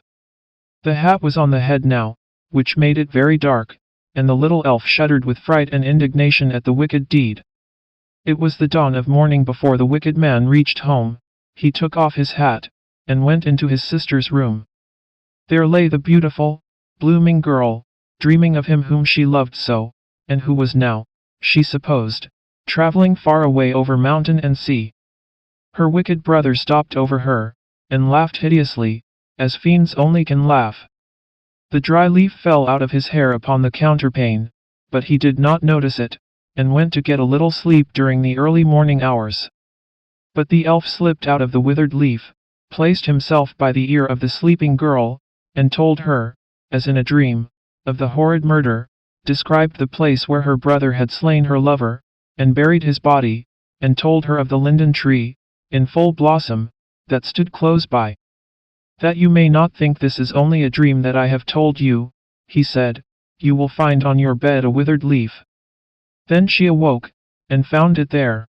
The hat was on the head now, which made it very dark, and the little elf shuddered with fright and indignation at the wicked deed. It was the dawn of morning before the wicked man reached home. He took off his hat, and went into his sister's room. There lay the beautiful, blooming girl, dreaming of him whom she loved so, and who was now, she supposed, traveling far away over mountain and sea. Her wicked brother stopped over her, and laughed hideously, as fiends only can laugh. The dry leaf fell out of his hair upon the counterpane, but he did not notice it, and went to get a little sleep during the early morning hours. But the elf slipped out of the withered leaf, placed himself by the ear of the sleeping girl, and told her, as in a dream, of the horrid murder, described the place where her brother had slain her lover, and buried his body, and told her of the linden tree, in full blossom, that stood close by. "That you may not think this is only a dream that I have told you," he said, "you will find on your bed a withered leaf." Then she awoke, and found it there.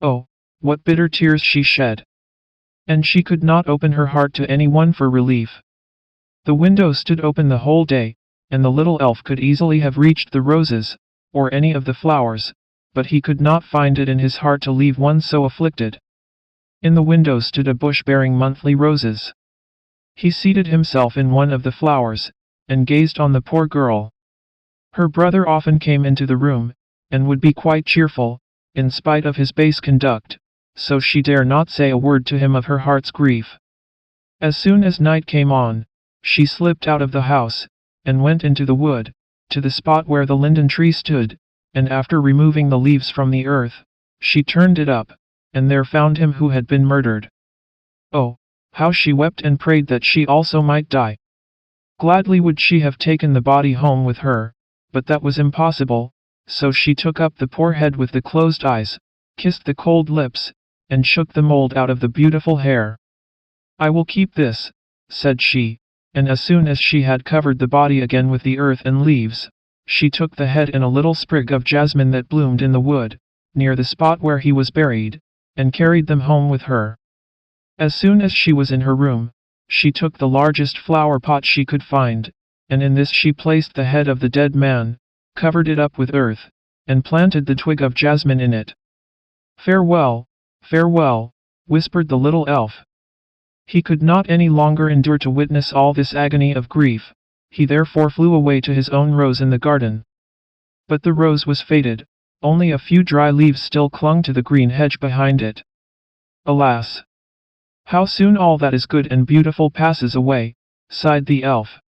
Oh, what bitter tears she shed! And she could not open her heart to anyone for relief. The window stood open the whole day, and the little elf could easily have reached the roses, or any of the flowers, but he could not find it in his heart to leave one so afflicted. In the window stood a bush bearing monthly roses. He seated himself in one of the flowers, and gazed on the poor girl. Her brother often came into the room, and would be quite cheerful, in spite of his base conduct, so she dare not say a word to him of her heart's grief. As soon as night came on, she slipped out of the house, and went into the wood, to the spot where the linden tree stood, and after removing the leaves from the earth, she turned it up, and there found him who had been murdered. Oh, how she wept and prayed that she also might die. Gladly would she have taken the body home with her, but that was impossible, so she took up the poor head with the closed eyes, kissed the cold lips, and shook the mold out of the beautiful hair. "I will keep this," said she, and as soon as she had covered the body again with the earth and leaves, she took the head and a little sprig of jasmine that bloomed in the wood, near the spot where he was buried, and carried them home with her. As soon as she was in her room, she took the largest flower pot she could find, and in this she placed the head of the dead man, covered it up with earth, and planted the twig of jasmine in it. "Farewell, farewell," whispered the little elf. He could not any longer endure to witness all this agony of grief. He therefore flew away to his own rose in the garden. But the rose was faded, only a few dry leaves still clung to the green hedge behind it. Alas! How soon all that is good and beautiful passes away, sighed the elf.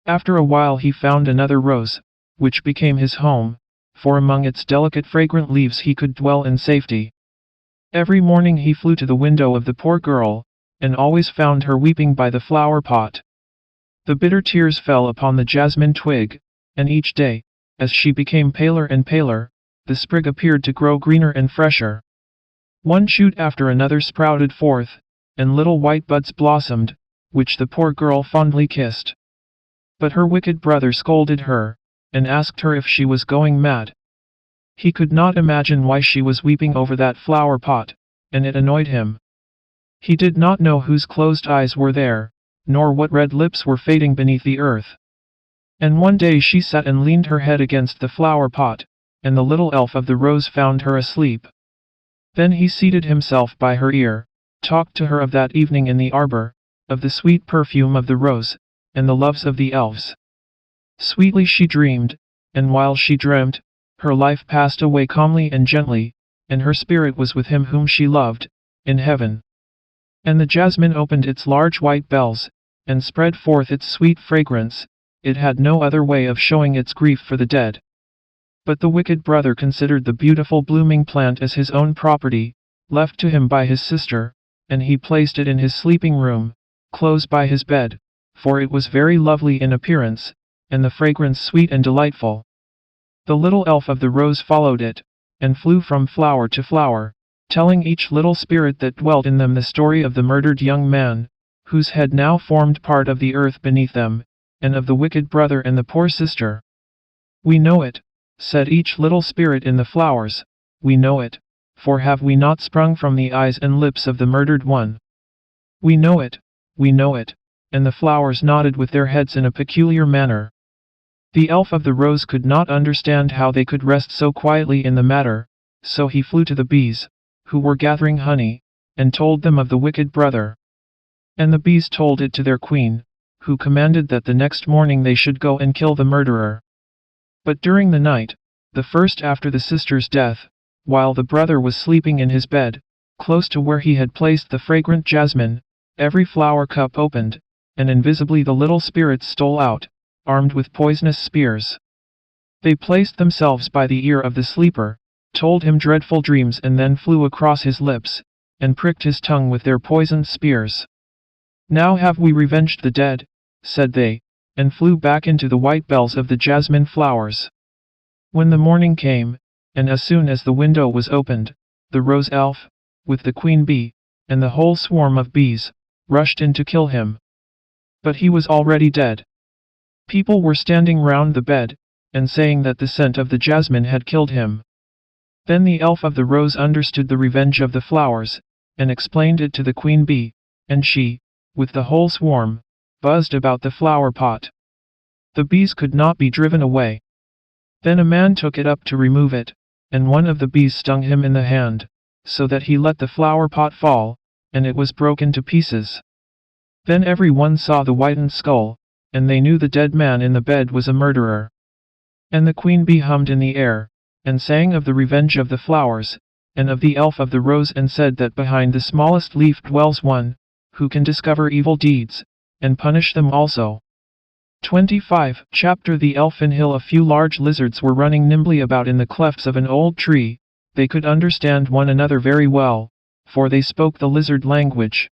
After a while he found another rose, which became his home, for among its delicate fragrant leaves he could dwell in safety. Every morning he flew to the window of the poor girl, and always found her weeping by the flower pot. The bitter tears fell upon the jasmine twig, and each day, as she became paler and paler, the sprig appeared to grow greener and fresher. One shoot after another sprouted forth, and little white buds blossomed, which the poor girl fondly kissed. But her wicked brother scolded her, and asked her if she was going mad. He could not imagine why she was weeping over that flower pot, and it annoyed him. He did not know whose closed eyes were there, nor what red lips were fading beneath the earth. And one day she sat and leaned her head against the flower pot, and the little elf of the rose found her asleep. Then he seated himself by her ear, talked to her of that evening in the arbor, of the sweet perfume of the rose, and the loves of the elves. Sweetly she dreamed, and while she dreamt, her life passed away calmly and gently, and her spirit was with him whom she loved, in heaven. And the jasmine opened its large white bells, and spread forth its sweet fragrance. It had no other way of showing its grief for the dead. But the wicked brother considered the beautiful blooming plant as his own property, left to him by his sister, and he placed it in his sleeping room, close by his bed, for it was very lovely in appearance, and the fragrance sweet and delightful. The little elf of the rose followed it, and flew from flower to flower, telling each little spirit that dwelt in them the story of the murdered young man, whose head now formed part of the earth beneath them, and of the wicked brother and the poor sister. "We know it," said each little spirit in the flowers, "we know it, for have we not sprung from the eyes and lips of the murdered one? We know it, and the flowers nodded with their heads in a peculiar manner. The elf of the rose could not understand how they could rest so quietly in the matter, so he flew to the bees, who were gathering honey, and told them of the wicked brother. And the bees told it to their queen, who commanded that the next morning they should go and kill the murderer. But during the night, the first after the sister's death, while the brother was sleeping in his bed, close to where he had placed the fragrant jasmine, every flower cup opened, and invisibly the little spirits stole out, armed with poisonous spears. They placed themselves by the ear of the sleeper, told him dreadful dreams and then flew across his lips, and pricked his tongue with their poisoned spears. "Now have we revenged the dead," said they, and flew back into the white bells of the jasmine flowers. When the morning came, and as soon as the window was opened, the rose elf, with the queen bee, and the whole swarm of bees, rushed in to kill him. But he was already dead. People were standing round the bed, and saying that the scent of the jasmine had killed him. Then the elf of the rose understood the revenge of the flowers, and explained it to the queen bee, and she, with the whole swarm, buzzed about the flower pot. The bees could not be driven away. Then a man took it up to remove it, and one of the bees stung him in the hand, so that he let the flower pot fall, and it was broken to pieces. Then everyone saw the whitened skull, and they knew the dead man in the bed was a murderer. And the queen bee hummed in the air, and sang of the revenge of the flowers, and of the elf of the rose, and said that behind the smallest leaf dwells one, who can discover evil deeds, and punish them also. 25. Chapter The Elfin Hill. A few large lizards were running nimbly about in the clefts of an old tree. They could understand one another very well, for they spoke the lizard language.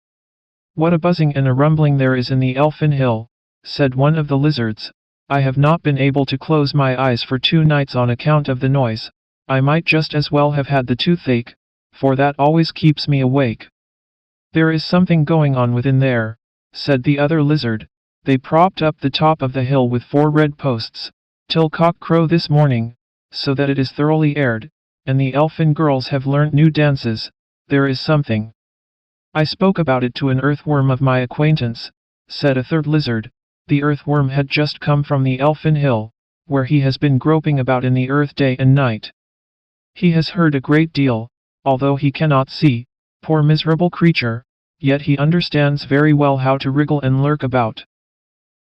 "What a buzzing and a rumbling there is in the Elfin Hill," said one of the lizards. "I have not been able to close my eyes for 2 nights on account of the noise. I might just as well have had the toothache, for that always keeps me awake." "There is something going on within there," said the other lizard. "They propped up the top of the hill with 4 red posts, till cock crow this morning, so that it is thoroughly aired, and the elfin girls have learnt new dances. There is something." "I spoke about it to an earthworm of my acquaintance," said a third lizard. The earthworm had just come from the Elfin Hill, where he has been groping about in the earth day and night. He has heard a great deal, although he cannot see, poor miserable creature, yet he understands very well how to wriggle and lurk about.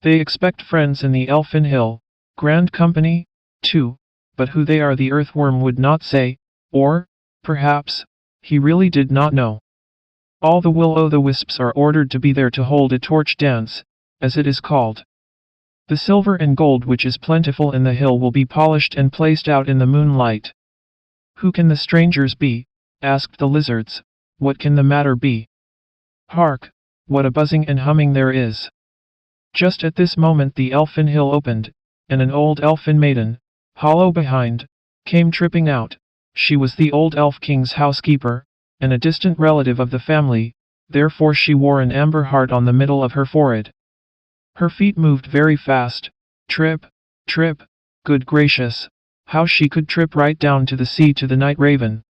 They expect friends in the Elfin Hill, grand company, too, but who they are the earthworm would not say, or, perhaps, he really did not know. All the will-o'-the-wisps are ordered to be there to hold a torch dance, as it is called. The silver and gold which is plentiful in the hill will be polished and placed out in the moonlight. "Who can the strangers be?" asked the lizards. "What can the matter be? Hark, what a buzzing and humming there is!" Just at this moment the Elfin Hill opened, and an old elfin maiden, hollow behind, came tripping out. She was the old elf king's housekeeper, and a distant relative of the family, therefore she wore an amber heart on the middle of her forehead. Her feet moved very fast. Trip, trip, good gracious, how she could trip right down to the sea to the night raven.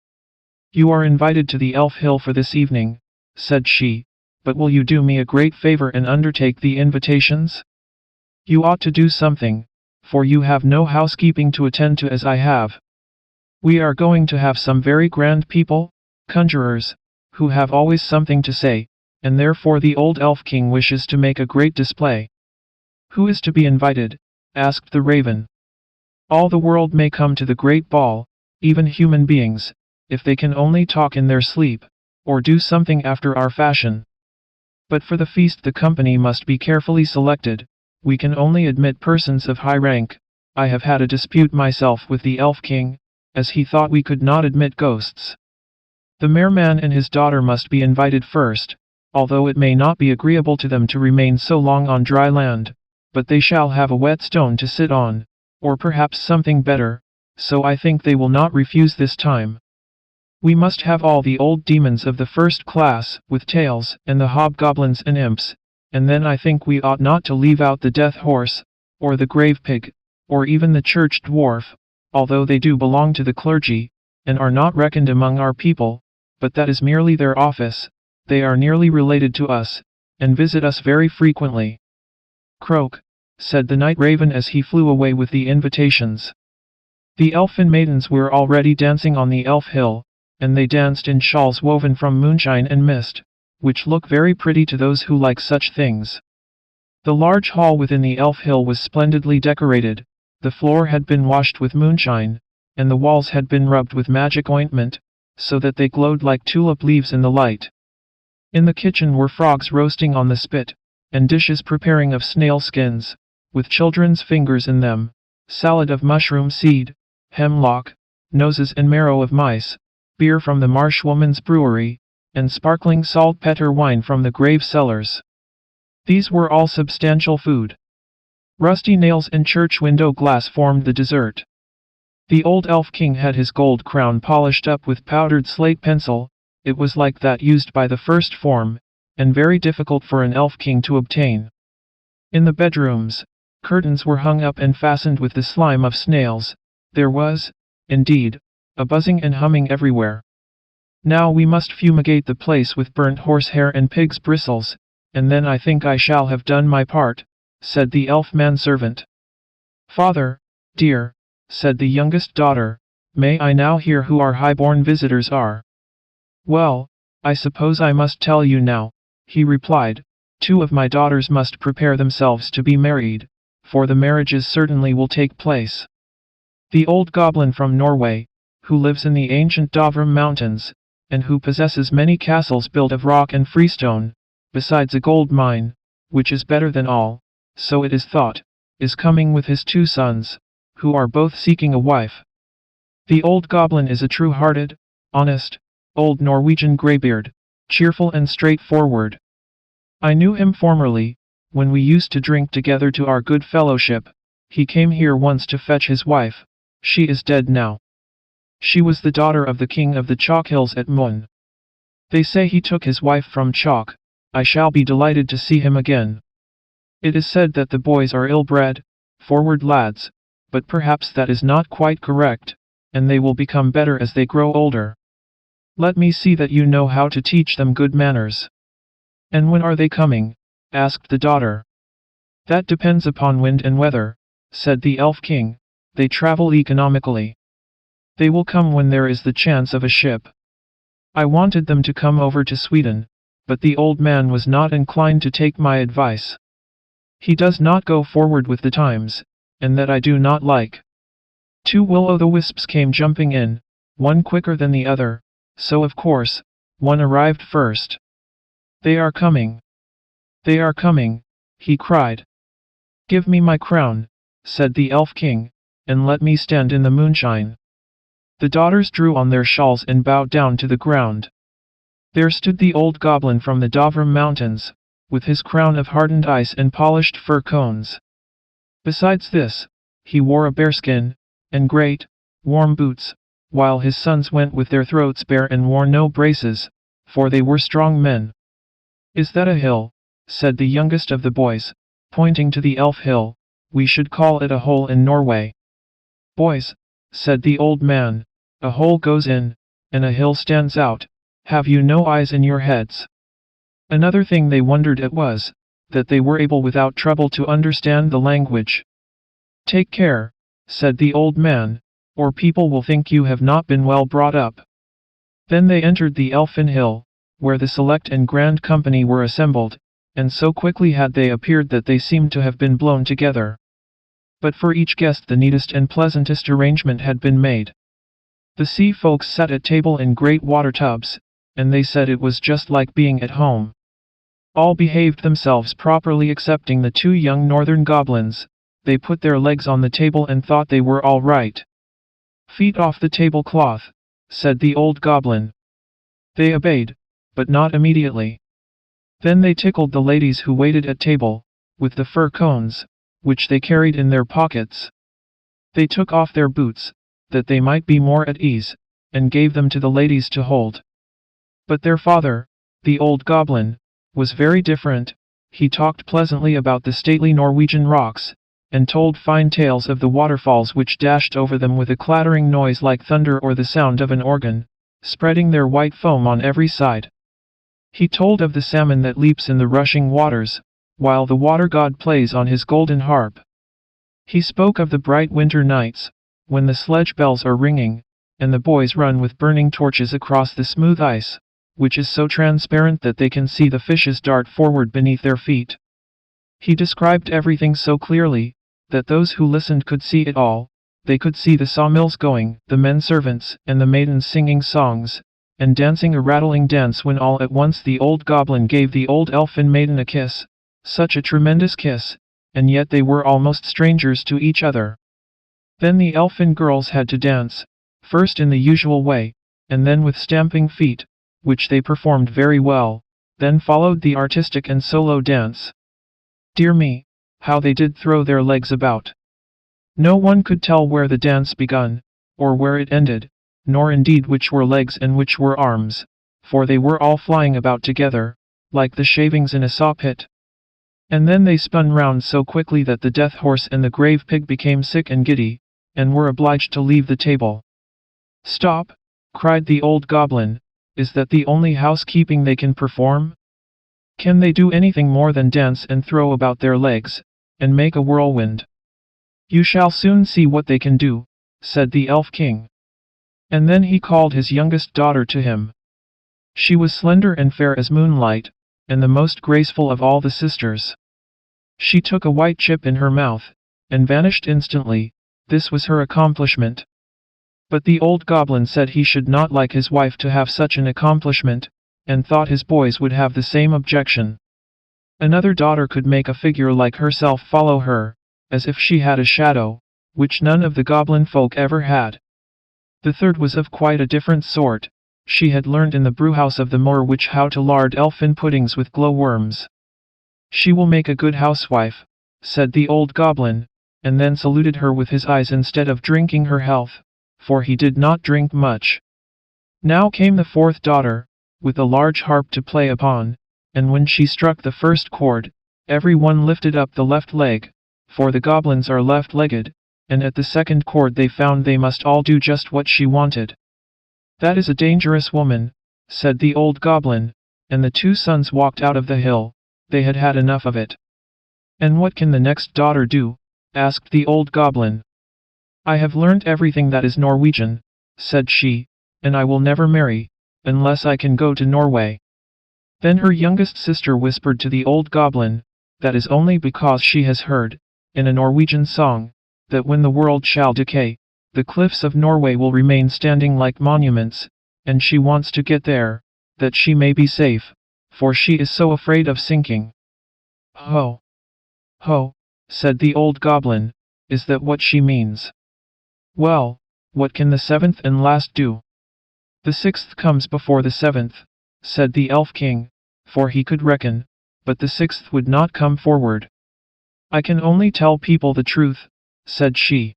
"You are invited to the Elf Hill for this evening," said she, "but will you do me a great favor and undertake the invitations? You ought to do something, for you have no housekeeping to attend to as I have. We are going to have some very grand people, conjurers, who have always something to say, and therefore the old elf king wishes to make a great display." "Who is to be invited?" asked the raven. "All the world may come to the great ball, even human beings, if they can only talk in their sleep, or do something after our fashion. But for the feast the company must be carefully selected. We can only admit persons of high rank. I have had a dispute myself with the elf king, as he thought we could not admit ghosts. The merman and his daughter must be invited first, although it may not be agreeable to them to remain so long on dry land, but they shall have a whetstone to sit on, or perhaps something better, so I think they will not refuse this time. We must have all the old demons of the first class, with tails, and the hobgoblins and imps, and then I think we ought not to leave out the death horse, or the grave pig, or even the church dwarf, although they do belong to the clergy, and are not reckoned among our people, but that is merely their office. They are nearly related to us, and visit us very frequently." "Croak," said the night raven as he flew away with the invitations. The elfin maidens were already dancing on the Elf Hill, and they danced in shawls woven from moonshine and mist, which look very pretty to those who like such things. The large hall within the Elf Hill was splendidly decorated. The floor had been washed with moonshine, and the walls had been rubbed with magic ointment, so that they glowed like tulip leaves in the light. In the kitchen were frogs roasting on the spit, and dishes preparing of snail skins, with children's fingers in them, salad of mushroom seed, hemlock, noses and marrow of mice, beer from the marshwoman's brewery, and sparkling saltpeter wine from the grave cellars. These were all substantial food. Rusty nails and church window glass formed the dessert. The old elf king had his gold crown polished up with powdered slate pencil. It was like that used by the first form, and very difficult for an elf king to obtain. In the bedrooms, curtains were hung up and fastened with the slime of snails. There was, indeed, a buzzing and humming everywhere. Now we must fumigate the place with burnt horsehair and pig's bristles, and then I think I shall have done my part, said the elf manservant. Father, dear, said the youngest daughter, may I now hear who our high-born visitors are? Well, I suppose I must tell you now, he replied. 2 of my daughters must prepare themselves to be married, for the marriages certainly will take place. The old goblin from Norway, who lives in the ancient Dovram mountains, and who possesses many castles built of rock and freestone, besides a gold mine, which is better than all, so it is thought, is coming with his 2 sons, who are both seeking a wife. The old goblin is a true-hearted, honest, old Norwegian greybeard, cheerful and straightforward. I knew him formerly, when we used to drink together to our good fellowship. He came here once to fetch his wife. She is dead now. She was the daughter of the king of the chalk hills at Mun. They say he took his wife from chalk. I shall be delighted to see him again. It is said that the boys are ill-bred, forward lads, but perhaps that is not quite correct, and they will become better as they grow older. Let me see that you know how to teach them good manners. And when are they coming? Asked the daughter. That depends upon wind and weather, said the elf king. They travel economically. They will come when there is the chance of a ship. I wanted them to come over to Sweden, but the old man was not inclined to take my advice. He does not go forward with the times, and that I do not like. 2 will-o'-the-wisps came jumping in, one quicker than the other, so of course, one arrived first. They are coming. They are coming, he cried. Give me my crown, said the elf king, and let me stand in the moonshine. The daughters drew on their shawls and bowed down to the ground. There stood the old goblin from the Dovram mountains, with his crown of hardened ice and polished fir cones. Besides this, he wore a bearskin, and great, warm boots, while his sons went with their throats bare and wore no braces, for they were strong men. Is that a hill? Said the youngest of the boys, pointing to the elf hill. We should call it a hole in Norway. Boys, said the old man, a hole goes in, and a hill stands out. Have you no eyes in your heads? Another thing they wondered at was, that they were able without trouble to understand the language. Take care, said the old man, or people will think you have not been well brought up. Then they entered the Elfin Hill, where the select and grand company were assembled, and so quickly had they appeared that they seemed to have been blown together. But for each guest the neatest and pleasantest arrangement had been made. The sea folks sat at table in great water tubs, and they said it was just like being at home. All behaved themselves properly excepting the 2 young northern goblins. They put their legs on the table and thought they were all right. Feet off the tablecloth, said the old goblin. They obeyed, but not immediately. Then they tickled the ladies who waited at table, with the fir cones, which they carried in their pockets. They took off their boots, that they might be more at ease, and gave them to the ladies to hold. But their father, the old goblin, was very different. He talked pleasantly about the stately Norwegian rocks, and told fine tales of the waterfalls which dashed over them with a clattering noise like thunder or the sound of an organ, spreading their white foam on every side. He told of the salmon that leaps in the rushing waters, while the water god plays on his golden harp. He spoke of the bright winter nights, when the sledge bells are ringing, and the boys run with burning torches across the smooth ice, which is so transparent that they can see the fishes dart forward beneath their feet. He described everything so clearly, that those who listened could see it all. They could see the sawmills going, the men servants, and the maidens singing songs, and dancing a rattling dance when all at once the old goblin gave the old elfin maiden a kiss, such a tremendous kiss, and yet they were almost strangers to each other. Then the elfin girls had to dance, first in the usual way, and then with stamping feet, which they performed very well. Then followed the artistic and solo dance. Dear me, how they did throw their legs about! No one could tell where the dance begun, or where it ended, nor indeed which were legs and which were arms, for they were all flying about together, like the shavings in a saw-pit. And then they spun round so quickly that the death horse and the grave pig became sick and giddy, and were obliged to leave the table. Stop! Cried the old goblin. Is that the only housekeeping they can perform? Can they do anything more than dance and throw about their legs, and make a whirlwind? You shall soon see what they can do, said the Elf King. And then he called his youngest daughter to him. She was slender and fair as moonlight, and the most graceful of all the sisters. She took a white chip in her mouth, and vanished instantly. This was her accomplishment. But the old goblin said he should not like his wife to have such an accomplishment, and thought his boys would have the same objection. Another daughter could make a figure like herself follow her, as if she had a shadow, which none of the goblin folk ever had. The third was of quite a different sort. She had learned in the brewhouse of the moor witch how to lard elfin puddings with glowworms. She will make a good housewife, said the old goblin, and then saluted her with his eyes instead of drinking her health, for he did not drink much. Now came the fourth daughter, with a large harp to play upon, and when she struck the first chord, every one lifted up the left leg, for the goblins are left-legged, and at the second chord they found they must all do just what she wanted. That is a dangerous woman, said the old goblin, and the two sons walked out of the hill. They had had enough of it. And what can the next daughter do? Asked the old goblin. I have learned everything that is Norwegian, said she, and I will never marry, unless I can go to Norway. Then her youngest sister whispered to the old goblin, that is only because she has heard, in a Norwegian song, that when the world shall decay, the cliffs of Norway will remain standing like monuments, and she wants to get there, that she may be safe, for she is so afraid of sinking. Ho! Ho! Said the old goblin, is that what she means? Well, what can the seventh and last do? The sixth comes before the seventh, said the Elf King, for he could reckon, but the sixth would not come forward. I can only tell people the truth, said she.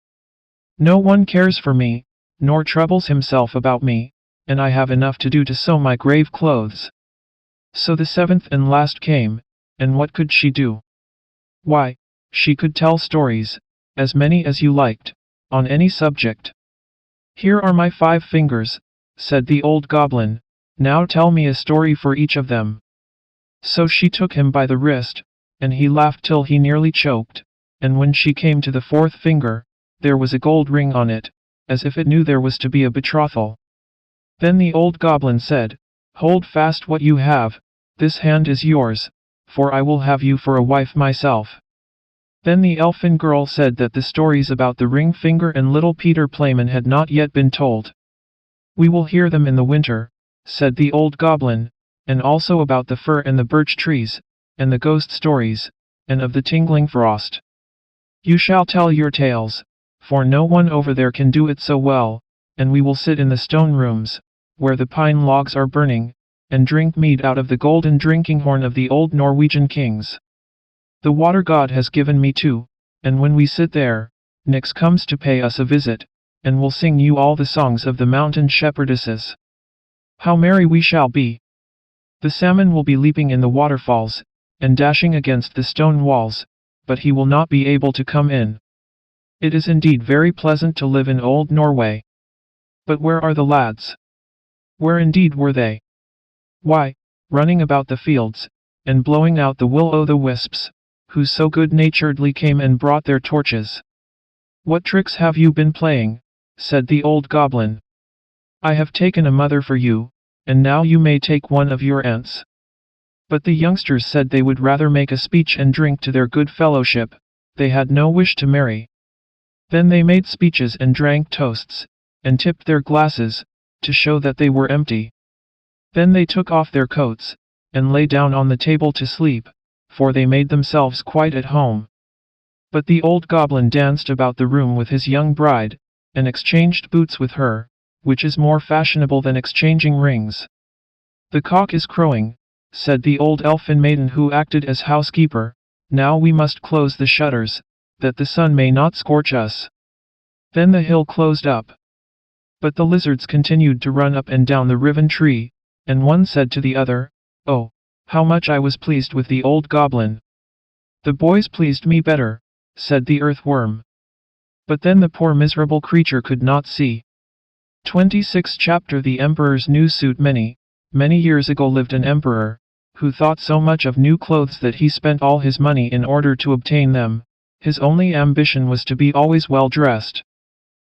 No one cares for me, nor troubles himself about me, and I have enough to do to sew my grave clothes. So the seventh and last came, and what could she do? Why, she could tell stories, as many as you liked, on any subject. Here are my 5 fingers, said the old goblin, now tell me a story for each of them. So she took him by the wrist, and he laughed till he nearly choked, and when she came to the 4th finger, there was a gold ring on it, as if it knew there was to be a betrothal. Then the old goblin said, Hold fast what you have, this hand is yours, for I will have you for a wife myself. Then the elfin girl said that the stories about the ring finger and little Peter Playman had not yet been told. We will hear them in the winter, said the old goblin, and also about the fir and the birch trees, and the ghost stories, and of the tingling frost. You shall tell your tales, for no one over there can do it so well, and we will sit in the stone rooms, where the pine logs are burning, and drink mead out of the golden drinking horn of the old Norwegian kings. The water god has given me 2, and when we sit there, Nix comes to pay us a visit, and will sing you all the songs of the mountain shepherdesses. How merry we shall be! The salmon will be leaping in the waterfalls, and dashing against the stone walls, but he will not be able to come in. It is indeed very pleasant to live in old Norway. But where are the lads? Where indeed were they? Why, running about the fields, and blowing out the will-o'-the-wisps, who so good-naturedly came and brought their torches. What tricks have you been playing? Said the old goblin. I have taken a mother for you, and now you may take one of your aunts. But the youngsters said they would rather make a speech and drink to their good fellowship, they had no wish to marry. Then they made speeches and drank toasts, and tipped their glasses, to show that they were empty. Then they took off their coats, and lay down on the table to sleep, for they made themselves quite at home. But the old goblin danced about the room with his young bride, and exchanged boots with her, which is more fashionable than exchanging rings. The cock is crowing, said the old elfin maiden who acted as housekeeper, now we must close the shutters, that the sun may not scorch us. Then the hill closed up. But the lizards continued to run up and down the riven tree, and one said to the other, Oh, how much I was pleased with the old goblin. The boys pleased me better, said the earthworm. But then the poor miserable creature could not see. 26th chapter. The Emperor's new suit. Many years ago lived an emperor, who thought so much of new clothes that he spent all his money in order to obtain them. His only ambition was to be always well dressed.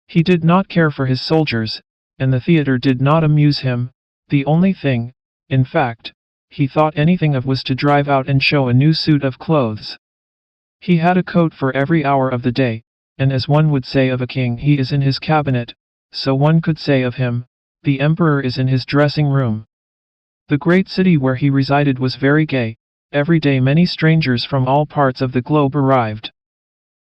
He did not care for his soldiers, and the theater did not amuse him. The only thing, in fact, he thought anything of was to drive out and show a new suit of clothes. He had a coat for every hour of the day, and as one would say of a king, he is in his cabinet, so one could say of him, the emperor is in his dressing room. The great city where he resided was very gay. Every day many strangers from all parts of the globe arrived.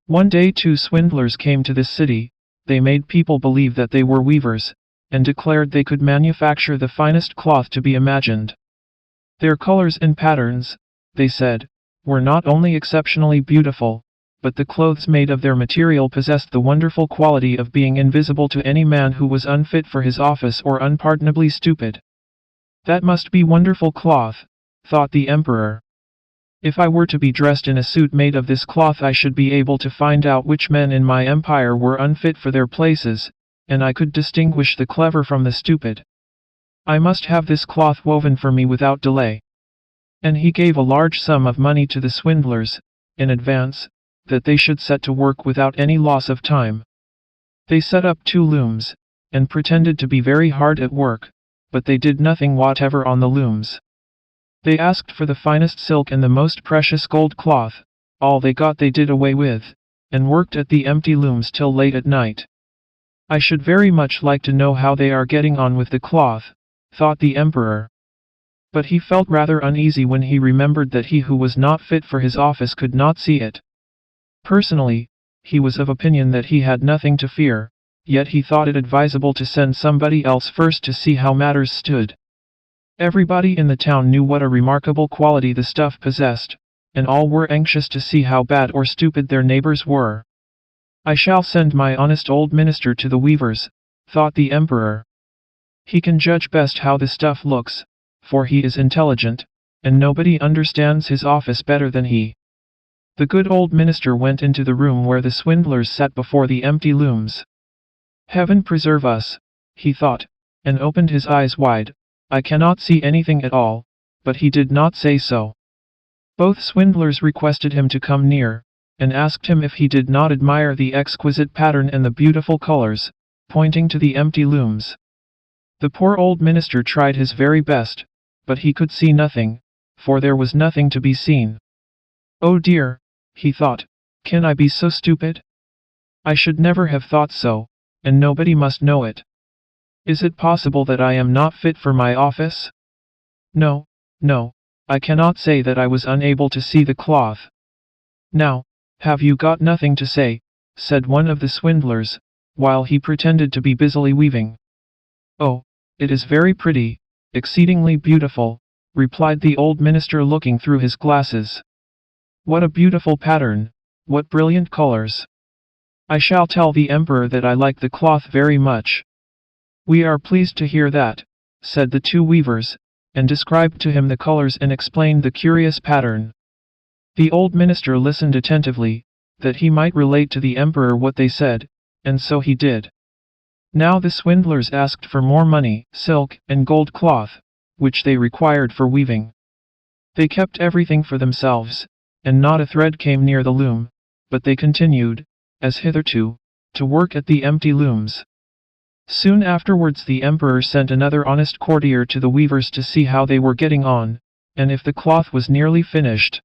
One day 2 swindlers came to this city. They made people believe that they were weavers, and declared they could manufacture the finest cloth to be imagined. Their colors and patterns, they said, were not only exceptionally beautiful, but the clothes made of their material possessed the wonderful quality of being invisible to any man who was unfit for his office or unpardonably stupid. That must be wonderful cloth, thought the emperor. If I were to be dressed in a suit made of this cloth, I should be able to find out which men in my empire were unfit for their places, and I could distinguish the clever from the stupid. I must have this cloth woven for me without delay. And he gave a large sum of money to the swindlers, in advance, that they should set to work without any loss of time. They set up 2 looms, and pretended to be very hard at work, but they did nothing whatever on the looms. They asked for the finest silk and the most precious gold cloth. All they got they did away with, and worked at the empty looms till late at night. I should very much like to know how they are getting on with the cloth, thought the emperor. But he felt rather uneasy when he remembered that he who was not fit for his office could not see it. Personally, he was of opinion that he had nothing to fear, yet he thought it advisable to send somebody else first to see how matters stood. Everybody in the town knew what a remarkable quality the stuff possessed, and all were anxious to see how bad or stupid their neighbors were. I shall send my honest old minister to the weavers, thought the emperor. He can judge best how the stuff looks, for he is intelligent, and nobody understands his office better than he. The good old minister went into the room where the swindlers sat before the empty looms. Heaven preserve us, he thought, and opened his eyes wide. I cannot see anything at all, but he did not say so. Both swindlers requested him to come near, and asked him if he did not admire the exquisite pattern and the beautiful colors, pointing to the empty looms. The poor old minister tried his very best, but he could see nothing, for there was nothing to be seen. Oh dear, he thought, can I be so stupid? I should never have thought so, and nobody must know it. Is it possible that I am not fit for my office? No, I cannot say that I was unable to see the cloth. Now, have you got nothing to say? Said one of the swindlers, while he pretended to be busily weaving. Oh, it is very pretty, exceedingly beautiful, replied the old minister looking through his glasses. What a beautiful pattern, what brilliant colors. I shall tell the emperor that I like the cloth very much. We are pleased to hear that, said the 2 weavers, and described to him the colors and explained the curious pattern. The old minister listened attentively, that he might relate to the emperor what they said, and so he did. Now the swindlers asked for more money, silk, and gold cloth, which they required for weaving. They kept everything for themselves, and not a thread came near the loom, but they continued, as hitherto, to work at the empty looms. Soon afterwards the emperor sent another honest courtier to the weavers to see how they were getting on, and if the cloth was nearly finished.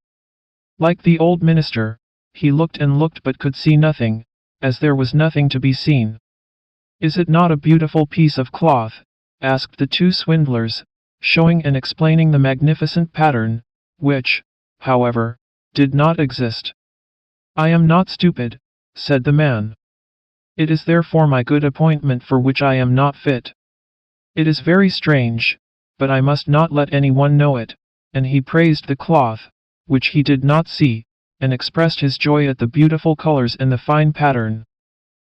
Like the old minister, he looked and looked but could see nothing, as there was nothing to be seen. Is it not a beautiful piece of cloth? Asked the 2 swindlers, showing and explaining the magnificent pattern, which, however, did not exist. I am not stupid, said the man. It is therefore my good appointment for which I am not fit. It is very strange, but I must not let anyone know it, and he praised the cloth, which he did not see, and expressed his joy at the beautiful colors and the fine pattern.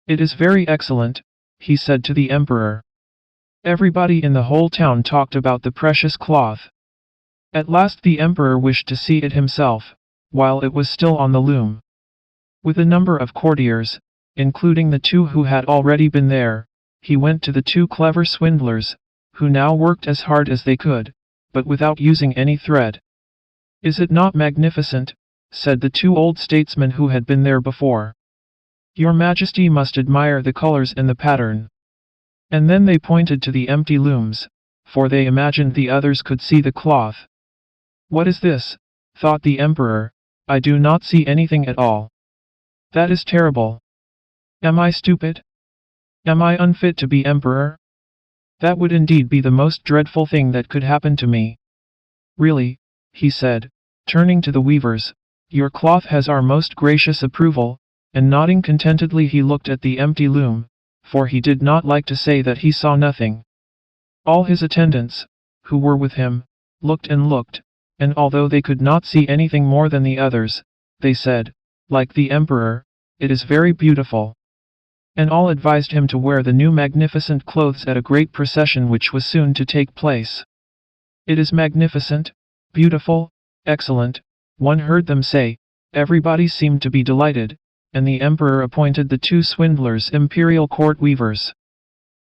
It is very excellent, he said to the emperor. Everybody in the whole town talked about the precious cloth. At last the emperor wished to see it himself, while it was still on the loom. With a number of courtiers, including the 2 who had already been there, he went to the two clever swindlers, who now worked as hard as they could, but without using any thread. "Is it not magnificent?" said the two old statesmen who had been there before. "Your Majesty must admire the colors and the pattern." And then they pointed to the empty looms, for they imagined the others could see the cloth. "What is this?" thought the emperor. "I do not see anything at all. That is terrible. Am I stupid? Am I unfit to be emperor? That would indeed be the most dreadful thing that could happen to me. Really," he said, turning to the weavers, "your cloth has our most gracious approval," and nodding contentedly he looked at the empty loom, for he did not like to say that he saw nothing. All his attendants, who were with him, looked, and although they could not see anything more than the others, they said, like the emperor, "It is very beautiful." And all advised him to wear the new magnificent clothes at a great procession which was soon to take place. "It is magnificent, beautiful, excellent," one heard them say. Everybody seemed to be delighted, and the emperor appointed the two swindlers imperial court weavers.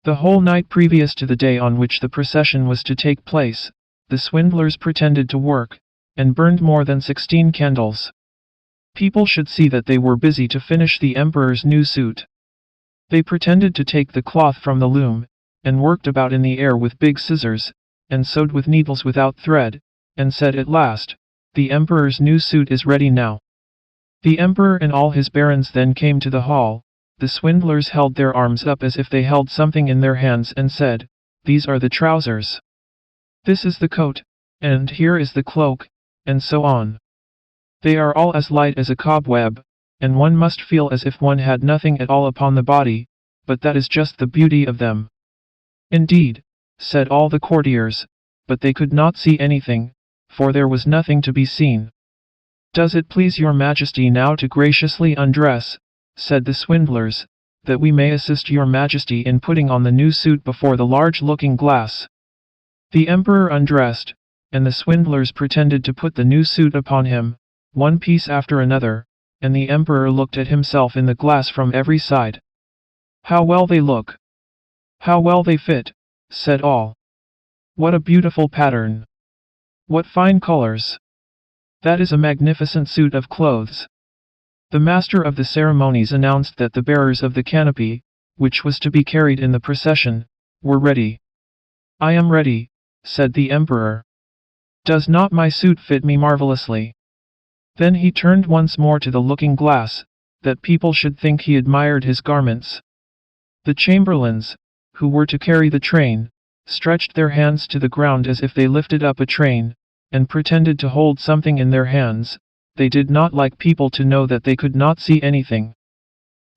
The whole night previous to the day on which the procession was to take place, the swindlers pretended to work, and burned more than 16 candles. People should see that they were busy to finish the emperor's new suit. They pretended to take the cloth from the loom, and worked about in the air with big scissors, and sewed with needles without thread, and said at last, "The emperor's new suit is ready now." The emperor and all his barons then came to the hall. The swindlers held their arms up as if they held something in their hands and said, "These are the trousers. This is the coat, and here is the cloak," and so on. They are all as light as a cobweb, and one must feel as if one had nothing at all upon the body, but that is just the beauty of them. "Indeed," said all the courtiers, but they could not see anything, for there was nothing to be seen. "Does it please your Majesty now to graciously undress," said the swindlers, "that we may assist your Majesty in putting on the new suit before the large looking glass?" The emperor undressed, and the swindlers pretended to put the new suit upon him, one piece after another, and the emperor looked at himself in the glass from every side. "How well they look! How well they fit!" said all. "What a beautiful pattern! What fine colors! That is a magnificent suit of clothes." The master of the ceremonies announced that the bearers of the canopy, which was to be carried in the procession, were ready. "I am ready," said the emperor. "Does not my suit fit me marvelously?" Then he turned once more to the looking glass, that people should think he admired his garments. The chamberlains, who were to carry the train, stretched their hands to the ground as if they lifted up a train, and pretended to hold something in their hands. They did not like people to know that they could not see anything.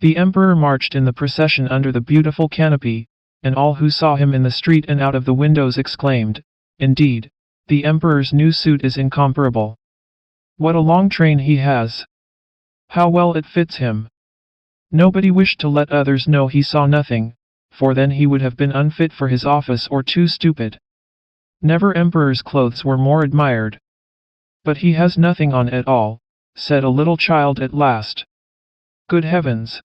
The emperor marched in the procession under the beautiful canopy, and all who saw him in the street and out of the windows exclaimed, "Indeed, the emperor's new suit is incomparable. What a long train he has! How well it fits him!" Nobody wished to let others know he saw nothing, for then he would have been unfit for his office or too stupid. Never emperor's clothes were more admired. "But he has nothing on at all," said a little child at last. "Good heavens!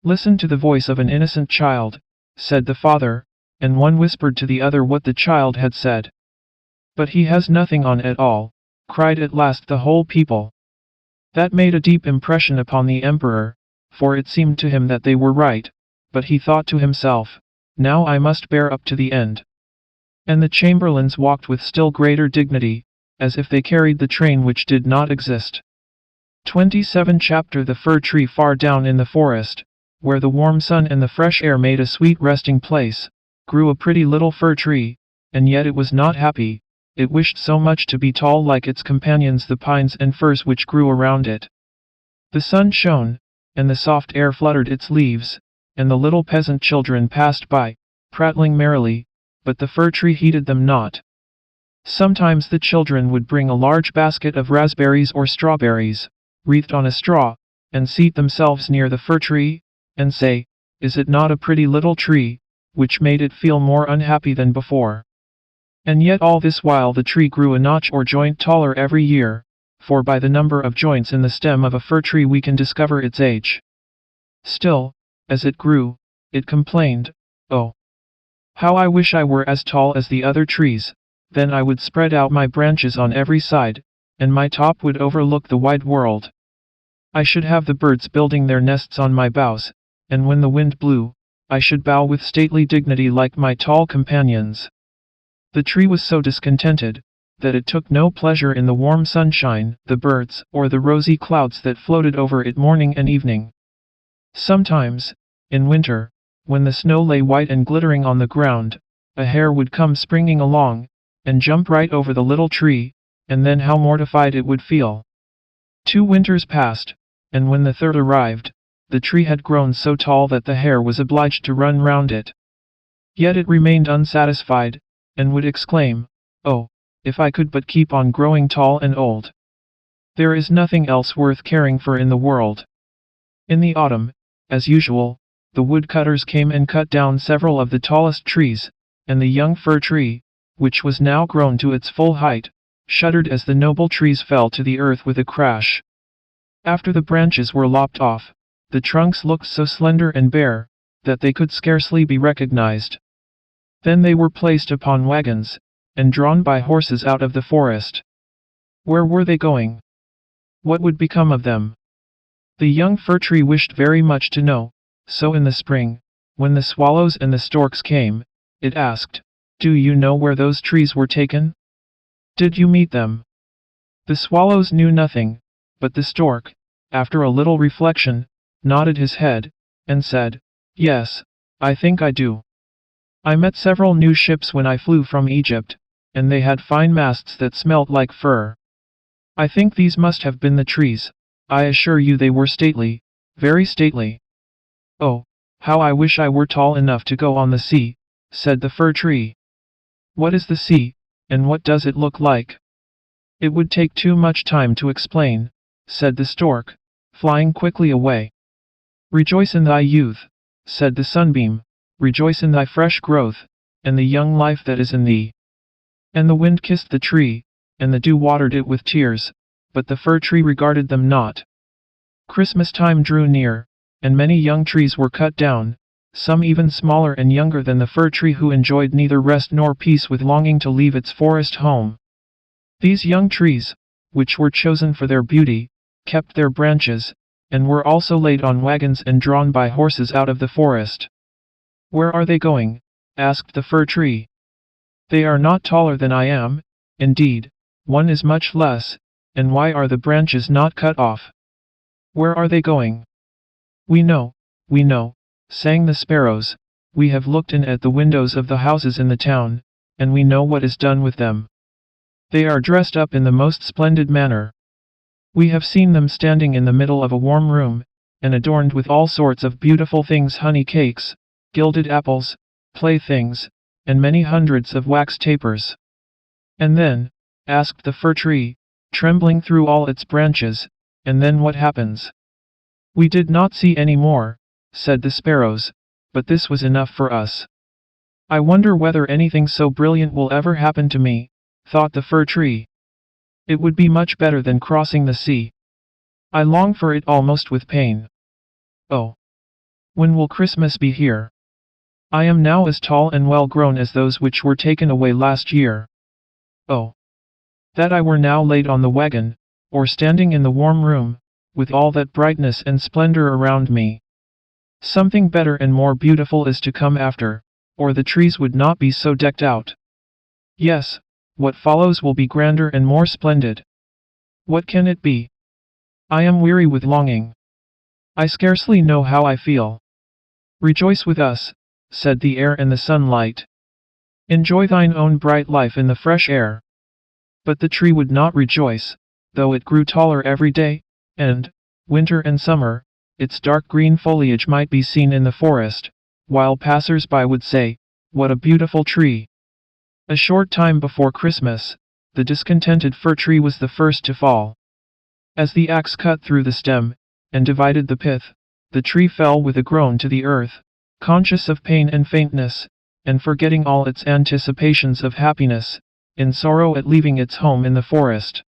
Listen to the voice of an innocent child," said the father, and one whispered to the other what the child had said. "But he has nothing on at all," cried at last the whole people. That made a deep impression upon the emperor, for it seemed to him that they were right, but he thought to himself, "Now I must bear up to the end." And the chamberlains walked with still greater dignity, as if they carried the train which did not exist. 27 Chapter The fir tree far down in the forest, where the warm sun and the fresh air made a sweet resting place, grew a pretty little fir tree, and yet it was not happy. It wished so much to be tall like its companions the pines and firs which grew around it. The sun shone, and the soft air fluttered its leaves, and the little peasant children passed by, prattling merrily, but the fir tree heeded them not. Sometimes the children would bring a large basket of raspberries or strawberries, wreathed on a straw, and seat themselves near the fir tree, and say, "Is it not a pretty little tree?" which made it feel more unhappy than before. And yet all this while the tree grew a notch or joint taller every year, for by the number of joints in the stem of a fir tree we can discover its age. Still, as it grew, it complained, Oh, how I wish I were as tall as the other trees, then I would spread out my branches on every side, and my top would overlook the wide world. I should have the birds building their nests on my boughs, and when the wind blew, I should bow with stately dignity like my tall companions. The tree was so discontented, that it took no pleasure in the warm sunshine, the birds, or the rosy clouds that floated over it morning and evening. Sometimes, in winter, when the snow lay white and glittering on the ground, a hare would come springing along, and jump right over the little tree, and then how mortified it would feel. 2 winters passed, and when the third arrived, the tree had grown so tall that the hare was obliged to run round it. Yet it remained unsatisfied, and would exclaim, "Oh, if I could but keep on growing tall and old! There is nothing else worth caring for in the world." In the autumn, as usual, the woodcutters came and cut down several of the tallest trees, and the young fir tree, which was now grown to its full height, shuddered as the noble trees fell to the earth with a crash. After the branches were lopped off, the trunks looked so slender and bare, that they could scarcely be recognized. Then they were placed upon wagons, and drawn by horses out of the forest. Where were they going? What would become of them? The young fir tree wished very much to know, so in the spring, when the swallows and the storks came, it asked, "Do you know where those trees were taken? Did you meet them?" The swallows knew nothing, but the stork, after a little reflection, nodded his head, and said, "Yes, I think I do. I met several new ships when I flew from Egypt, and they had fine masts that smelt like fir. I think these must have been the trees. I assure you they were stately, very stately." "Oh, how I wish I were tall enough to go on the sea," said the fir tree. "What is the sea, and what does it look like?" "It would take too much time to explain," said the stork, flying quickly away. "Rejoice in thy youth," said the sunbeam, "rejoice in thy fresh growth, and the young life that is in thee." And the wind kissed the tree, and the dew watered it with tears, but the fir tree regarded them not. Christmas time drew near, and many young trees were cut down, some even smaller and younger than the fir tree, who enjoyed neither rest nor peace with longing to leave its forest home. These young trees, which were chosen for their beauty, kept their branches, and were also laid on wagons and drawn by horses out of the forest. "Where are they going?" asked the fir tree. "They are not taller than I am, indeed, one is much less, and why are the branches not cut off?" "Where are they going?" We know, sang the sparrows. "We have looked in at the windows of the houses in the town, and we know what is done with them. They are dressed up in the most splendid manner. We have seen them standing in the middle of a warm room, and adorned with all sorts of beautiful things, honey cakes, gilded apples, playthings, and many hundreds of wax tapers." "And then," asked the fir tree, trembling through all its branches, "and then what happens?" "We did not see any more," said the sparrows, "but this was enough for us." "I wonder whether anything so brilliant will ever happen to me," thought the fir tree. "It would be much better than crossing the sea. I long for it almost with pain. Oh, when will Christmas be here? I am now as tall and well grown as those which were taken away last year. Oh, that I were now laid on the wagon, or standing in the warm room, with all that brightness and splendor around me. Something better and more beautiful is to come after, or the trees would not be so decked out. Yes, what follows will be grander and more splendid. What can it be? I am weary with longing. I scarcely know how I feel." "Rejoice with us," said the air and the sunlight. "Enjoy thine own bright life in the fresh air." But the tree would not rejoice, though it grew taller every day, and, winter and summer, its dark green foliage might be seen in the forest, while passers-by would say, "What a beautiful tree!" A short time before Christmas, the discontented fir tree was the first to fall. As the axe cut through the stem, and divided the pith, the tree fell with a groan to the earth, conscious of pain and faintness, and forgetting all its anticipations of happiness, in sorrow at leaving its home in the forest.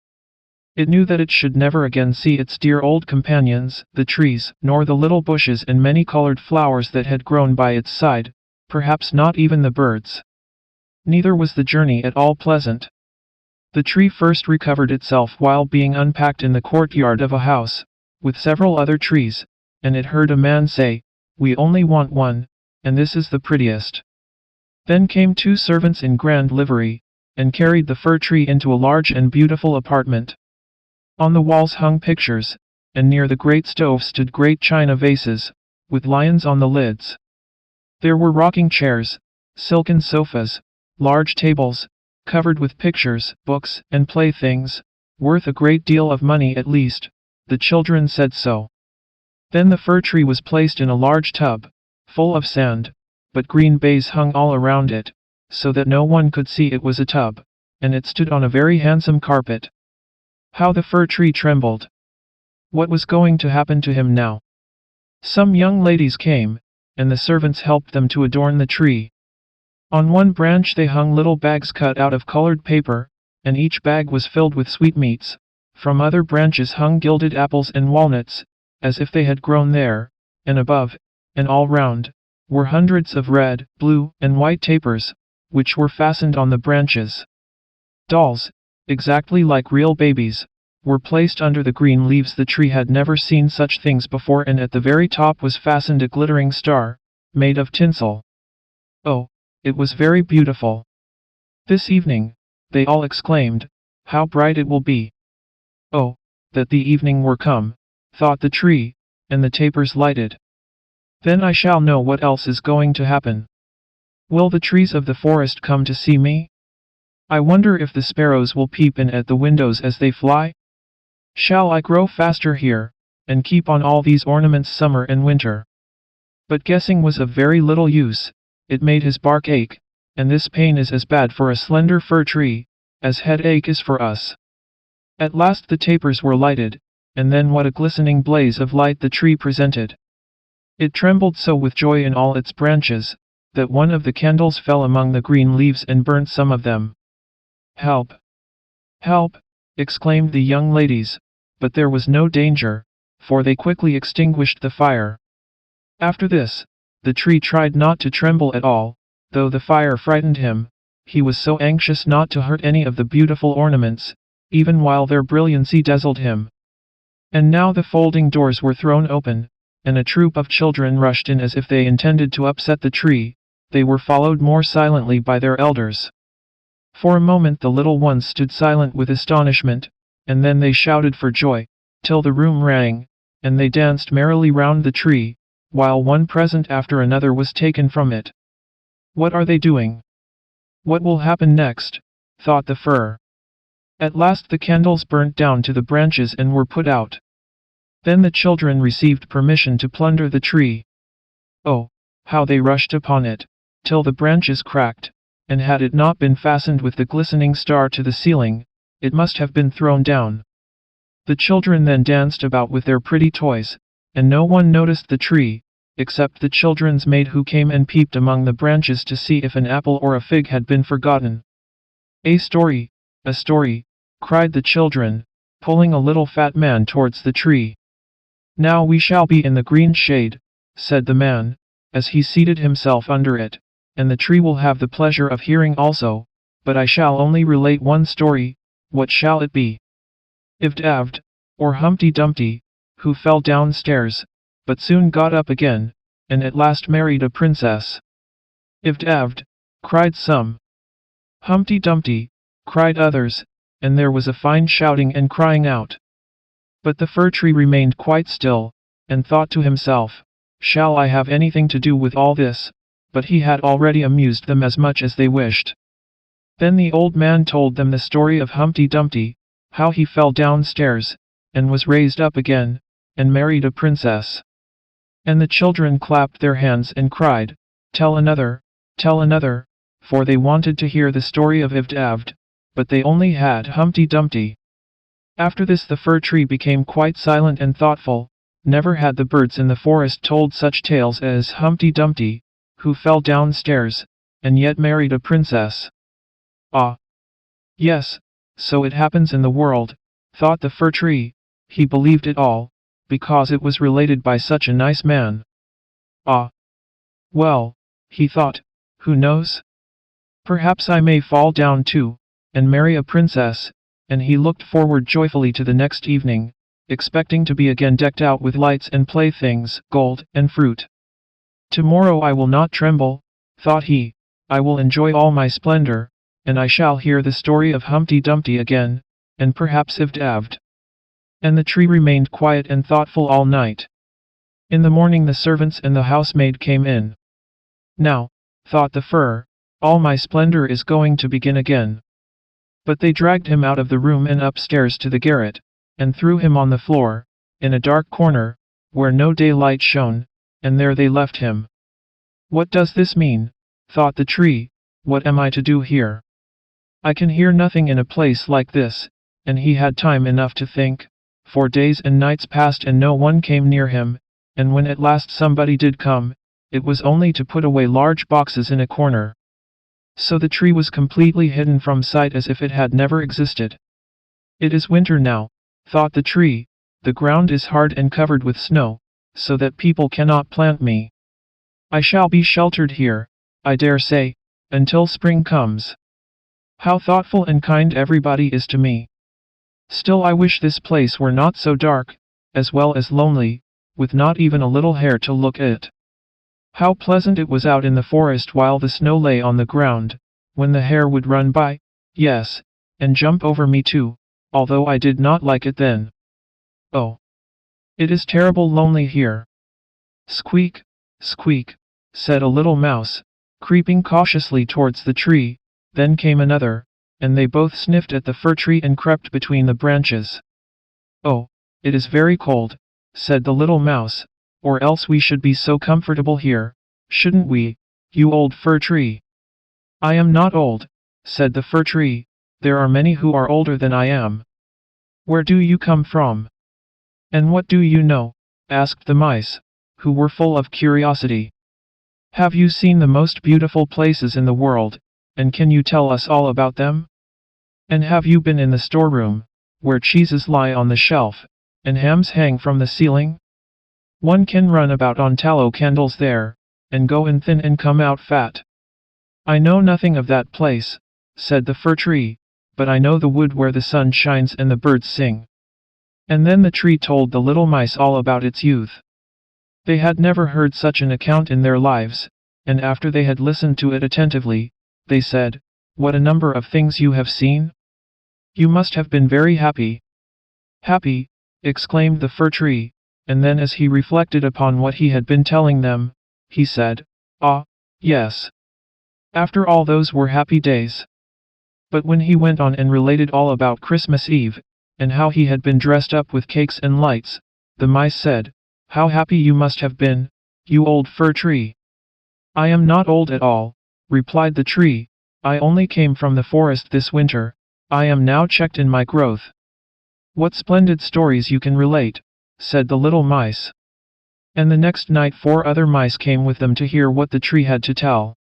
It knew that it should never again see its dear old companions, the trees, nor the little bushes and many-colored flowers that had grown by its side, perhaps not even the birds. Neither was the journey at all pleasant. The tree first recovered itself while being unpacked in the courtyard of a house, with several other trees, and it heard a man say, "We only want one, and this is the prettiest." Then came two servants in grand livery, and carried the fir tree into a large and beautiful apartment. On the walls hung pictures, and near the great stove stood great china vases, with lions on the lids. There were rocking chairs, silken sofas, large tables, covered with pictures, books, and playthings, worth a great deal of money at least, the children said so. Then the fir tree was placed in a large tub, full of sand, but green baize hung all around it, so that no one could see it was a tub, and it stood on a very handsome carpet. How the fir tree trembled! What was going to happen to him now? Some young ladies came, and the servants helped them to adorn the tree. On one branch they hung little bags cut out of colored paper, and each bag was filled with sweetmeats. From other branches hung gilded apples and walnuts, as if they had grown there, and above, and all round, were hundreds of red, blue, and white tapers, which were fastened on the branches. Dolls, exactly like real babies, were placed under the green leaves. The tree had never seen such things before, and at the very top was fastened a glittering star, made of tinsel. Oh, it was very beautiful. This evening, they all exclaimed, "How bright it will be!" Oh, that the evening were come, thought the tree, and the tapers lighted. Then I shall know what else is going to happen. Will the trees of the forest come to see me? I wonder if the sparrows will peep in at the windows as they fly? Shall I grow faster here, and keep on all these ornaments summer and winter? But guessing was of very little use. It made his bark ache, and this pain is as bad for a slender fir tree, as headache is for us. At last the tapers were lighted, and then what a glistening blaze of light the tree presented. It trembled so with joy in all its branches, that one of the candles fell among the green leaves and burnt some of them. "Help! Help!" exclaimed the young ladies, but there was no danger, for they quickly extinguished the fire. After this, the tree tried not to tremble at all, though the fire frightened him. He was so anxious not to hurt any of the beautiful ornaments, even while their brilliancy dazzled him. And now the folding doors were thrown open, and a troop of children rushed in as if they intended to upset the tree. They were followed more silently by their elders. For a moment the little ones stood silent with astonishment, and then they shouted for joy, till the room rang, and they danced merrily round the tree, while one present after another was taken from it. What are they doing? What will happen next? Thought the fir. At last the candles burnt down to the branches and were put out. Then the children received permission to plunder the tree. Oh, how they rushed upon it, till the branches cracked, and had it not been fastened with the glistening star to the ceiling, it must have been thrown down. The children then danced about with their pretty toys, and no one noticed the tree, except the children's maid who came and peeped among the branches to see if an apple or a fig had been forgotten. A story, cried the children, pulling a little fat man towards the tree. Now we shall be in the green shade, said the man, as he seated himself under it, and the tree will have the pleasure of hearing also, but I shall only relate one story. What shall it be? Ivd-avd, or Humpty Dumpty, who fell downstairs, but soon got up again, and at last married a princess. Ivd-avd, cried some. Humpty Dumpty, cried others, and there was a fine shouting and crying out. But the fir tree remained quite still, and thought to himself, shall I have anything to do with all this? But he had already amused them as much as they wished. Then the old man told them the story of Humpty Dumpty, how he fell downstairs, and was raised up again, and married a princess. And the children clapped their hands and cried, tell another, for they wanted to hear the story of Ivd-avd, but they only had Humpty Dumpty. After this the fir tree became quite silent and thoughtful. Never had the birds in the forest told such tales as Humpty Dumpty, who fell downstairs, and yet married a princess. Ah! Yes, so it happens in the world, thought the fir tree. He believed it all, because it was related by such a nice man. Ah! Well, he thought. Who knows? Perhaps I may fall down too, and marry a princess, and he looked forward joyfully to the next evening, expecting to be again decked out with lights and playthings, gold, and fruit. Tomorrow I will not tremble, thought he, I will enjoy all my splendor, and I shall hear the story of Humpty Dumpty again, and perhaps Ivd. And the tree remained quiet and thoughtful all night. In the morning the servants and the housemaid came in. Now, thought the fir, all my splendor is going to begin again. But they dragged him out of the room and upstairs to the garret, and threw him on the floor, in a dark corner, where no daylight shone, and there they left him. What does this mean? Thought the tree, what am I to do here? I can hear nothing in a place like this, and he had time enough to think, for days and nights passed and no one came near him, and when at last somebody did come, it was only to put away large boxes in a corner. So the tree was completely hidden from sight as if it had never existed. It is winter now, thought the tree, the ground is hard and covered with snow, so that people cannot plant me. I shall be sheltered here, I dare say, until spring comes. How thoughtful and kind everybody is to me. Still I wish this place were not so dark, as well as lonely, with not even a little hare to look at. How pleasant it was out in the forest while the snow lay on the ground, when the hare would run by, yes, and jump over me too, although I did not like it then. Oh! It is terrible lonely here. Squeak, squeak, said a little mouse, creeping cautiously towards the tree, then came another, and they both sniffed at the fir tree and crept between the branches. Oh, it is very cold, said the little mouse, or else we should be so comfortable here, shouldn't we, you old fir tree? I am not old, said the fir tree, there are many who are older than I am. Where do you come from? And what do you know? Asked the mice, who were full of curiosity. Have you seen the most beautiful places in the world, and can you tell us all about them? And have you been in the storeroom, where cheeses lie on the shelf, and hams hang from the ceiling? One can run about on tallow candles there, and go in thin and come out fat. I know nothing of that place, said the fir tree, but I know the wood where the sun shines and the birds sing. And then the tree told the little mice all about its youth. They had never heard such an account in their lives, and after they had listened to it attentively, they said, What a number of things you have seen! You must have been very happy. Happy, exclaimed the fir tree, and then as he reflected upon what he had been telling them, he said, Ah, yes. After all those were happy days. But when he went on and related all about Christmas Eve, and how he had been dressed up with cakes and lights, the mice said, How happy you must have been, you old fir tree. I am not old at all, replied the tree, I only came from the forest this winter, I am now checked in my growth. What splendid stories you can relate, said the little mice. And the next night 4 other mice came with them to hear what the tree had to tell.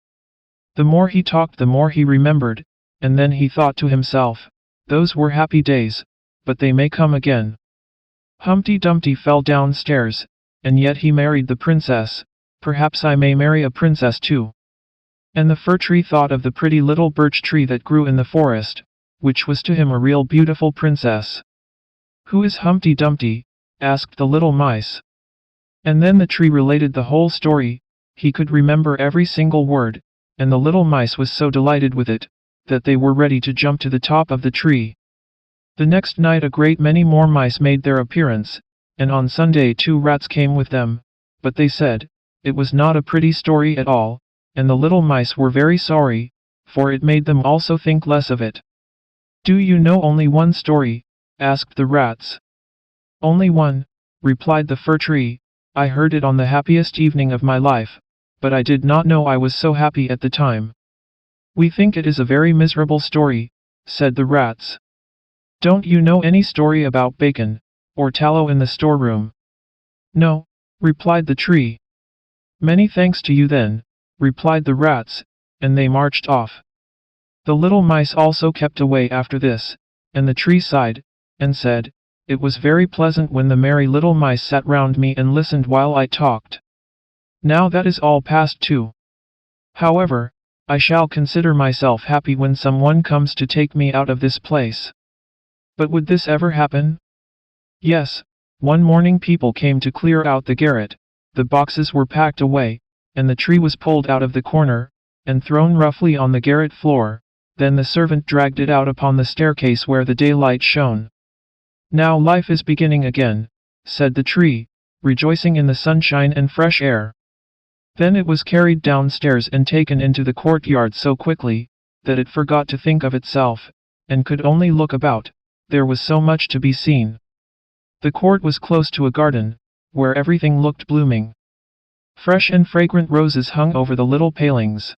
The more he talked the more he remembered, and then he thought to himself, Those were happy days, but they may come again. Humpty Dumpty fell downstairs, and yet he married the princess, perhaps I may marry a princess too. And the fir tree thought of the pretty little birch tree that grew in the forest, which was to him a real beautiful princess. Who is Humpty Dumpty? Asked the little mice. And then the tree related the whole story, he could remember every single word, and the little mice was so delighted with it, that they were ready to jump to the top of the tree. The next night a great many more mice made their appearance, and on Sunday 2 rats came with them, but they said, it was not a pretty story at all, and the little mice were very sorry, for it made them also think less of it. Do you know only one story? Asked the rats. Only one, replied the fir tree, I heard it on the happiest evening of my life, but I did not know I was so happy at the time. We think it is a very miserable story, said the rats. Don't you know any story about bacon, or tallow in the storeroom? No, replied the tree. Many thanks to you then, replied the rats, and they marched off. The little mice also kept away after this, and the tree sighed, and said, It was very pleasant when the merry little mice sat round me and listened while I talked. Now that is all past too. However, I shall consider myself happy when someone comes to take me out of this place. But would this ever happen? Yes. One morning people came to clear out the garret, the boxes were packed away, and the tree was pulled out of the corner, and thrown roughly on the garret floor. Then the servant dragged it out upon the staircase where the daylight shone. Now life is beginning again, said the tree, rejoicing in the sunshine and fresh air. Then it was carried downstairs and taken into the courtyard so quickly, that it forgot to think of itself, and could only look about. There was so much to be seen. The court was close to a garden, where everything looked blooming. Fresh and fragrant roses hung over the little palings.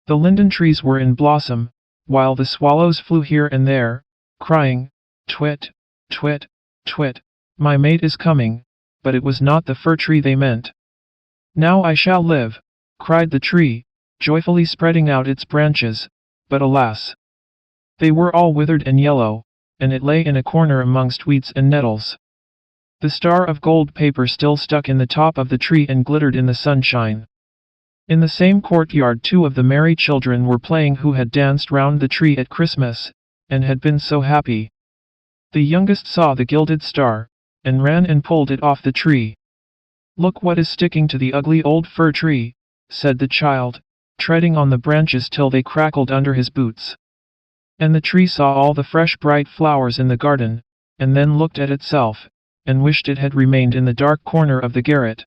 The linden trees were in blossom, while the swallows flew here and there, crying, "Twit, twit, twit, my mate is coming," but it was not the fir tree they meant. "Now I shall live," cried the tree, joyfully spreading out its branches, but alas! They were all withered and yellow, and it lay in a corner amongst weeds and nettles. The star of gold paper still stuck in the top of the tree and glittered in the sunshine. In the same courtyard 2 of the merry children were playing who had danced round the tree at Christmas, and had been so happy. The youngest saw the gilded star, and ran and pulled it off the tree. "Look what is sticking to the ugly old fir tree," said the child, treading on the branches till they crackled under his boots. And the tree saw all the fresh bright flowers in the garden, and then looked at itself, and wished it had remained in the dark corner of the garret.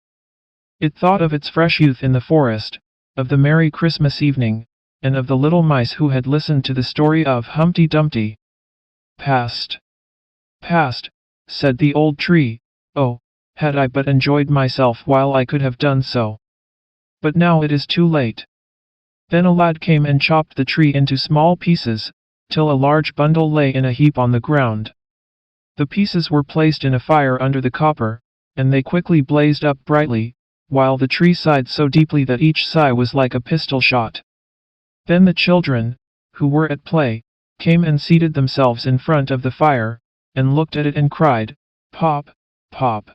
It thought of its fresh youth in the forest, of the merry Christmas evening, and of the little mice who had listened to the story of Humpty Dumpty. "Past, past," said the old tree. "Oh, had I but enjoyed myself while I could have done so. But now it is too late." Then a lad came and chopped the tree into small pieces, till a large bundle lay in a heap on the ground. The pieces were placed in a fire under the copper, and they quickly blazed up brightly, while the tree sighed so deeply that each sigh was like a pistol shot. Then the children, who were at play, came and seated themselves in front of the fire, and looked at it and cried, "Pop, pop."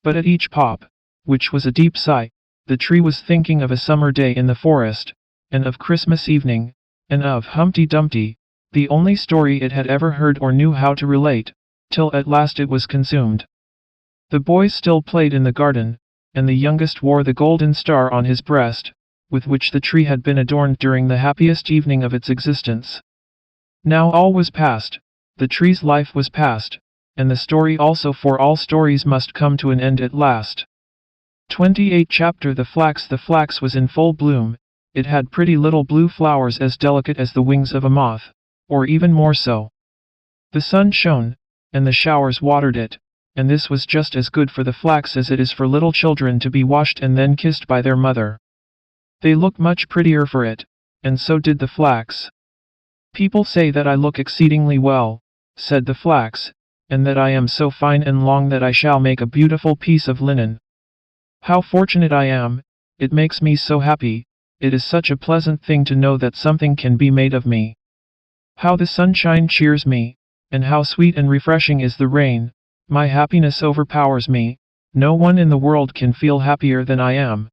But at each pop, which was a deep sigh, the tree was thinking of a summer day in the forest, and of Christmas evening, and of Humpty Dumpty, the only story it had ever heard or knew how to relate, till at last it was consumed. The boys still played in the garden, and the youngest wore the golden star on his breast, with which the tree had been adorned during the happiest evening of its existence. Now all was past, the tree's life was past, and the story also, for all stories must come to an end at last. 28 Chapter The flax was in full bloom. It had pretty little blue flowers as delicate as the wings of a moth, or even more so. The sun shone, and the showers watered it, and this was just as good for the flax as it is for little children to be washed and then kissed by their mother. They look much prettier for it, and so did the flax. "People say that I look exceedingly well," said the flax, "and that I am so fine and long that I shall make a beautiful piece of linen. How fortunate I am, it makes me so happy, it is such a pleasant thing to know that something can be made of me. How the sunshine cheers me, and how sweet and refreshing is the rain, my happiness overpowers me, no one in the world can feel happier than I am."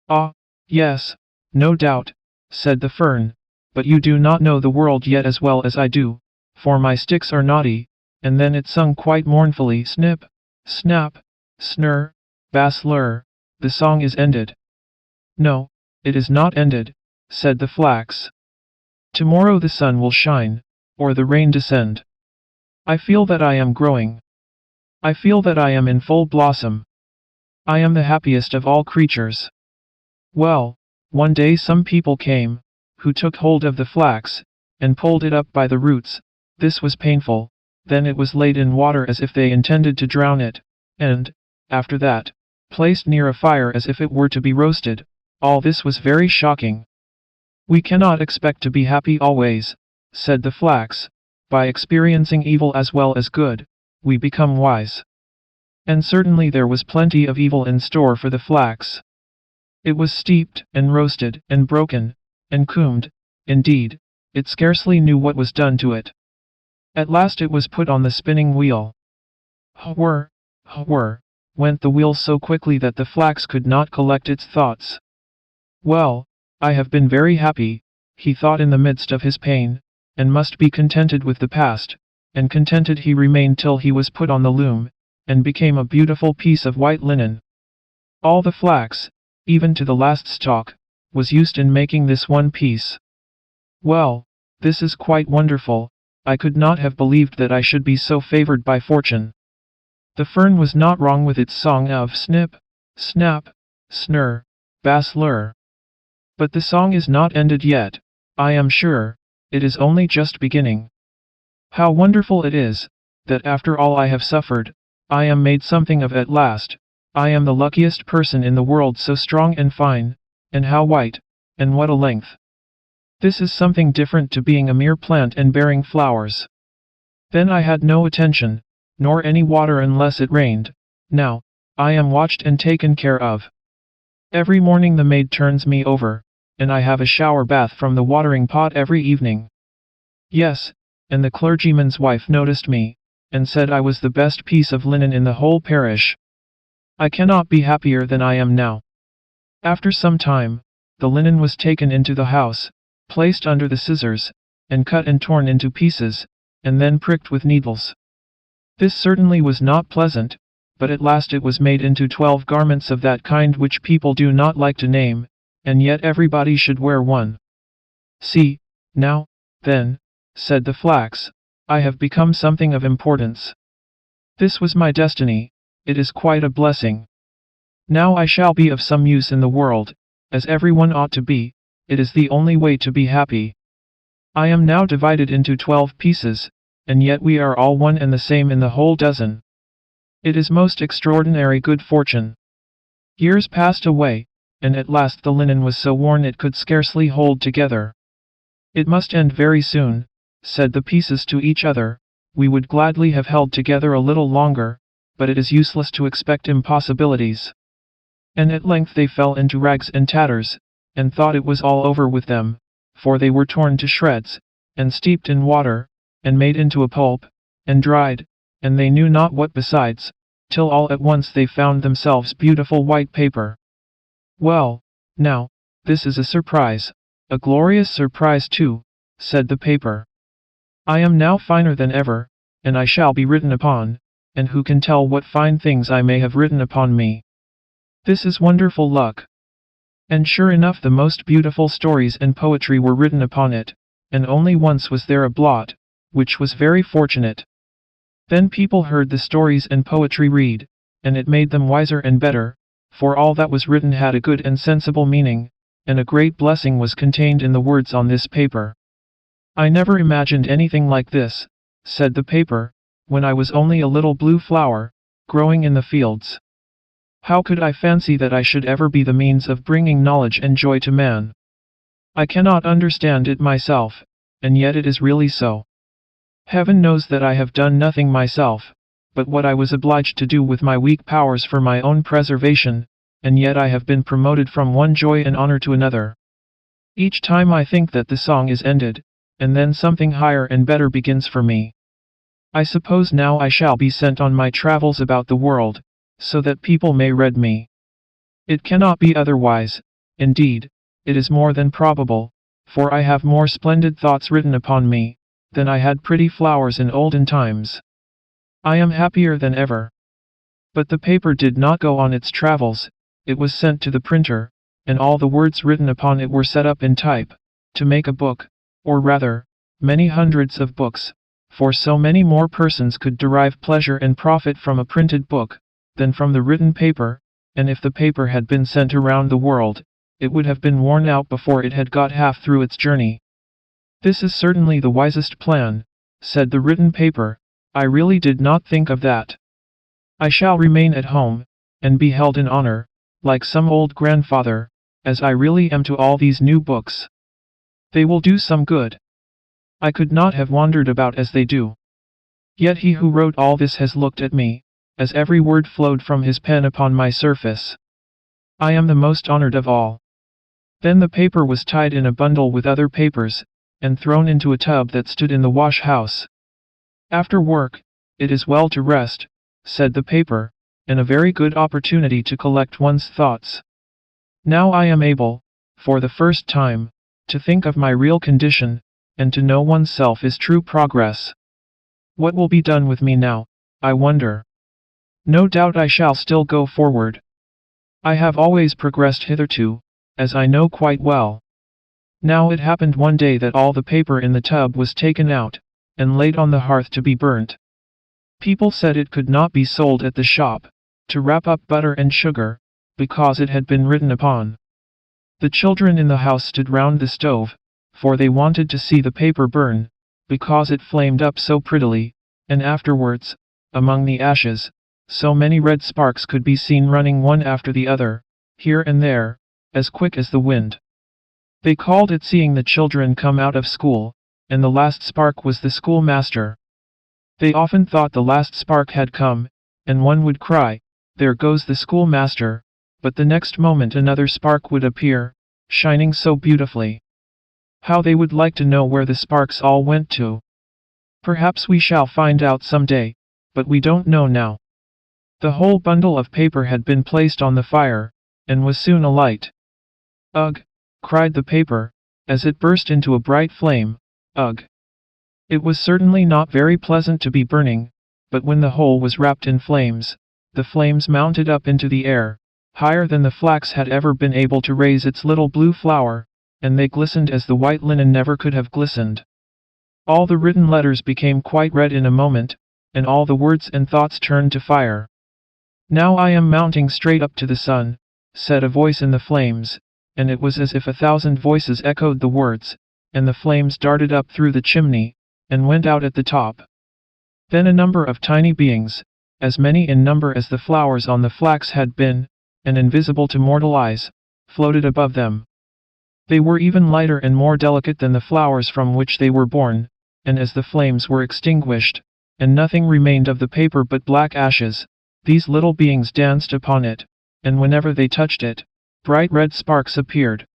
"Ah, yes, no doubt," said the fern, "but you do not know the world yet as well as I do, for my sticks are knotty," and then it sung quite mournfully, "Snip, snap, snur, bass lur, the song is ended." "No, it is not ended," said the flax. "Tomorrow the sun will shine, or the rain descend. I feel that I am growing. I feel that I am in full blossom. I am the happiest of all creatures." Well, one day some people came, who took hold of the flax, and pulled it up by the roots. This was painful. Then it was laid in water as if they intended to drown it, and, after that, placed near a fire as if it were to be roasted. All this was very shocking. "We cannot expect to be happy always," said the flax. "By experiencing evil as well as good, we become wise." And certainly there was plenty of evil in store for the flax. It was steeped, and roasted, and broken, and combed. Indeed, it scarcely knew what was done to it. At last it was put on the spinning wheel. Whir, whir, went the wheel so quickly that the flax could not collect its thoughts. "Well, I have been very happy, he thought in the midst of his pain, and must be contented with the past, and contented he remained till he was put on the loom, and became a beautiful piece of white linen. All the flax, even to the last stalk, was used in making this one piece. Well, this is quite wonderful. I could not have believed that I should be so favored by fortune. The fern was not wrong with its song of snip, snap, snurr, bass lur. But the song is not ended yet, I am sure, it is only just beginning. How wonderful it is, that after all I have suffered, I am made something of at last. I am the luckiest person in the world, so strong and fine, and how white, and what a length. This is something different to being a mere plant and bearing flowers. Then I had no attention, nor any water unless it rained. Now, I am watched and taken care of. Every morning the maid turns me over, and I have a shower bath from the watering pot every evening. Yes, and the clergyman's wife noticed me, and said I was the best piece of linen in the whole parish. I cannot be happier than I am now. After some time, the linen was taken into the house, placed under the scissors, and cut and torn into pieces, and then pricked with needles. This certainly was not pleasant, but at last it was made into 12 garments of that kind which people do not like to name, and yet everybody should wear one. See, now, then, said the flax, I have become something of importance. This was my destiny, it is quite a blessing. Now I shall be of some use in the world, as everyone ought to be, it is the only way to be happy. I am now divided into 12 pieces, and yet we are all one and the same in the whole dozen. It is most extraordinary good fortune. Years passed away, and at last the linen was so worn it could scarcely hold together. It must end very soon, said the pieces to each other. We would gladly have held together a little longer, but it is useless to expect impossibilities. And at length they fell into rags and tatters, and thought it was all over with them, for they were torn to shreds, and steeped in water, and made into a pulp, and dried, and they knew not what besides, till all at once they found themselves beautiful white paper. Well, now, this is a surprise, a glorious surprise too, said the paper. I am now finer than ever, and I shall be written upon, and who can tell what fine things I may have written upon me. This is wonderful luck. And sure enough the most beautiful stories and poetry were written upon it, and only once was there a blot, which was very fortunate. Then people heard the stories and poetry read, and it made them wiser and better, for all that was written had a good and sensible meaning, and a great blessing was contained in the words on this paper. I never imagined anything like this, said the paper, when I was only a little blue flower, growing in the fields. How could I fancy that I should ever be the means of bringing knowledge and joy to man? I cannot understand it myself, and yet it is really so. Heaven knows that I have done nothing myself, but what I was obliged to do with my weak powers for my own preservation, and yet I have been promoted from one joy and honor to another. Each time I think that the song is ended, and then something higher and better begins for me. I suppose now I shall be sent on my travels about the world, so that people may read me. It cannot be otherwise, indeed, it is more than probable, for I have more splendid thoughts written upon me, than I had pretty flowers in olden times. I am happier than ever. But the paper did not go on its travels, it was sent to the printer, and all the words written upon it were set up in type, to make a book, or rather, many hundreds of books, for so many more persons could derive pleasure and profit from a printed book, than from the written paper, and if the paper had been sent around the world, it would have been worn out before it had got half through its journey. This is certainly the wisest plan, said the written paper. I really did not think of that. I shall remain at home, and be held in honor, like some old grandfather, as I really am to all these new books. They will do some good. I could not have wandered about as they do. Yet he who wrote all this has looked at me, as every word flowed from his pen upon my surface. I am the most honored of all. Then the paper was tied in a bundle with other papers, and thrown into a tub that stood in the wash house. After work, it is well to rest, said the paper, and a very good opportunity to collect one's thoughts. Now I am able, for the first time, to think of my real condition, and to know oneself is true progress. What will be done with me now, I wonder? No doubt I shall still go forward. I have always progressed hitherto, as I know quite well. Now it happened one day that all the paper in the tub was taken out, and laid on the hearth to be burnt. People said it could not be sold at the shop, to wrap up butter and sugar, because it had been written upon. The children in the house stood round the stove, for they wanted to see the paper burn, because it flamed up so prettily, and afterwards, among the ashes, so many red sparks could be seen running one after the other, here and there, as quick as the wind. They called it seeing the children come out of school, and the last spark was the schoolmaster. They often thought the last spark had come, and one would cry, "There goes the schoolmaster," but the next moment another spark would appear, shining so beautifully. How they would like to know where the sparks all went to. Perhaps we shall find out some day, but we don't know now. The whole bundle of paper had been placed on the fire, and was soon alight. "Ugh!" cried the paper, as it burst into a bright flame. "Ugh!" It was certainly not very pleasant to be burning, but when the whole was wrapped in flames, the flames mounted up into the air, higher than the flax had ever been able to raise its little blue flower, and they glistened as the white linen never could have glistened. All the written letters became quite red in a moment, and all the words and thoughts turned to fire. "Now I am mounting straight up to the sun," said a voice in the flames, and it was as if 1,000 voices echoed the words, and the flames darted up through the chimney, and went out at the top. Then a number of tiny beings, as many in number as the flowers on the flax had been, and invisible to mortal eyes, floated above them. They were even lighter and more delicate than the flowers from which they were born, and as the flames were extinguished, and nothing remained of the paper but black ashes, these little beings danced upon it, and whenever they touched it, bright red sparks appeared.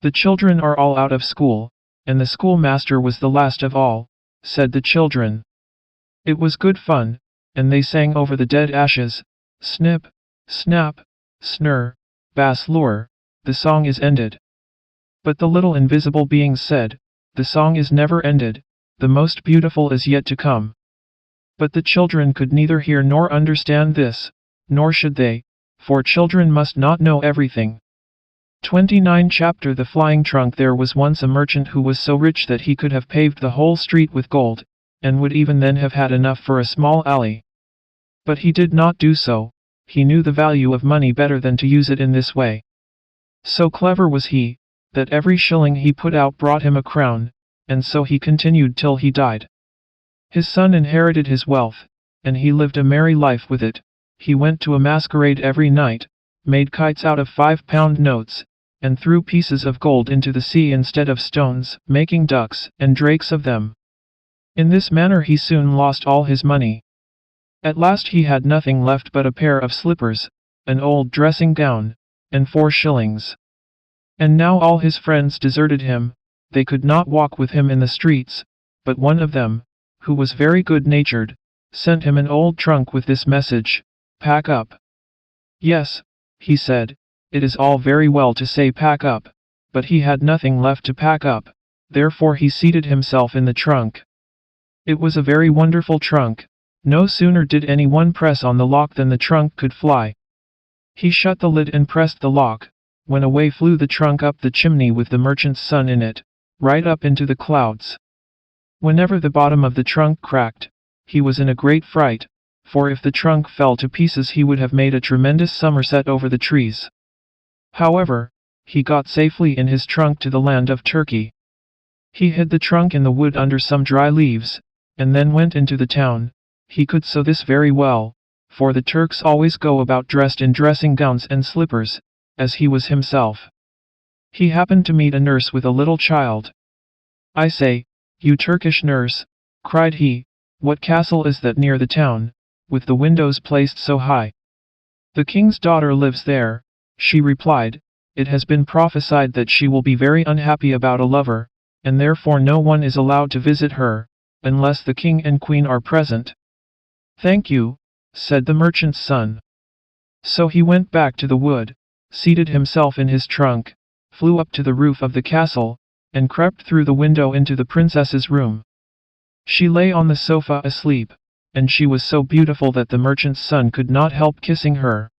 "The children are all out of school, and the schoolmaster was the last of all," said the children. It was good fun, and they sang over the dead ashes, "Snip, snap, snurr, bass lure, the song is ended." But the little invisible beings said, "The song is never ended, the most beautiful is yet to come." But the children could neither hear nor understand this, nor should they, for children must not know everything. 29 Chapter The Flying Trunk. There was once a merchant who was so rich that he could have paved the whole street with gold, and would even then have had enough for a small alley. But he did not do so. He knew the value of money better than to use it in this way. So clever was he, that every shilling he put out brought him a crown, and so he continued till he died. His son inherited his wealth, and he lived a merry life with it. He went to a masquerade every night, made kites out of 5-pound notes, and threw pieces of gold into the sea instead of stones, making ducks and drakes of them. In this manner he soon lost all his money. At last he had nothing left but a pair of slippers, an old dressing gown, and 4 shillings. And now all his friends deserted him. They could not walk with him in the streets, but one of them, who was very good-natured, sent him an old trunk with this message: "Pack up." "Yes," he said, "it is all very well to say pack up," but he had nothing left to pack up, therefore he seated himself in the trunk. It was a very wonderful trunk. No sooner did anyone press on the lock than the trunk could fly. He shut the lid and pressed the lock, when away flew the trunk up the chimney with the merchant's son in it, right up into the clouds. Whenever the bottom of the trunk cracked, he was in a great fright, for if the trunk fell to pieces he would have made a tremendous somerset over the trees. However, he got safely in his trunk to the land of Turkey. He hid the trunk in the wood under some dry leaves, and then went into the town. He could sew this very well, for the Turks always go about dressed in dressing gowns and slippers, as he was himself. He happened to meet a nurse with a little child. "I say, you Turkish nurse," cried he, "what castle is that near the town, with the windows placed so high?" "The king's daughter lives there," she replied. "It has been prophesied that she will be very unhappy about a lover, and therefore no one is allowed to visit her, unless the king and queen are present." "Thank you," said the merchant's son. So he went back to the wood, seated himself in his trunk, flew up to the roof of the castle, and crept through the window into the princess's room. She lay on the sofa asleep, and she was so beautiful that the merchant's son could not help kissing her.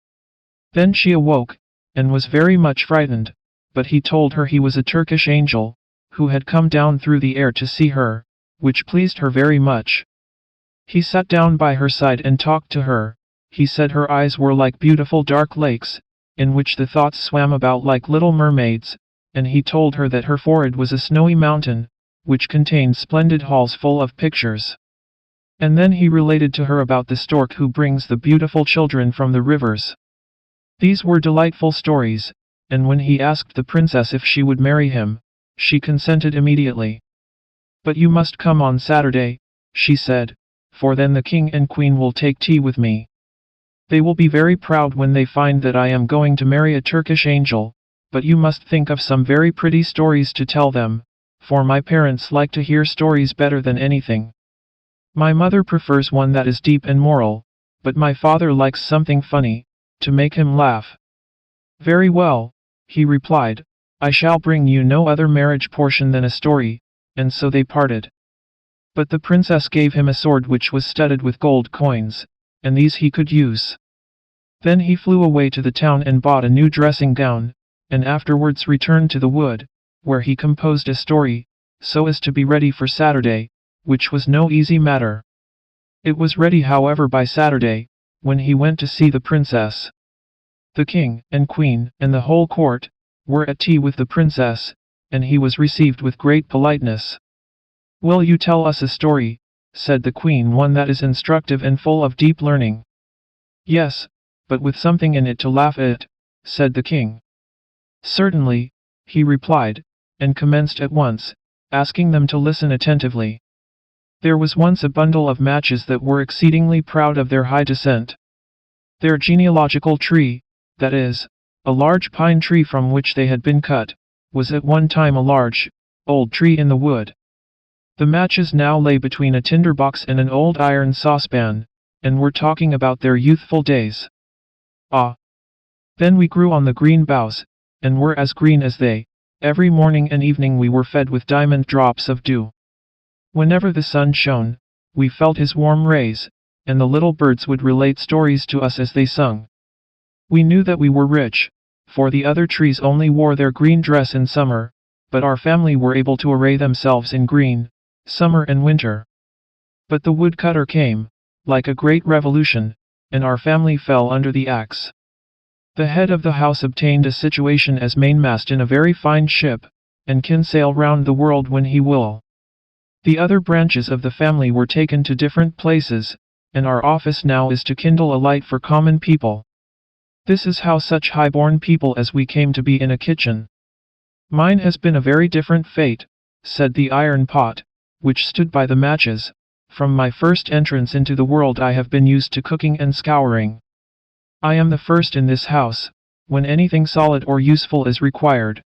Then she awoke, and was very much frightened, but he told her he was a Turkish angel, who had come down through the air to see her, which pleased her very much. He sat down by her side and talked to her. He said her eyes were like beautiful dark lakes, in which the thoughts swam about like little mermaids, and he told her that her forehead was a snowy mountain, which contained splendid halls full of pictures. And then he related to her about the stork who brings the beautiful children from the rivers. These were delightful stories, and when he asked the princess if she would marry him, she consented immediately. "But you must come on Saturday," she said, "for then the king and queen will take tea with me. They will be very proud when they find that I am going to marry a Turkish angel, but you must think of some very pretty stories to tell them, for my parents like to hear stories better than anything. My mother prefers one that is deep and moral, but my father likes something funny, to make him laugh." "Very well," he replied, "I shall bring you no other marriage portion than a story," and so they parted. But the princess gave him a sword which was studded with gold coins, and these he could use. Then he flew away to the town and bought a new dressing gown, and afterwards returned to the wood, where he composed a story, so as to be ready for Saturday, which was no easy matter. It was ready however by Saturday, when he went to see the princess. The king and queen and the whole court were at tea with the princess, and he was received with great politeness. "Will you tell us a story?" said the queen, "one that is instructive and full of deep learning." "Yes, but with something in it to laugh at," said the king. "Certainly," he replied, and commenced at once, asking them to listen attentively. There was once a bundle of matches that were exceedingly proud of their high descent. Their genealogical tree, that is, a large pine tree from which they had been cut, was at one time a large, old tree in the wood. The matches now lay between a tinder box and an old iron saucepan, and were talking about their youthful days. "Ah! Then we grew on the green boughs, and were as green as they. Every morning and evening we were fed with diamond drops of dew. Whenever the sun shone, we felt his warm rays, and the little birds would relate stories to us as they sung. We knew that we were rich, for the other trees only wore their green dress in summer, but our family were able to array themselves in green, summer and winter. But the woodcutter came, like a great revolution, and our family fell under the axe. The head of the house obtained a situation as mainmast in a very fine ship, and can sail round the world when he will. The other branches of the family were taken to different places, and our office now is to kindle a light for common people. This is how such high-born people as we came to be in a kitchen. Mine has been a very different fate," said the iron pot, which stood by the matches. "From my first entrance into the world I have been used to cooking and scouring. I am the first in this house, when anything solid or useful is required.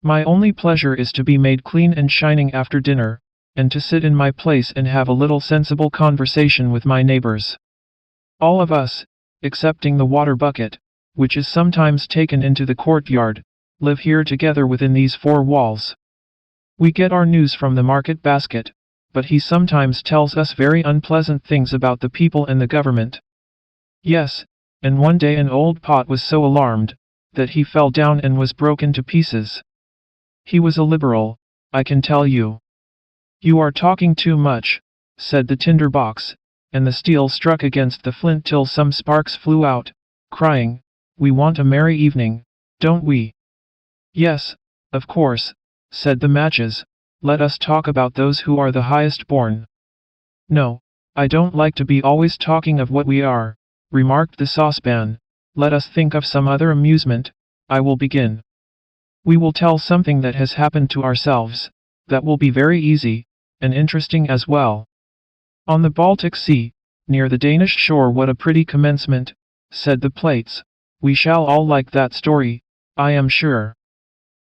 My only pleasure is to be made clean and shining after dinner, and to sit in my place and have a little sensible conversation with my neighbors. All of us, excepting the water bucket, which is sometimes taken into the courtyard, live here together within these four walls. We get our news from the market basket, but he sometimes tells us very unpleasant things about the people and the government. Yes, and one day an old pot was so alarmed, that he fell down and was broken to pieces. He was a liberal, I can tell you." "You are talking too much," said the tinder box, and the steel struck against the flint till some sparks flew out, crying, "We want a merry evening, don't we?" "Yes, of course," said the matches, "let us talk about those who are the highest born." "No, I don't like to be always talking of what we are," remarked the saucepan. "Let us think of some other amusement. I will begin. We will tell something that has happened to ourselves. That will be very easy, and interesting as well. On the Baltic Sea, near the Danish shore. What a pretty commencement," said the plates. "We shall all like that story, I am sure."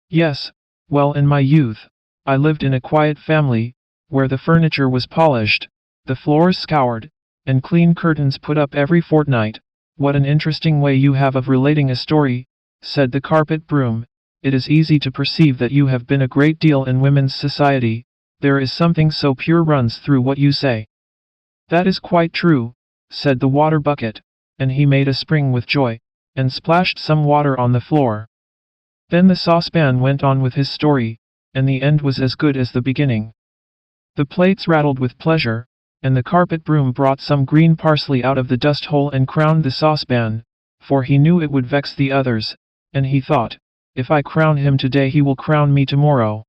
"Yes, well, in my youth, I lived in a quiet family, where the furniture was polished, the floors scoured, and clean curtains put up every fortnight." "What an interesting way you have of relating a story," said the carpet broom, it is easy to perceive that you have been a great deal in women's society. There is something so pure runs through what you say." "That is quite true," said the water bucket, and he made a spring with joy, and splashed some water on the floor. Then the saucepan went on with his story, and the end was as good as the beginning. The plates rattled with pleasure, and the carpet broom brought some green parsley out of the dust hole and crowned the saucepan, for he knew it would vex the others, and he thought, "If I crown him today he will crown me tomorrow."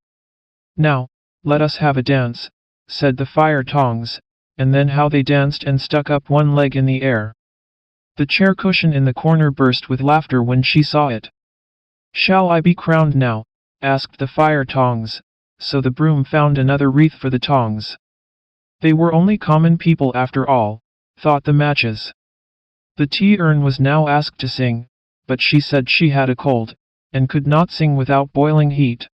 "Now, let us have a dance," said the fire tongs, and then how they danced and stuck up one leg in the air. The chair cushion in the corner burst with laughter when she saw it. "Shall I be crowned now?" asked the fire tongs, so the broom found another wreath for the tongs. They were only common people after all, thought the matches. The tea urn was now asked to sing, but she said she had a cold, and could not sing without boiling heat.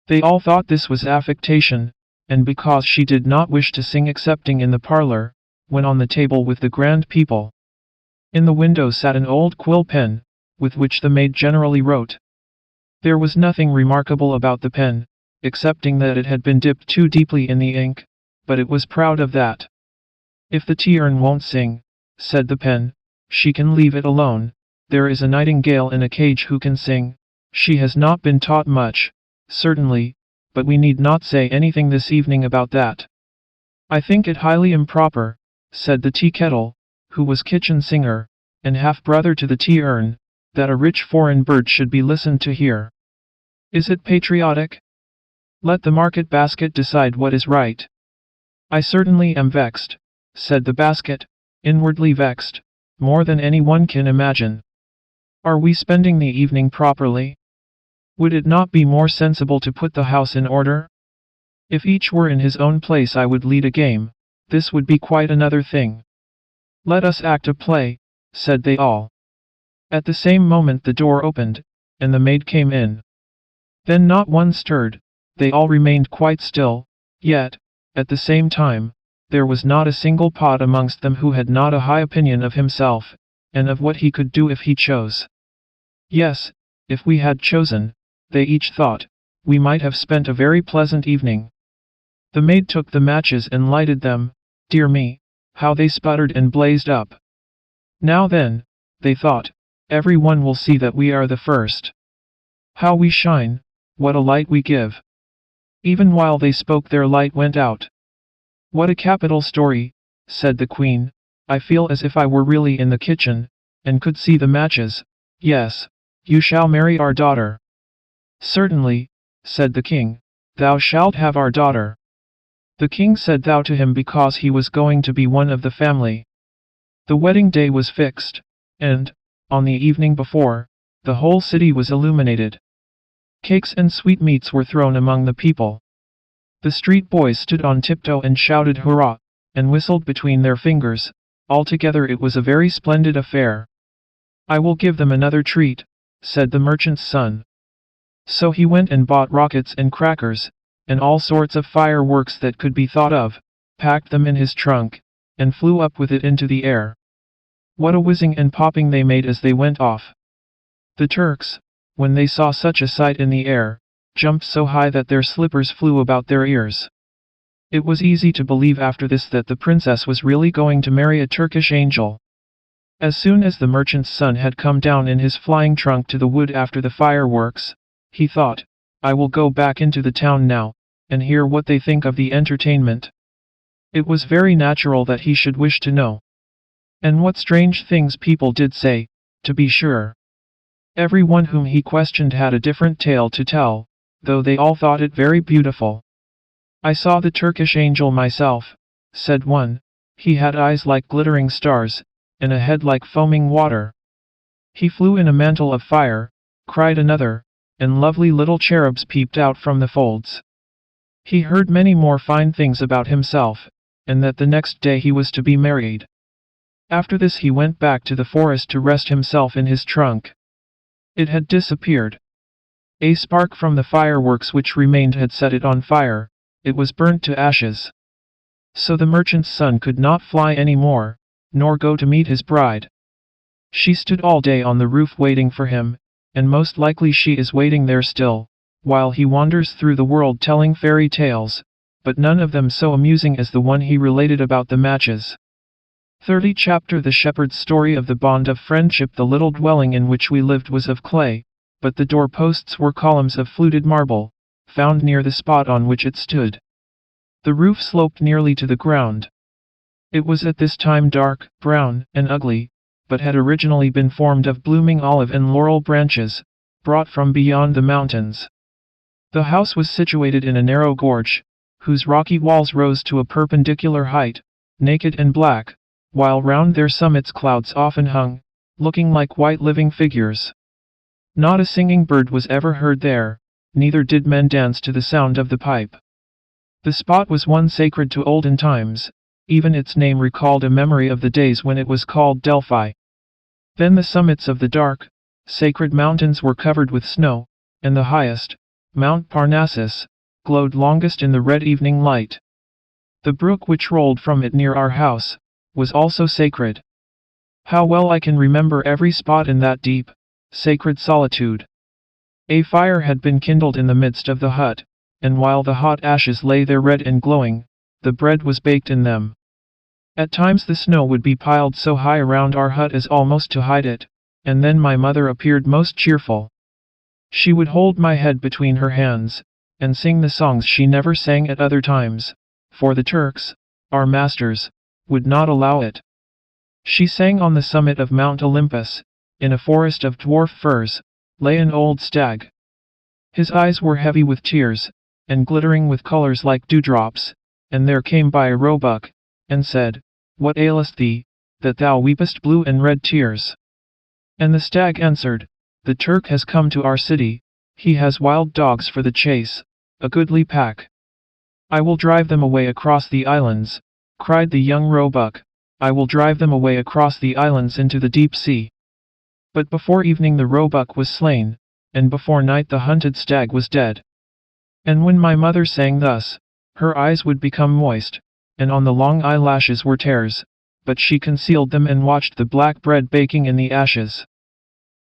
They all thought this was affectation, and because she did not wish to sing excepting in the parlor, went on the table with the grand people. In the window sat an old quill pen, with which the maid generally wrote. There was nothing remarkable about the pen, excepting that it had been dipped too deeply in the ink, but it was proud of that. "If the tea urn won't sing," said the pen, "she can leave it alone. There is a nightingale in a cage who can sing. She has not been taught much, certainly, but we need not say anything this evening about that." "I think it highly improper," said the tea kettle, who was kitchen singer, and half-brother to the tea urn, "that a rich foreign bird should be listened to here. Is it patriotic? Let the market basket decide what is right." "I certainly am vexed," said the basket, inwardly vexed, more than anyone can imagine. "Are we spending the evening properly? Would it not be more sensible to put the house in order? If each were in his own place I would lead a game, this would be quite another thing." "Let us act a play," said they all. At the same moment the door opened, and the maid came in. Then not one stirred, they all remained quite still, yet, at the same time, there was not a single pot amongst them who had not a high opinion of himself, and of what he could do if he chose. Yes, if we had chosen, they each thought, we might have spent a very pleasant evening. The maid took the matches and lighted them. Dear me, how they sputtered and blazed up. "Now then," they thought, "every one will see that we are the first. How we shine, what a light we give." Even while they spoke their light went out. "What a capital story," said the Queen. "I feel as if I were really in the kitchen, and could see the matches. Yes, you shall marry our daughter." "Certainly," said the King, "thou shalt have our daughter." The King said thou to him because he was going to be one of the family. The wedding day was fixed, and, on the evening before, the whole city was illuminated. Cakes and sweetmeats were thrown among the people. The street boys stood on tiptoe and shouted hurrah, and whistled between their fingers. Altogether it was a very splendid affair. "I will give them another treat," said the merchant's son. So he went and bought rockets and crackers, and all sorts of fireworks that could be thought of, packed them in his trunk, and flew up with it into the air. What a whizzing and popping they made as they went off! The Turks, when they saw such a sight in the air, jumped so high that their slippers flew about their ears. It was easy to believe after this that the princess was really going to marry a Turkish angel. As soon as the merchant's son had come down in his flying trunk to the wood after the fireworks, he thought, "I will go back into the town now, and hear what they think of the entertainment." It was very natural that he should wish to know. And what strange things people did say, to be sure. Everyone whom he questioned had a different tale to tell, though they all thought it very beautiful. "I saw the Turkish angel myself," said one. "He had eyes like glittering stars, and a head like foaming water." "He flew in a mantle of fire," cried another, "and lovely little cherubs peeped out from the folds." He heard many more fine things about himself, and that the next day he was to be married. After this he went back to the forest to rest himself in his trunk. It had disappeared. A spark from the fireworks which remained had set it on fire. It was burnt to ashes. So the merchant's son could not fly any more, nor go to meet his bride. She stood all day on the roof waiting for him, and most likely she is waiting there still, while he wanders through the world telling fairy tales, but none of them so amusing as the one he related about the matches. 30 Chapter The shepherd's story of the bond of friendship. The little dwelling in which we lived was of clay, but the doorposts were columns of fluted marble, found near the spot on which it stood. The roof sloped nearly to the ground. It was at this time dark, brown, and ugly, but had originally been formed of blooming olive and laurel branches, brought from beyond the mountains. The house was situated in a narrow gorge, whose rocky walls rose to a perpendicular height, naked and black, while round their summits clouds often hung, looking like white living figures. Not a singing bird was ever heard there, neither did men dance to the sound of the pipe. The spot was one sacred to olden times, even its name recalled a memory of the days when it was called Delphi. Then the summits of the dark, sacred mountains were covered with snow, and the highest, Mount Parnassus, glowed longest in the red evening light. The brook which rolled from it near our house, was also sacred. How well I can remember every spot in that deep, sacred solitude. A fire had been kindled in the midst of the hut, and while the hot ashes lay there red and glowing, the bread was baked in them. At times the snow would be piled so high around our hut as almost to hide it, and then my mother appeared most cheerful. She would hold my head between her hands, and sing the songs she never sang at other times, for the Turks, our masters, would not allow it. She sang on the summit of Mount Olympus, in a forest of dwarf firs, lay an old stag. His eyes were heavy with tears, and glittering with colors like dewdrops, and there came by a roebuck, and said, "What aileth thee, that thou weepest blue and red tears?" And the stag answered, "The Turk has come to our city, he has wild dogs for the chase, a goodly pack. I will drive them away across the islands," cried the young roebuck, "I will drive them away across the islands into the deep sea." But before evening the roebuck was slain, and before night the hunted stag was dead. And when my mother sang thus, her eyes would become moist, and on the long eyelashes were tears, but she concealed them and watched the black bread baking in the ashes.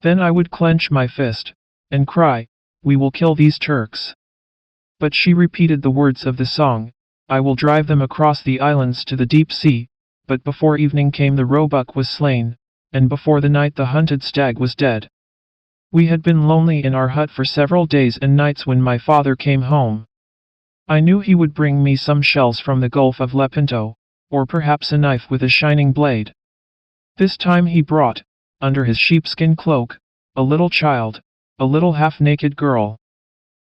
Then I would clench my fist, and cry, "We will kill these Turks." But she repeated the words of the song, "I will drive them across the islands to the deep sea," but before evening came the roebuck was slain, and before the night the hunted stag was dead. We had been lonely in our hut for several days and nights when my father came home. I knew he would bring me some shells from the Gulf of Lepanto, or perhaps a knife with a shining blade. This time he brought, under his sheepskin cloak, a little child, a little half-naked girl.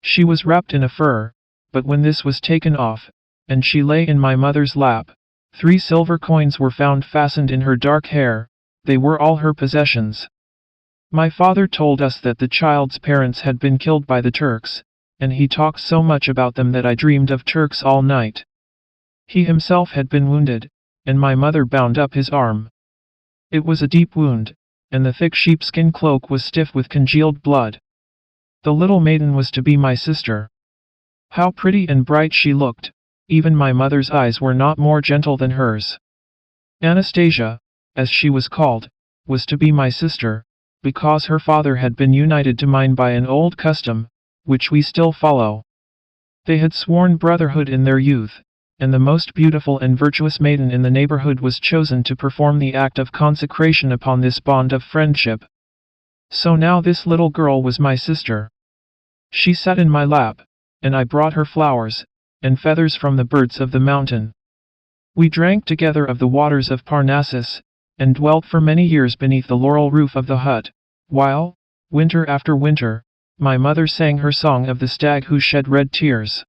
She was wrapped in a fur, but when this was taken off, and she lay in my mother's lap, 3 silver coins were found fastened in her dark hair. They were all her possessions. My father told us that the child's parents had been killed by the Turks, and he talked so much about them that I dreamed of Turks all night. He himself had been wounded, and my mother bound up his arm. It was a deep wound, and the thick sheepskin cloak was stiff with congealed blood. The little maiden was to be my sister. How pretty and bright she looked, even my mother's eyes were not more gentle than hers. Anastasia, as she was called, was to be my sister, because her father had been united to mine by an old custom, which we still follow. They had sworn brotherhood in their youth, and the most beautiful and virtuous maiden in the neighborhood was chosen to perform the act of consecration upon this bond of friendship. So now this little girl was my sister. She sat in my lap, and I brought her flowers, and feathers from the birds of the mountain. We drank together of the waters of Parnassus, and dwelt for many years beneath the laurel roof of the hut, while, winter after winter, my mother sang her song of the stag who shed red tears.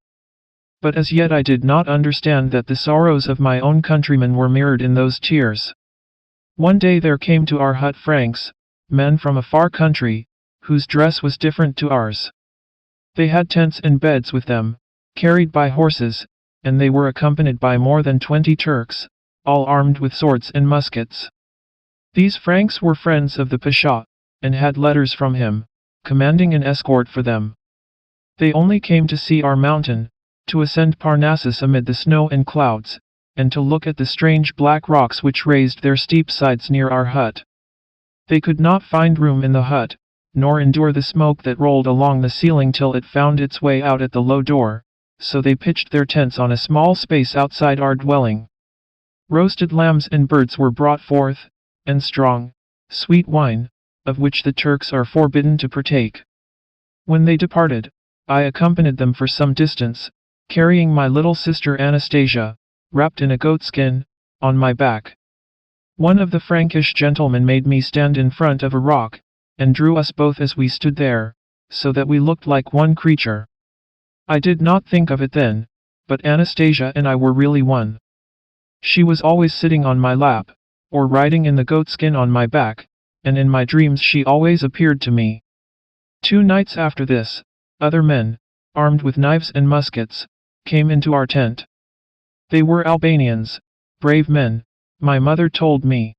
But as yet I did not understand that the sorrows of my own countrymen were mirrored in those tears. One day there came to our hut Franks, men from a far country, whose dress was different to ours. They had tents and beds with them, carried by horses, and they were accompanied by more than 20 Turks, all armed with swords and muskets. These Franks were friends of the Pasha, and had letters from him, commanding an escort for them. They only came to see our mountain, to ascend Parnassus amid the snow and clouds, and to look at the strange black rocks which raised their steep sides near our hut. They could not find room in the hut, nor endure the smoke that rolled along the ceiling till it found its way out at the low door, so they pitched their tents on a small space outside our dwelling. Roasted lambs and birds were brought forth, and strong, sweet wine, of which the Turks are forbidden to partake. When they departed, I accompanied them for some distance, carrying my little sister Anastasia, wrapped in a goatskin, on my back. One of the Frankish gentlemen made me stand in front of a rock, and drew us both as we stood there, so that we looked like one creature. I did not think of it then, but Anastasia and I were really one. She was always sitting on my lap, or riding in the goatskin on my back, and in my dreams she always appeared to me. 2 nights after this, other men, armed with knives and muskets, came into our tent. They were Albanians, brave men, my mother told me.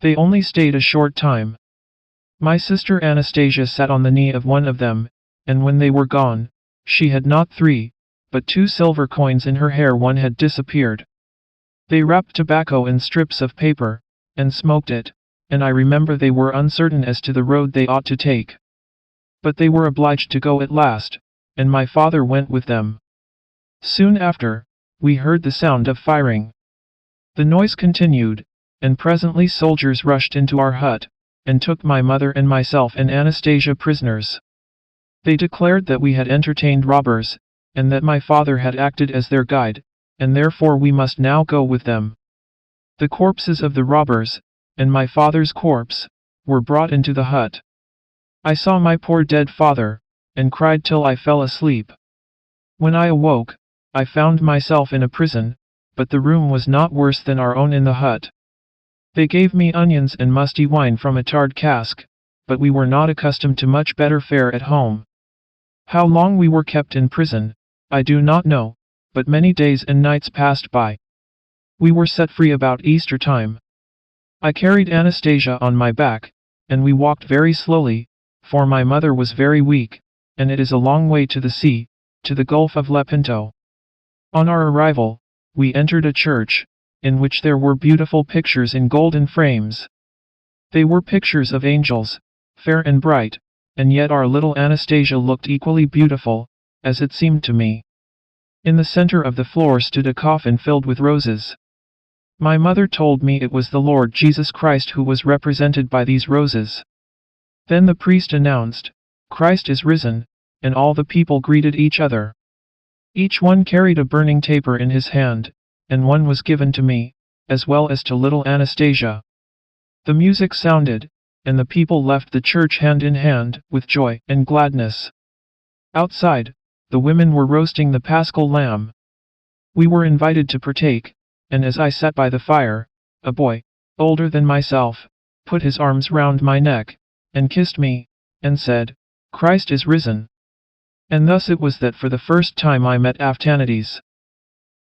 They only stayed a short time. My sister Anastasia sat on the knee of one of them, and when they were gone, she had not 3, but 2 silver coins in her hair. One had disappeared. They wrapped tobacco in strips of paper, and smoked it, and I remember they were uncertain as to the road they ought to take. But they were obliged to go at last, and my father went with them. Soon after, we heard the sound of firing. The noise continued, and presently soldiers rushed into our hut, and took my mother and myself and Anastasia prisoners. They declared that we had entertained robbers, and that my father had acted as their guide, and therefore we must now go with them. The corpses of the robbers, and my father's corpse, were brought into the hut. I saw my poor dead father, and cried till I fell asleep. When I awoke, I found myself in a prison, but the room was not worse than our own in the hut. They gave me onions and musty wine from a tarred cask, but we were not accustomed to much better fare at home. How long we were kept in prison, I do not know, but many days and nights passed by. We were set free about Easter time. I carried Anastasia on my back, and we walked very slowly, for my mother was very weak, and it is a long way to the sea, to the Gulf of Lepanto. On our arrival, we entered a church, in which there were beautiful pictures in golden frames. They were pictures of angels, fair and bright, and yet our little Anastasia looked equally beautiful, as it seemed to me. In the center of the floor stood a coffin filled with roses. My mother told me it was the Lord Jesus Christ who was represented by these roses. Then the priest announced, "Christ is risen," and all the people greeted each other. Each one carried a burning taper in his hand, and one was given to me, as well as to little Anastasia. The music sounded, and the people left the church hand in hand, with joy and gladness. Outside, the women were roasting the Paschal lamb. We were invited to partake, and as I sat by the fire, a boy, older than myself, put his arms round my neck, and kissed me, and said, "Christ is risen." And thus it was that for the first time I met Aftanides.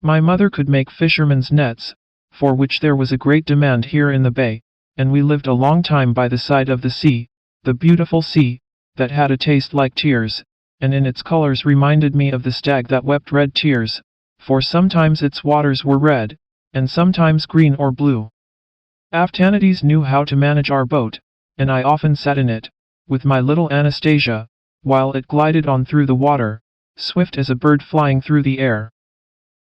My mother could make fishermen's nets, for which there was a great demand here in the bay, and we lived a long time by the side of the sea, the beautiful sea, that had a taste like tears, and in its colors reminded me of the stag that wept red tears, for sometimes its waters were red, and sometimes green or blue. Aftanides knew how to manage our boat, and I often sat in it, with my little Anastasia, while it glided on through the water, swift as a bird flying through the air.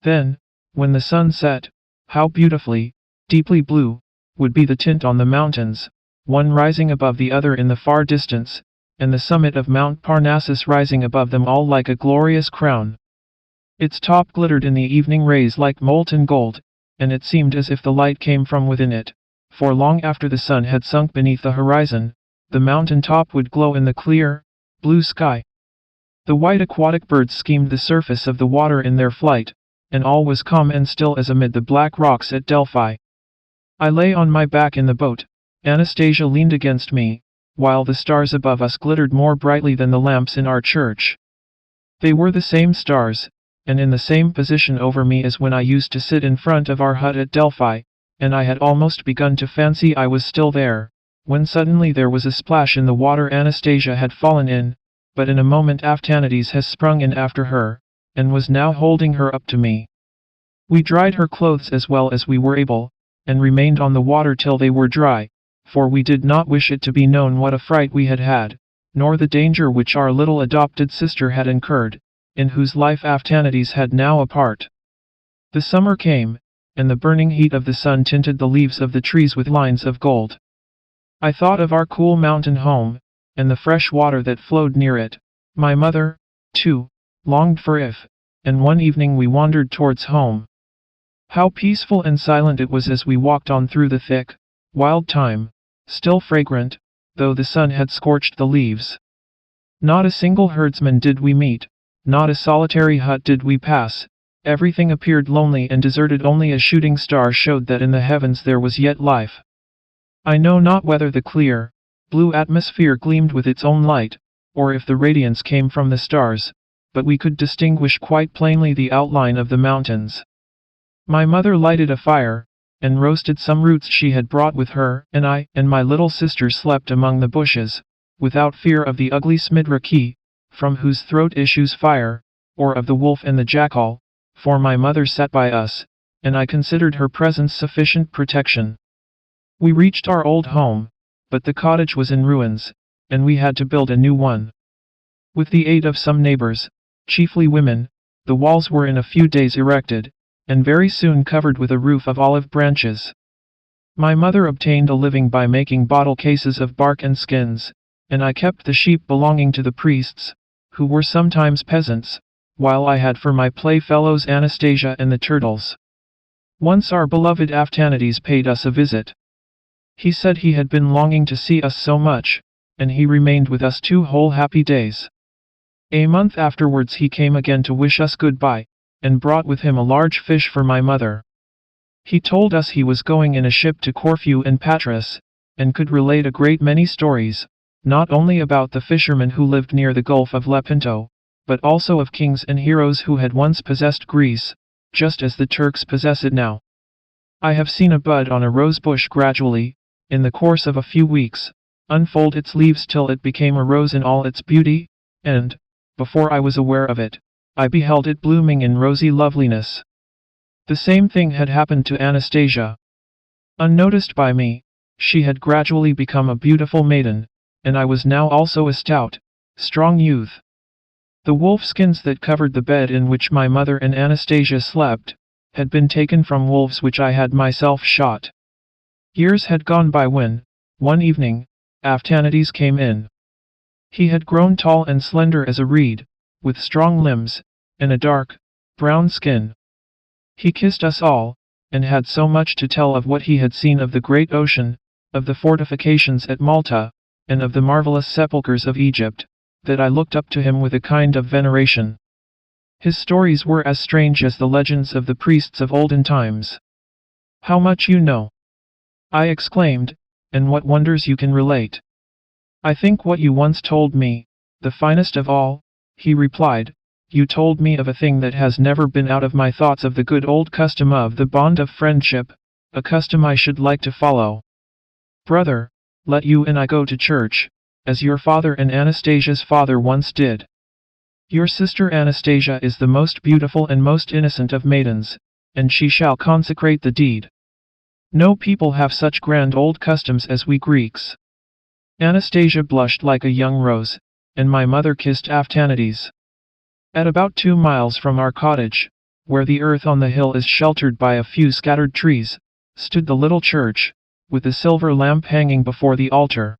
Then, when the sun set, how beautifully, deeply blue, would be the tint on the mountains, one rising above the other in the far distance, and the summit of Mount Parnassus rising above them all like a glorious crown. Its top glittered in the evening rays like molten gold, and it seemed as if the light came from within it, for long after the sun had sunk beneath the horizon, the mountain top would glow in the clear, blue sky. The white aquatic birds skimmed the surface of the water in their flight, and all was calm and still as amid the black rocks at Delphi. I lay on my back in the boat, Anastasia leaned against me, while the stars above us glittered more brightly than the lamps in our church. They were the same stars, and in the same position over me as when I used to sit in front of our hut at Delphi, and I had almost begun to fancy I was still there, when suddenly there was a splash in the water. Anastasia had fallen in, but in a moment Aftanides has sprung in after her, and was now holding her up to me. We dried her clothes as well as we were able, and remained on the water till they were dry, for we did not wish it to be known what a fright we had had, nor the danger which our little adopted sister had incurred, in whose life Aftanides had now a part. The summer came, and the burning heat of the sun tinted the leaves of the trees with lines of gold. I thought of our cool mountain home, and the fresh water that flowed near it. My mother, too, longed for it, and one evening we wandered towards home. How peaceful and silent it was as we walked on through the thick, wild thyme, still fragrant, though the sun had scorched the leaves. Not a single herdsman did we meet, not a solitary hut did we pass. Everything appeared lonely and deserted. Only a shooting star showed that in the heavens there was yet life. I know not whether the clear, blue atmosphere gleamed with its own light, or if the radiance came from the stars, but we could distinguish quite plainly the outline of the mountains. My mother lighted a fire, and roasted some roots she had brought with her, and I and my little sister slept among the bushes, without fear of the ugly Smidraki, from whose throat issues fire, or of the wolf and the jackal, for my mother sat by us, and I considered her presence sufficient protection. We reached our old home, but the cottage was in ruins, and we had to build a new one. With the aid of some neighbors, chiefly women, the walls were in a few days erected, and very soon covered with a roof of olive branches. My mother obtained a living by making bottle cases of bark and skins, and I kept the sheep belonging to the priests, who were sometimes peasants, while I had for my playfellows Anastasia and the turtles. Once our beloved Aftanides paid us a visit. He said he had been longing to see us so much, and he remained with us 2 whole happy days. A month afterwards he came again to wish us goodbye, and brought with him a large fish for my mother. He told us he was going in a ship to Corfu and Patras, and could relate a great many stories, not only about the fishermen who lived near the Gulf of Lepanto, but also of kings and heroes who had once possessed Greece, just as the Turks possess it now. I have seen a bud on a rose bush gradually, in the course of a few weeks, unfold its leaves till it became a rose in all its beauty, and, before I was aware of it, I beheld it blooming in rosy loveliness. The same thing had happened to Anastasia. Unnoticed by me, she had gradually become a beautiful maiden, and I was now also a stout, strong youth. The wolfskins that covered the bed in which my mother and Anastasia slept, had been taken from wolves which I had myself shot. Years had gone by when, one evening, Aftanides came in. He had grown tall and slender as a reed, with strong limbs, and a dark, brown skin. He kissed us all, and had so much to tell of what he had seen of the great ocean, of the fortifications at Malta, and of the marvelous sepulchres of Egypt, that I looked up to him with a kind of veneration. His stories were as strange as the legends of the priests of olden times. "How much you know!" I exclaimed, "and what wonders you can relate!" "I think what you once told me, the finest of all," he replied. "You told me of a thing that has never been out of my thoughts, of the good old custom of the bond of friendship, a custom I should like to follow. Brother, let you and I go to church, as your father and Anastasia's father once did. Your sister Anastasia is the most beautiful and most innocent of maidens, and she shall consecrate the deed. No people have such grand old customs as we Greeks." Anastasia blushed like a young rose, and my mother kissed Aftanides. At about 2 miles from our cottage, where the earth on the hill is sheltered by a few scattered trees, stood the little church, with the silver lamp hanging before the altar.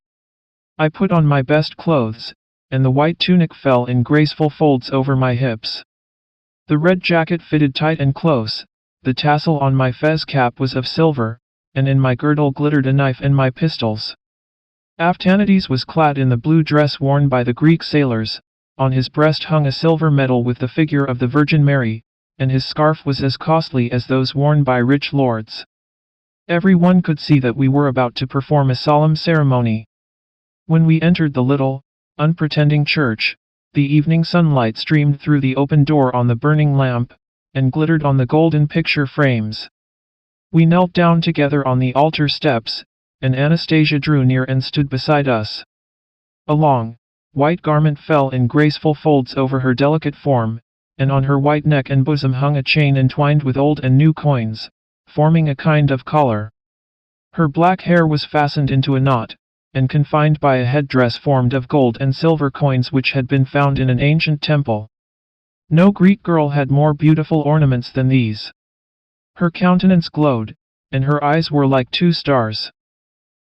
I put on my best clothes, and the white tunic fell in graceful folds over my hips. The red jacket fitted tight and close, the tassel on my fez cap was of silver, and in my girdle glittered a knife and my pistols. Aftanides was clad in the blue dress worn by the Greek sailors, on his breast hung a silver medal with the figure of the Virgin Mary, and his scarf was as costly as those worn by rich lords. Every one could see that we were about to perform a solemn ceremony. When we entered the little, unpretending church, the evening sunlight streamed through the open door on the burning lamp, and glittered on the golden picture frames. We knelt down together on the altar steps, and Anastasia drew near and stood beside us. A long, white garment fell in graceful folds over her delicate form, and on her white neck and bosom hung a chain entwined with old and new coins, forming a kind of collar. Her black hair was fastened into a knot, and confined by a headdress formed of gold and silver coins which had been found in an ancient temple. No Greek girl had more beautiful ornaments than these. Her countenance glowed, and her eyes were like two stars.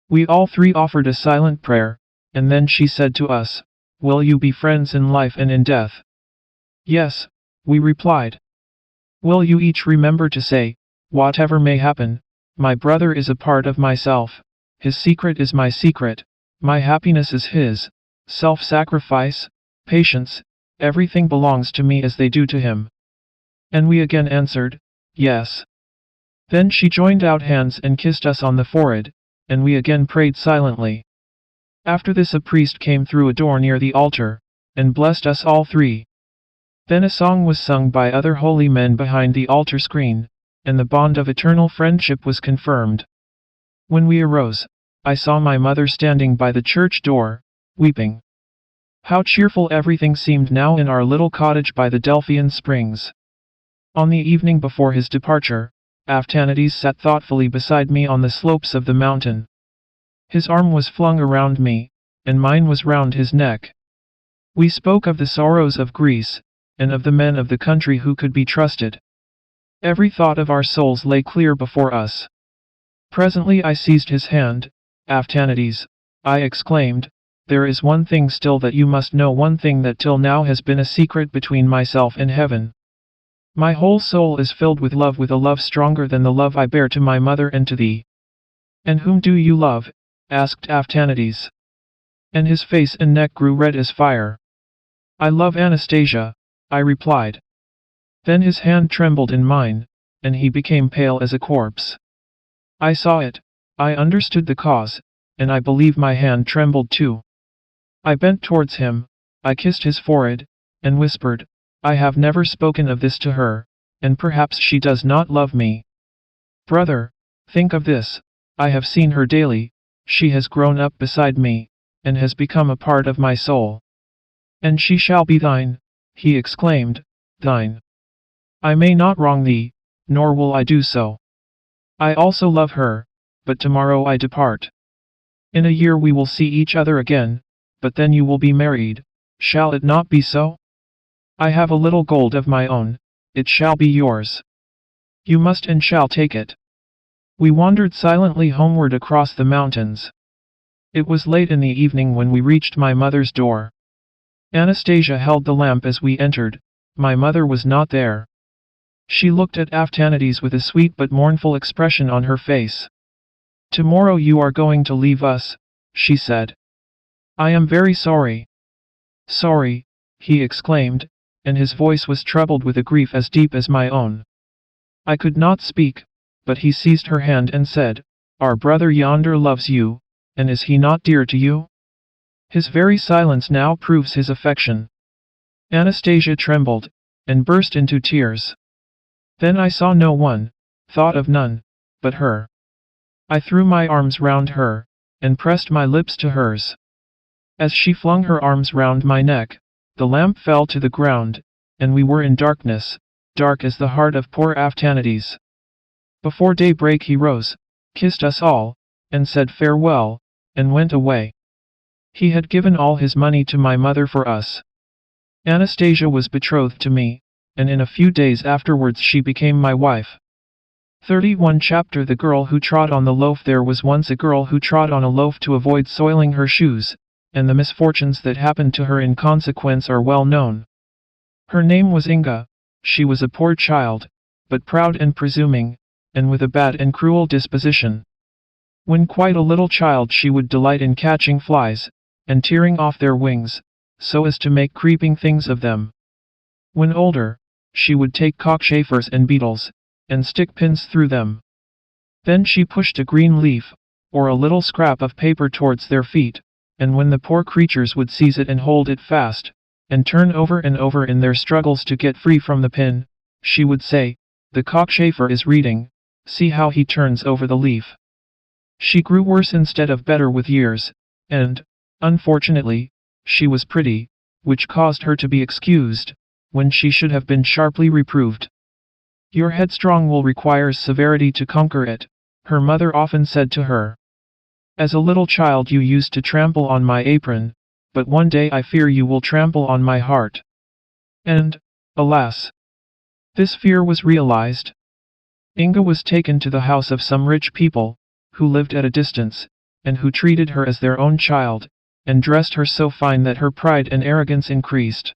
We all three offered a silent prayer, and then she said to us, "Will you be friends in life and in death?" "Yes," we replied. "Will you each remember to say, whatever may happen, my brother is a part of myself, his secret is my secret, my happiness is his, self-sacrifice, patience, everything belongs to me as they do to him?" And we again answered, "Yes." Then she joined out hands and kissed us on the forehead, and we again prayed silently. After this a priest came through a door near the altar, and blessed us all three. Then a song was sung by other holy men behind the altar screen, and the bond of eternal friendship was confirmed. When we arose, I saw my mother standing by the church door, weeping. How cheerful everything seemed now in our little cottage by the Delphian Springs. On the evening before his departure, Aphtanides sat thoughtfully beside me on the slopes of the mountain. His arm was flung around me, and mine was round his neck. We spoke of the sorrows of Greece, and of the men of the country who could be trusted. Every thought of our souls lay clear before us. Presently I seized his hand. "Aphtanides," I exclaimed, "there is one thing still that you must know, one thing that till now has been a secret between myself and heaven. My whole soul is filled with a love stronger than the love I bear to my mother and to thee." "And whom do you love?" asked Aphtanides. And his face and neck grew red as fire. "I love Anastasia," I replied. Then his hand trembled in mine, and he became pale as a corpse. I saw it, I understood the cause, and I believe my hand trembled too. I bent towards him, I kissed his forehead, and whispered, "I have never spoken of this to her, and perhaps she does not love me. Brother, think of this, I have seen her daily, she has grown up beside me, and has become a part of my soul. And she shall be thine," he exclaimed, "thine. I may not wrong thee, nor will I do so. I also love her, but tomorrow I depart. In a year we will see each other again, but then you will be married, shall it not be so? I have a little gold of my own, it shall be yours. You must and shall take it." We wandered silently homeward across the mountains. It was late in the evening when we reached my mother's door. Anastasia held the lamp as we entered, my mother was not there. She looked at Aphtanides with a sweet but mournful expression on her face. "Tomorrow you are going to leave us," she said. "I am very sorry." "Sorry," he exclaimed, and his voice was troubled with a grief as deep as my own. I could not speak, but he seized her hand and said, "Our brother yonder loves you, and is he not dear to you? His very silence now proves his affection." Anastasia trembled, and burst into tears. Then I saw no one, thought of none, but her. I threw my arms round her, and pressed my lips to hers. As she flung her arms round my neck, the lamp fell to the ground, and we were in darkness, dark as the heart of poor Aphtanides. Before daybreak he rose, kissed us all, and said farewell, and went away. He had given all his money to my mother for us. Anastasia was betrothed to me, and in a few days afterwards she became my wife. 31 Chapter The Girl Who Trod on the Loaf. There was once a girl who trod on a loaf to avoid soiling her shoes, and the misfortunes that happened to her in consequence are well known. Her name was Inga. She was a poor child, but proud and presuming, and with a bad and cruel disposition. When quite a little child she would delight in catching flies, and tearing off their wings, so as to make creeping things of them. When older, she would take cockchafers and beetles, and stick pins through them. Then she pushed a green leaf, or a little scrap of paper towards their feet, and when the poor creatures would seize it and hold it fast, and turn over and over in their struggles to get free from the pin, she would say, "The cockchafer is reading, see how he turns over the leaf." She grew worse instead of better with years, and, unfortunately, she was pretty, which caused her to be excused, when she should have been sharply reproved. "Your headstrong will requires severity to conquer it," her mother often said to her. As a little child you used to trample on my apron, but one day I fear you will trample on my heart. And, alas, this fear was realized. Inga was taken to the house of some rich people, who lived at a distance, and who treated her as their own child, and dressed her so fine that her pride and arrogance increased.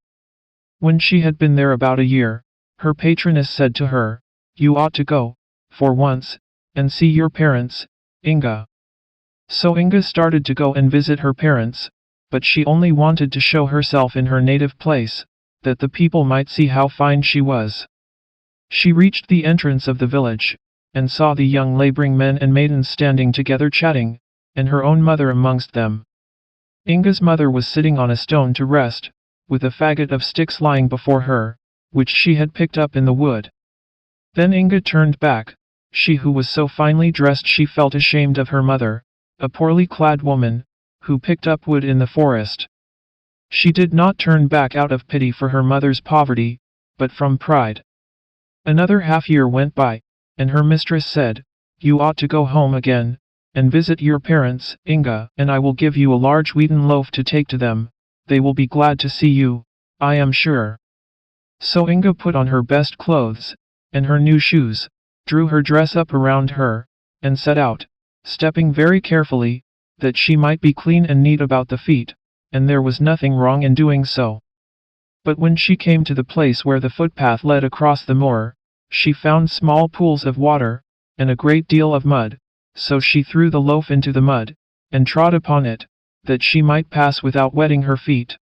When she had been there about a year, her patroness said to her, "You ought to go, for once, and see your parents, Inga." So Inga started to go and visit her parents, but she only wanted to show herself in her native place, that the people might see how fine she was. She reached the entrance of the village, and saw the young laboring men and maidens standing together chatting, and her own mother amongst them. Inga's mother was sitting on a stone to rest, with a faggot of sticks lying before her, which she had picked up in the wood. Then Inga turned back. She who was so finely dressed she felt ashamed of her mother, a poorly clad woman, who picked up wood in the forest. She did not turn back out of pity for her mother's poverty, but from pride. Another half-year went by, and her mistress said, "You ought to go home again, and visit your parents, Inga, and I will give you a large wheaten loaf to take to them. They will be glad to see you, I am sure." So Inga put on her best clothes, and her new shoes, drew her dress up around her, and set out, stepping very carefully, that she might be clean and neat about the feet, and there was nothing wrong in doing so. But when she came to the place where the footpath led across the moor, she found small pools of water, and a great deal of mud, so she threw the loaf into the mud, and trod upon it, that she might pass without wetting her feet.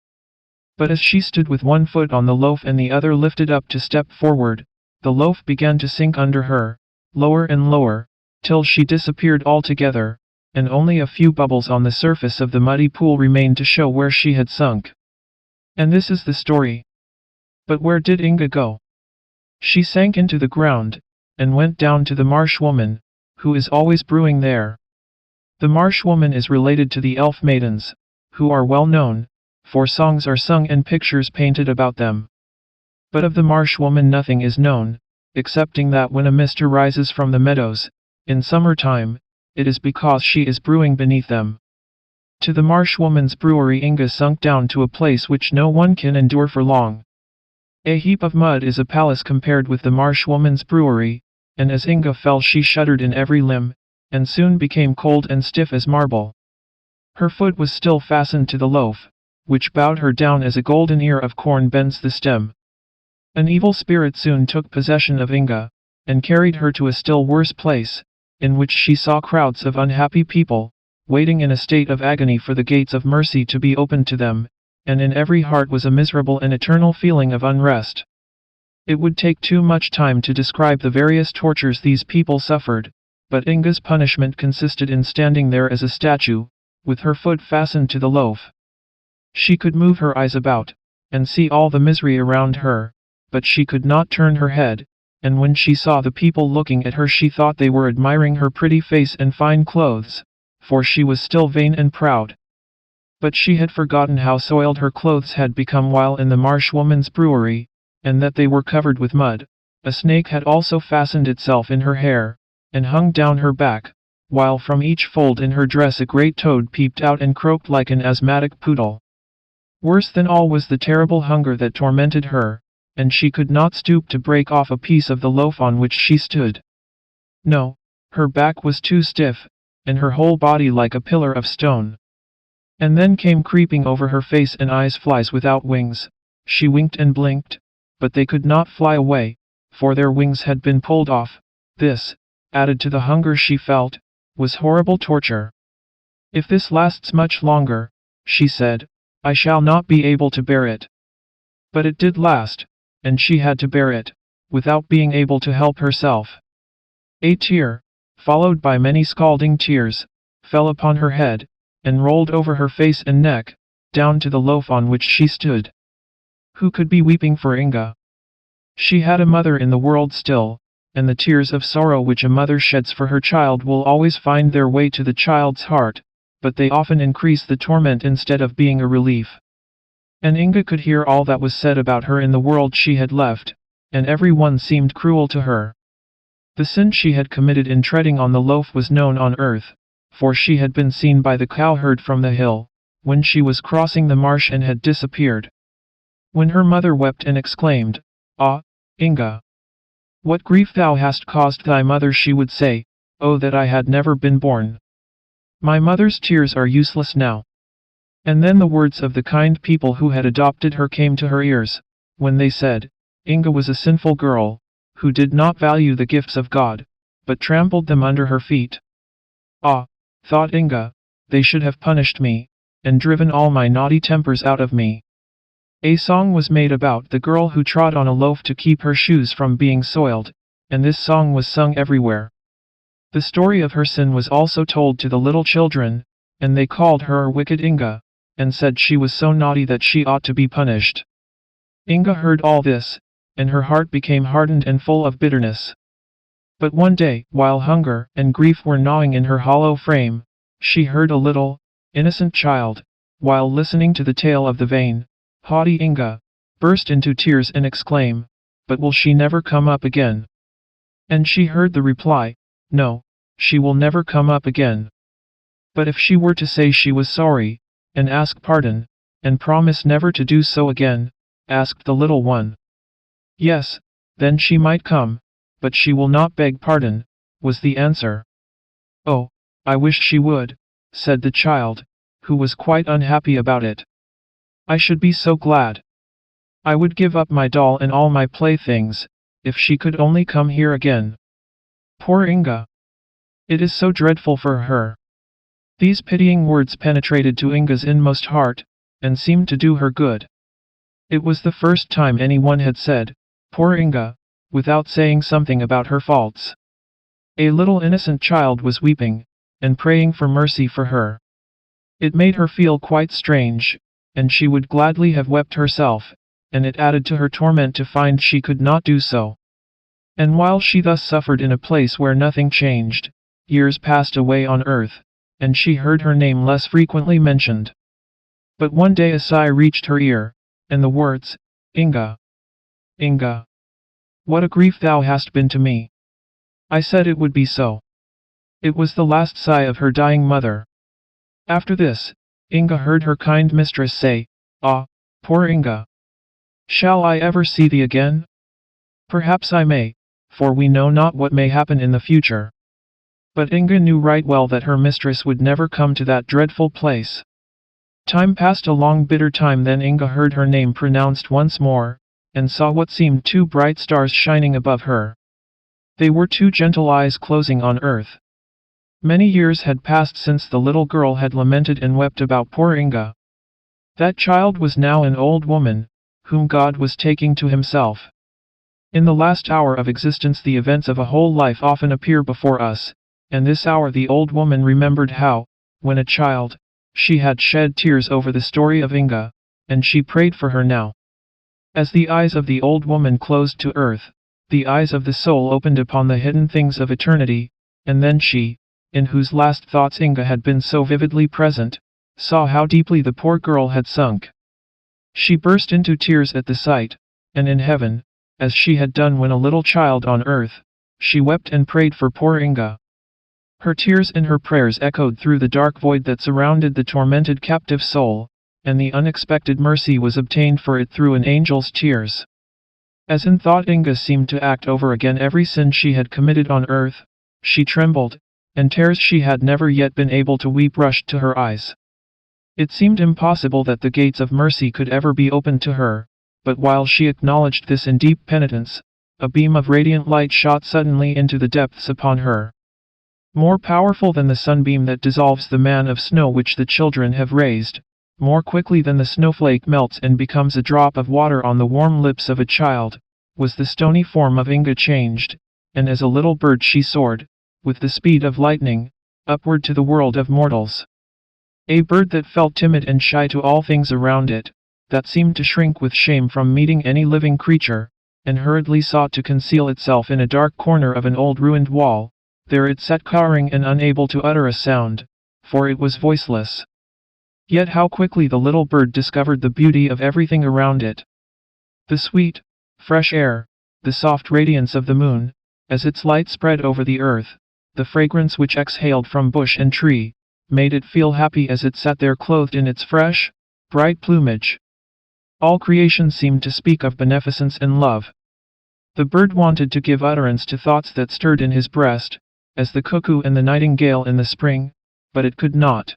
But as she stood with one foot on the loaf and the other lifted up to step forward, the loaf began to sink under her, lower and lower, till she disappeared altogether, and only a few bubbles on the surface of the muddy pool remained to show where she had sunk. And this is the story. But where did Inga go? She sank into the ground, and went down to the marsh woman, who is always brewing there. The marsh woman is related to the elf maidens, who are well known, for songs are sung and pictures painted about them. But of the marsh woman nothing is known, excepting that when a mist arises from the meadows, in summer time, it is because she is brewing beneath them. To the marsh woman's brewery Inga sunk down to a place which no one can endure for long. A heap of mud is a palace compared with the marsh woman's brewery, and as Inga fell she shuddered in every limb, and soon became cold and stiff as marble. Her foot was still fastened to the loaf, which bowed her down as a golden ear of corn bends the stem. An evil spirit soon took possession of Inga, and carried her to a still worse place, in which she saw crowds of unhappy people, waiting in a state of agony for the gates of mercy to be opened to them, and in every heart was a miserable and eternal feeling of unrest. It would take too much time to describe the various tortures these people suffered, but Inga's punishment consisted in standing there as a statue, with her foot fastened to the loaf. She could move her eyes about, and see all the misery around her, but she could not turn her head, and when she saw the people looking at her she thought they were admiring her pretty face and fine clothes, for she was still vain and proud. But she had forgotten how soiled her clothes had become while in the marsh woman's brewery, and that they were covered with mud. A snake had also fastened itself in her hair, and hung down her back, while from each fold in her dress a great toad peeped out and croaked like an asthmatic poodle. Worse than all was the terrible hunger that tormented her, and she could not stoop to break off a piece of the loaf on which she stood. No, her back was too stiff, and her whole body like a pillar of stone. And then came creeping over her face and eyes flies without wings. She winked and blinked, but they could not fly away, for their wings had been pulled off. This, added to the hunger she felt, was horrible torture. "If this lasts much longer," she said, "I shall not be able to bear it." But it did last, and she had to bear it, without being able to help herself. A tear, followed by many scalding tears, fell upon her head, and rolled over her face and neck, down to the loaf on which she stood. Who could be weeping for Inga? She had a mother in the world still, and the tears of sorrow which a mother sheds for her child will always find their way to the child's heart, but they often increase the torment instead of being a relief. And Inga could hear all that was said about her in the world she had left, and every one seemed cruel to her. The sin she had committed in treading on the loaf was known on earth, for she had been seen by the cowherd from the hill, when she was crossing the marsh and had disappeared. When her mother wept and exclaimed, "Ah, Inga! What grief thou hast caused thy mother," she would say, "Oh, that I had never been born! My mother's tears are useless now." And then the words of the kind people who had adopted her came to her ears, when they said, Inga was a sinful girl, who did not value the gifts of God, but trampled them under her feet. Ah, thought Inga, they should have punished me, and driven all my naughty tempers out of me. A song was made about the girl who trod on a loaf to keep her shoes from being soiled, and this song was sung everywhere. The story of her sin was also told to the little children, and they called her Wicked Inga, and said she was so naughty that she ought to be punished. Inga heard all this, and her heart became hardened and full of bitterness. But one day, while hunger and grief were gnawing in her hollow frame, she heard a little, innocent child, while listening to the tale of the vain, haughty Inga, burst into tears and exclaim, "But will she never come up again?" And she heard the reply, "No, she will never come up again." But if she were to say she was sorry, and ask pardon, and promise never to do so again, asked the little one. "Yes, then she might come, but she will not beg pardon," was the answer. "Oh, I wish she would," said the child, who was quite unhappy about it. "I should be so glad. I would give up my doll and all my playthings, if she could only come here again. Poor Inga! It is so dreadful for her." These pitying words penetrated to Inga's inmost heart, and seemed to do her good. It was the first time anyone had said, "Poor Inga," without saying something about her faults. A little innocent child was weeping, and praying for mercy for her. It made her feel quite strange, and she would gladly have wept herself, and it added to her torment to find she could not do so. And while she thus suffered in a place where nothing changed, years passed away on earth, and she heard her name less frequently mentioned. But one day a sigh reached her ear, and the words, "Inga! Inga! What a grief thou hast been to me! I said it would be so." It was the last sigh of her dying mother. After this, Inga heard her kind mistress say, "Ah, poor Inga! Shall I ever see thee again? Perhaps I may, for we know not what may happen in the future." But Inga knew right well that her mistress would never come to that dreadful place. Time passed a long bitter time, then Inga heard her name pronounced once more, and saw what seemed two bright stars shining above her. They were two gentle eyes closing on earth. Many years had passed since the little girl had lamented and wept about poor Inga. That child was now an old woman, whom God was taking to himself. In the last hour of existence the events of a whole life often appear before us, and this hour the old woman remembered how, when a child, she had shed tears over the story of Inga, and she prayed for her now. As the eyes of the old woman closed to earth, the eyes of the soul opened upon the hidden things of eternity, and then she, in whose last thoughts Inga had been so vividly present, saw how deeply the poor girl had sunk. She burst into tears at the sight, and in heaven, as she had done when a little child on earth, she wept and prayed for poor Inga. Her tears and her prayers echoed through the dark void that surrounded the tormented captive soul, and the unexpected mercy was obtained for it through an angel's tears. As in thought Inga seemed to act over again every sin she had committed on earth, she trembled, and tears she had never yet been able to weep rushed to her eyes. It seemed impossible that the gates of mercy could ever be opened to her, but while she acknowledged this in deep penitence, a beam of radiant light shot suddenly into the depths upon her. More powerful than the sunbeam that dissolves the man of snow which the children have raised, more quickly than the snowflake melts and becomes a drop of water on the warm lips of a child, was the stony form of Inga changed, and as a little bird she soared, with the speed of lightning, upward to the world of mortals. A bird that felt timid and shy to all things around it, that seemed to shrink with shame from meeting any living creature, and hurriedly sought to conceal itself in a dark corner of an old ruined wall. There it sat cowering and unable to utter a sound, for it was voiceless. Yet how quickly the little bird discovered the beauty of everything around it. The sweet, fresh air, the soft radiance of the moon, as its light spread over the earth, the fragrance which exhaled from bush and tree, made it feel happy as it sat there clothed in its fresh, bright plumage. All creation seemed to speak of beneficence and love. The bird wanted to give utterance to thoughts that stirred in his breast, as the cuckoo and the nightingale in the spring, but it could not.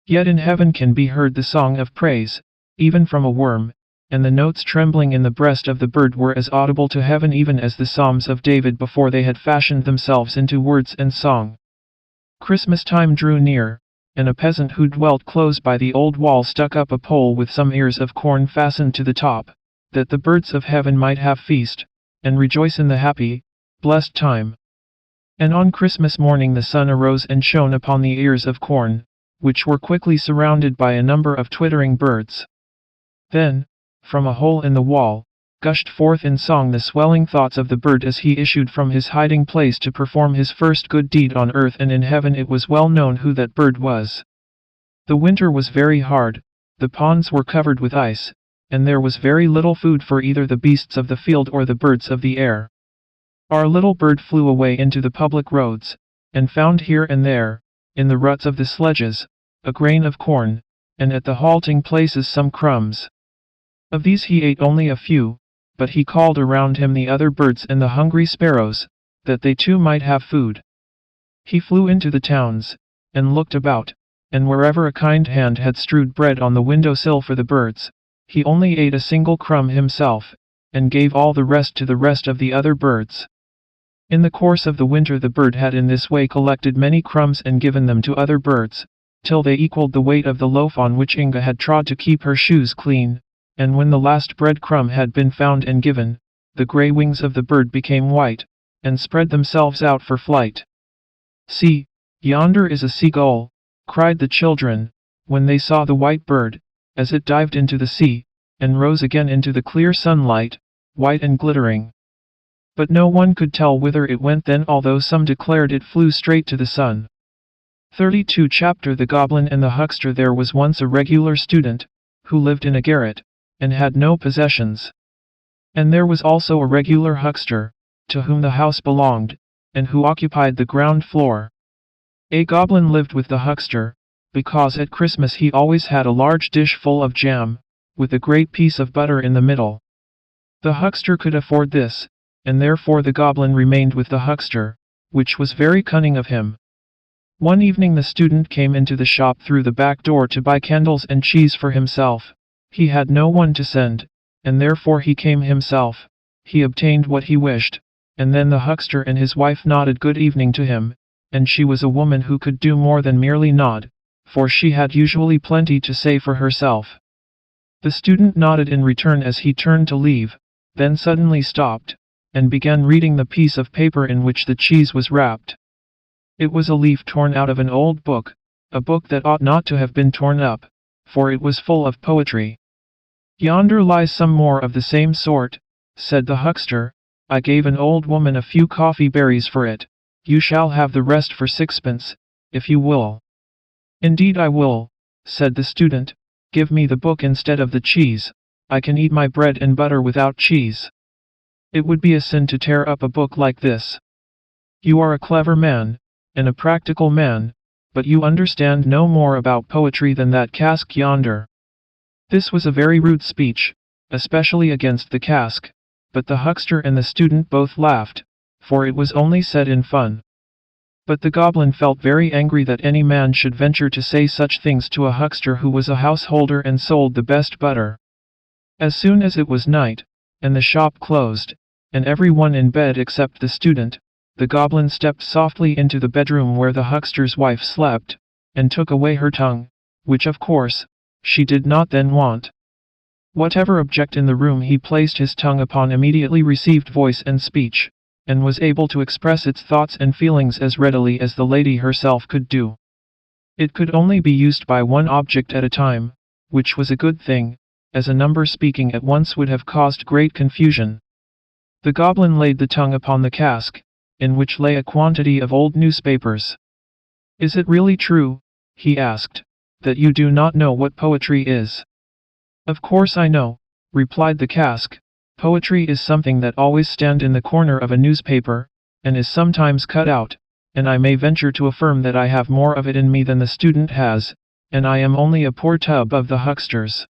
Yet in heaven can be heard the song of praise, even from a worm, and the notes trembling in the breast of the bird were as audible to heaven even as the Psalms of David before they had fashioned themselves into words and song. Christmas time drew near, and a peasant who dwelt close by the old wall stuck up a pole with some ears of corn fastened to the top, that the birds of heaven might have feast, and rejoice in the happy, blessed time. And on Christmas morning the sun arose and shone upon the ears of corn, which were quickly surrounded by a number of twittering birds. Then, from a hole in the wall, gushed forth in song the swelling thoughts of the bird as he issued from his hiding place to perform his first good deed on earth and in heaven. It was well known who that bird was. The winter was very hard, the ponds were covered with ice, and there was very little food for either the beasts of the field or the birds of the air. Our little bird flew away into the public roads, and found here and there, in the ruts of the sledges, a grain of corn, and at the halting places some crumbs. Of these he ate only a few, but he called around him the other birds and the hungry sparrows, that they too might have food. He flew into the towns, and looked about, and wherever a kind hand had strewed bread on the window-sill for the birds, he only ate a single crumb himself, and gave all the rest to the rest of the other birds. In the course of the winter the bird had in this way collected many crumbs and given them to other birds, till they equaled the weight of the loaf on which Inga had trod to keep her shoes clean, and when the last bread crumb had been found and given, the grey wings of the bird became white, and spread themselves out for flight. "See, yonder is a seagull," cried the children, when they saw the white bird, as it dived into the sea, and rose again into the clear sunlight, white and glittering. But no one could tell whither it went then, although some declared it flew straight to the sun. 32 Chapter The Goblin and the Huckster. There was once a regular student, who lived in a garret, and had no possessions. And there was also a regular huckster, to whom the house belonged, and who occupied the ground floor. A goblin lived with the huckster, because at Christmas he always had a large dish full of jam, with a great piece of butter in the middle. The huckster could afford this, and therefore the goblin remained with the huckster, which was very cunning of him. One evening the student came into the shop through the back door to buy candles and cheese for himself. He had no one to send, and therefore he came himself. He obtained what he wished, and then the huckster and his wife nodded good evening to him, and she was a woman who could do more than merely nod, for she had usually plenty to say for herself. The student nodded in return as he turned to leave, then suddenly stopped, and began reading the piece of paper in which the cheese was wrapped. It was a leaf torn out of an old book, a book that ought not to have been torn up, for it was full of poetry. "Yonder lies some more of the same sort," said the huckster. "I gave an old woman a few coffee berries for it. You shall have the rest for 6pence, if you will." "Indeed I will," said the student. "Give me the book instead of the cheese. I can eat my bread and butter without cheese. It would be a sin to tear up a book like this. You are a clever man, and a practical man, but you understand no more about poetry than that cask yonder." This was a very rude speech, especially against the cask, but the huckster and the student both laughed, for it was only said in fun. But the goblin felt very angry that any man should venture to say such things to a huckster who was a householder and sold the best butter. As soon as it was night, and the shop closed, and every one in bed except the student, the goblin stepped softly into the bedroom where the huckster's wife slept, and took away her tongue, which of course, she did not then want. Whatever object in the room he placed his tongue upon immediately received voice and speech, and was able to express its thoughts and feelings as readily as the lady herself could do. It could only be used by one object at a time, which was a good thing, as a number speaking at once would have caused great confusion. The goblin laid the tongue upon the cask, in which lay a quantity of old newspapers. "Is it really true," he asked, "that you do not know what poetry is?" "Of course I know," replied the cask. "Poetry is something that always stands in the corner of a newspaper, and is sometimes cut out, and I may venture to affirm that I have more of it in me than the student has, and I am only a poor tub of the hucksters."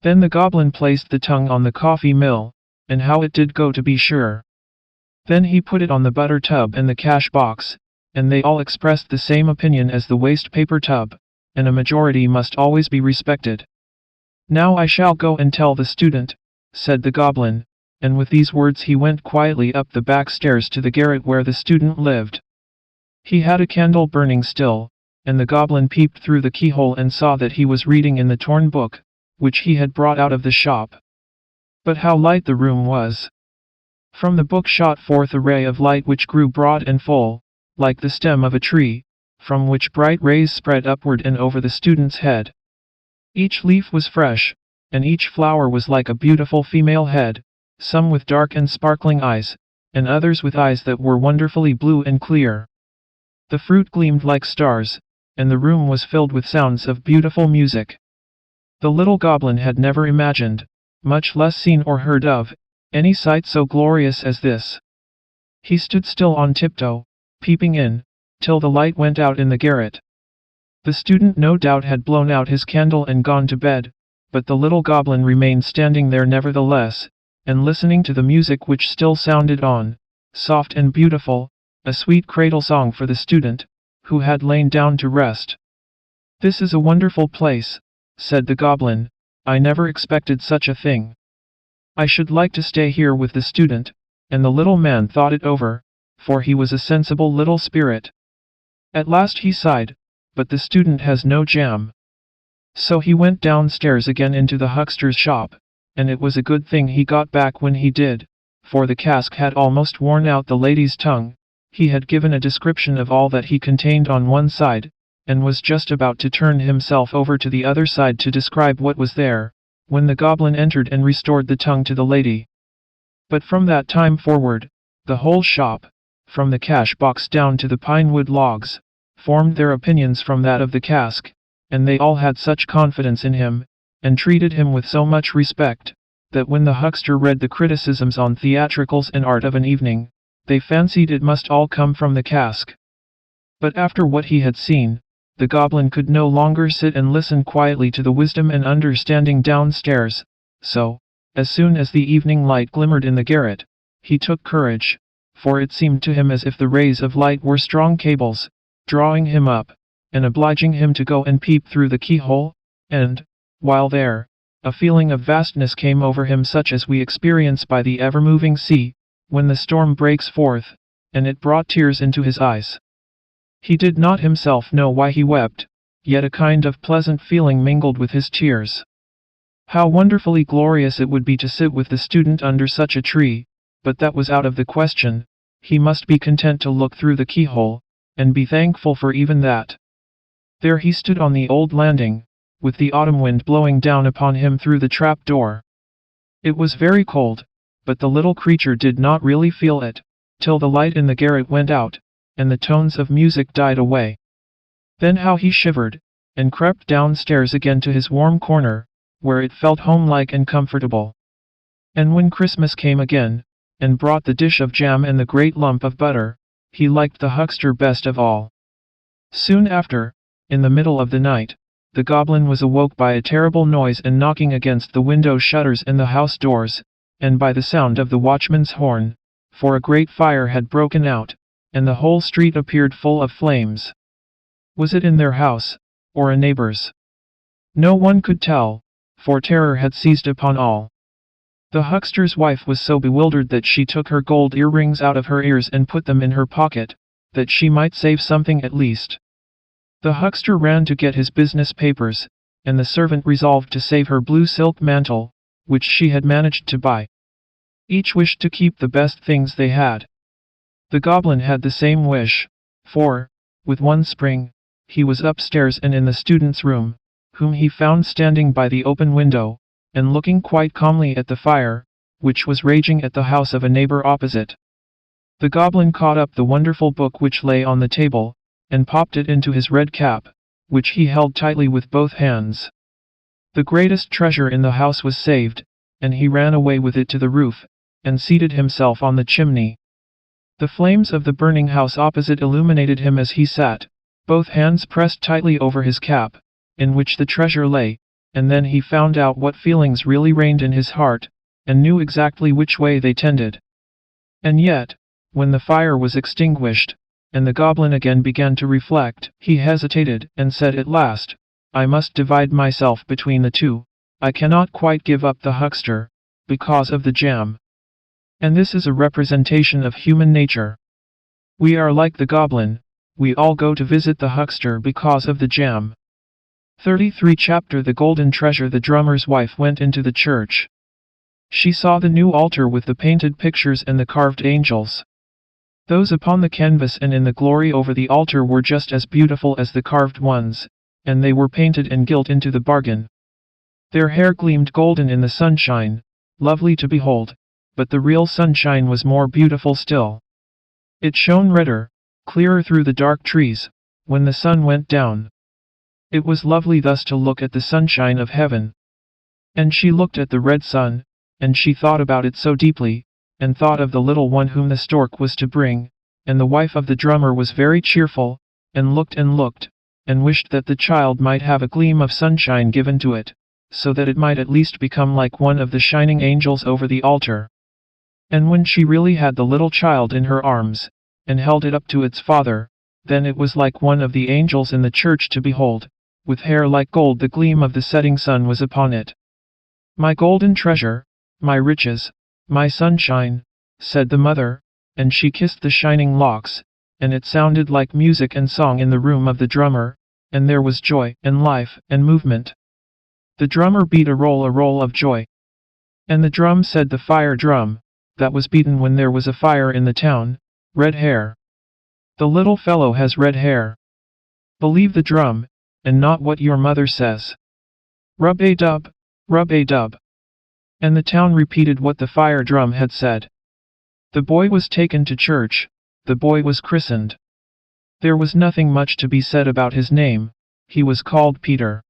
Then the goblin placed the tongue on the coffee mill, and how it did go to be sure. Then he put it on the butter tub and the cash box, and they all expressed the same opinion as the waste paper tub, and a majority must always be respected. "Now I shall go and tell the student," said the goblin, and with these words he went quietly up the back stairs to the garret where the student lived. He had a candle burning still, and the goblin peeped through the keyhole and saw that he was reading in the torn book, which he had brought out of the shop. But how light the room was! From the book shot forth a ray of light which grew broad and full, like the stem of a tree, from which bright rays spread upward and over the student's head. Each leaf was fresh, and each flower was like a beautiful female head, some with dark and sparkling eyes, and others with eyes that were wonderfully blue and clear. The fruit gleamed like stars, and the room was filled with sounds of beautiful music. The little goblin had never imagined, much less seen or heard of, any sight so glorious as this. He stood still on tiptoe, peeping in, till the light went out in the garret. The student no doubt had blown out his candle and gone to bed, but the little goblin remained standing there nevertheless, and listening to the music which still sounded on, soft and beautiful, a sweet cradle song for the student, who had lain down to rest. "This is a wonderful place," said the goblin. "I never expected such a thing. I should like to stay here with the student," and the little man thought it over, for he was a sensible little spirit. At last he sighed, "But the student has no jam." So he went downstairs again into the huckster's shop, and it was a good thing he got back when he did, for the cask had almost worn out the lady's tongue. He had given a description of all that he contained on one side, and was just about to turn himself over to the other side to describe what was there, when the goblin entered and restored the tongue to the lady. But from that time forward, the whole shop, from the cash box down to the pine wood logs, formed their opinions from that of the cask, and they all had such confidence in him, and treated him with so much respect, that when the huckster read the criticisms on theatricals and art of an evening, they fancied it must all come from the cask. But after what he had seen, the goblin could no longer sit and listen quietly to the wisdom and understanding downstairs, so, as soon as the evening light glimmered in the garret, he took courage, for it seemed to him as if the rays of light were strong cables, drawing him up, and obliging him to go and peep through the keyhole, and, while there, a feeling of vastness came over him such as we experience by the ever-moving sea, when the storm breaks forth, and it brought tears into his eyes. He did not himself know why he wept, yet a kind of pleasant feeling mingled with his tears. How wonderfully glorious it would be to sit with the student under such a tree, but that was out of the question. He must be content to look through the keyhole, and be thankful for even that. There he stood on the old landing, with the autumn wind blowing down upon him through the trap door. It was very cold, but the little creature did not really feel it, till the light in the garret went out, and the tones of music died away. Then how he shivered, and crept downstairs again to his warm corner, where it felt homelike and comfortable. And when Christmas came again, and brought the dish of jam and the great lump of butter, he liked the huckster best of all. Soon after, in the middle of the night, the goblin was awoke by a terrible noise and knocking against the window shutters and the house doors, and by the sound of the watchman's horn, for a great fire had broken out, and the whole street appeared full of flames. Was it in their house, or a neighbor's? No one could tell, for terror had seized upon all. The huckster's wife was so bewildered that she took her gold earrings out of her ears and put them in her pocket, that she might save something at least. The huckster ran to get his business papers, and the servant resolved to save her blue silk mantle, which she had managed to buy. Each wished to keep the best things they had. The goblin had the same wish, for, with one spring, he was upstairs and in the student's room, whom he found standing by the open window, and looking quite calmly at the fire, which was raging at the house of a neighbor opposite. The goblin caught up the wonderful book which lay on the table, and popped it into his red cap, which he held tightly with both hands. The greatest treasure in the house was saved, and he ran away with it to the roof, and seated himself on the chimney. The flames of the burning house opposite illuminated him as he sat, both hands pressed tightly over his cap, in which the treasure lay, and then he found out what feelings really reigned in his heart, and knew exactly which way they tended. And yet, when the fire was extinguished, and the goblin again began to reflect, he hesitated, and said at last, "I must divide myself between the two. I cannot quite give up the huckster, because of the jam." And this is a representation of human nature. We are like the goblin, we all go to visit the huckster because of the jam. 33 Chapter The Golden Treasure. The drummer's wife went into the church. She saw the new altar with the painted pictures and the carved angels. Those upon the canvas and in the glory over the altar were just as beautiful as the carved ones, and they were painted and gilt into the bargain. Their hair gleamed golden in the sunshine, lovely to behold, but the real sunshine was more beautiful still. It shone redder, clearer through the dark trees, when the sun went down. It was lovely thus to look at the sunshine of heaven. And she looked at the red sun, and she thought about it so deeply, and thought of the little one whom the stork was to bring, and the wife of the drummer was very cheerful, and looked, and wished that the child might have a gleam of sunshine given to it, so that it might at least become like one of the shining angels over the altar. And when she really had the little child in her arms, and held it up to its father, then it was like one of the angels in the church to behold, with hair like gold. The gleam of the setting sun was upon it. "My golden treasure, my riches, my sunshine," said the mother, and she kissed the shining locks, and it sounded like music and song in the room of the drummer, and there was joy, and life, and movement. The drummer beat a roll of joy. And the drum said, the fire drum, that was beaten when there was a fire in the town, red hair. The little fellow has red hair. Believe the drum, and not what your mother says. Rub-a-dub, rub-a-dub. And the town repeated what the fire drum had said. The boy was taken to church, the boy was christened. There was nothing much to be said about his name, he was called Peter.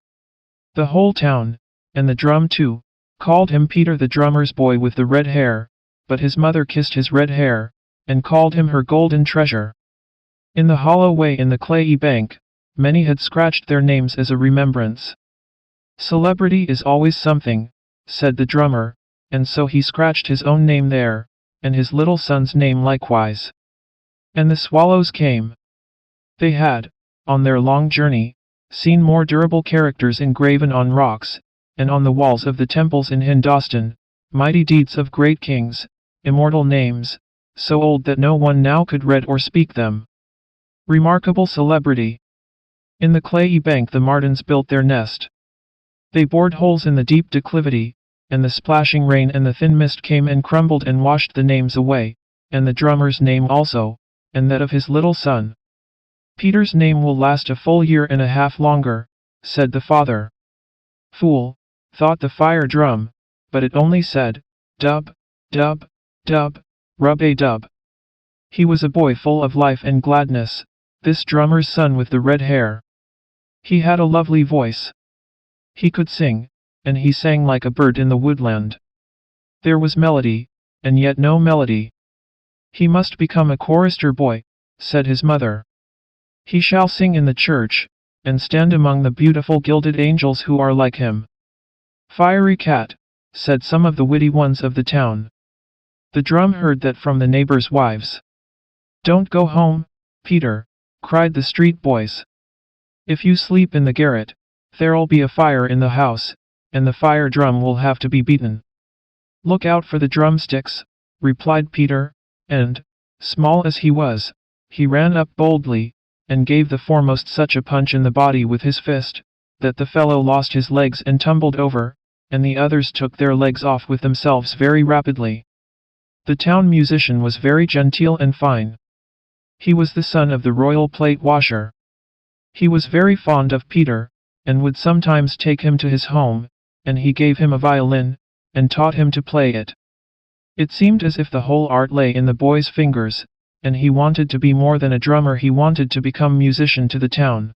The whole town, and the drum too, called him Peter, the drummer's boy with the red hair, but his mother kissed his red hair, and called him her golden treasure. In the hollow way in the clayey bank, many had scratched their names as a remembrance. Celebrity is always something, said the drummer, and so he scratched his own name there, and his little son's name likewise. And the swallows came. They had, on their long journey, seen more durable characters engraven on rocks, and on the walls of the temples in Hindostan, mighty deeds of great kings, immortal names, so old that no one now could read or speak them. Remarkable celebrity. In the clayey bank the martins built their nest. They bored holes in the deep declivity, and the splashing rain and the thin mist came and crumbled and washed the names away, and the drummer's name also, and that of his little son. Peter's name will last a full year and a half longer, said the father. Fool, thought the fire drum, but it only said, dub, dub, dub, rub-a-dub. He was a boy full of life and gladness, this drummer's son with the red hair. He had a lovely voice. He could sing, and he sang like a bird in the woodland. There was melody, and yet no melody. He must become a chorister boy, said his mother. He shall sing in the church, and stand among the beautiful gilded angels who are like him. Fiery cat, said some of the witty ones of the town. The drum heard that from the neighbors' wives. Don't go home, Peter, cried the street boys. If you sleep in the garret, there'll be a fire in the house, and the fire drum will have to be beaten. Look out for the drumsticks, replied Peter, and, small as he was, he ran up boldly, and gave the foremost such a punch in the body with his fist, that the fellow lost his legs and tumbled over, and the others took their legs off with themselves very rapidly. The town musician was very genteel and fine. He was the son of the royal plate washer. He was very fond of Peter, and would sometimes take him to his home, and he gave him a violin, and taught him to play it. It seemed as if the whole art lay in the boy's fingers, and he wanted to be more than a drummer, he wanted to become musician to the town.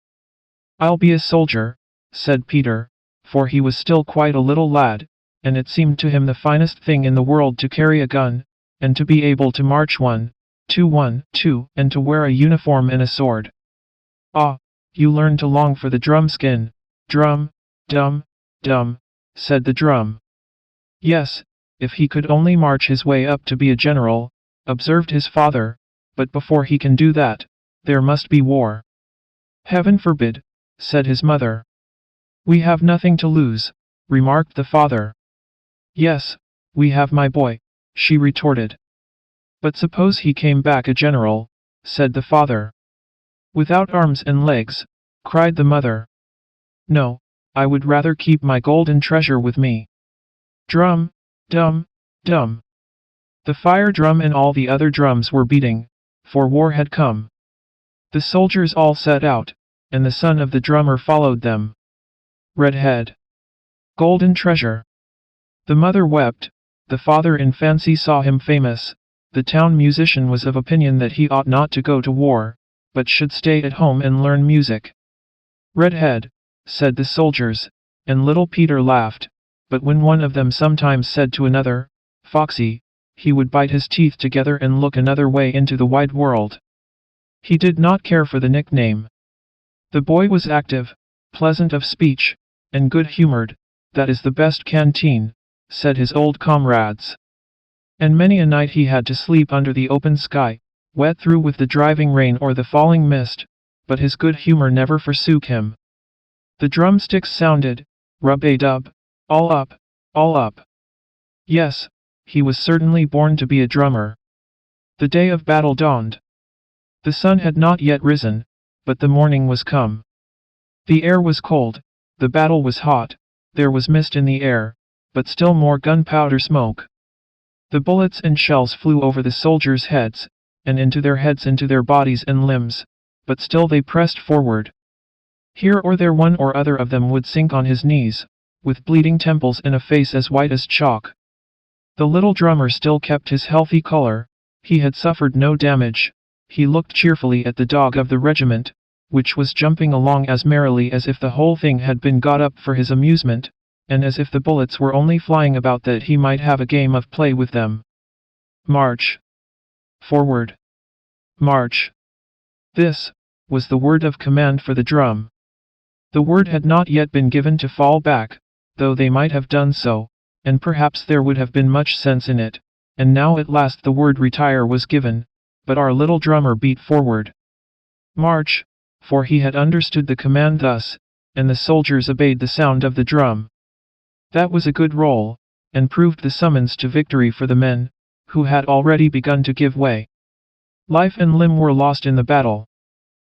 I'll be a soldier, said Peter, for he was still quite a little lad, and it seemed to him the finest thing in the world to carry a gun, and to be able to march one, 212, and to wear a uniform and a sword. Ah, you learn to long for the drum skin. Drum, dum, dum, said the drum. Yes, if he could only march his way up to be a general, observed his father, but before he can do that, there must be war. Heaven forbid, said his mother. We have nothing to lose, remarked the father. Yes, we have, my boy, she retorted. But suppose he came back a general, said the father. Without arms and legs, cried the mother. No, I would rather keep my golden treasure with me. Drum, dum, dum. The fire drum and all the other drums were beating, for war had come. The soldiers all set out, and the son of the drummer followed them. Redhead. Golden treasure. The mother wept, the father in fancy saw him famous. The town musician was of opinion that he ought not to go to war, but should stay at home and learn music. Redhead, said the soldiers, and little Peter laughed, but when one of them sometimes said to another, Foxy, he would bite his teeth together and look another way into the wide world. He did not care for the nickname. The boy was active, pleasant of speech, and good-humored. That is the best canteen, said his old comrades. And many a night he had to sleep under the open sky, wet through with the driving rain or the falling mist, but his good humor never forsook him. The drumsticks sounded, rub-a-dub, all up, all up. Yes, he was certainly born to be a drummer. The day of battle dawned. The sun had not yet risen, but the morning was come. The air was cold, the battle was hot, there was mist in the air, but still more gunpowder smoke. The bullets and shells flew over the soldiers' heads, and into their heads, into their bodies and limbs, but still they pressed forward. Here or there one or other of them would sink on his knees, with bleeding temples and a face as white as chalk. The little drummer still kept his healthy color, he had suffered no damage. He looked cheerfully at the dog of the regiment, which was jumping along as merrily as if the whole thing had been got up for his amusement, and as if the bullets were only flying about that he might have a game of play with them. March. Forward. March. This was the word of command for the drum. The word had not yet been given to fall back, though they might have done so, and perhaps there would have been much sense in it, and now at last the word retire was given, but our little drummer beat forward. March, for he had understood the command thus, and the soldiers obeyed the sound of the drum. That was a good roll, and proved the summons to victory for the men, who had already begun to give way. Life and limb were lost in the battle.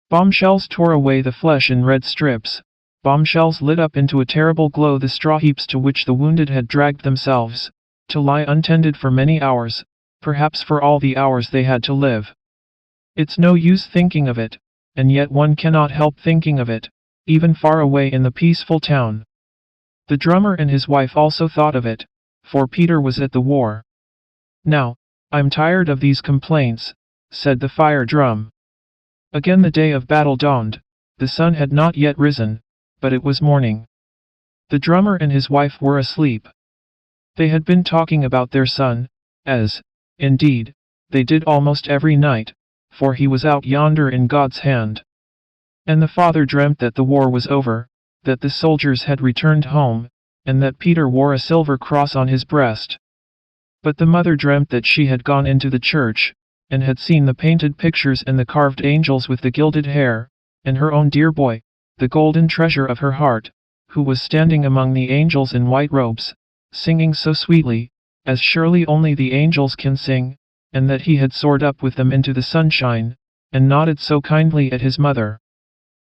Bombshells tore away the flesh in red strips. Bombshells lit up into a terrible glow the straw heaps to which the wounded had dragged themselves, to lie untended for many hours, perhaps for all the hours they had to live. It's no use thinking of it, and yet one cannot help thinking of it, even far away in the peaceful town. The drummer and his wife also thought of it, for Peter was at the war. Now, I'm tired of these complaints, said the fire drum. Again the day of battle dawned. The sun had not yet risen, but it was morning. The drummer and his wife were asleep. They had been talking about their son, as, indeed, they did almost every night, for he was out yonder in God's hand. And the father dreamt that the war was over, that the soldiers had returned home, and that Peter wore a silver cross on his breast. But the mother dreamt that she had gone into the church, and had seen the painted pictures and the carved angels with the gilded hair, and her own dear boy, the golden treasure of her heart, who was standing among the angels in white robes, singing so sweetly, as surely only the angels can sing, and that he had soared up with them into the sunshine, and nodded so kindly at his mother.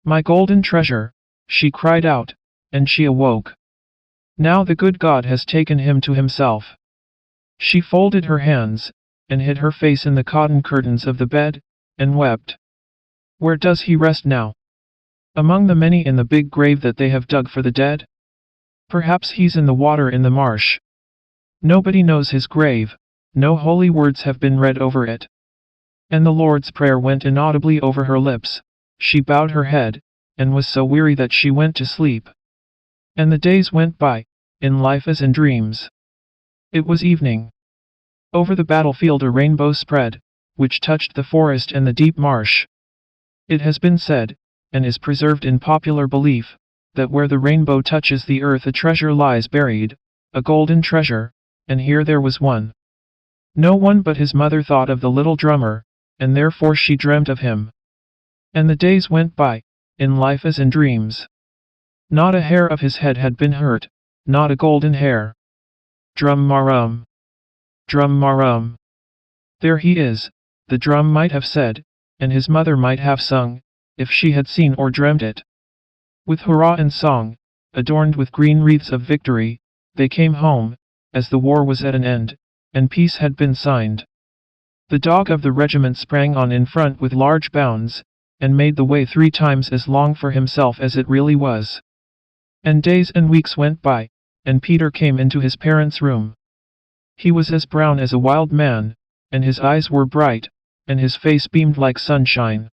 My golden treasure, she cried out, and she awoke. Now the good God has taken him to himself. She folded her hands, and hid her face in the cotton curtains of the bed, and wept. Where does he rest now? Among the many in the big grave that they have dug for the dead? Perhaps he's in the water in the marsh. Nobody knows his grave, no holy words have been read over it. And the Lord's Prayer went inaudibly over her lips. She bowed her head, and was so weary that she went to sleep. And the days went by, in life as in dreams. It was evening. Over the battlefield a rainbow spread, which touched the forest and the deep marsh. It has been said, and is preserved in popular belief, that where the rainbow touches the earth a treasure lies buried, a golden treasure, and here there was one. No one but his mother thought of the little drummer, and therefore she dreamt of him. And the days went by, in life as in dreams. Not a hair of his head had been hurt, not a golden hair. Drum marum. Drum marum. There he is, the drum might have said, and his mother might have sung, if she had seen or dreamt it. With hurrah and song, adorned with green wreaths of victory, they came home, as the war was at an end, and peace had been signed. The dog of the regiment sprang on in front with large bounds, and made the way 3 times as long for himself as it really was. And days and weeks went by, and Peter came into his parents' room. He was as brown as a wild man, and his eyes were bright, and his face beamed like sunshine.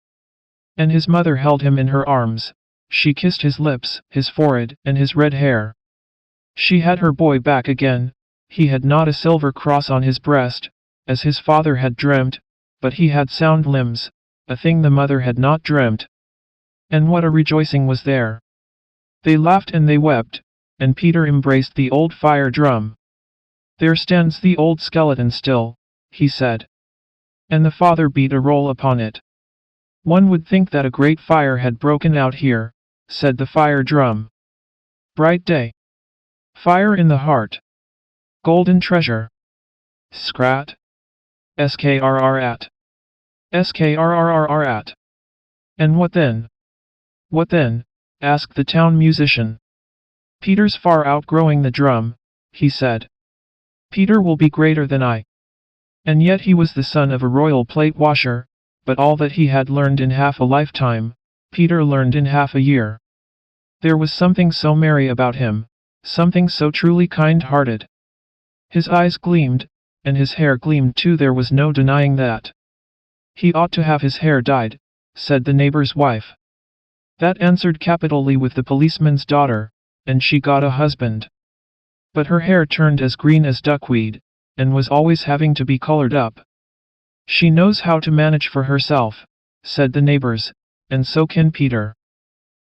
And his mother held him in her arms. She kissed his lips, his forehead, and his red hair. She had her boy back again. He had not a silver cross on his breast, as his father had dreamt, but he had sound limbs, a thing the mother had not dreamt. And what a rejoicing was there! They laughed and they wept, and Peter embraced the old fire drum. "There stands the old skeleton still," he said. And the father beat a roll upon it. "One would think that a great fire had broken out here," said the fire drum. "Bright day. Fire in the heart. Golden treasure. Scrat. Skrrrat. Skrrrat. And what then?" "What then?" asked the town musician. "Peter's far outgrowing the drum," he said. "Peter will be greater than I." And yet he was the son of a royal plate washer, but all that he had learned in half a lifetime, Peter learned in half a year. There was something so merry about him, something so truly kind-hearted. His eyes gleamed, and his hair gleamed too, there was no denying that. "He ought to have his hair dyed," said the neighbor's wife. That answered capitally with the policeman's daughter, and she got a husband. But her hair turned as green as duckweed, and was always having to be colored up. "She knows how to manage for herself," said the neighbors, "and so can Peter.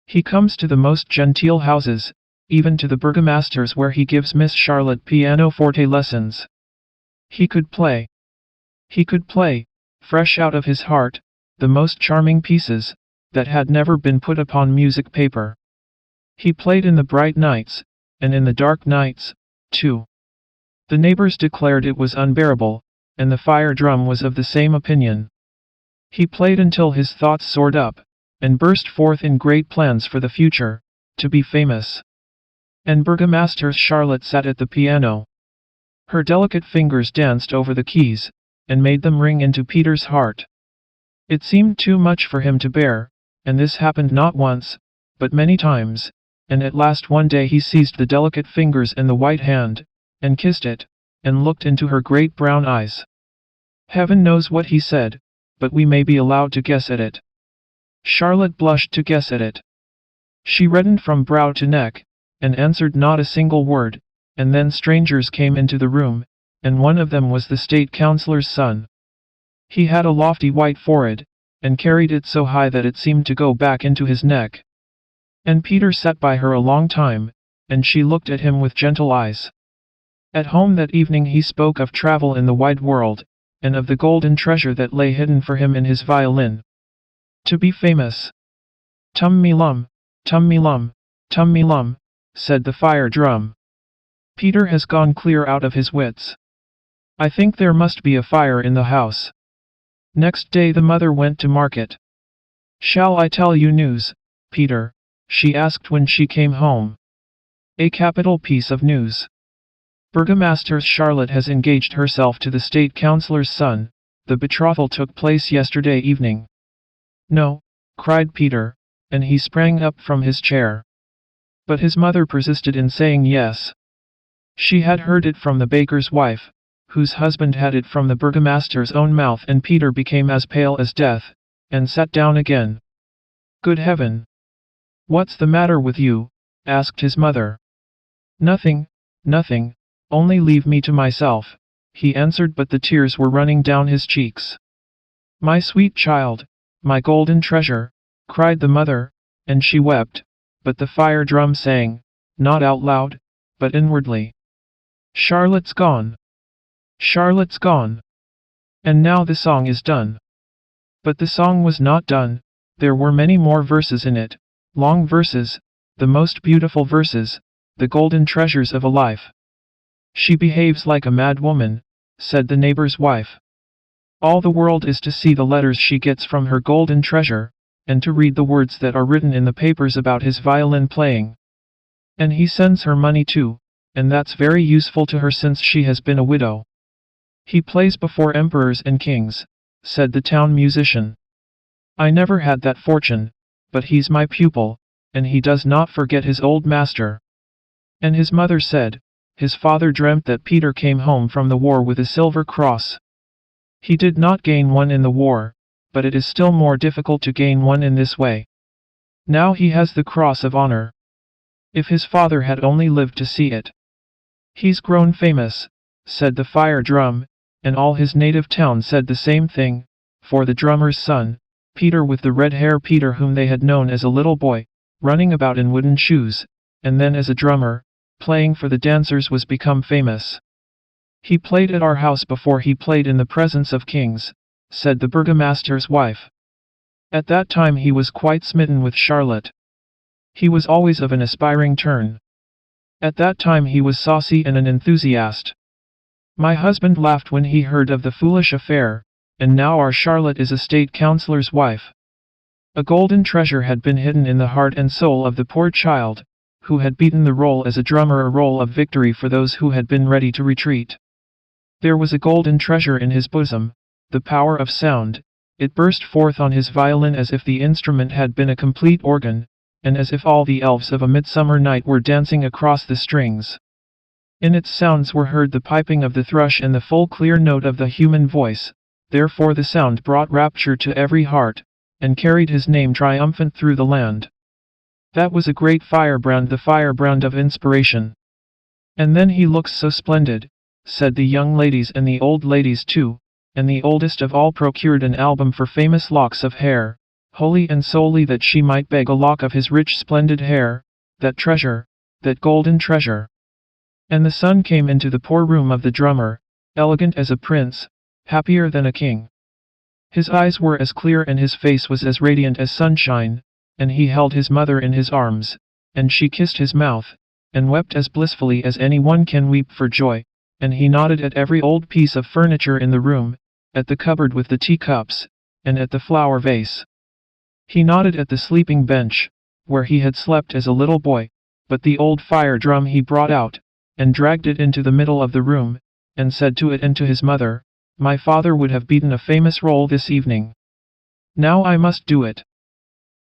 He comes to the most genteel houses, even to the burgomaster's, where he gives Miss Charlotte pianoforte lessons. He could play. He could play, fresh out of his heart, the most charming pieces, that had never been put upon music paper. He played in the bright nights, and in the dark nights, too." The neighbors declared it was unbearable, and the fire drum was of the same opinion. He played until his thoughts soared up, and burst forth in great plans for the future, to be famous. And Burgomaster Charlotte sat at the piano. Her delicate fingers danced over the keys, and made them ring into Peter's heart. It seemed too much for him to bear, and this happened not once, but many times, and at last one day he seized the delicate fingers and the white hand, and kissed it, and looked into her great brown eyes. Heaven knows what he said, but we may be allowed to guess at it. Charlotte blushed to guess at it. She reddened from brow to neck, and answered not a single word, and then strangers came into the room, and one of them was the state councillor's son. He had a lofty white forehead, and carried it so high that it seemed to go back into his neck. And Peter sat by her a long time, and she looked at him with gentle eyes. At home that evening he spoke of travel in the wide world, and of the golden treasure that lay hidden for him in his violin. To be famous. "Tum me lum, tum me lum, tum me lum," said the fire drum. "Peter has gone clear out of his wits. I think there must be a fire in the house." Next day the mother went to market. "Shall I tell you news, Peter?" she asked when she came home. "A capital piece of news. Burgomaster Charlotte has engaged herself to the state councillor's son. The betrothal took place yesterday evening." "No," cried Peter, and he sprang up from his chair. But his mother persisted in saying yes. She had heard it from the baker's wife, whose husband had it from the burgomaster's own mouth, and Peter became as pale as death, and sat down again. "Good heaven! What's the matter with you?" asked his mother. "Nothing, nothing, only leave me to myself," he answered, but the tears were running down his cheeks. My sweet child, my golden treasure, cried the mother, and she wept, but the fire drum sang, not out loud, but inwardly. Charlotte's gone. Charlotte's gone. And now the song is done. But the song was not done, there were many more verses in it, long verses, the most beautiful verses, the golden treasures of a life. She behaves like a mad woman, said the neighbor's wife. All the world is to see the letters she gets from her golden treasure, and to read the words that are written in the papers about his violin playing. And he sends her money too, and that's very useful to her since she has been a widow. He plays before emperors and kings, said the town musician. I never had that fortune, but he's my pupil, and he does not forget his old master. And his mother said, his father dreamt that Peter came home from the war with a silver cross. He did not gain one in the war, but it is still more difficult to gain one in this way. Now he has the cross of honor. If his father had only lived to see it. He's grown famous, said the fire drum, and all his native town said the same thing, for the drummer's son, Peter with the red hair, Peter whom they had known as a little boy, running about in wooden shoes, and then as a drummer, playing for the dancers, was become famous. He played at our house before he played in the presence of kings, said the burgomaster's wife. At that time he was quite smitten with Charlotte. He was always of an aspiring turn. At that time he was saucy and an enthusiast. My husband laughed when he heard of the foolish affair, and now our Charlotte is a state councillor's wife. A golden treasure had been hidden in the heart and soul of the poor child, who had beaten the roll as a drummer, a roll of victory for those who had been ready to retreat. There was a golden treasure in his bosom, the power of sound. It burst forth on his violin as if the instrument had been a complete organ, and as if all the elves of a midsummer night were dancing across the strings. In its sounds were heard the piping of the thrush and the full clear note of the human voice, therefore the sound brought rapture to every heart, and carried his name triumphant through the land. That was a great firebrand, the firebrand of inspiration. And then he looks so splendid, said the young ladies and the old ladies too, and the oldest of all procured an album for famous locks of hair, wholly and solely that she might beg a lock of his rich splendid hair, that treasure, that golden treasure. And the son came into the poor room of the drummer, elegant as a prince, happier than a king. His eyes were as clear and his face was as radiant as sunshine, and he held his mother in his arms, and she kissed his mouth, and wept as blissfully as any one can weep for joy, and he nodded at every old piece of furniture in the room, at the cupboard with the teacups, and at the flower vase. He nodded at the sleeping bench, where he had slept as a little boy, but the old fire drum he brought out, and dragged it into the middle of the room, and said to it and to his mother, "My father would have beaten a famous roll this evening. Now I must do it."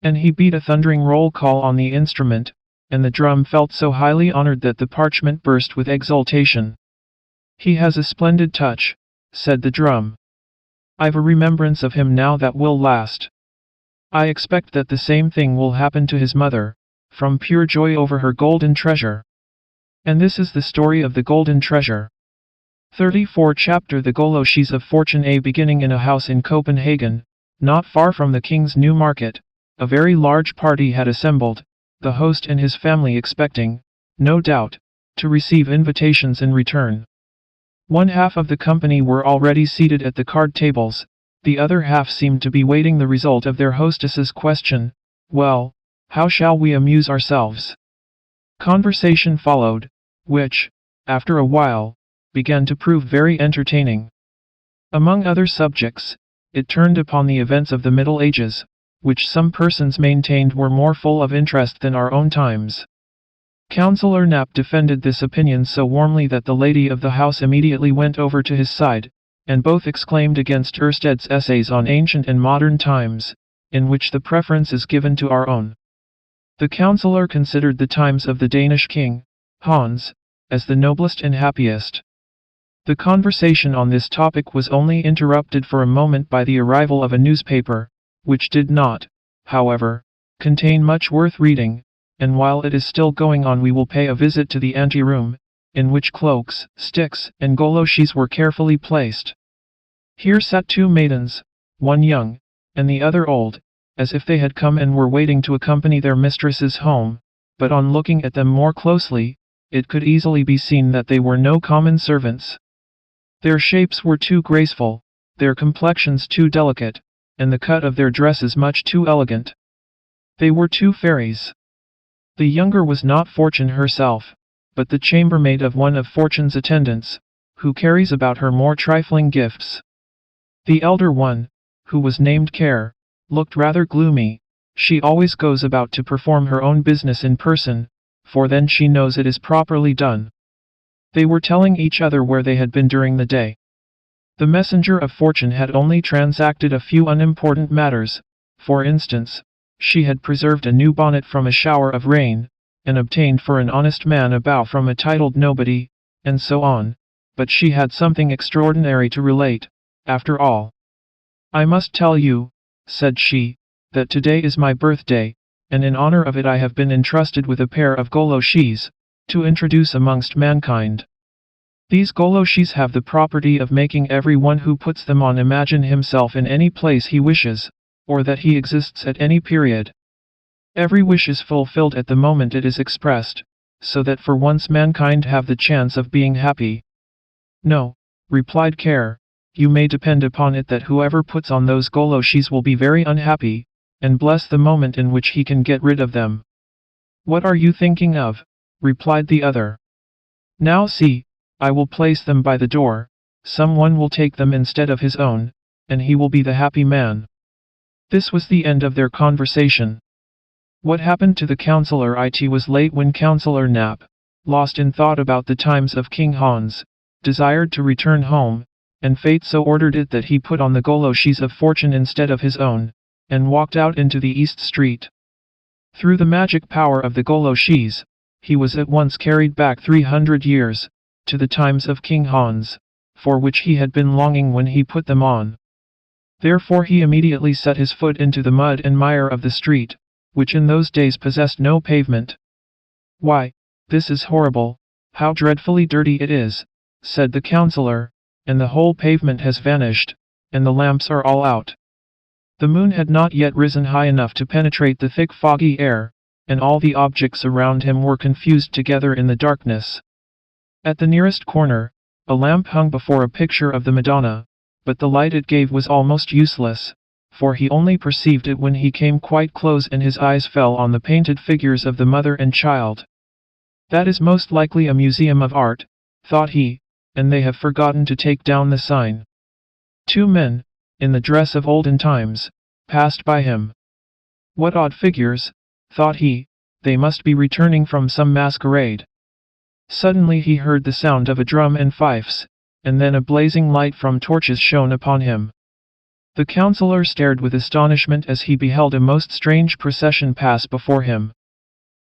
And he beat a thundering roll call on the instrument, and the drum felt so highly honored that the parchment burst with exultation. "He has a splendid touch," said the drum. "I've a remembrance of him now that will last. I expect that the same thing will happen to his mother, from pure joy over her golden treasure." And this is the story of the golden treasure. 34 Chapter The Goloshes of Fortune. A beginning in a house in Copenhagen, not far from the king's new market, a very large party had assembled, the host and his family expecting, no doubt, to receive invitations in return. One half of the company were already seated at the card tables, the other half seemed to be waiting the result of their hostess's question, "Well, how shall we amuse ourselves?" Conversation followed, which, after a while, began to prove very entertaining. Among other subjects, it turned upon the events of the Middle Ages, which some persons maintained were more full of interest than our own times. Councillor Knapp defended this opinion so warmly that the lady of the house immediately went over to his side, and both exclaimed against Ersted's essays on ancient and modern times, in which the preference is given to our own. The councillor considered the times of the Danish king, Hans, as the noblest and happiest. The conversation on this topic was only interrupted for a moment by the arrival of a newspaper, which did not, however, contain much worth reading, and while it is still going on we will pay a visit to the anteroom, in which cloaks, sticks, and goloshes were carefully placed. Here sat two maidens, one young, and the other old, as if they had come and were waiting to accompany their mistresses home, but on looking at them more closely, it could easily be seen that they were no common servants. Their shapes were too graceful, their complexions too delicate, and the cut of their dresses much too elegant. They were two fairies. The younger was not Fortune herself, but the chambermaid of one of Fortune's attendants, who carries about her more trifling gifts. The elder one, who was named Care, looked rather gloomy. She always goes about to perform her own business in person, for then she knows it is properly done. They were telling each other where they had been during the day. The messenger of Fortune had only transacted a few unimportant matters. For instance, she had preserved a new bonnet from a shower of rain, and obtained for an honest man a bow from a titled nobody, and so on, but she had something extraordinary to relate, after all. "I must tell you," said she, "that today is my birthday, and in honor of it I have been entrusted with a pair of goloshes, to introduce amongst mankind. These goloshes have the property of making every one who puts them on imagine himself in any place he wishes, or that he exists at any period. Every wish is fulfilled at the moment it is expressed, so that for once mankind have the chance of being happy." "No," replied Care, "you may depend upon it that whoever puts on those goloshes will be very unhappy, and bless the moment in which he can get rid of them." "What are you thinking of?" replied the other. "Now see, I will place them by the door, some one will take them instead of his own, and he will be the happy man." This was the end of their conversation. What happened to the counselor? It was late when Counselor Nap, lost in thought about the times of King Hans, desired to return home, and fate so ordered it that he put on the goloshes of Fortune instead of his own, and walked out into the East Street. Through the magic power of the goloshes, he was at once carried back 300 years, to the times of King Hans, for which he had been longing when he put them on. Therefore he immediately set his foot into the mud and mire of the street, which in those days possessed no pavement. "Why, this is horrible, how dreadfully dirty it is," said the counselor, "and the whole pavement has vanished, and the lamps are all out." The moon had not yet risen high enough to penetrate the thick foggy air, and all the objects around him were confused together in the darkness. At the nearest corner, a lamp hung before a picture of the Madonna, but the light it gave was almost useless, for he only perceived it when he came quite close and his eyes fell on the painted figures of the mother and child. "That is most likely a museum of art," thought he, "and they have forgotten to take down the sign." Two men, in the dress of olden times, passed by him. "What odd figures," thought he, "they must be returning from some masquerade." Suddenly he heard the sound of a drum and fifes, and then a blazing light from torches shone upon him. The counselor stared with astonishment as he beheld a most strange procession pass before him.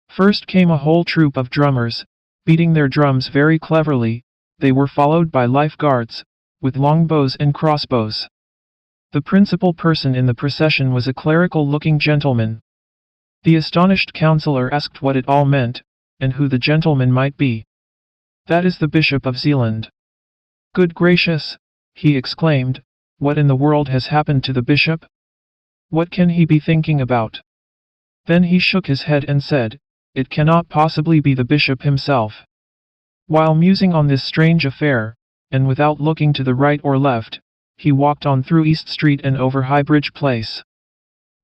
First came a whole troop of drummers, beating their drums very cleverly. They were followed by life guards, with long bows and crossbows. The principal person in the procession was a clerical-looking gentleman. The astonished counselor asked what it all meant, and who the gentleman might be. "That is the Bishop of Zealand." "Good gracious," he exclaimed, "what in the world has happened to the bishop? What can he be thinking about?" Then he shook his head and said, "It cannot possibly be the bishop himself." While musing on this strange affair, and without looking to the right or left, he walked on through East Street and over High Bridge Place.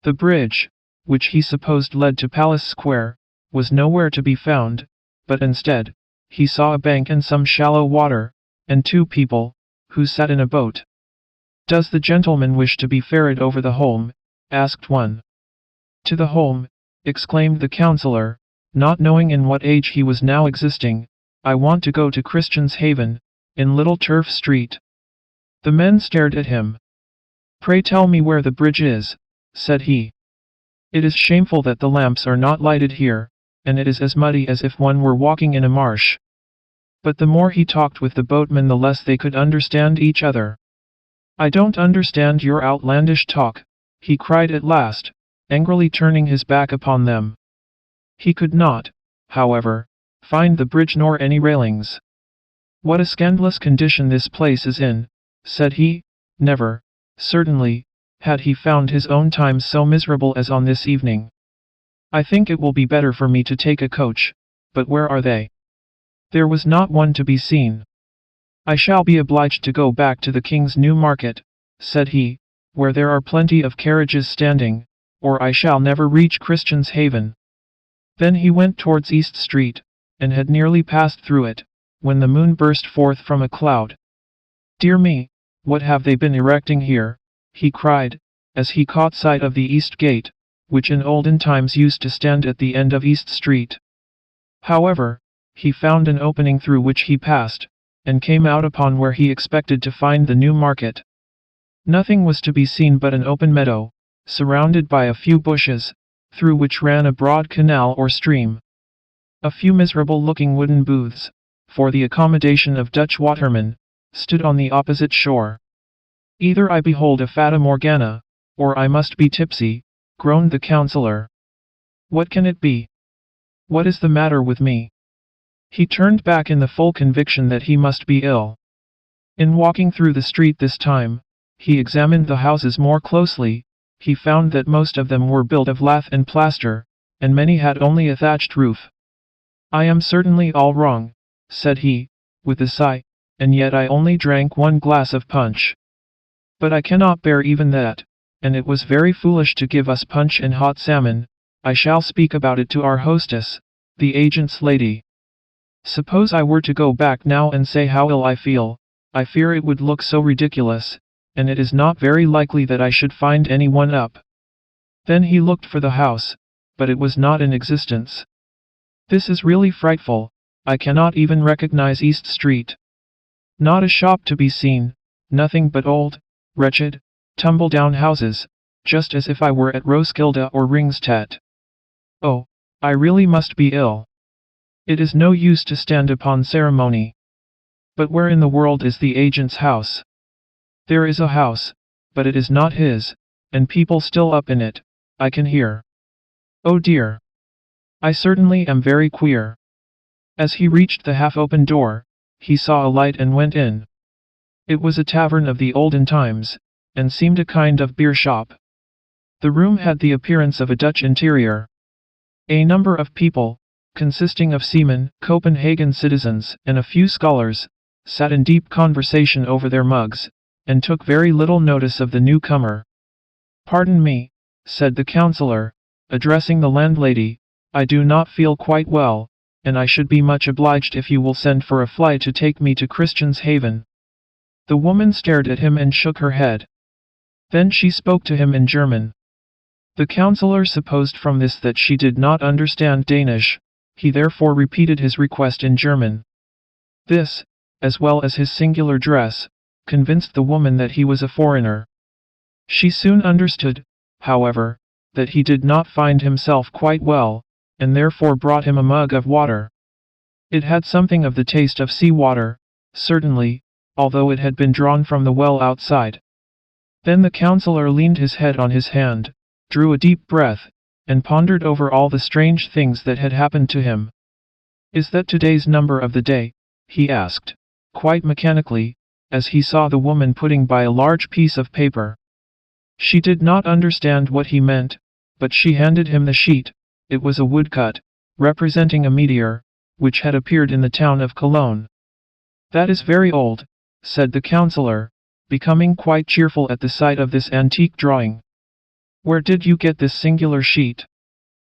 The bridge, which he supposed led to Palace Square, was nowhere to be found, but instead, he saw a bank and some shallow water, and two people, who sat in a boat. "Does the gentleman wish to be ferried over the Holme?" asked one. "To the Holme," exclaimed the counselor, not knowing in what age he was now existing. "I want to go to Christian's Haven, in Little Turf Street." The men stared at him. "Pray tell me where the bridge is," said he. "It is shameful that the lamps are not lighted here, and it is as muddy as if one were walking in a marsh." But the more he talked with the boatmen the less they could understand each other. "I don't understand your outlandish talk," he cried at last, angrily turning his back upon them. He could not, however, find the bridge nor any railings. "What a scandalous condition this place is in," said he. "Never, certainly, had he found his own times so miserable as on this evening. I think it will be better for me to take a coach, but where are they? There was not one to be seen. I shall be obliged to go back to the King's New Market, said he, where there are plenty of carriages standing, or I shall never reach Christian's Haven. Then he went towards East Street, and had nearly passed through it, when the moon burst forth from a cloud. Dear me, what have they been erecting here? He cried, as he caught sight of the East Gate, which in olden times used to stand at the end of East Street. However, he found an opening through which he passed, and came out upon where he expected to find the New Market. Nothing was to be seen but an open meadow, surrounded by a few bushes, through which ran a broad canal or stream. A few miserable-looking wooden booths, for the accommodation of Dutch watermen, stood on the opposite shore. Either I behold a Fata Morgana, or I must be tipsy, groaned the councillor. What can it be? What is the matter with me? He turned back in the full conviction that he must be ill. In walking through the street this time, he examined the houses more closely. He found that most of them were built of lath and plaster, and many had only a thatched roof. I am certainly all wrong, said he, with a sigh, and yet I only drank 1 glass of punch. But I cannot bear even that, and it was very foolish to give us punch and hot salmon. I shall speak about it to our hostess, the agent's lady. Suppose I were to go back now and say how ill I feel, I fear it would look so ridiculous, and it is not very likely that I should find anyone up. Then he looked for the house, but it was not in existence. This is really frightful. I cannot even recognize East Street. Not a shop to be seen, nothing but old, wretched, tumble-down houses, just as if I were at Roskilde or Ringstedt. Oh, I really must be ill. It is no use to stand upon ceremony. But where in the world is the agent's house? There is a house, but it is not his, and people still up in it, I can hear. Oh dear. I certainly am very queer. As he reached the half-open door, he saw a light and went in. It was a tavern of the olden times, and seemed a kind of beer shop. The room had the appearance of a Dutch interior. A number of people, consisting of seamen, Copenhagen citizens, and a few scholars, sat in deep conversation over their mugs, and took very little notice of the newcomer. Pardon me, said the councillor, addressing the landlady, I do not feel quite well, and I should be much obliged if you will send for a fly to take me to Christian's Haven. The woman stared at him and shook her head. Then she spoke to him in German. The councillor supposed from this that she did not understand Danish. He therefore repeated his request in German. This, as well as his singular dress, convinced the woman that he was a foreigner. She soon understood, however, that he did not find himself quite well, and therefore brought him a mug of water. It had something of the taste of sea water, certainly, although it had been drawn from the well outside. Then the councillor leaned his head on his hand, drew a deep breath, and pondered over all the strange things that had happened to him. Is that today's number of the day? He asked, quite mechanically, as he saw the woman putting by a large piece of paper. She did not understand what he meant, but she handed him the sheet. It was a woodcut, representing a meteor, which had appeared in the town of Cologne. That is very old, said the councillor, becoming quite cheerful at the sight of this antique drawing. Where did you get this singular sheet?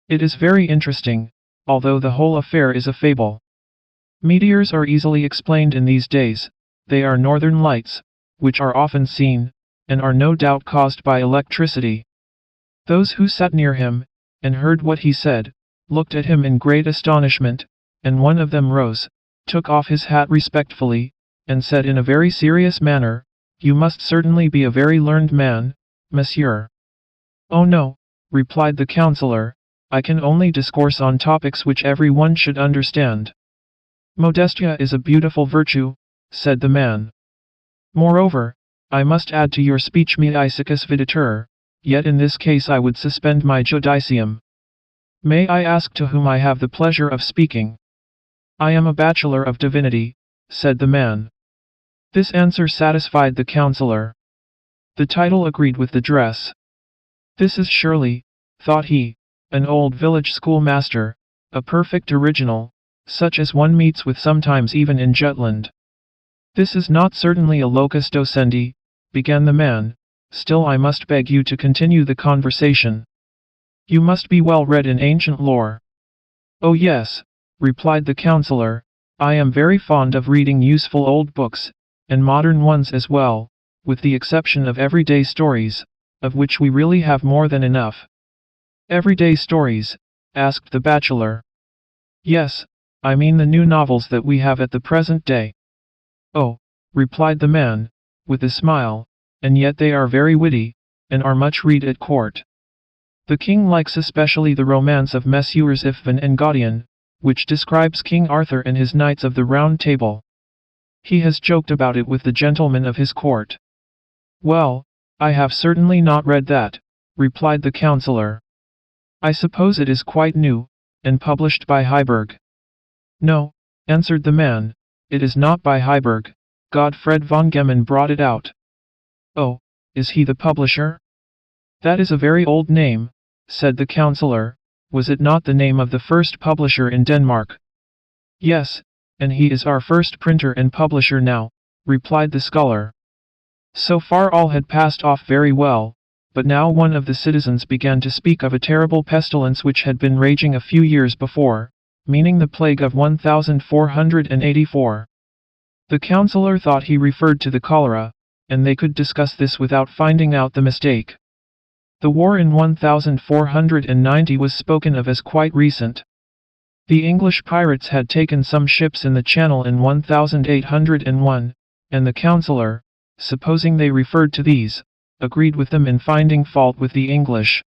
It is very interesting, although the whole affair is a fable. Meteors are easily explained in these days. They are northern lights, which are often seen, and are no doubt caused by electricity. Those who sat near him, and heard what he said, looked at him in great astonishment, and one of them rose, took off his hat respectfully, and said in a very serious manner, You must certainly be a very learned man, monsieur. Oh no, replied the councillor, I can only discourse on topics which every one should understand. Modestia is a beautiful virtue, said the man. Moreover, I must add to your speech mythicus videtur, yet in this case I would suspend my judicium. May I ask to whom I have the pleasure of speaking? I am a bachelor of divinity, said the man. This answer satisfied the councillor. The title agreed with the dress. This is surely, thought he, an old village schoolmaster, a perfect original, such as one meets with sometimes even in Jutland. This is not certainly a locus docendi, began the man, still I must beg you to continue the conversation. You must be well read in ancient lore. Oh yes, replied the counselor, I am very fond of reading useful old books, and modern ones as well, with the exception of everyday stories, of which we really have more than enough. Everyday stories? Asked the bachelor. Yes, I mean the new novels that we have at the present day. Oh, replied the man, with a smile, and yet they are very witty, and are much read at court. The king likes especially the romance of Messrs. Ifvan and Gaudian, which describes King Arthur and his Knights of the Round Table. He has joked about it with the gentlemen of his court. Well, I have certainly not read that, replied the counselor. I suppose it is quite new, and published by Heiberg. No, answered the man, it is not by Heiberg. Godfred von Gemmen brought it out. Oh, is he the publisher? That is a very old name, said the counselor. Was it not the name of the first publisher in Denmark? Yes, and he is our first printer and publisher now, replied the scholar. So far all had passed off very well, but now one of the citizens began to speak of a terrible pestilence which had been raging a few years before, meaning the plague of 1484. The counselor thought he referred to the cholera, and they could discuss this without finding out the mistake. The war in 1490 was spoken of as quite recent. The English pirates had taken some ships in the Channel in 1801, and the counselor, supposing they referred to these, agreed with them in finding fault with the English.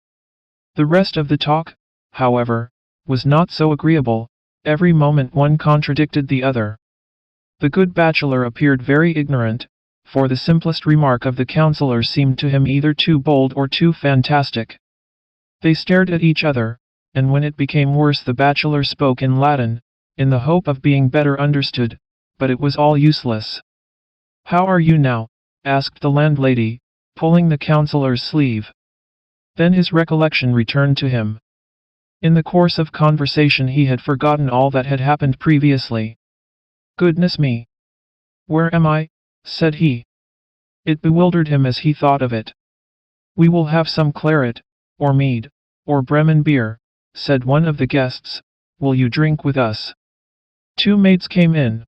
The rest of the talk, however, was not so agreeable. Every moment one contradicted the other. The good bachelor appeared very ignorant, for the simplest remark of the counselor seemed to him either too bold or too fantastic. They stared at each other, and when it became worse the bachelor spoke in Latin, in the hope of being better understood, but it was all useless. How are you now? Asked the landlady, pulling the counselor's sleeve. Then his recollection returned to him. In the course of conversation he had forgotten all that had happened previously. Goodness me! Where am I? Said he. It bewildered him as he thought of it. We will have some claret, or mead, or Bremen beer, said one of the guests. Will you drink with us? Two maids came in.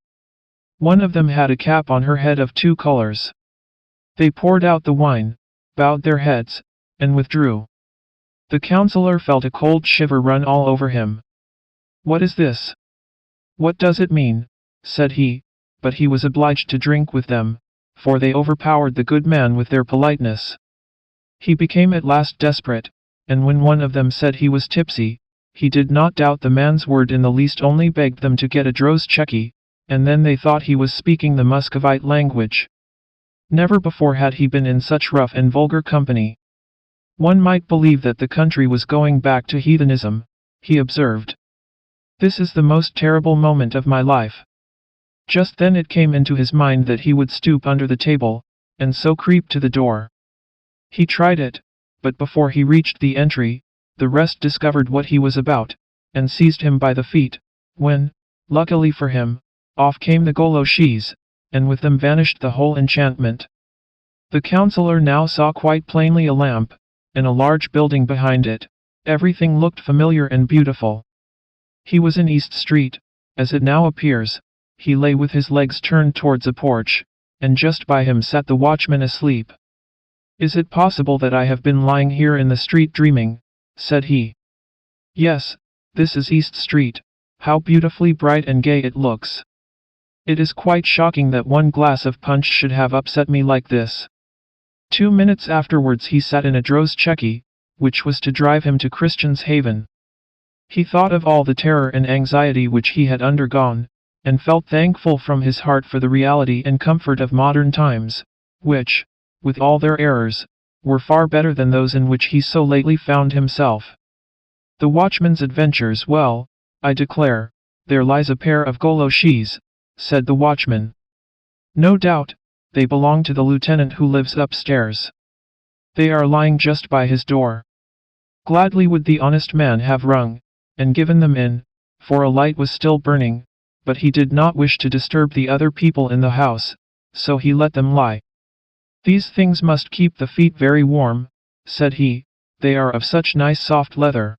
One of them had a cap on her head of two colors. They poured out the wine, bowed their heads, and withdrew. The counselor felt a cold shiver run all over him. What is this? What does it mean? Said he, but he was obliged to drink with them, for they overpowered the good man with their politeness. He became at last desperate, and when one of them said he was tipsy, he did not doubt the man's word in the least, only begged them to get a drozhcheki, and then they thought he was speaking the Muscovite language. Never before had he been in such rough and vulgar company. One might believe that the country was going back to heathenism, he observed. This is the most terrible moment of my life. Just then it came into his mind that he would stoop under the table, and so creep to the door. He tried it, but before he reached the entry, the rest discovered what he was about, and seized him by the feet, when, luckily for him, off came the goloshes, and with them vanished the whole enchantment. The counselor now saw quite plainly a lamp, and a large building behind it. Everything looked familiar and beautiful. He was in East Street, as it now appears. He lay with his legs turned towards a porch, and just by him sat the watchman asleep. Is it possible that I have been lying here in the street dreaming? Said he. Yes, this is East Street. How beautifully bright and gay it looks. It is quite shocking that one glass of punch should have upset me like this. 2 minutes afterwards he sat in a drozhcheki, which was to drive him to Christian's Haven. He thought of all the terror and anxiety which he had undergone, and felt thankful from his heart for the reality and comfort of modern times, which, with all their errors, were far better than those in which he so lately found himself. The watchman's adventures, well, I declare, there lies a pair of goloshes, said the watchman. No doubt, they belong to the lieutenant who lives upstairs. They are lying just by his door. Gladly would the honest man have rung, and given them in, for a light was still burning, but he did not wish to disturb the other people in the house, so he let them lie. These things must keep the feet very warm, said he, they are of such nice soft leather.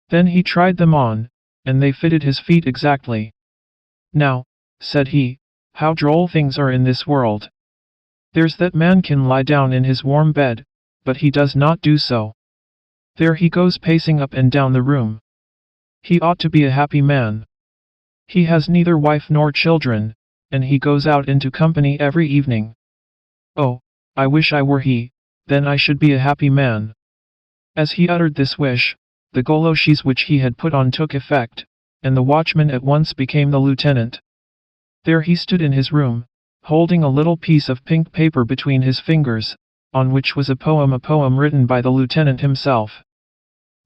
Then he tried them on, and they fitted his feet exactly. Now, said he, how droll things are in this world. There's that man can lie down in his warm bed, but he does not do so. There he goes pacing up and down the room. He ought to be a happy man. He has neither wife nor children, and he goes out into company every evening. Oh, I wish I were he, then I should be a happy man. As he uttered this wish, the goloshes which he had put on took effect, and the watchman at once became the lieutenant. There he stood in his room, holding a little piece of pink paper between his fingers, on which was a poem written by the lieutenant himself.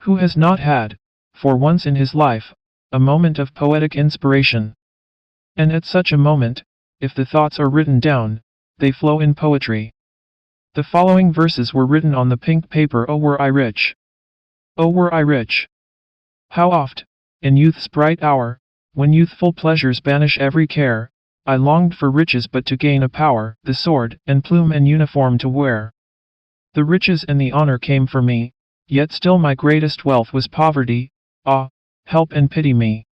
Who has not had, for once in his life, a moment of poetic inspiration? And at such a moment, if the thoughts are written down, they flow in poetry. The following verses were written on the pink paper. Oh, were I rich! Oh, were I rich! How oft, in youth's bright hour, when youthful pleasures banish every care, I longed for riches but to gain a power, the sword, and plume and uniform to wear. The riches and the honor came for me, yet still my greatest wealth was poverty. Ah, help and pity me.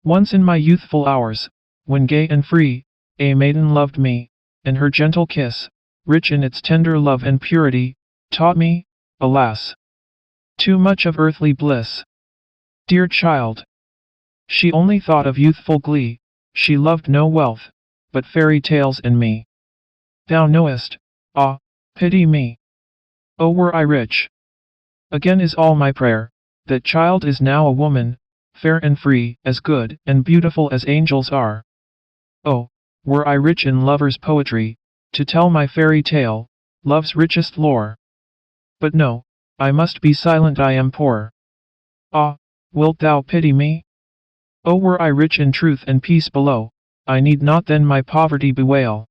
Once in my youthful hours, when gay and free, a maiden loved me, and her gentle kiss, rich in its tender love and purity, taught me, alas, too much of earthly bliss. Dear child! She only thought of youthful glee, she loved no wealth, but fairy tales and me. Thou knowest, ah, pity me. Oh, were I rich! Again is all my prayer, that child is now a woman, fair and free, as good and beautiful as angels are. Oh, were I rich in lover's poetry, to tell my fairy tale, love's richest lore. But no, I must be silent, I am poor. Ah, wilt thou pity me? Oh, were I rich in truth and peace below, I need not then my poverty bewail.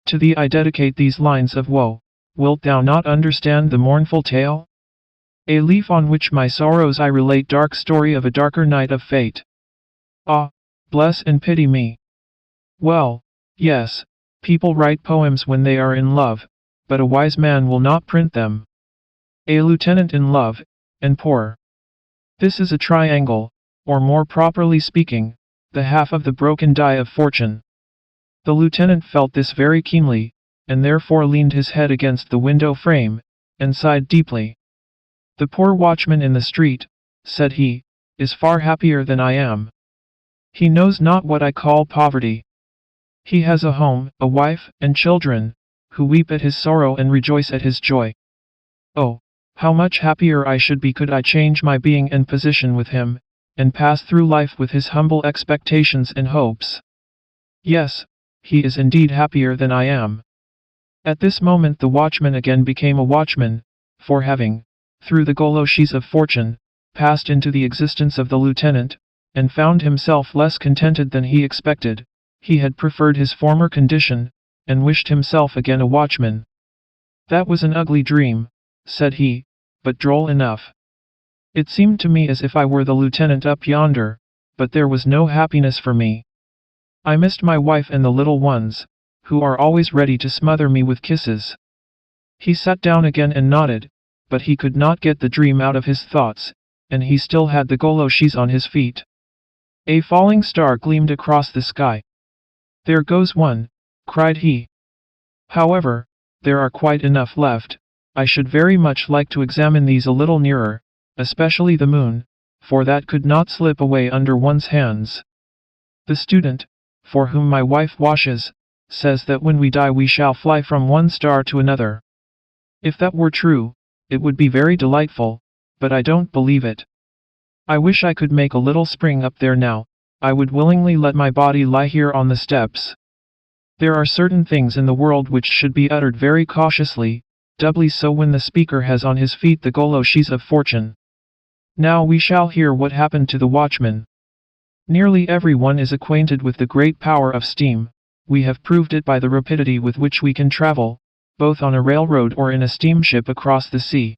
To thee I dedicate these lines of woe, wilt thou not understand the mournful tale? A leaf on which my sorrows I relate, dark story of a darker night of fate. Ah, bless and pity me. Well, yes, people write poems when they are in love, but a wise man will not print them. A lieutenant in love, and poor. This is a triangle, or more properly speaking, the half of the broken die of fortune. The lieutenant felt this very keenly, and therefore leaned his head against the window frame, and sighed deeply. The poor watchman in the street, said he, is far happier than I am. He knows not what I call poverty. He has a home, a wife, and children, who weep at his sorrow and rejoice at his joy. Oh, how much happier I should be could I change my being and position with him, and pass through life with his humble expectations and hopes. Yes, he is indeed happier than I am. At this moment the watchman again became a watchman, for having, through the goloshes of fortune, passed into the existence of the lieutenant, and found himself less contented than he expected, he had preferred his former condition, and wished himself again a watchman. That was an ugly dream, said he, but droll enough. It seemed to me as if I were the lieutenant up yonder, but there was no happiness for me. I missed my wife and the little ones, who are always ready to smother me with kisses. He sat down again and nodded, but he could not get the dream out of his thoughts, and he still had the goloshes on his feet. A falling star gleamed across the sky. There goes one, cried he. However, there are quite enough left. I should very much like to examine these a little nearer, especially the moon, for that could not slip away under one's hands. The student, for whom my wife washes, says that when we die we shall fly from one star to another. If that were true, it would be very delightful, but I don't believe it. I wish I could make a little spring up there now. I would willingly let my body lie here on the steps. There are certain things in the world which should be uttered very cautiously, doubly so when the speaker has on his feet the goloshes of fortune. Now we shall hear what happened to the watchman. Nearly everyone is acquainted with the great power of steam. We have proved it by the rapidity with which we can travel, both on a railroad or in a steamship across the sea.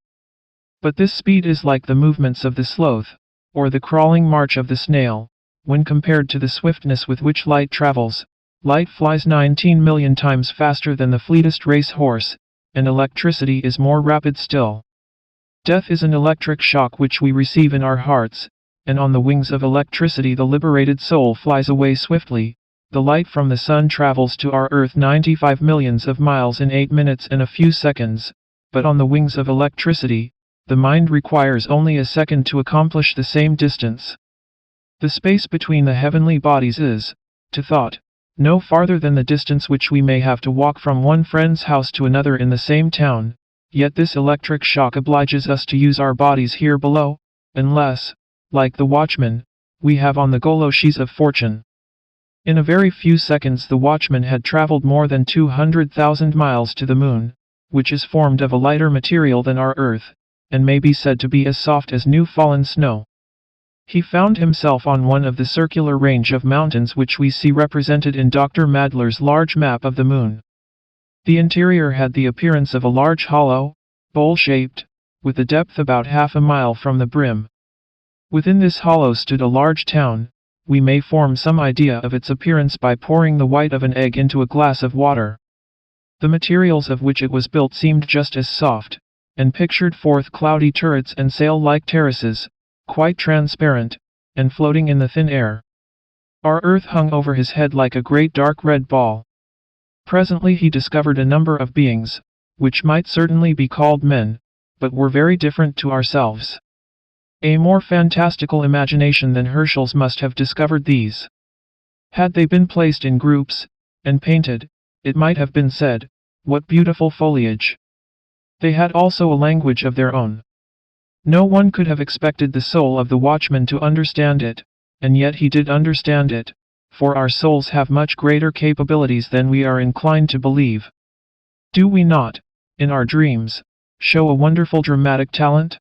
But this speed is like the movements of the sloth, or the crawling march of the snail, when compared to the swiftness with which light travels. Light flies 19 million times faster than the fleetest race horse, and electricity is more rapid still. Death is an electric shock which we receive in our hearts, and on the wings of electricity the liberated soul flies away swiftly. The light from the sun travels to our earth 95 millions of miles in 8 minutes and a few seconds, but on the wings of electricity, the mind requires only a second to accomplish the same distance. The space between the heavenly bodies is, to thought, no farther than the distance which we may have to walk from one friend's house to another in the same town, yet this electric shock obliges us to use our bodies here below, unless, like the watchman, we have on the goloshes of fortune. In a very few seconds the watchman had traveled more than 200,000 miles to the moon, which is formed of a lighter material than our earth, and may be said to be as soft as new fallen snow. He found himself on one of the circular range of mountains which we see represented in Dr. Madler's large map of the moon. The interior had the appearance of a large hollow, bowl-shaped, with a depth about half a mile from the brim. Within this hollow stood a large town. We may form some idea of its appearance by pouring the white of an egg into a glass of water. The materials of which it was built seemed just as soft, and pictured forth cloudy turrets and sail-like terraces, quite transparent, and floating in the thin air. Our earth hung over his head like a great dark red ball. Presently he discovered a number of beings, which might certainly be called men, but were very different to ourselves. A more fantastical imagination than Herschel's must have discovered these. Had they been placed in groups, and painted, it might have been said, "What beautiful foliage!" They had also a language of their own. No one could have expected the soul of the watchman to understand it, and yet he did understand it, for our souls have much greater capabilities than we are inclined to believe. Do we not, in our dreams, show a wonderful dramatic talent?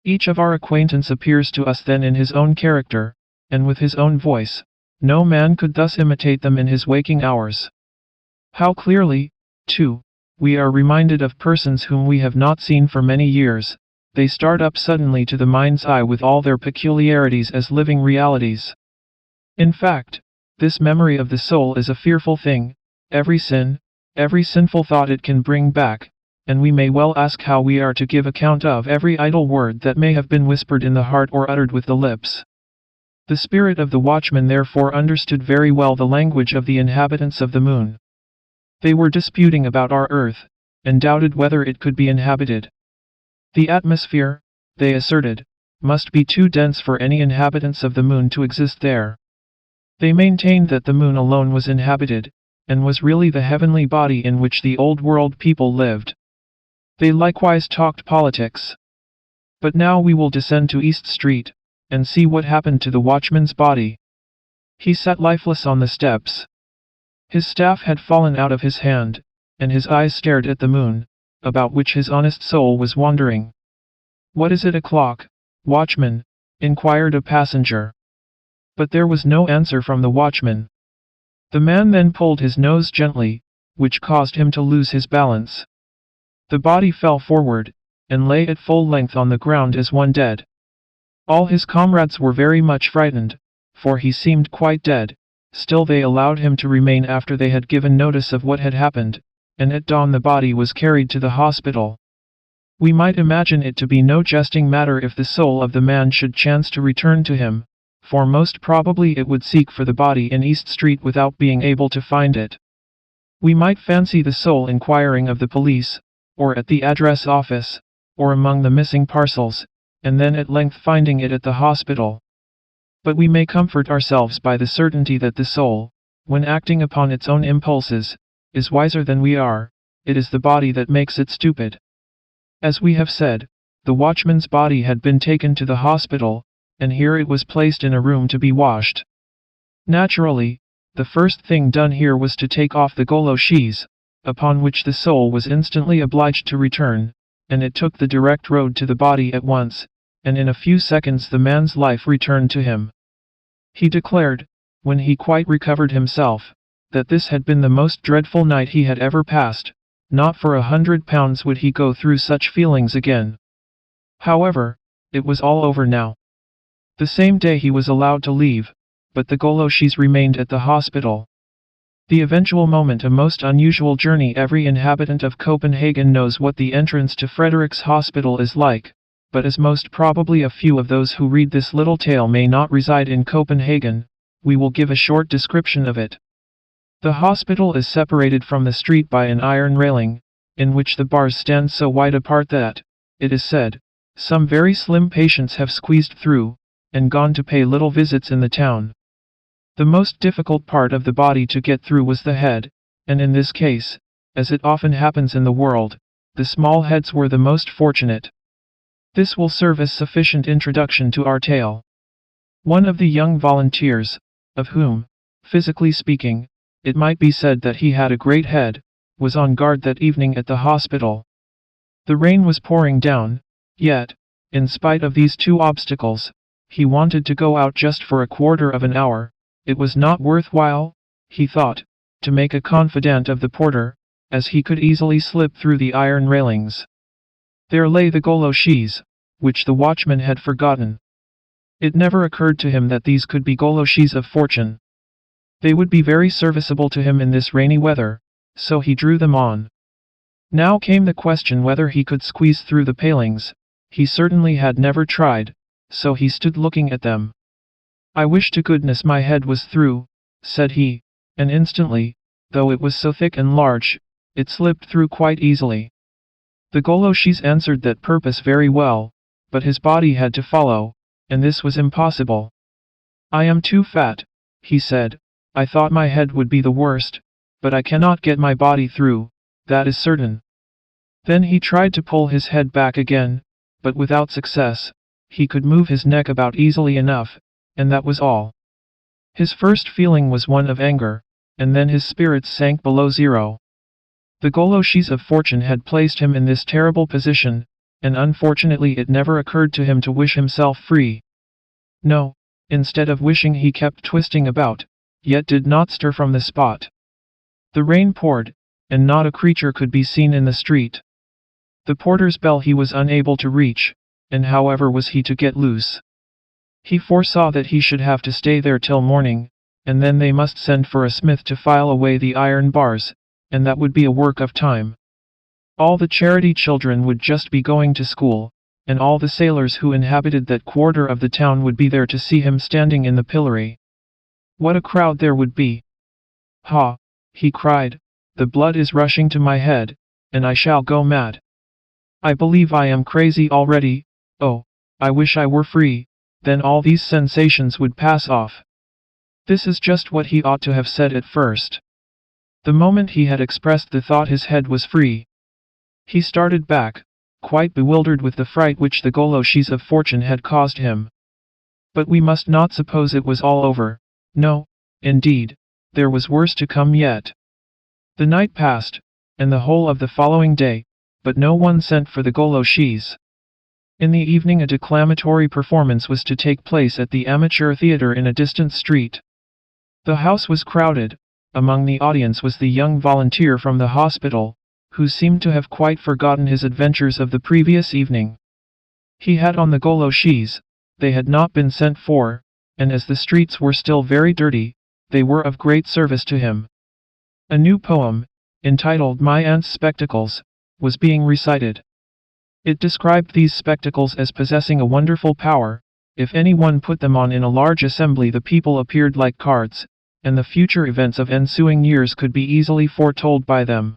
Each of our acquaintance appears to us then in his own character, and with his own voice. No man could thus imitate them in his waking hours. How clearly, too, we are reminded of persons whom we have not seen for many years. They start up suddenly to the mind's eye with all their peculiarities as living realities. In fact, this memory of the soul is a fearful thing. Every sin, every sinful thought it can bring back, and we may well ask how we are to give account of every idle word that may have been whispered in the heart or uttered with the lips. The spirit of the watchman therefore understood very well the language of the inhabitants of the moon. They were disputing about our earth, and doubted whether it could be inhabited. The atmosphere, they asserted, must be too dense for any inhabitants of the moon to exist there. They maintained that the moon alone was inhabited, and was really the heavenly body in which the old world people lived. They likewise talked politics. But now we will descend to East Street, and see what happened to the watchman's body. He sat lifeless on the steps. His staff had fallen out of his hand, and his eyes stared at the moon, about which his honest soul was wandering. "What is it o'clock, watchman?" inquired a passenger. But there was no answer from the watchman. The man then pulled his nose gently, which caused him to lose his balance. The body fell forward, and lay at full length on the ground as one dead. All his comrades were very much frightened, for he seemed quite dead. Still they allowed him to remain after they had given notice of what had happened, and at dawn the body was carried to the hospital. We might imagine it to be no jesting matter if the soul of the man should chance to return to him, for most probably it would seek for the body in East Street without being able to find it. We might fancy the soul inquiring of the police, or at the address office, or among the missing parcels, and then at length finding it at the hospital. But we may comfort ourselves by the certainty that the soul, when acting upon its own impulses, is wiser than we are. It is the body that makes it stupid. As we have said, the watchman's body had been taken to the hospital, and here it was placed in a room to be washed. Naturally, the first thing done here was to take off the goloshes, upon which the soul was instantly obliged to return, and it took the direct road to the body at once, and in a few seconds the man's life returned to him. He declared, when he quite recovered himself, that this had been the most dreadful night he had ever passed, not for £100 would he go through such feelings again. However, it was all over now. The same day he was allowed to leave, but the Goloshis remained at the hospital. The eventual moment, a most unusual journey. Every inhabitant of Copenhagen knows what the entrance to Frederick's hospital is like, but as most probably a few of those who read this little tale may not reside in Copenhagen, we will give a short description of it. The hospital is separated from the street by an iron railing, in which the bars stand so wide apart that, it is said, some very slim patients have squeezed through, and gone to pay little visits in the town. The most difficult part of the body to get through was the head, and in this case, as it often happens in the world, the small heads were the most fortunate. This will serve as sufficient introduction to our tale. One of the young volunteers, of whom, physically speaking, it might be said that he had a great head, was on guard that evening at the hospital. The rain was pouring down, yet, in spite of these two obstacles, he wanted to go out just for a quarter of an hour. It was not worthwhile, he thought, to make a confidant of the porter, as he could easily slip through the iron railings. There lay the Goloshis, which the watchman had forgotten. It never occurred to him that these could be Goloshis of fortune. They would be very serviceable to him in this rainy weather, so he drew them on. Now came the question whether he could squeeze through the palings. He certainly had never tried, so he stood looking at them. "I wish to goodness my head was through," said he, and instantly, though it was so thick and large, it slipped through quite easily. The Goloshis answered that purpose very well, but his body had to follow, and this was impossible. "I am too fat," he said. "I thought my head would be the worst, but I cannot get my body through, that is certain." Then he tried to pull his head back again, but without success. He could move his neck about easily enough, and that was all. His first feeling was one of anger, and then his spirits sank below zero. The Goloshis of fortune had placed him in this terrible position, and unfortunately it never occurred to him to wish himself free. No, instead of wishing he kept twisting about, yet did not stir from the spot. The rain poured, and not a creature could be seen in the street. The porter's bell he was unable to reach, and however was he to get loose? He foresaw that he should have to stay there till morning, and then they must send for a smith to file away the iron bars, and that would be a work of time. All the charity children would just be going to school, and all the sailors who inhabited that quarter of the town would be there to see him standing in the pillory. What a crowd there would be! "Ha!" he cried, "the blood is rushing to my head, and I shall go mad. I believe I am crazy already. Oh, I wish I were free, then all these sensations would pass off." This is just what he ought to have said at first. The moment he had expressed the thought his head was free. He started back, quite bewildered with the fright which the Goloshis of fortune had caused him. But we must not suppose it was all over. No, indeed, there was worse to come yet. The night passed, and the whole of the following day, but no one sent for the Goloshis. In the evening a declamatory performance was to take place at the amateur theatre in a distant street. The house was crowded. Among the audience was the young volunteer from the hospital, who seemed to have quite forgotten his adventures of the previous evening. He had on the Goloshis. They had not been sent for, and as the streets were still very dirty, they were of great service to him. A new poem, entitled My Aunt's Spectacles, was being recited. It described these spectacles as possessing a wonderful power. If anyone put them on in a large assembly, the people appeared like cards, and the future events of ensuing years could be easily foretold by them.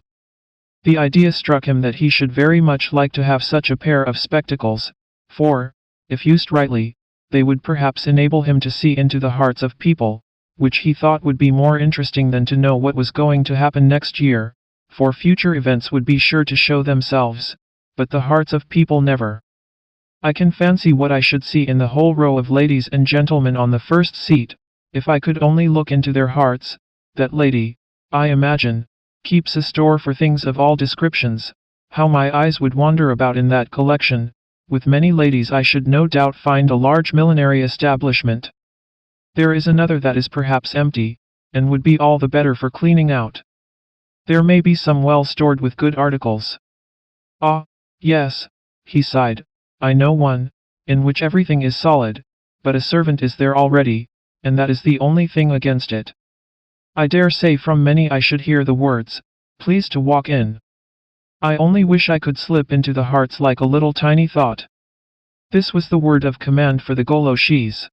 The idea struck him that he should very much like to have such a pair of spectacles, for, if used rightly, they would perhaps enable him to see into the hearts of people, which he thought would be more interesting than to know what was going to happen next year, for future events would be sure to show themselves, but the hearts of people never. "I can fancy what I should see in the whole row of ladies and gentlemen on the first seat, if I could only look into their hearts. That lady, I imagine, keeps a store for things of all descriptions. How my eyes would wander about in that collection. With many ladies I should no doubt find a large millinery establishment. There is another that is perhaps empty, and would be all the better for cleaning out. There may be some well stored with good articles. Ah, yes, he sighed. I know one, in which everything is solid, but a servant is there already, and that is the only thing against it. I dare say from many I should hear the words, please to walk in. I only wish I could slip into the hearts like a little tiny thought. This was the word of command for the goloshes.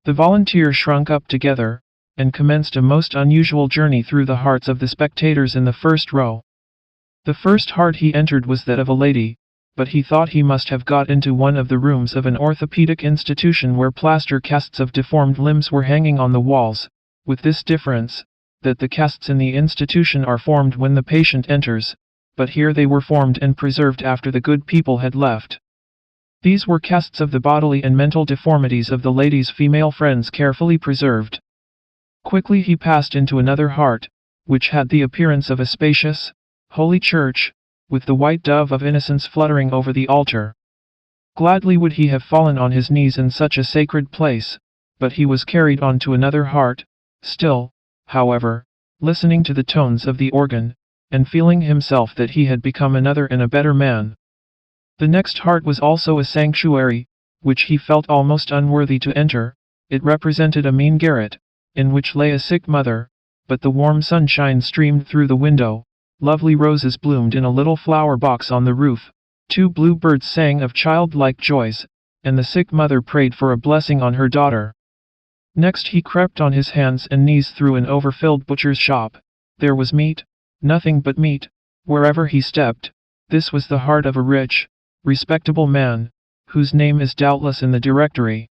The volunteers shrunk up together, and commenced a most unusual journey through the hearts of the spectators in the first row. The first heart he entered was that of a lady, but he thought he must have got into one of the rooms of an orthopedic institution where plaster casts of deformed limbs were hanging on the walls, with this difference, that the casts in the institution are formed when the patient enters, but here they were formed and preserved after the good people had left. These were casts of the bodily and mental deformities of the lady's female friends carefully preserved. Quickly he passed into another heart, which had the appearance of a spacious, holy church, with the white dove of innocence fluttering over the altar. Gladly would he have fallen on his knees in such a sacred place, but he was carried on to another heart, still, however, listening to the tones of the organ, and feeling himself that he had become another and a better man. The next heart was also a sanctuary, which he felt almost unworthy to enter. It represented a mean garret, in which lay a sick mother, but the warm sunshine streamed through the window, lovely roses bloomed in a little flower box on the roof, 2 blue birds sang of childlike joys, and the sick mother prayed for a blessing on her daughter. Next he crept on his hands and knees through an overfilled butcher's shop. There was meat, nothing but meat, wherever he stepped. This was the heart of a rich, respectable man, whose name is doubtless in the directory.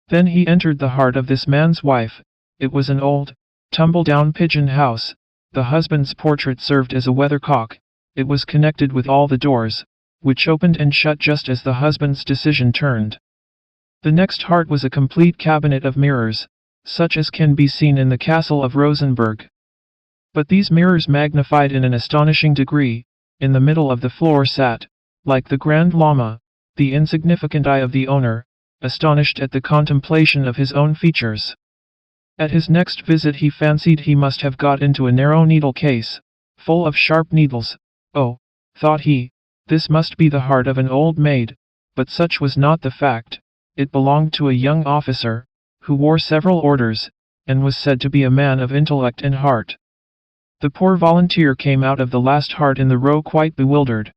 Then he entered the heart of this man's wife. It was an old, tumble-down pigeon house. The husband's portrait served as a weathercock. It was connected with all the doors, which opened and shut just as the husband's decision turned. The next heart was a complete cabinet of mirrors, such as can be seen in the castle of Rosenberg. But these mirrors magnified in an astonishing degree. In the middle of the floor sat, like the Grand Lama, the insignificant eye of the owner, astonished at the contemplation of his own features. At his next visit he fancied he must have got into a narrow needle case, full of sharp needles. Oh, thought he, this must be the heart of an old maid, but such was not the fact. It belonged to a young officer, who wore several orders, and was said to be a man of intellect and heart. The poor volunteer came out of the last heart in the row quite bewildered.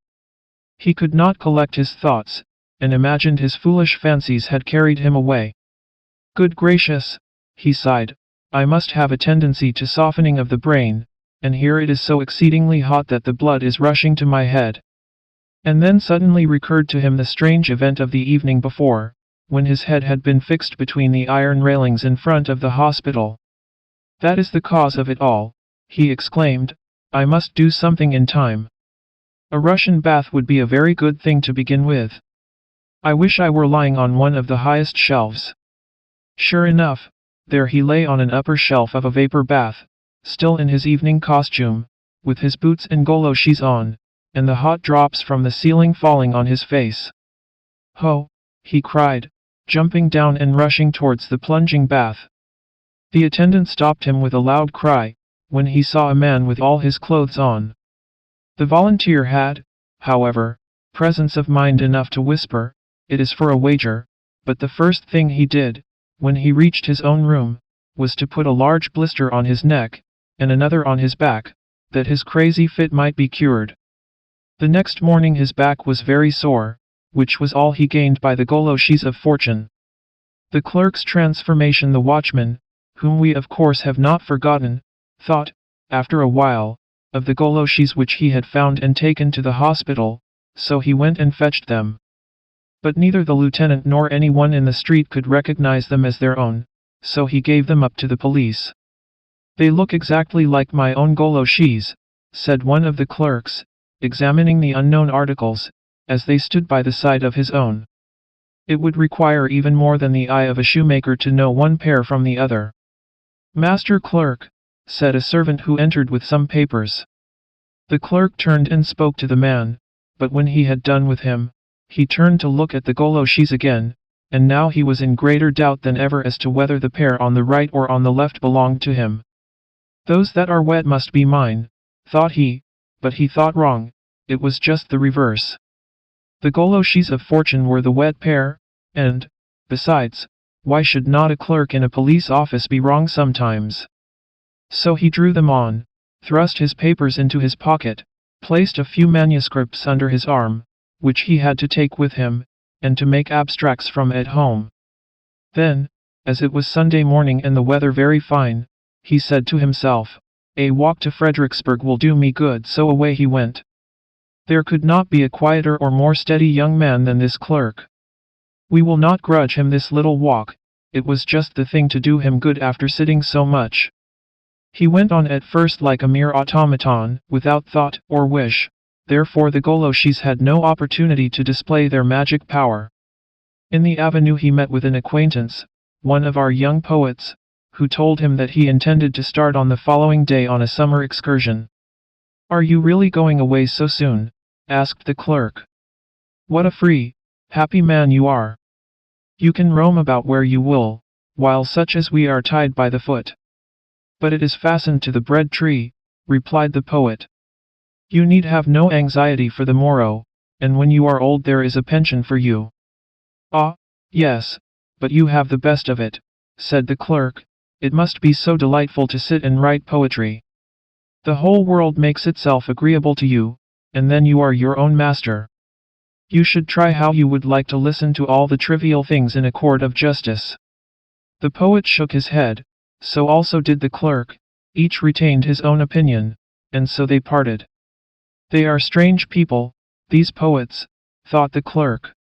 He could not collect his thoughts, and imagined his foolish fancies had carried him away. Good gracious, he sighed, I must have a tendency to softening of the brain, and here it is so exceedingly hot that the blood is rushing to my head. And then suddenly recurred to him the strange event of the evening before, when his head had been fixed between the iron railings in front of the hospital. That is the cause of it all, he exclaimed. I must do something in time. A Russian bath would be a very good thing to begin with. I wish I were lying on one of the highest shelves. Sure enough, there he lay on an upper shelf of a vapor bath, still in his evening costume, with his boots and goloshes on, and the hot drops from the ceiling falling on his face. Ho! He cried, jumping down and rushing towards the plunging bath. The attendant stopped him with a loud cry, when he saw a man with all his clothes on. The volunteer had, however, presence of mind enough to whisper, "It is for a wager," but the first thing he did, when he reached his own room, was to put a large blister on his neck, and another on his back, that his crazy fit might be cured. The next morning his back was very sore, which was all he gained by the goloshes of fortune. The clerk's transformation. The watchman, whom we of course have not forgotten, thought, after a while, of the goloshes which he had found and taken to the hospital, so he went and fetched them. But neither the lieutenant nor anyone in the street could recognize them as their own, so he gave them up to the police. "They look exactly like my own goloshes," said one of the clerks, examining the unknown articles, as they stood by the side of his own. "It would require even more than the eye of a shoemaker to know one pair from the other." "Master Clerk," said a servant who entered with some papers. The clerk turned and spoke to the man, but when he had done with him, he turned to look at the goloshes again, and now he was in greater doubt than ever as to whether the pair on the right or on the left belonged to him. "Those that are wet must be mine," thought he, but he thought wrong, it was just the reverse. The goloshes of fortune were the wed pair, and, besides, why should not a clerk in a police office be wrong sometimes? So he drew them on, thrust his papers into his pocket, placed a few manuscripts under his arm, which he had to take with him, and to make abstracts from at home. Then, as it was Sunday morning and the weather very fine, he said to himself, "A walk to Fredericksburg will do me good," so away he went. There could not be a quieter or more steady young man than this clerk. We will not grudge him this little walk, it was just the thing to do him good after sitting so much. He went on at first like a mere automaton, without thought or wish, therefore the goloshes had no opportunity to display their magic power. In the avenue he met with an acquaintance, one of our young poets, who told him that he intended to start on the following day on a summer excursion. "Are you really going away so soon?" asked the clerk. "What a free, happy man you are. You can roam about where you will, while such as we are tied by the foot." "But it is fastened to the bread tree," replied the poet. "You need have no anxiety for the morrow, and when you are old there is a pension for you." "Ah, yes, but you have the best of it," said the clerk. "It must be so delightful to sit and write poetry. The whole world makes itself agreeable to you, and then you are your own master. You should try how you would like to listen to all the trivial things in a court of justice." The poet shook his head, so also did the clerk, each retained his own opinion, and so they parted. "They are strange people, these poets," thought the clerk.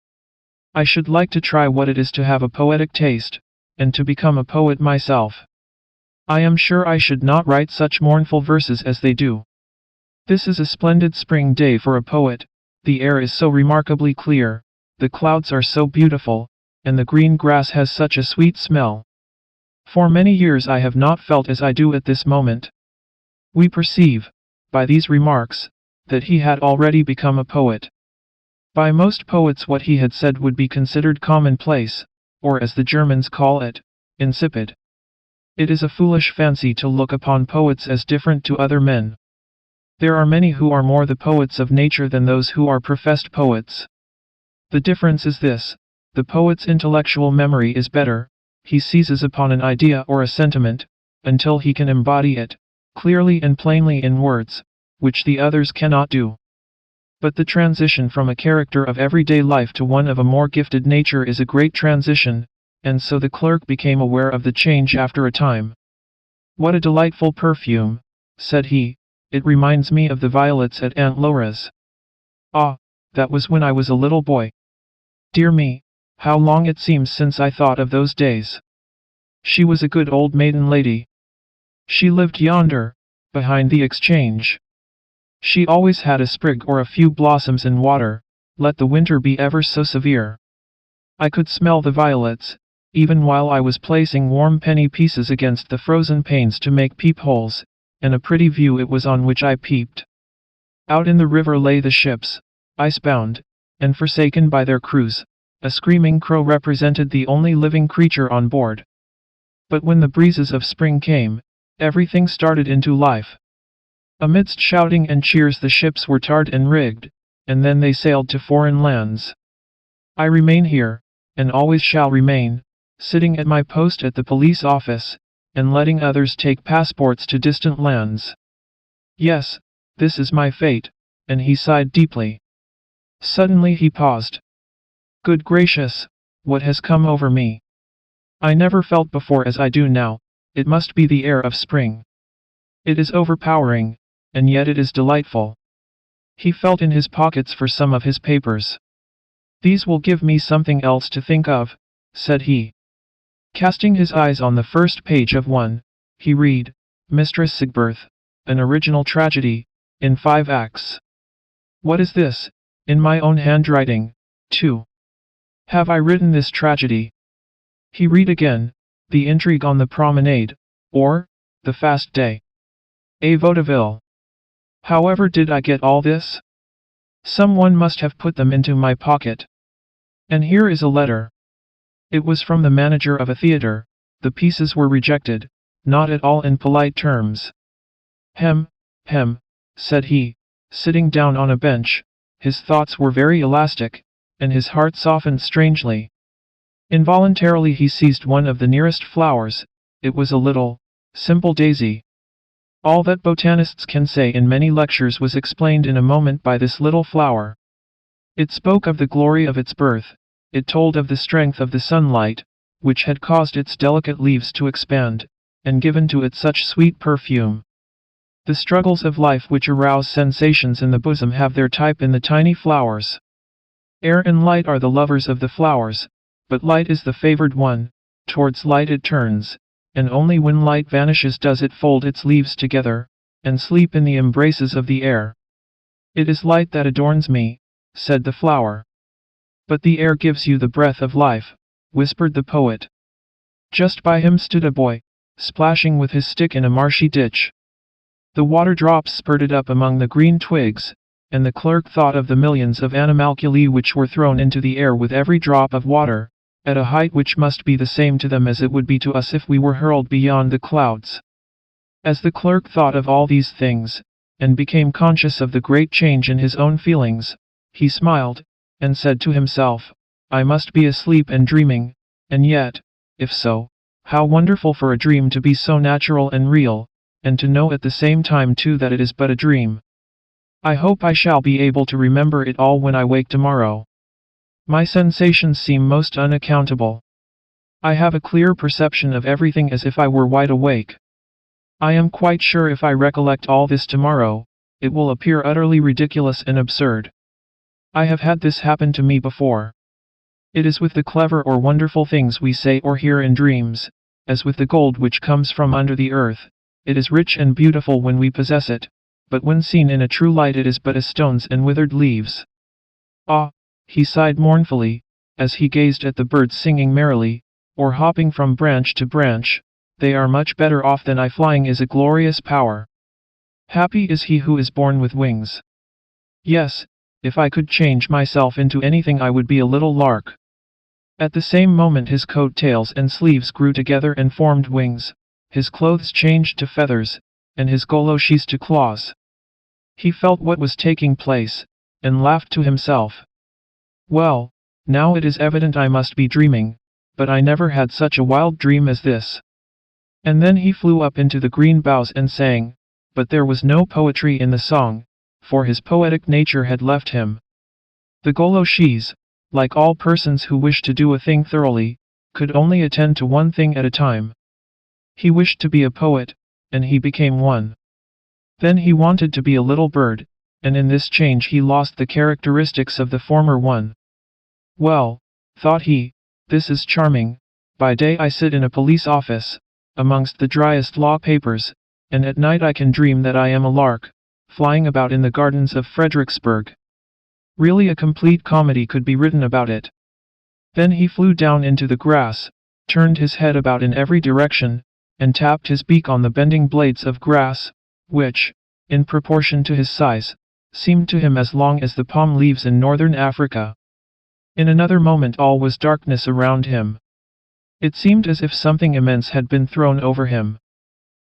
"I should like to try what it is to have a poetic taste, and to become a poet myself. I am sure I should not write such mournful verses as they do. This is a splendid spring day for a poet, the air is so remarkably clear, the clouds are so beautiful, and the green grass has such a sweet smell. For many years I have not felt as I do at this moment." We perceive, by these remarks, that he had already become a poet. By most poets what he had said would be considered commonplace, or as the Germans call it, insipid. It is a foolish fancy to look upon poets as different to other men. There are many who are more the poets of nature than those who are professed poets. The difference is this: the poet's intellectual memory is better, he seizes upon an idea or a sentiment, until he can embody it, clearly and plainly in words, which the others cannot do. But the transition from a character of everyday life to one of a more gifted nature is a great transition, and so the clerk became aware of the change after a time. "What a delightful perfume," said he, "it reminds me of the violets at Aunt Laura's. Ah, that was when I was a little boy. Dear me, how long it seems since I thought of those days. She was a good old maiden lady. She lived yonder, behind the exchange. She always had a sprig or a few blossoms in water, let the winter be ever so severe. I could smell the violets, even while I was placing warm penny pieces against the frozen panes to make peepholes, and a pretty view it was on which I peeped. Out in the river lay the ships, icebound, and forsaken by their crews. A screaming crow represented the only living creature on board. But when the breezes of spring came, everything started into life. Amidst shouting and cheers the ships were tarred and rigged, and then they sailed to foreign lands. I remain here, and always shall remain, sitting at my post at the police office, and letting others take passports to distant lands. Yes, this is my fate," and he sighed deeply. Suddenly he paused. "Good gracious, what has come over me? I never felt before as I do now, it must be the air of spring. It is overpowering, and yet it is delightful." He felt in his pockets for some of his papers. "These will give me something else to think of," said he. Casting his eyes on the first page of one, he read, "Mistress Sigbirth, an original tragedy, in 5 acts. What is this, in my own handwriting, too? Have I written this tragedy?" He read again, "The Intrigue on the Promenade, or, The Fast Day. A Vaudeville. However did I get all this? Someone must have put them into my pocket. And here is a letter. It was from the manager of a theater, the pieces were rejected, not at all in polite terms. Hem, hem, said he, sitting down on a bench. His thoughts were very elastic, and his heart softened strangely. Involuntarily he seized one of the nearest flowers. It was a little, simple daisy. All that botanists can say in many lectures was explained in a moment by this little flower. It spoke of the glory of its birth, it told of the strength of the sunlight, which had caused its delicate leaves to expand, and given to it such sweet perfume. The struggles of life which arouse sensations in the bosom have their type in the tiny flowers. Air and light are the lovers of the flowers, but light is the favored one, towards light it turns, and only when light vanishes does it fold its leaves together, and sleep in the embraces of the air. It is light that adorns me, said the flower. But the air gives you the breath of life, whispered the poet. Just by him stood a boy, splashing with his stick in a marshy ditch. The water drops spurted up among the green twigs, and the clerk thought of the millions of animalculae which were thrown into the air with every drop of water, at a height which must be the same to them as it would be to us if we were hurled beyond the clouds. As the clerk thought of all these things, and became conscious of the great change in his own feelings, he smiled, and said to himself, I must be asleep and dreaming, and yet, if so, how wonderful for a dream to be so natural and real, and to know at the same time too that it is but a dream. I hope I shall be able to remember it all when I wake tomorrow. My sensations seem most unaccountable. I have a clear perception of everything as if I were wide awake. I am quite sure if I recollect all this tomorrow, it will appear utterly ridiculous and absurd. I have had this happen to me before. It is with the clever or wonderful things we say or hear in dreams, as with the gold which comes from under the earth. It is rich and beautiful when we possess it, but when seen in a true light it is but as stones and withered leaves. Ah, he sighed mournfully, as he gazed at the birds singing merrily, or hopping from branch to branch, they are much better off than I. Flying is a glorious power. Happy is he who is born with wings. Yes, if I could change myself into anything I would be a little lark. At the same moment his coat tails and sleeves grew together and formed wings. His clothes changed to feathers, and his goloshes to claws. He felt what was taking place, and laughed to himself. Well, now it is evident I must be dreaming, but I never had such a wild dream as this. And then he flew up into the green boughs and sang, but there was no poetry in the song, for his poetic nature had left him. The goloshes, like all persons who wish to do a thing thoroughly, could only attend to one thing at a time. He wished to be a poet, and he became one. Then he wanted to be a little bird, and in this change he lost the characteristics of the former one. Well, thought he, this is charming. By day I sit in a police office, amongst the driest law papers, and at night I can dream that I am a lark, flying about in the gardens of Fredericksburg. Really a complete comedy could be written about it. Then he flew down into the grass, turned his head about in every direction, and tapped his beak on the bending blades of grass, which, in proportion to his size, seemed to him as long as the palm leaves in northern Africa. In another moment all was darkness around him. It seemed as if something immense had been thrown over him.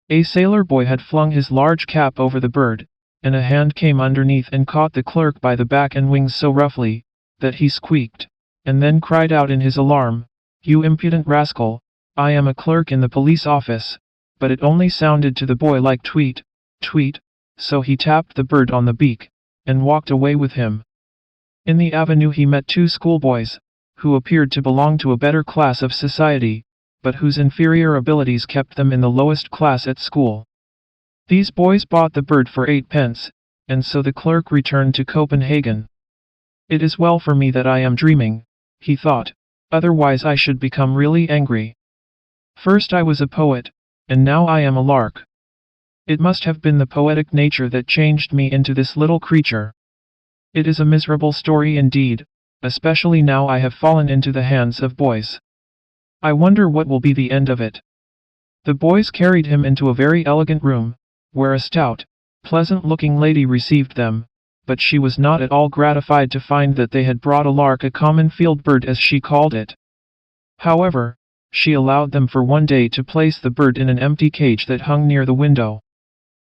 A sailor boy had flung his large cap over the bird, and a hand came underneath and caught the clerk by the back and wings so roughly, that he squeaked, and then cried out in his alarm, "You impudent rascal, I am a clerk in the police office," but it only sounded to the boy like tweet, tweet, so he tapped the bird on the beak, and walked away with him. In the avenue he met two schoolboys, who appeared to belong to a better class of society, but whose inferior abilities kept them in the lowest class at school. These boys bought the bird for 8 pence, and so the clerk returned to Copenhagen. It is well for me that I am dreaming, he thought, otherwise I should become really angry. First I was a poet, and now I am a lark. It must have been the poetic nature that changed me into this little creature. It is a miserable story indeed, especially now I have fallen into the hands of boys. I wonder what will be the end of it. The boys carried him into a very elegant room, where a stout, pleasant-looking lady received them, but she was not at all gratified to find that they had brought a lark, a common field bird as she called it. However, she allowed them for one day to place the bird in an empty cage that hung near the window.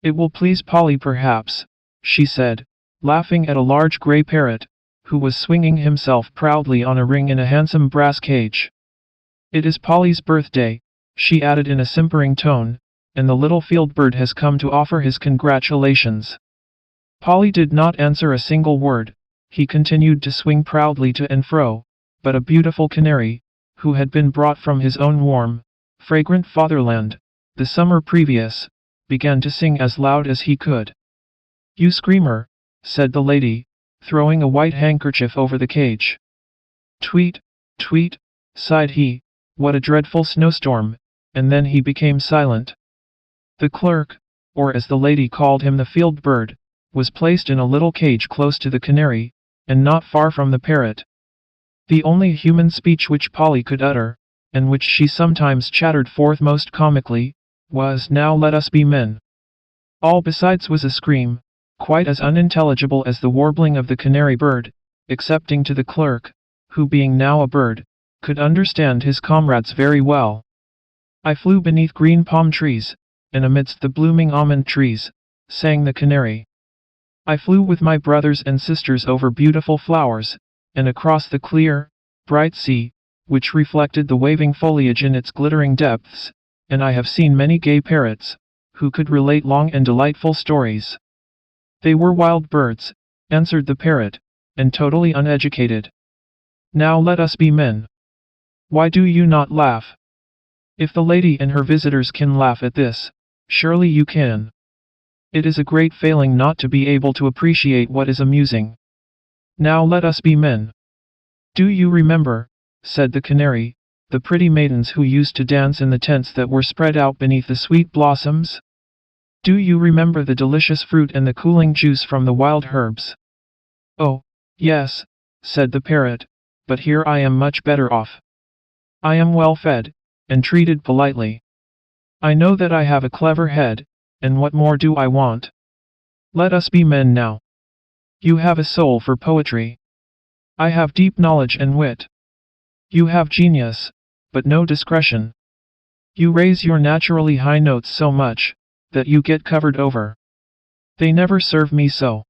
"It will please Polly perhaps," she said, laughing at a large grey parrot, who was swinging himself proudly on a ring in a handsome brass cage. It is Polly's birthday, she added in a simpering tone, and the little field bird has come to offer his congratulations. Polly did not answer a single word. He continued to swing proudly to and fro, but a beautiful canary, who had been brought from his own warm, fragrant fatherland, the summer previous, began to sing as loud as he could. "You screamer," said the lady, throwing a white handkerchief over the cage. "Tweet, tweet," sighed he, "what a dreadful snowstorm," and then he became silent. The clerk, or as the lady called him the field bird, was placed in a little cage close to the canary, and not far from the parrot. The only human speech which Polly could utter, and which she sometimes chattered forth most comically, was, "Now let us be men." All besides was a scream, quite as unintelligible as the warbling of the canary bird, excepting to the clerk, who being now a bird, could understand his comrades very well. "I flew beneath green palm trees, and amidst the blooming almond trees," sang the canary. "I flew with my brothers and sisters over beautiful flowers, and across the clear, bright sea, which reflected the waving foliage in its glittering depths, and I have seen many gay parrots, who could relate long and delightful stories." "They were wild birds," answered the parrot, "and totally uneducated. Now let us be men. Why do you not laugh? If the lady and her visitors can laugh at this, surely you can. It is a great failing not to be able to appreciate what is amusing. Now let us be men. Do you remember," said the canary, "the pretty maidens who used to dance in the tents that were spread out beneath the sweet blossoms? Do you remember the delicious fruit and the cooling juice from the wild herbs?" "Oh, yes," said the parrot, "but here I am much better off. I am well fed, and treated politely. I know that I have a clever head, and what more do I want? Let us be men now. You have a soul for poetry. I have deep knowledge and wit. You have genius, but no discretion. You raise your naturally high notes so much, that you get covered over. They never serve me so.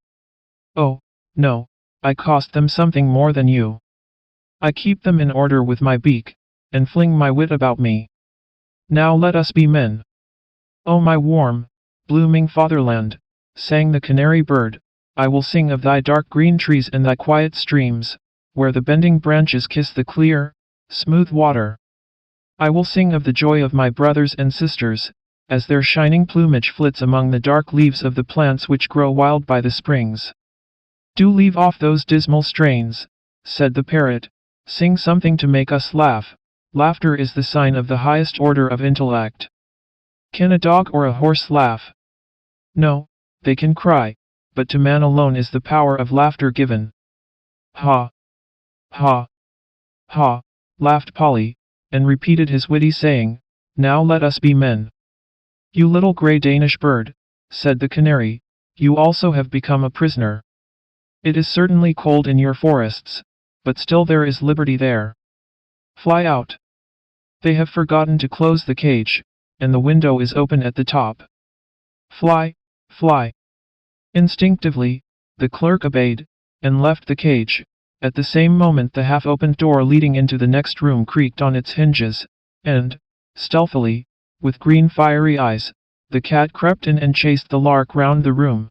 Oh, no, I cost them something more than you. I keep them in order with my beak, and fling my wit about me. Now let us be men." "Oh my warm, blooming fatherland," sang the canary bird, "I will sing of thy dark green trees and thy quiet streams, where the bending branches kiss the clear, smooth water. I will sing of the joy of my brothers and sisters, as their shining plumage flits among the dark leaves of the plants which grow wild by the springs." "Do leave off those dismal strains," said the parrot. "Sing something to make us laugh. Laughter is the sign of the highest order of intellect. Can a dog or a horse laugh? No, they can cry, but to man alone is the power of laughter given." "Ha! Ha! Ha!" laughed Polly, and repeated his witty saying, "Now let us be men." "You little grey Danish bird," said the canary, "you also have become a prisoner. It is certainly cold in your forests, but still there is liberty there. Fly out. They have forgotten to close the cage, and the window is open at the top. Fly, fly." Instinctively, the clerk obeyed, and left the cage. At the same moment the half-opened door leading into the next room creaked on its hinges, and, stealthily, with green fiery eyes, the cat crept in and chased the lark round the room.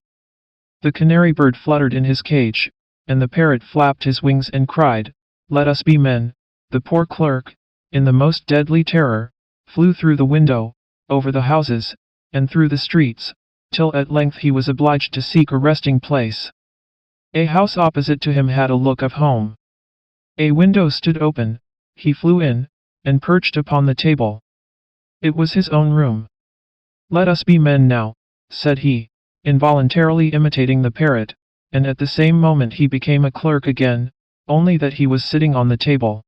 The canary bird fluttered in his cage, and the parrot flapped his wings and cried, "Let us be men." The poor clerk, in the most deadly terror, flew through the window, over the houses, and through the streets, till at length he was obliged to seek a resting place. A house opposite to him had a look of home. A window stood open. He flew in, and perched upon the table. It was his own room. "Let us be men now," said he, involuntarily imitating the parrot, and at the same moment he became a clerk again, only that he was sitting on the table.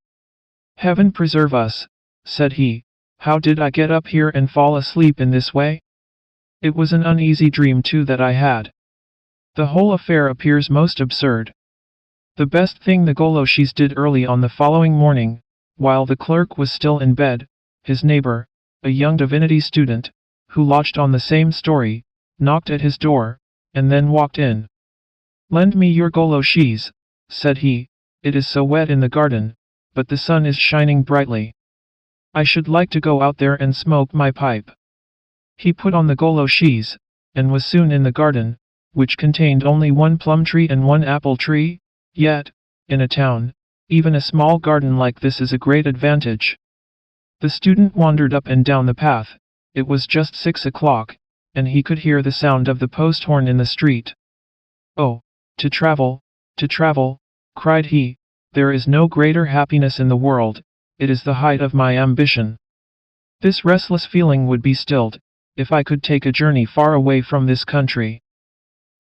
"Heaven preserve us," said he, "how did I get up here and fall asleep in this way? It was an uneasy dream too that I had. The whole affair appears most absurd." The best thing the goloshes did early on the following morning, while the clerk was still in bed, his neighbor, a young divinity student, who lodged on the same story, knocked at his door, and then walked in. "Lend me your goloshes," said he. "It is so wet in the garden, but the sun is shining brightly. I should like to go out there and smoke my pipe." He put on the goloshes, and was soon in the garden, which contained only one plum tree and one apple tree. Yet, in a town, even a small garden like this is a great advantage. The student wandered up and down the path. It was just 6 o'clock, and he could hear the sound of the post horn in the street. "Oh, to travel, cried he. "There is no greater happiness in the world. It is the height of my ambition. This restless feeling would be stilled, if I could take a journey far away from this country.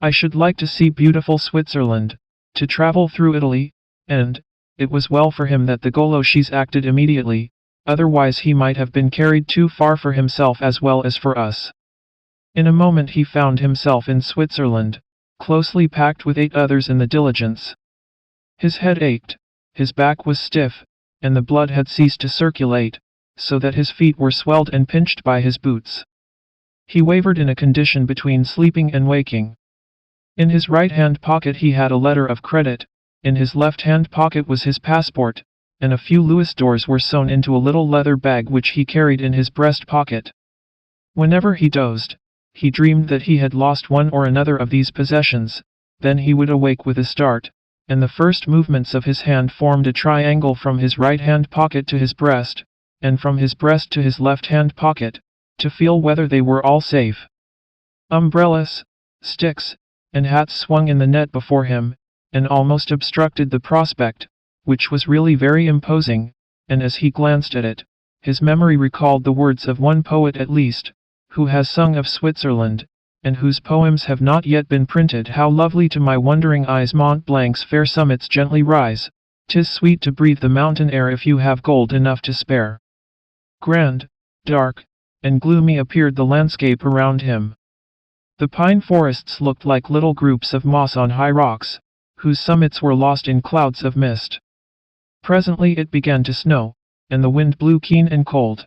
I should like to see beautiful Switzerland, to travel through Italy," and it was well for him that the goloshes acted immediately, otherwise he might have been carried too far for himself as well as for us. In a moment he found himself in Switzerland, closely packed with 8 others in the diligence. His head ached, his back was stiff, and the blood had ceased to circulate, so that his feet were swelled and pinched by his boots. He wavered in a condition between sleeping and waking. In his right-hand pocket he had a letter of credit, in his left-hand pocket was his passport, and a few louis d'ors were sewn into a little leather bag which he carried in his breast pocket. Whenever he dozed, he dreamed that he had lost one or another of these possessions, then he would awake with a start, and the first movements of his hand formed a triangle from his right-hand pocket to his breast, and from his breast to his left-hand pocket, to feel whether they were all safe. Umbrellas, sticks, and hats swung in the net before him, and almost obstructed the prospect, which was really very imposing, and as he glanced at it, his memory recalled the words of one poet at least, who has sung of Switzerland, and whose poems have not yet been printed. "How lovely to my wondering eyes Mont Blanc's fair summits gently rise, 'tis sweet to breathe the mountain air if you have gold enough to spare." Grand, dark, and gloomy appeared the landscape around him. The pine forests looked like little groups of moss on high rocks, whose summits were lost in clouds of mist. Presently it began to snow, and the wind blew keen and cold.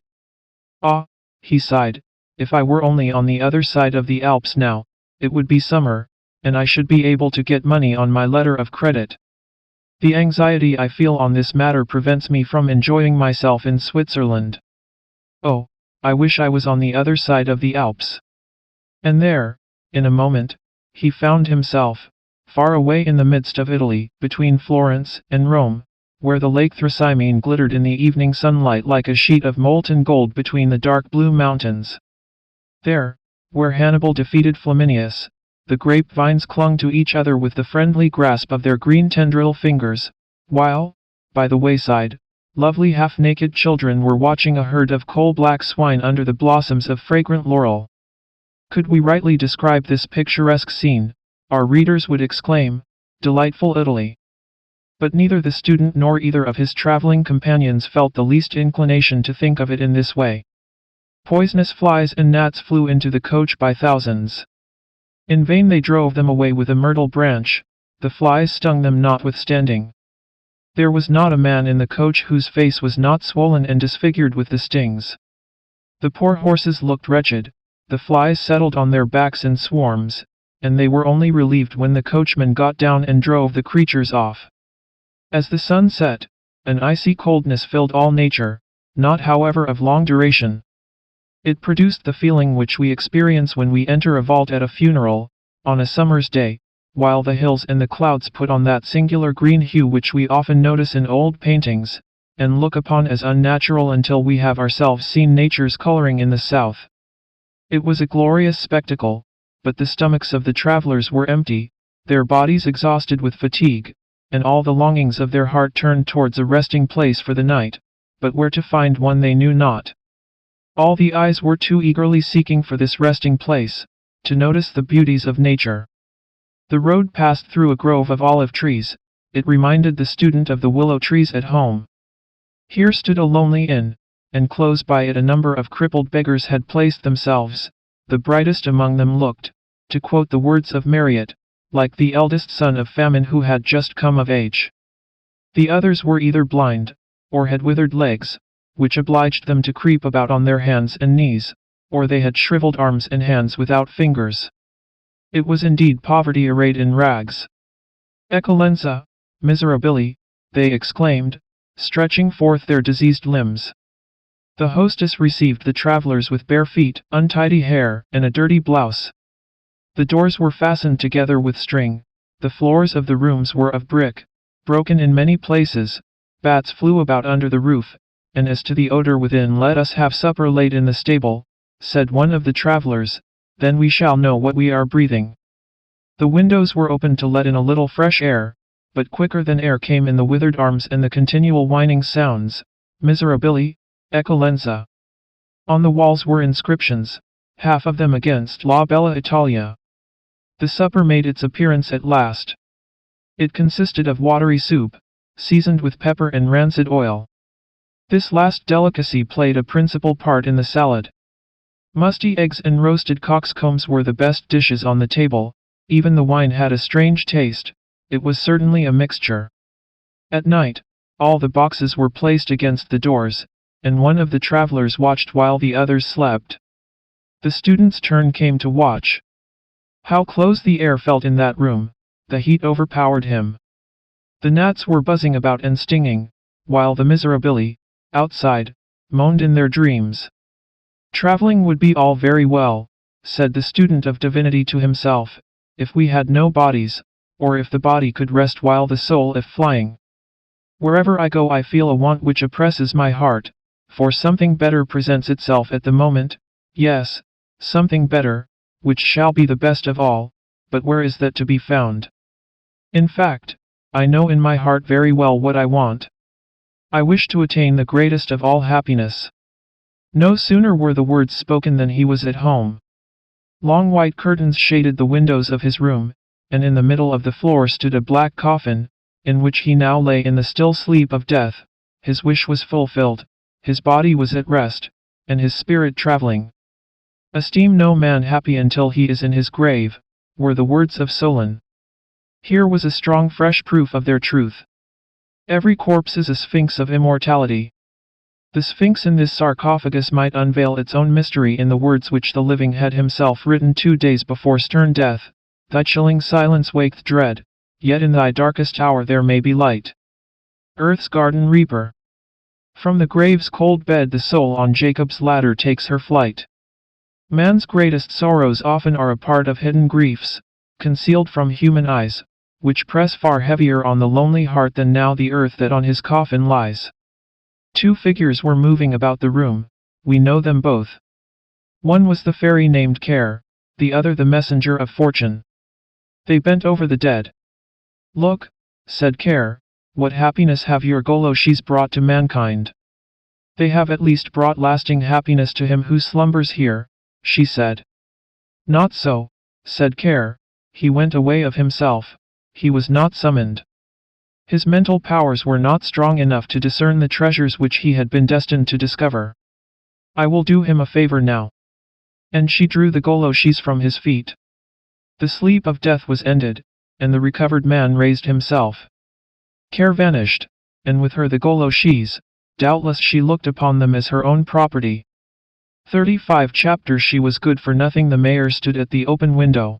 "Ah," he sighed, "if I were only on the other side of the Alps now, it would be summer, and I should be able to get money on my letter of credit. The anxiety I feel on this matter prevents me from enjoying myself in Switzerland. Oh, I wish I was on the other side of the Alps." And there, in a moment, he found himself, far away in the midst of Italy, between Florence and Rome, where the Lake Thrasymene glittered in the evening sunlight like a sheet of molten gold between the dark blue mountains. There, where Hannibal defeated Flaminius, the grapevines clung to each other with the friendly grasp of their green tendril fingers, while, by the wayside, lovely half-naked children were watching a herd of coal-black swine under the blossoms of fragrant laurel. Could we rightly describe this picturesque scene, our readers would exclaim, "Delightful Italy!" But neither the student nor either of his traveling companions felt the least inclination to think of it in this way. Poisonous flies and gnats flew into the coach by thousands. In vain they drove them away with a myrtle branch, the flies stung them notwithstanding. There was not a man in the coach whose face was not swollen and disfigured with the stings. The poor horses looked wretched, the flies settled on their backs in swarms, and they were only relieved when the coachman got down and drove the creatures off. As the sun set, an icy coldness filled all nature, not however of long duration. It produced the feeling which we experience when we enter a vault at a funeral, on a summer's day, while the hills and the clouds put on that singular green hue which we often notice in old paintings, and look upon as unnatural until we have ourselves seen nature's coloring in the south. It was a glorious spectacle, but the stomachs of the travelers were empty, their bodies exhausted with fatigue, and all the longings of their heart turned towards a resting place for the night, but where to find one they knew not. All the eyes were too eagerly seeking for this resting place, to notice the beauties of nature. The road passed through a grove of olive trees. It reminded the student of the willow trees at home. Here stood a lonely inn, and close by it a number of crippled beggars had placed themselves. The brightest among them looked, to quote the words of Marriott, like the eldest son of famine who had just come of age. The others were either blind, or had withered legs, which obliged them to creep about on their hands and knees, or they had shriveled arms and hands without fingers. It was indeed poverty arrayed in rags. Eccolenza, miserabili, they exclaimed, stretching forth their diseased limbs. The hostess received the travelers with bare feet, untidy hair, and a dirty blouse. The doors were fastened together with string. The floors of the rooms were of brick, broken in many places. Bats flew about under the roof, and as to the odor within, let us have supper late in the stable, said one of the travelers, then we shall know what we are breathing. The windows were opened to let in a little fresh air, but quicker than air came in the withered arms and the continual whining sounds, miserabili, eccolenza. On the walls were inscriptions, half of them against La Bella Italia. The supper made its appearance at last. It consisted of watery soup, seasoned with pepper and rancid oil. This last delicacy played a principal part in the salad. Musty eggs and roasted coxcombs were the best dishes on the table. Even the wine had a strange taste. It was certainly a mixture. At night, all the boxes were placed against the doors, and one of the travelers watched while the others slept. The student's turn came to watch. How close the air felt in that room! The heat overpowered him. The gnats were buzzing about and stinging, while the miserabili, outside, moaned in their dreams. Traveling would be all very well, said the student of divinity to himself, if we had no bodies, or if the body could rest while the soul is flying. Wherever I go I feel a want which oppresses my heart, for something better presents itself at the moment, yes, something better, which shall be the best of all, but where is that to be found? In fact, I know in my heart very well what I want. I wish to attain the greatest of all happiness. No sooner were the words spoken than he was at home. Long white curtains shaded the windows of his room, and in the middle of the floor stood a black coffin, in which he now lay in the still sleep of death. His wish was fulfilled, his body was at rest, and his spirit traveling. Esteem no man happy until he is in his grave, were the words of Solon. Here was a strong fresh proof of their truth. Every corpse is a sphinx of immortality. The sphinx in this sarcophagus might unveil its own mystery in the words which the living had himself written 2 days before stern death. Thy chilling silence waketh dread, yet in thy darkest hour there may be light. Earth's garden reaper. From the grave's cold bed the soul on Jacob's ladder takes her flight. Man's greatest sorrows often are a part of hidden griefs, concealed from human eyes, which press far heavier on the lonely heart than now the earth that on his coffin lies. 2 figures were moving about the room, we know them both. One was the fairy named Care, the other the messenger of fortune. They bent over the dead. Look, said Care, what happiness have your goloshes brought to mankind. They have at least brought lasting happiness to him who slumbers here, she said. Not so, said Care, he went away of himself, he was not summoned. His mental powers were not strong enough to discern the treasures which he had been destined to discover. I will do him a favor now. And she drew the goloshes from his feet. The sleep of death was ended, and the recovered man raised himself. Care vanished, and with her the goloshes. Doubtless she looked upon them as her own property. 35 chapters. She was good for nothing. The mayor stood at the open window.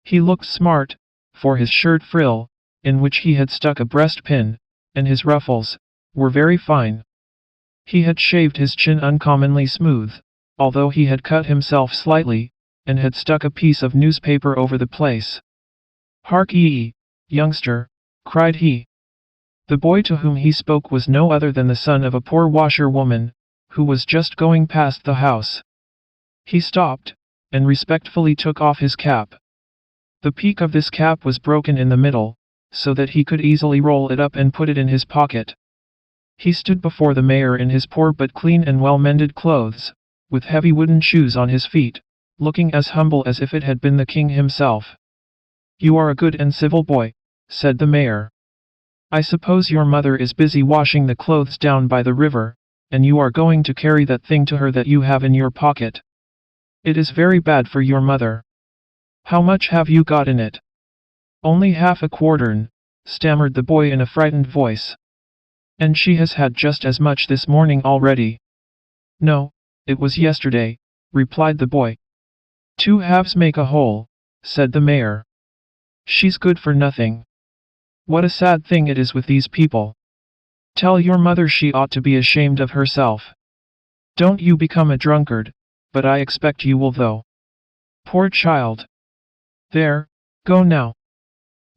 He looked smart, for his shirt frill, in which he had stuck a breastpin, and his ruffles, were very fine. He had shaved his chin uncommonly smooth, although he had cut himself slightly, and had stuck a piece of newspaper over the place. Hark ye, youngster, cried he. The boy to whom he spoke was no other than the son of a poor washerwoman, who was just going past the house. He stopped, and respectfully took off his cap. The peak of this cap was broken in the middle, so that he could easily roll it up and put it in his pocket. He stood before the mayor in his poor but clean and well-mended clothes, with heavy wooden shoes on his feet, looking as humble as if it had been the king himself. You are a good and civil boy, said the mayor. I suppose your mother is busy washing the clothes down by the river, and you are going to carry that thing to her that you have in your pocket. It is very bad for your mother. How much have you got in it? Only half a quartern, stammered the boy in a frightened voice. And she has had just as much this morning already. No, it was yesterday, replied the boy. 2 halves make a whole, said the mayor. She's good for nothing. What a sad thing it is with these people. Tell your mother she ought to be ashamed of herself. Don't you become a drunkard, but I expect you will though. Poor child. There, go now.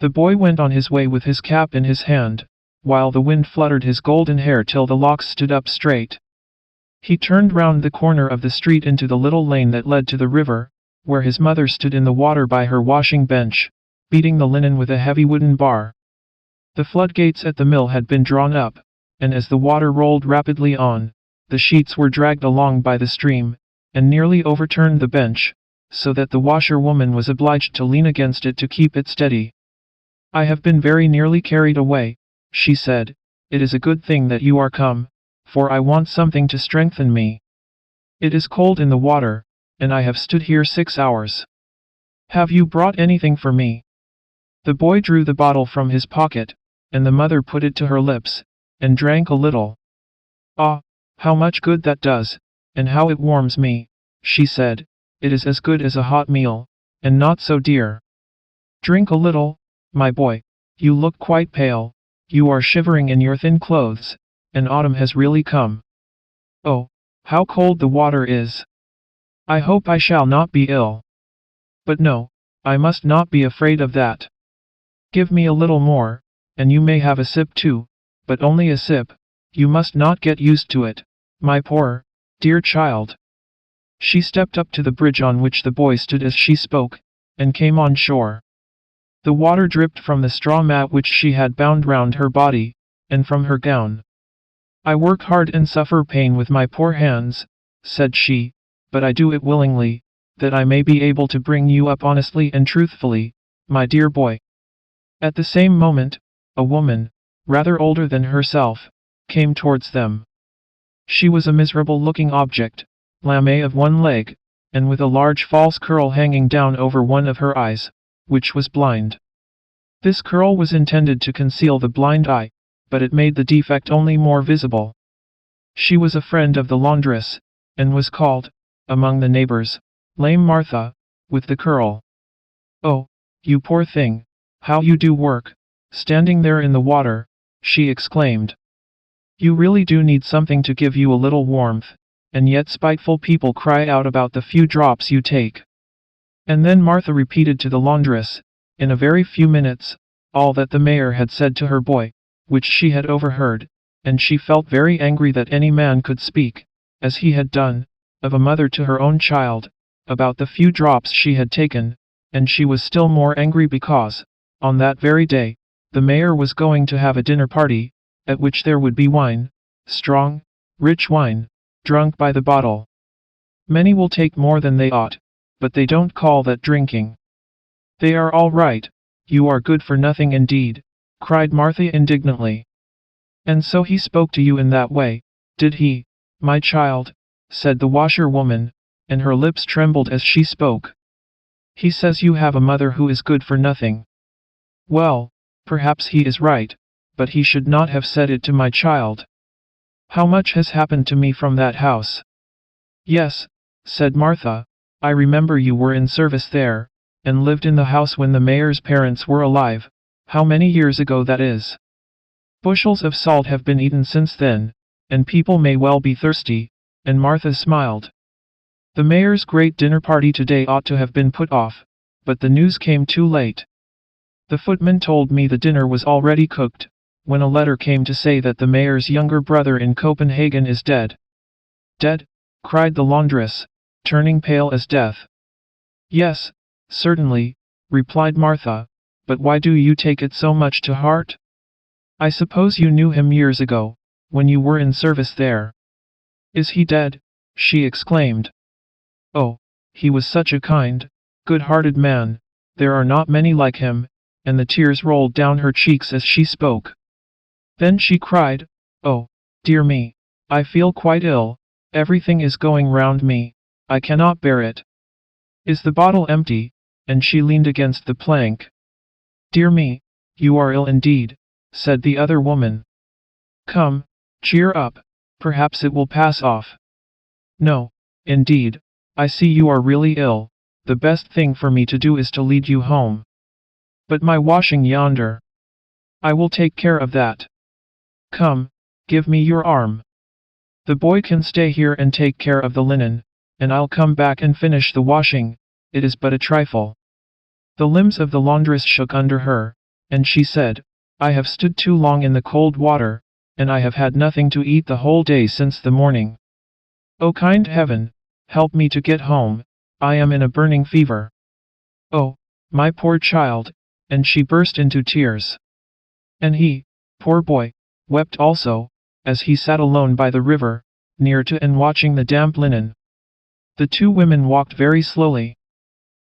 The boy went on his way with his cap in his hand, while the wind fluttered his golden hair till the locks stood up straight. He turned round the corner of the street into the little lane that led to the river, where his mother stood in the water by her washing bench, beating the linen with a heavy wooden bar. The floodgates at the mill had been drawn up, and as the water rolled rapidly on, the sheets were dragged along by the stream, and nearly overturned the bench, so that the washerwoman was obliged to lean against it to keep it steady. I have been very nearly carried away, she said. It is a good thing that you are come, for I want something to strengthen me. It is cold in the water, and I have stood here 6 hours. Have you brought anything for me? The boy drew the bottle from his pocket, and the mother put it to her lips, and drank a little. Ah, how much good that does, and how it warms me, she said. It is as good as a hot meal, and not so dear. Drink a little, my boy. You look quite pale, you are shivering in your thin clothes, and autumn has really come. Oh, how cold the water is. I hope I shall not be ill. But no, I must not be afraid of that. Give me a little more, and you may have a sip too, but only a sip. You must not get used to it, my poor, dear child. She stepped up to the bridge on which the boy stood as she spoke, and came on shore. The water dripped from the straw mat which she had bound round her body, and from her gown. I work hard and suffer pain with my poor hands, said she, but I do it willingly, that I may be able to bring you up honestly and truthfully, my dear boy. At the same moment, a woman, rather older than herself, came towards them. She was a miserable-looking object, lame of one leg, and with a large false curl hanging down over one of her eyes, which was blind. This curl was intended to conceal the blind eye, but it made the defect only more visible. She was a friend of the laundress, and was called, among the neighbors, Lame Martha, with the curl. Oh, you poor thing, how you do work, standing there in the water, she exclaimed. You really do need something to give you a little warmth, and yet spiteful people cry out about the few drops you take. And then Martha repeated to the laundress, in a very few minutes, all that the mayor had said to her boy, which she had overheard, and she felt very angry that any man could speak, as he had done, of a mother to her own child, about the few drops she had taken, and she was still more angry because, on that very day, the mayor was going to have a dinner party, at which there would be wine, strong, rich wine, drunk by the bottle. Many will take more than they ought, but they don't call that drinking. They are all right. You are good for nothing indeed, cried Martha indignantly. And so he spoke to you in that way, did he, my child? Said the washerwoman, and her lips trembled as she spoke. He says you have a mother who is good for nothing. Well, perhaps he is right, but he should not have said it to my child. How much has happened to me from that house? Yes, said Martha, I remember you were in service there, and lived in the house when the mayor's parents were alive. How many years ago that is? Bushels of salt have been eaten since then, and people may well be thirsty, and Martha smiled. The mayor's great dinner party today ought to have been put off, but the news came too late. The footman told me the dinner was already cooked, when a letter came to say that the mayor's younger brother in Copenhagen is dead. Dead? Cried the laundress, turning pale as death. Yes, certainly, replied Martha, but why do you take it so much to heart? I suppose you knew him years ago, when you were in service there. Is he dead? She exclaimed. Oh, he was such a kind, good-hearted man, there are not many like him, and the tears rolled down her cheeks as she spoke. Then she cried, oh, dear me, I feel quite ill, everything is going round me, I cannot bear it. Is the bottle empty? And she leaned against the plank. Dear me, you are ill indeed, said the other woman. Come, cheer up, perhaps it will pass off. No, indeed, I see you are really ill, the best thing for me to do is to lead you home. But my washing yonder. I will take care of that. Come, give me your arm. The boy can stay here and take care of the linen, and I'll come back and finish the washing, it is but a trifle. The limbs of the laundress shook under her, and she said, I have stood too long in the cold water, and I have had nothing to eat the whole day since the morning. O kind heaven, help me to get home, I am in a burning fever. Oh, my poor child, and she burst into tears. And he, poor boy, wept also, as he sat alone by the river, near to and watching the damp linen. The two women walked very slowly.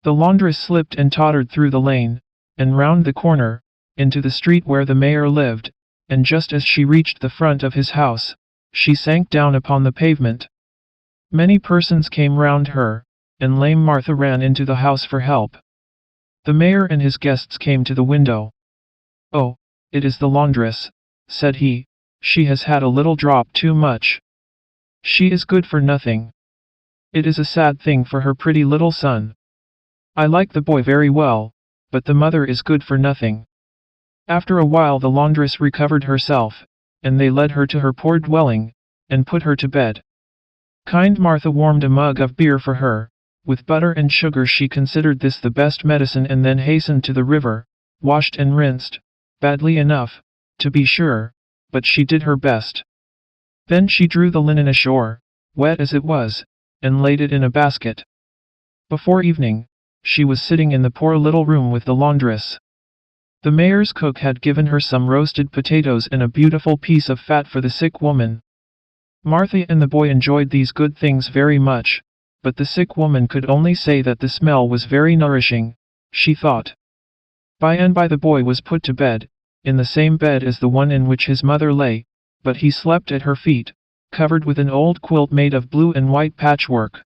The laundress slipped and tottered through the lane, and round the corner, into the street where the mayor lived, and just as she reached the front of his house, she sank down upon the pavement. Many persons came round her, and lame Martha ran into the house for help. The mayor and his guests came to the window. Oh, it is the laundress, said he, she has had a little drop too much. She is good for nothing. It is a sad thing for her pretty little son. I like the boy very well, but the mother is good for nothing. After a while the laundress recovered herself, and they led her to her poor dwelling, and put her to bed. Kind Martha warmed a mug of beer for her, with butter and sugar. She considered this the best medicine and then hastened to the river, washed and rinsed, badly enough, to be sure, but she did her best. Then she drew the linen ashore, wet as it was, and laid it in a basket. Before evening, she was sitting in the poor little room with the laundress. The mayor's cook had given her some roasted potatoes and a beautiful piece of fat for the sick woman. Martha and the boy enjoyed these good things very much, but the sick woman could only say that the smell was very nourishing, she thought. By and by the boy was put to bed, in the same bed as the one in which his mother lay, but he slept at her feet, covered with an old quilt made of blue and white patchwork.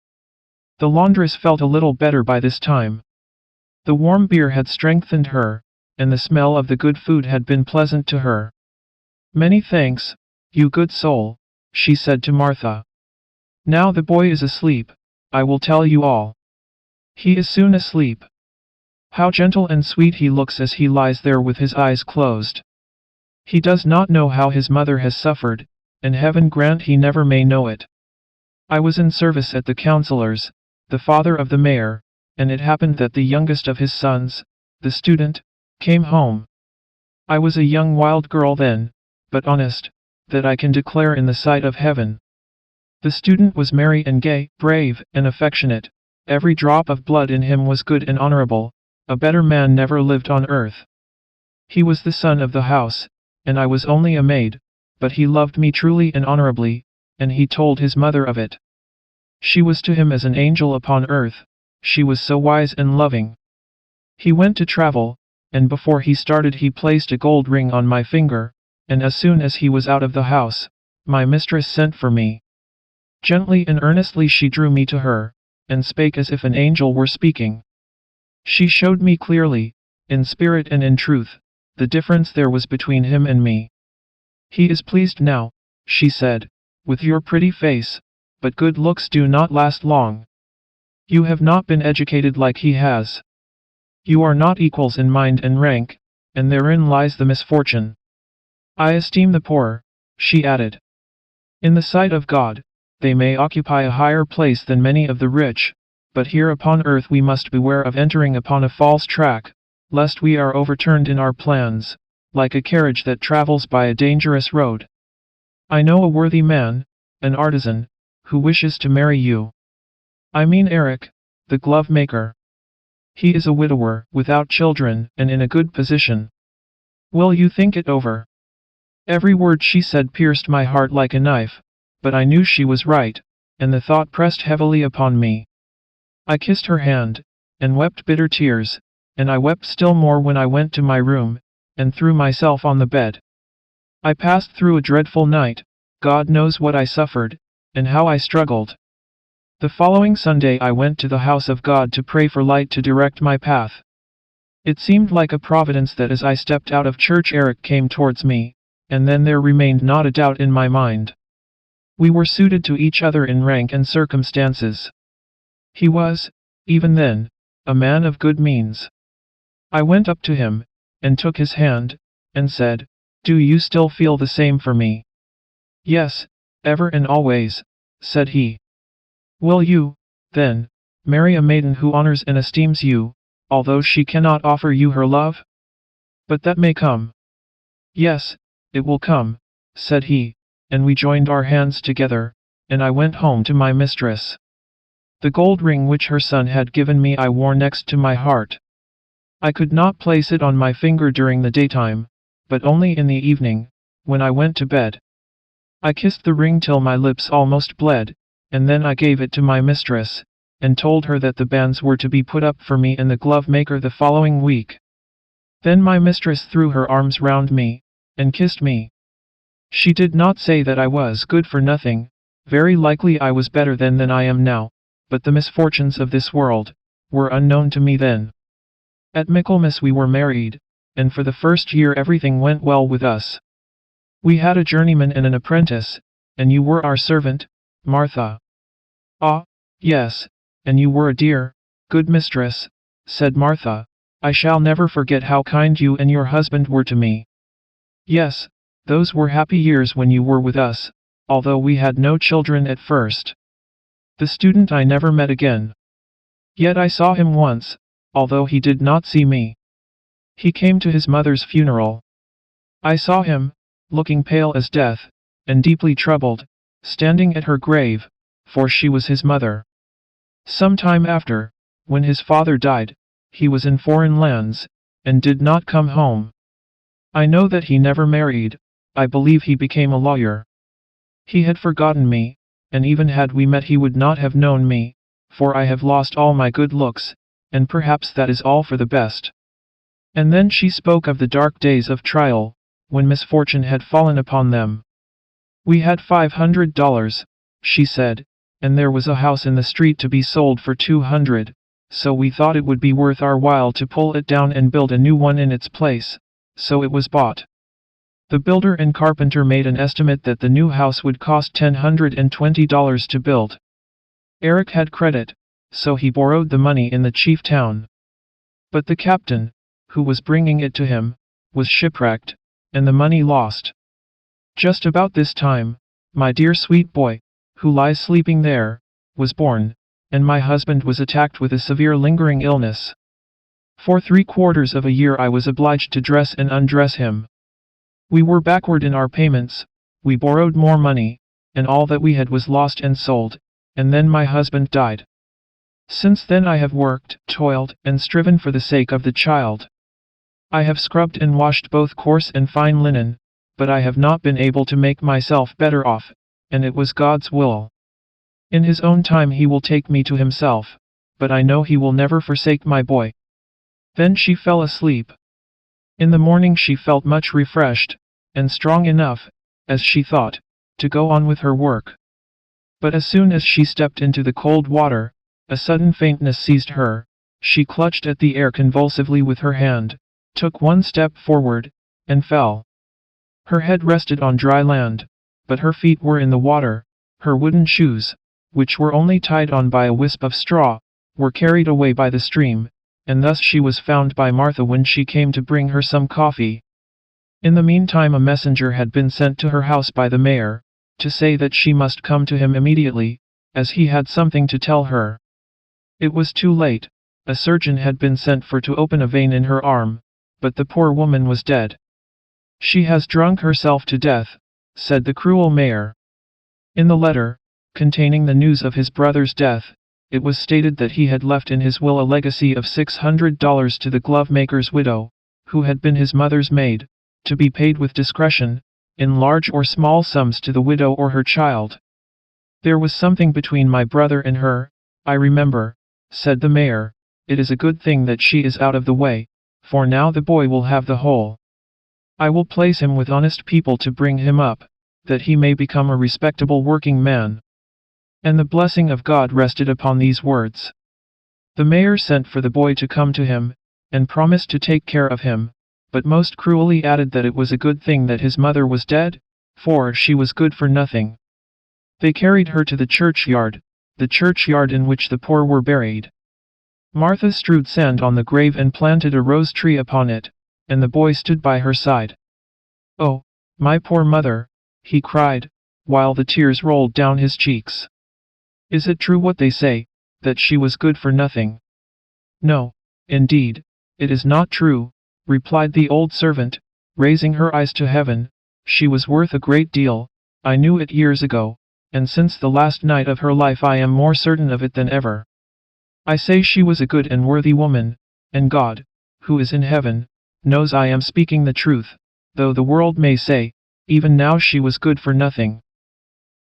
The laundress felt a little better by this time. The warm beer had strengthened her, and the smell of the good food had been pleasant to her. Many thanks, you good soul, she said to Martha. Now the boy is asleep, I will tell you all. He is soon asleep. How gentle and sweet he looks as he lies there with his eyes closed. He does not know how his mother has suffered, and heaven grant he never may know it. I was in service at the councillor's, the father of the mayor, and it happened that the youngest of his sons, the student, came home. I was a young wild girl then, but honest, that I can declare in the sight of heaven. The student was merry and gay, brave and affectionate, every drop of blood in him was good and honorable, a better man never lived on earth. He was the son of the house, and I was only a maid, but he loved me truly and honorably, and he told his mother of it. She was to him as an angel upon earth, she was so wise and loving. He went to travel, and before he started he placed a gold ring on my finger, and as soon as he was out of the house, my mistress sent for me. Gently and earnestly she drew me to her, and spake as if an angel were speaking. She showed me clearly, in spirit and in truth, the difference there was between him and me. He is pleased now, she said, with your pretty face, but good looks do not last long. You have not been educated like he has. You are not equals in mind and rank, and therein lies the misfortune. I esteem the poor, she added. In the sight of God, they may occupy a higher place than many of the rich, but here upon earth we must beware of entering upon a false track, lest we are overturned in our plans, like a carriage that travels by a dangerous road. I know a worthy man, an artisan, who wishes to marry you. I mean Eric, the glove maker. He is a widower, without children, and in a good position. Will you think it over? Every word she said pierced my heart like a knife, but I knew she was right, and the thought pressed heavily upon me. I kissed her hand, and wept bitter tears, and I wept still more when I went to my room, and threw myself on the bed. I passed through a dreadful night, God knows what I suffered, and how I struggled. The following Sunday I went to the house of God to pray for light to direct my path. It seemed like a providence that as I stepped out of church Eric came towards me, and then there remained not a doubt in my mind. We were suited to each other in rank and circumstances. He was, even then, a man of good means. I went up to him, and took his hand, and said, "Do you still feel the same for me?" "Yes, ever and always," said he. "Will you, then, marry a maiden who honors and esteems you, although she cannot offer you her love?" "But that may come." "Yes, it will come," said he, and we joined our hands together, and I went home to my mistress. The gold ring which her son had given me I wore next to my heart. I could not place it on my finger during the daytime, but only in the evening, when I went to bed. I kissed the ring till my lips almost bled, and then I gave it to my mistress, and told her that the bands were to be put up for me in the glove maker the following week. Then my mistress threw her arms round me, and kissed me. She did not say that I was good for nothing, very likely I was better then than I am now, but the misfortunes of this world were unknown to me then. At Michaelmas we were married, and for the first year everything went well with us. We had a journeyman and an apprentice, and you were our servant, Martha. "Ah, yes, and you were a dear, good mistress," said Martha. "I shall never forget how kind you and your husband were to me." "Yes, those were happy years when you were with us, although we had no children at first." The student I never met again. Yet I saw him once, although he did not see me. He came to his mother's funeral. I saw him, looking pale as death, and deeply troubled, standing at her grave, for she was his mother. Some time after, when his father died, he was in foreign lands, and did not come home. I know that he never married. I believe he became a lawyer. He had forgotten me, and even had we met he would not have known me, for I have lost all my good looks, and perhaps that is all for the best. And then she spoke of the dark days of trial, when misfortune had fallen upon them. "We had $500, she said, and there was a house in the street to be sold for $200, so we thought it would be worth our while to pull it down and build a new one in its place, so it was bought. The builder and carpenter made an estimate that the new house would cost $120 to build. Eric had credit, so he borrowed the money in the chief town. But the captain, who was bringing it to him, was shipwrecked, and the money lost. Just about this time, my dear sweet boy, who lies sleeping there, was born, and my husband was attacked with a severe lingering illness. For 3/4 of a year I was obliged to dress and undress him. We were backward in our payments, we borrowed more money, and all that we had was lost and sold, and then my husband died. Since then I have worked, toiled, and striven for the sake of the child. I have scrubbed and washed both coarse and fine linen, but I have not been able to make myself better off, and it was God's will. In his own time he will take me to himself, but I know he will never forsake my boy." Then she fell asleep. In the morning she felt much refreshed, and strong enough, as she thought, to go on with her work. But as soon as she stepped into the cold water, a sudden faintness seized her. She clutched at the air convulsively with her hand, took one step forward, and fell. Her head rested on dry land, but her feet were in the water. Her wooden shoes, which were only tied on by a wisp of straw, were carried away by the stream, and thus she was found by Martha when she came to bring her some coffee. In the meantime a messenger had been sent to her house by the mayor, to say that she must come to him immediately, as he had something to tell her. It was too late. A surgeon had been sent for to open a vein in her arm, but the poor woman was dead. "She has drunk herself to death," said the cruel mayor. In the letter, containing the news of his brother's death, it was stated that he had left in his will a legacy of $600 to the glovemaker's widow, who had been his mother's maid, to be paid with discretion, in large or small sums to the widow or her child. "There was something between my brother and her, I remember," said the mayor. "It is a good thing that she is out of the way, for now the boy will have the whole. I will place him with honest people to bring him up, that he may become a respectable working man." And the blessing of God rested upon these words. The mayor sent for the boy to come to him, and promised to take care of him, but most cruelly added that it was a good thing that his mother was dead, for she was good for nothing. They carried her to the churchyard in which the poor were buried. Martha strewed sand on the grave and planted a rose tree upon it, and the boy stood by her side. "Oh, my poor mother," he cried, while the tears rolled down his cheeks. "Is it true what they say, that she was good for nothing?" "No, indeed, it is not true," replied the old servant, raising her eyes to heaven. "She was worth a great deal, I knew it years ago, and since the last night of her life I am more certain of it than ever. I say she was a good and worthy woman, and God, who is in heaven, knows I am speaking the truth, though the world may say, even now she was good for nothing."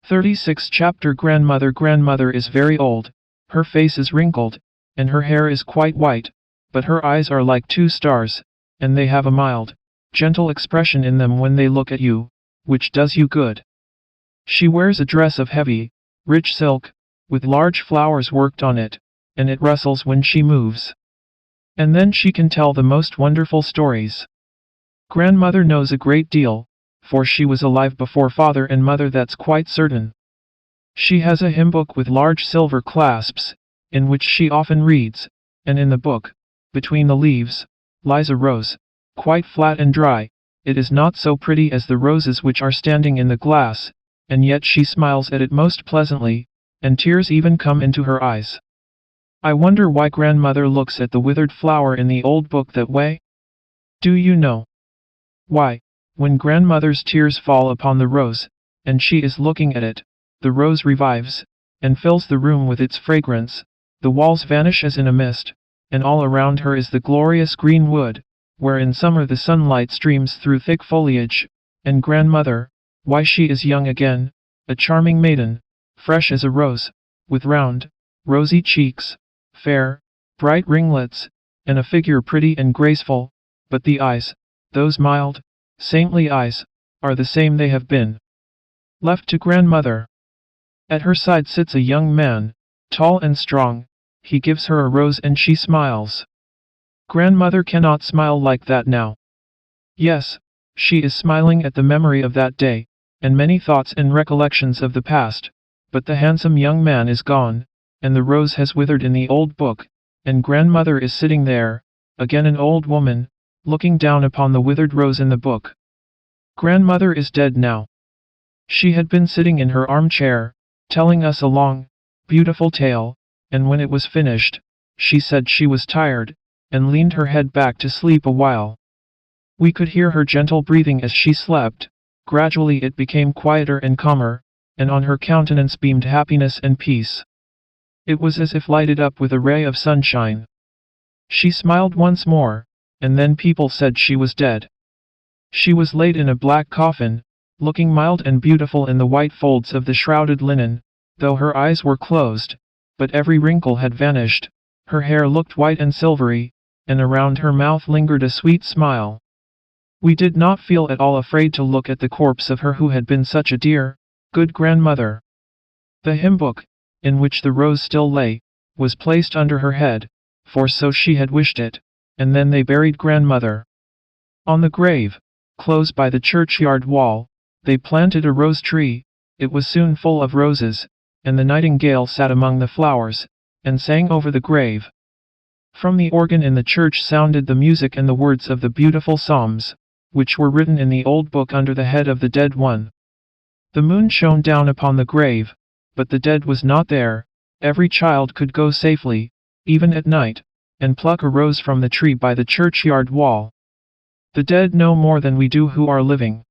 36 Chapter Grandmother is very old, her face is wrinkled, and her hair is quite white, but her eyes are like two stars, and they have a mild, gentle expression in them when they look at you, which does you good. She wears a dress of heavy, rich silk, with large flowers worked on it, and it rustles when she moves. And then she can tell the most wonderful stories. Grandmother knows a great deal, for she was alive before father and mother, that's quite certain. She has a hymn book with large silver clasps, in which she often reads, and in the book, between the leaves, lies a rose, quite flat and dry. It is not so pretty as the roses which are standing in the glass, and yet she smiles at it most pleasantly, and tears even come into her eyes. I wonder why grandmother looks at the withered flower in the old book that way? Do you know? Why, when grandmother's tears fall upon the rose, and she is looking at it, the rose revives, and fills the room with its fragrance, the walls vanish as in a mist, and all around her is the glorious green wood, where in summer the sunlight streams through thick foliage, and grandmother, why she is young again, a charming maiden, fresh as a rose, with round, rosy cheeks, fair, bright ringlets, and a figure pretty and graceful, but the eyes, those mild, saintly eyes, are the same they have been. Left to grandmother. At her side sits a young man, tall and strong. He gives her a rose and she smiles. Grandmother cannot smile like that now. Yes, she is smiling at the memory of that day, and many thoughts and recollections of the past, but the handsome young man is gone, and the rose has withered in the old book, and grandmother is sitting there, again an old woman, looking down upon the withered rose in the book. Grandmother is dead now. She had been sitting in her armchair, telling us a long, beautiful tale, and when it was finished, she said she was tired, and leaned her head back to sleep a while. We could hear her gentle breathing as she slept. Gradually it became quieter and calmer, and on her countenance beamed happiness and peace. It was as if lighted up with a ray of sunshine. She smiled once more, and then people said she was dead. She was laid in a black coffin, looking mild and beautiful in the white folds of the shrouded linen, though her eyes were closed, but every wrinkle had vanished. Her hair looked white and silvery, and around her mouth lingered a sweet smile. We did not feel at all afraid to look at the corpse of her who had been such a dear, good grandmother. The hymn book, in which the rose still lay, was placed under her head, for so she had wished it, and then they buried grandmother. On the grave, close by the churchyard wall, they planted a rose tree. It was soon full of roses, and the nightingale sat among the flowers, and sang over the grave. From the organ in the church sounded the music and the words of the beautiful psalms, which were written in the old book under the head of the dead one. The moon shone down upon the grave, but the dead was not there. Every child could go safely, even at night, and pluck a rose from the tree by the churchyard wall. The dead know more than we do who are living.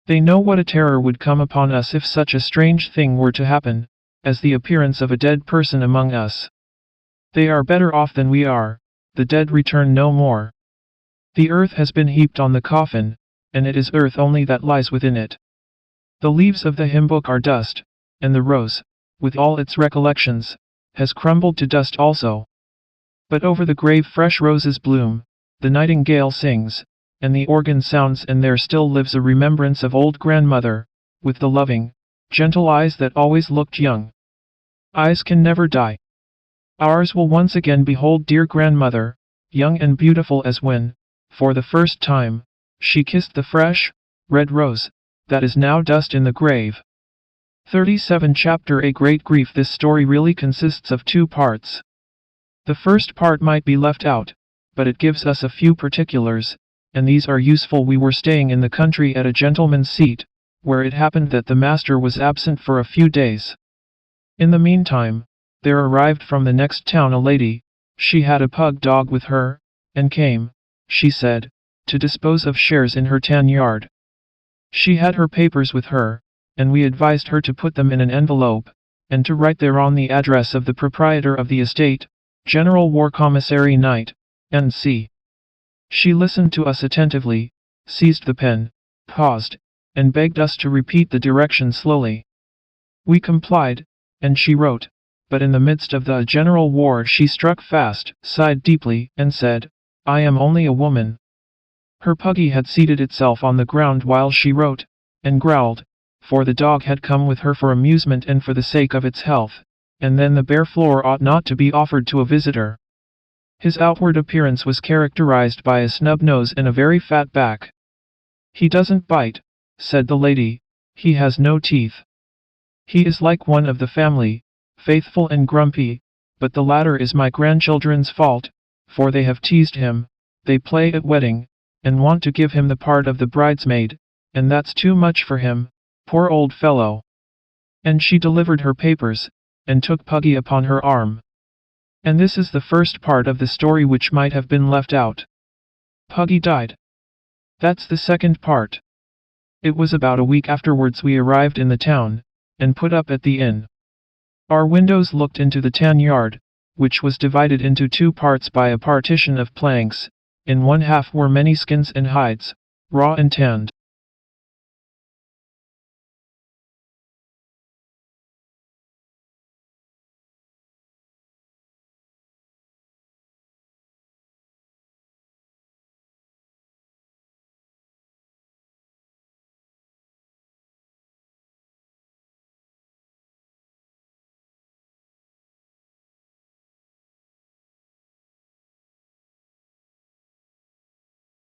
They know what a terror would come upon us if such a strange thing were to happen, as the appearance of a dead person among us. They are better off than we are. The dead return no more. The earth has been heaped on the coffin, and it is earth only that lies within it. The leaves of the hymn book are dust, and the rose, with all its recollections, has crumbled to dust also. But over the grave fresh roses bloom, the nightingale sings, and the organ sounds, and there still lives a remembrance of old grandmother, with the loving, gentle eyes that always looked young. Eyes can never die. Ours will once again behold dear grandmother, young and beautiful as when, for the first time, she kissed the fresh, red rose, that is now dust in the grave. 37 Chapter A Great Grief. This story really consists of two parts. The first part might be left out, but it gives us a few particulars, and these are useful. We were staying in the country at a gentleman's seat, where it happened that the master was absent for a few days. In the meantime, there arrived from the next town a lady. She had a pug dog with her, and came, she said, to dispose of shares in her tan yard. She had her papers with her, and we advised her to put them in an envelope, and to write thereon the address of the proprietor of the estate, General War Commissary Knight, N.C. She listened to us attentively, seized the pen, paused, and begged us to repeat the direction slowly. We complied, and she wrote, but in the midst of the general war she struck fast, sighed deeply, and said, "I am only a woman." Her puggy had seated itself on the ground while she wrote, and growled, for the dog had come with her for amusement and for the sake of its health, and then the bare floor ought not to be offered to a visitor. His outward appearance was characterized by a snub nose and a very fat back. "He doesn't bite," said the lady, "he has no teeth. He is like one of the family, faithful and grumpy, but the latter is my grandchildren's fault, for they have teased him. They play at wedding, and want to give him the part of the bridesmaid, and that's too much for him, poor old fellow." And she delivered her papers, and took Puggy upon her arm. And this is the first part of the story which might have been left out. Puggy died. That's the second part. It was about a week afterwards we arrived in the town, and put up at the inn. Our windows looked into the tan yard, which was divided into two parts by a partition of planks. In one half were many skins and hides, raw and tanned.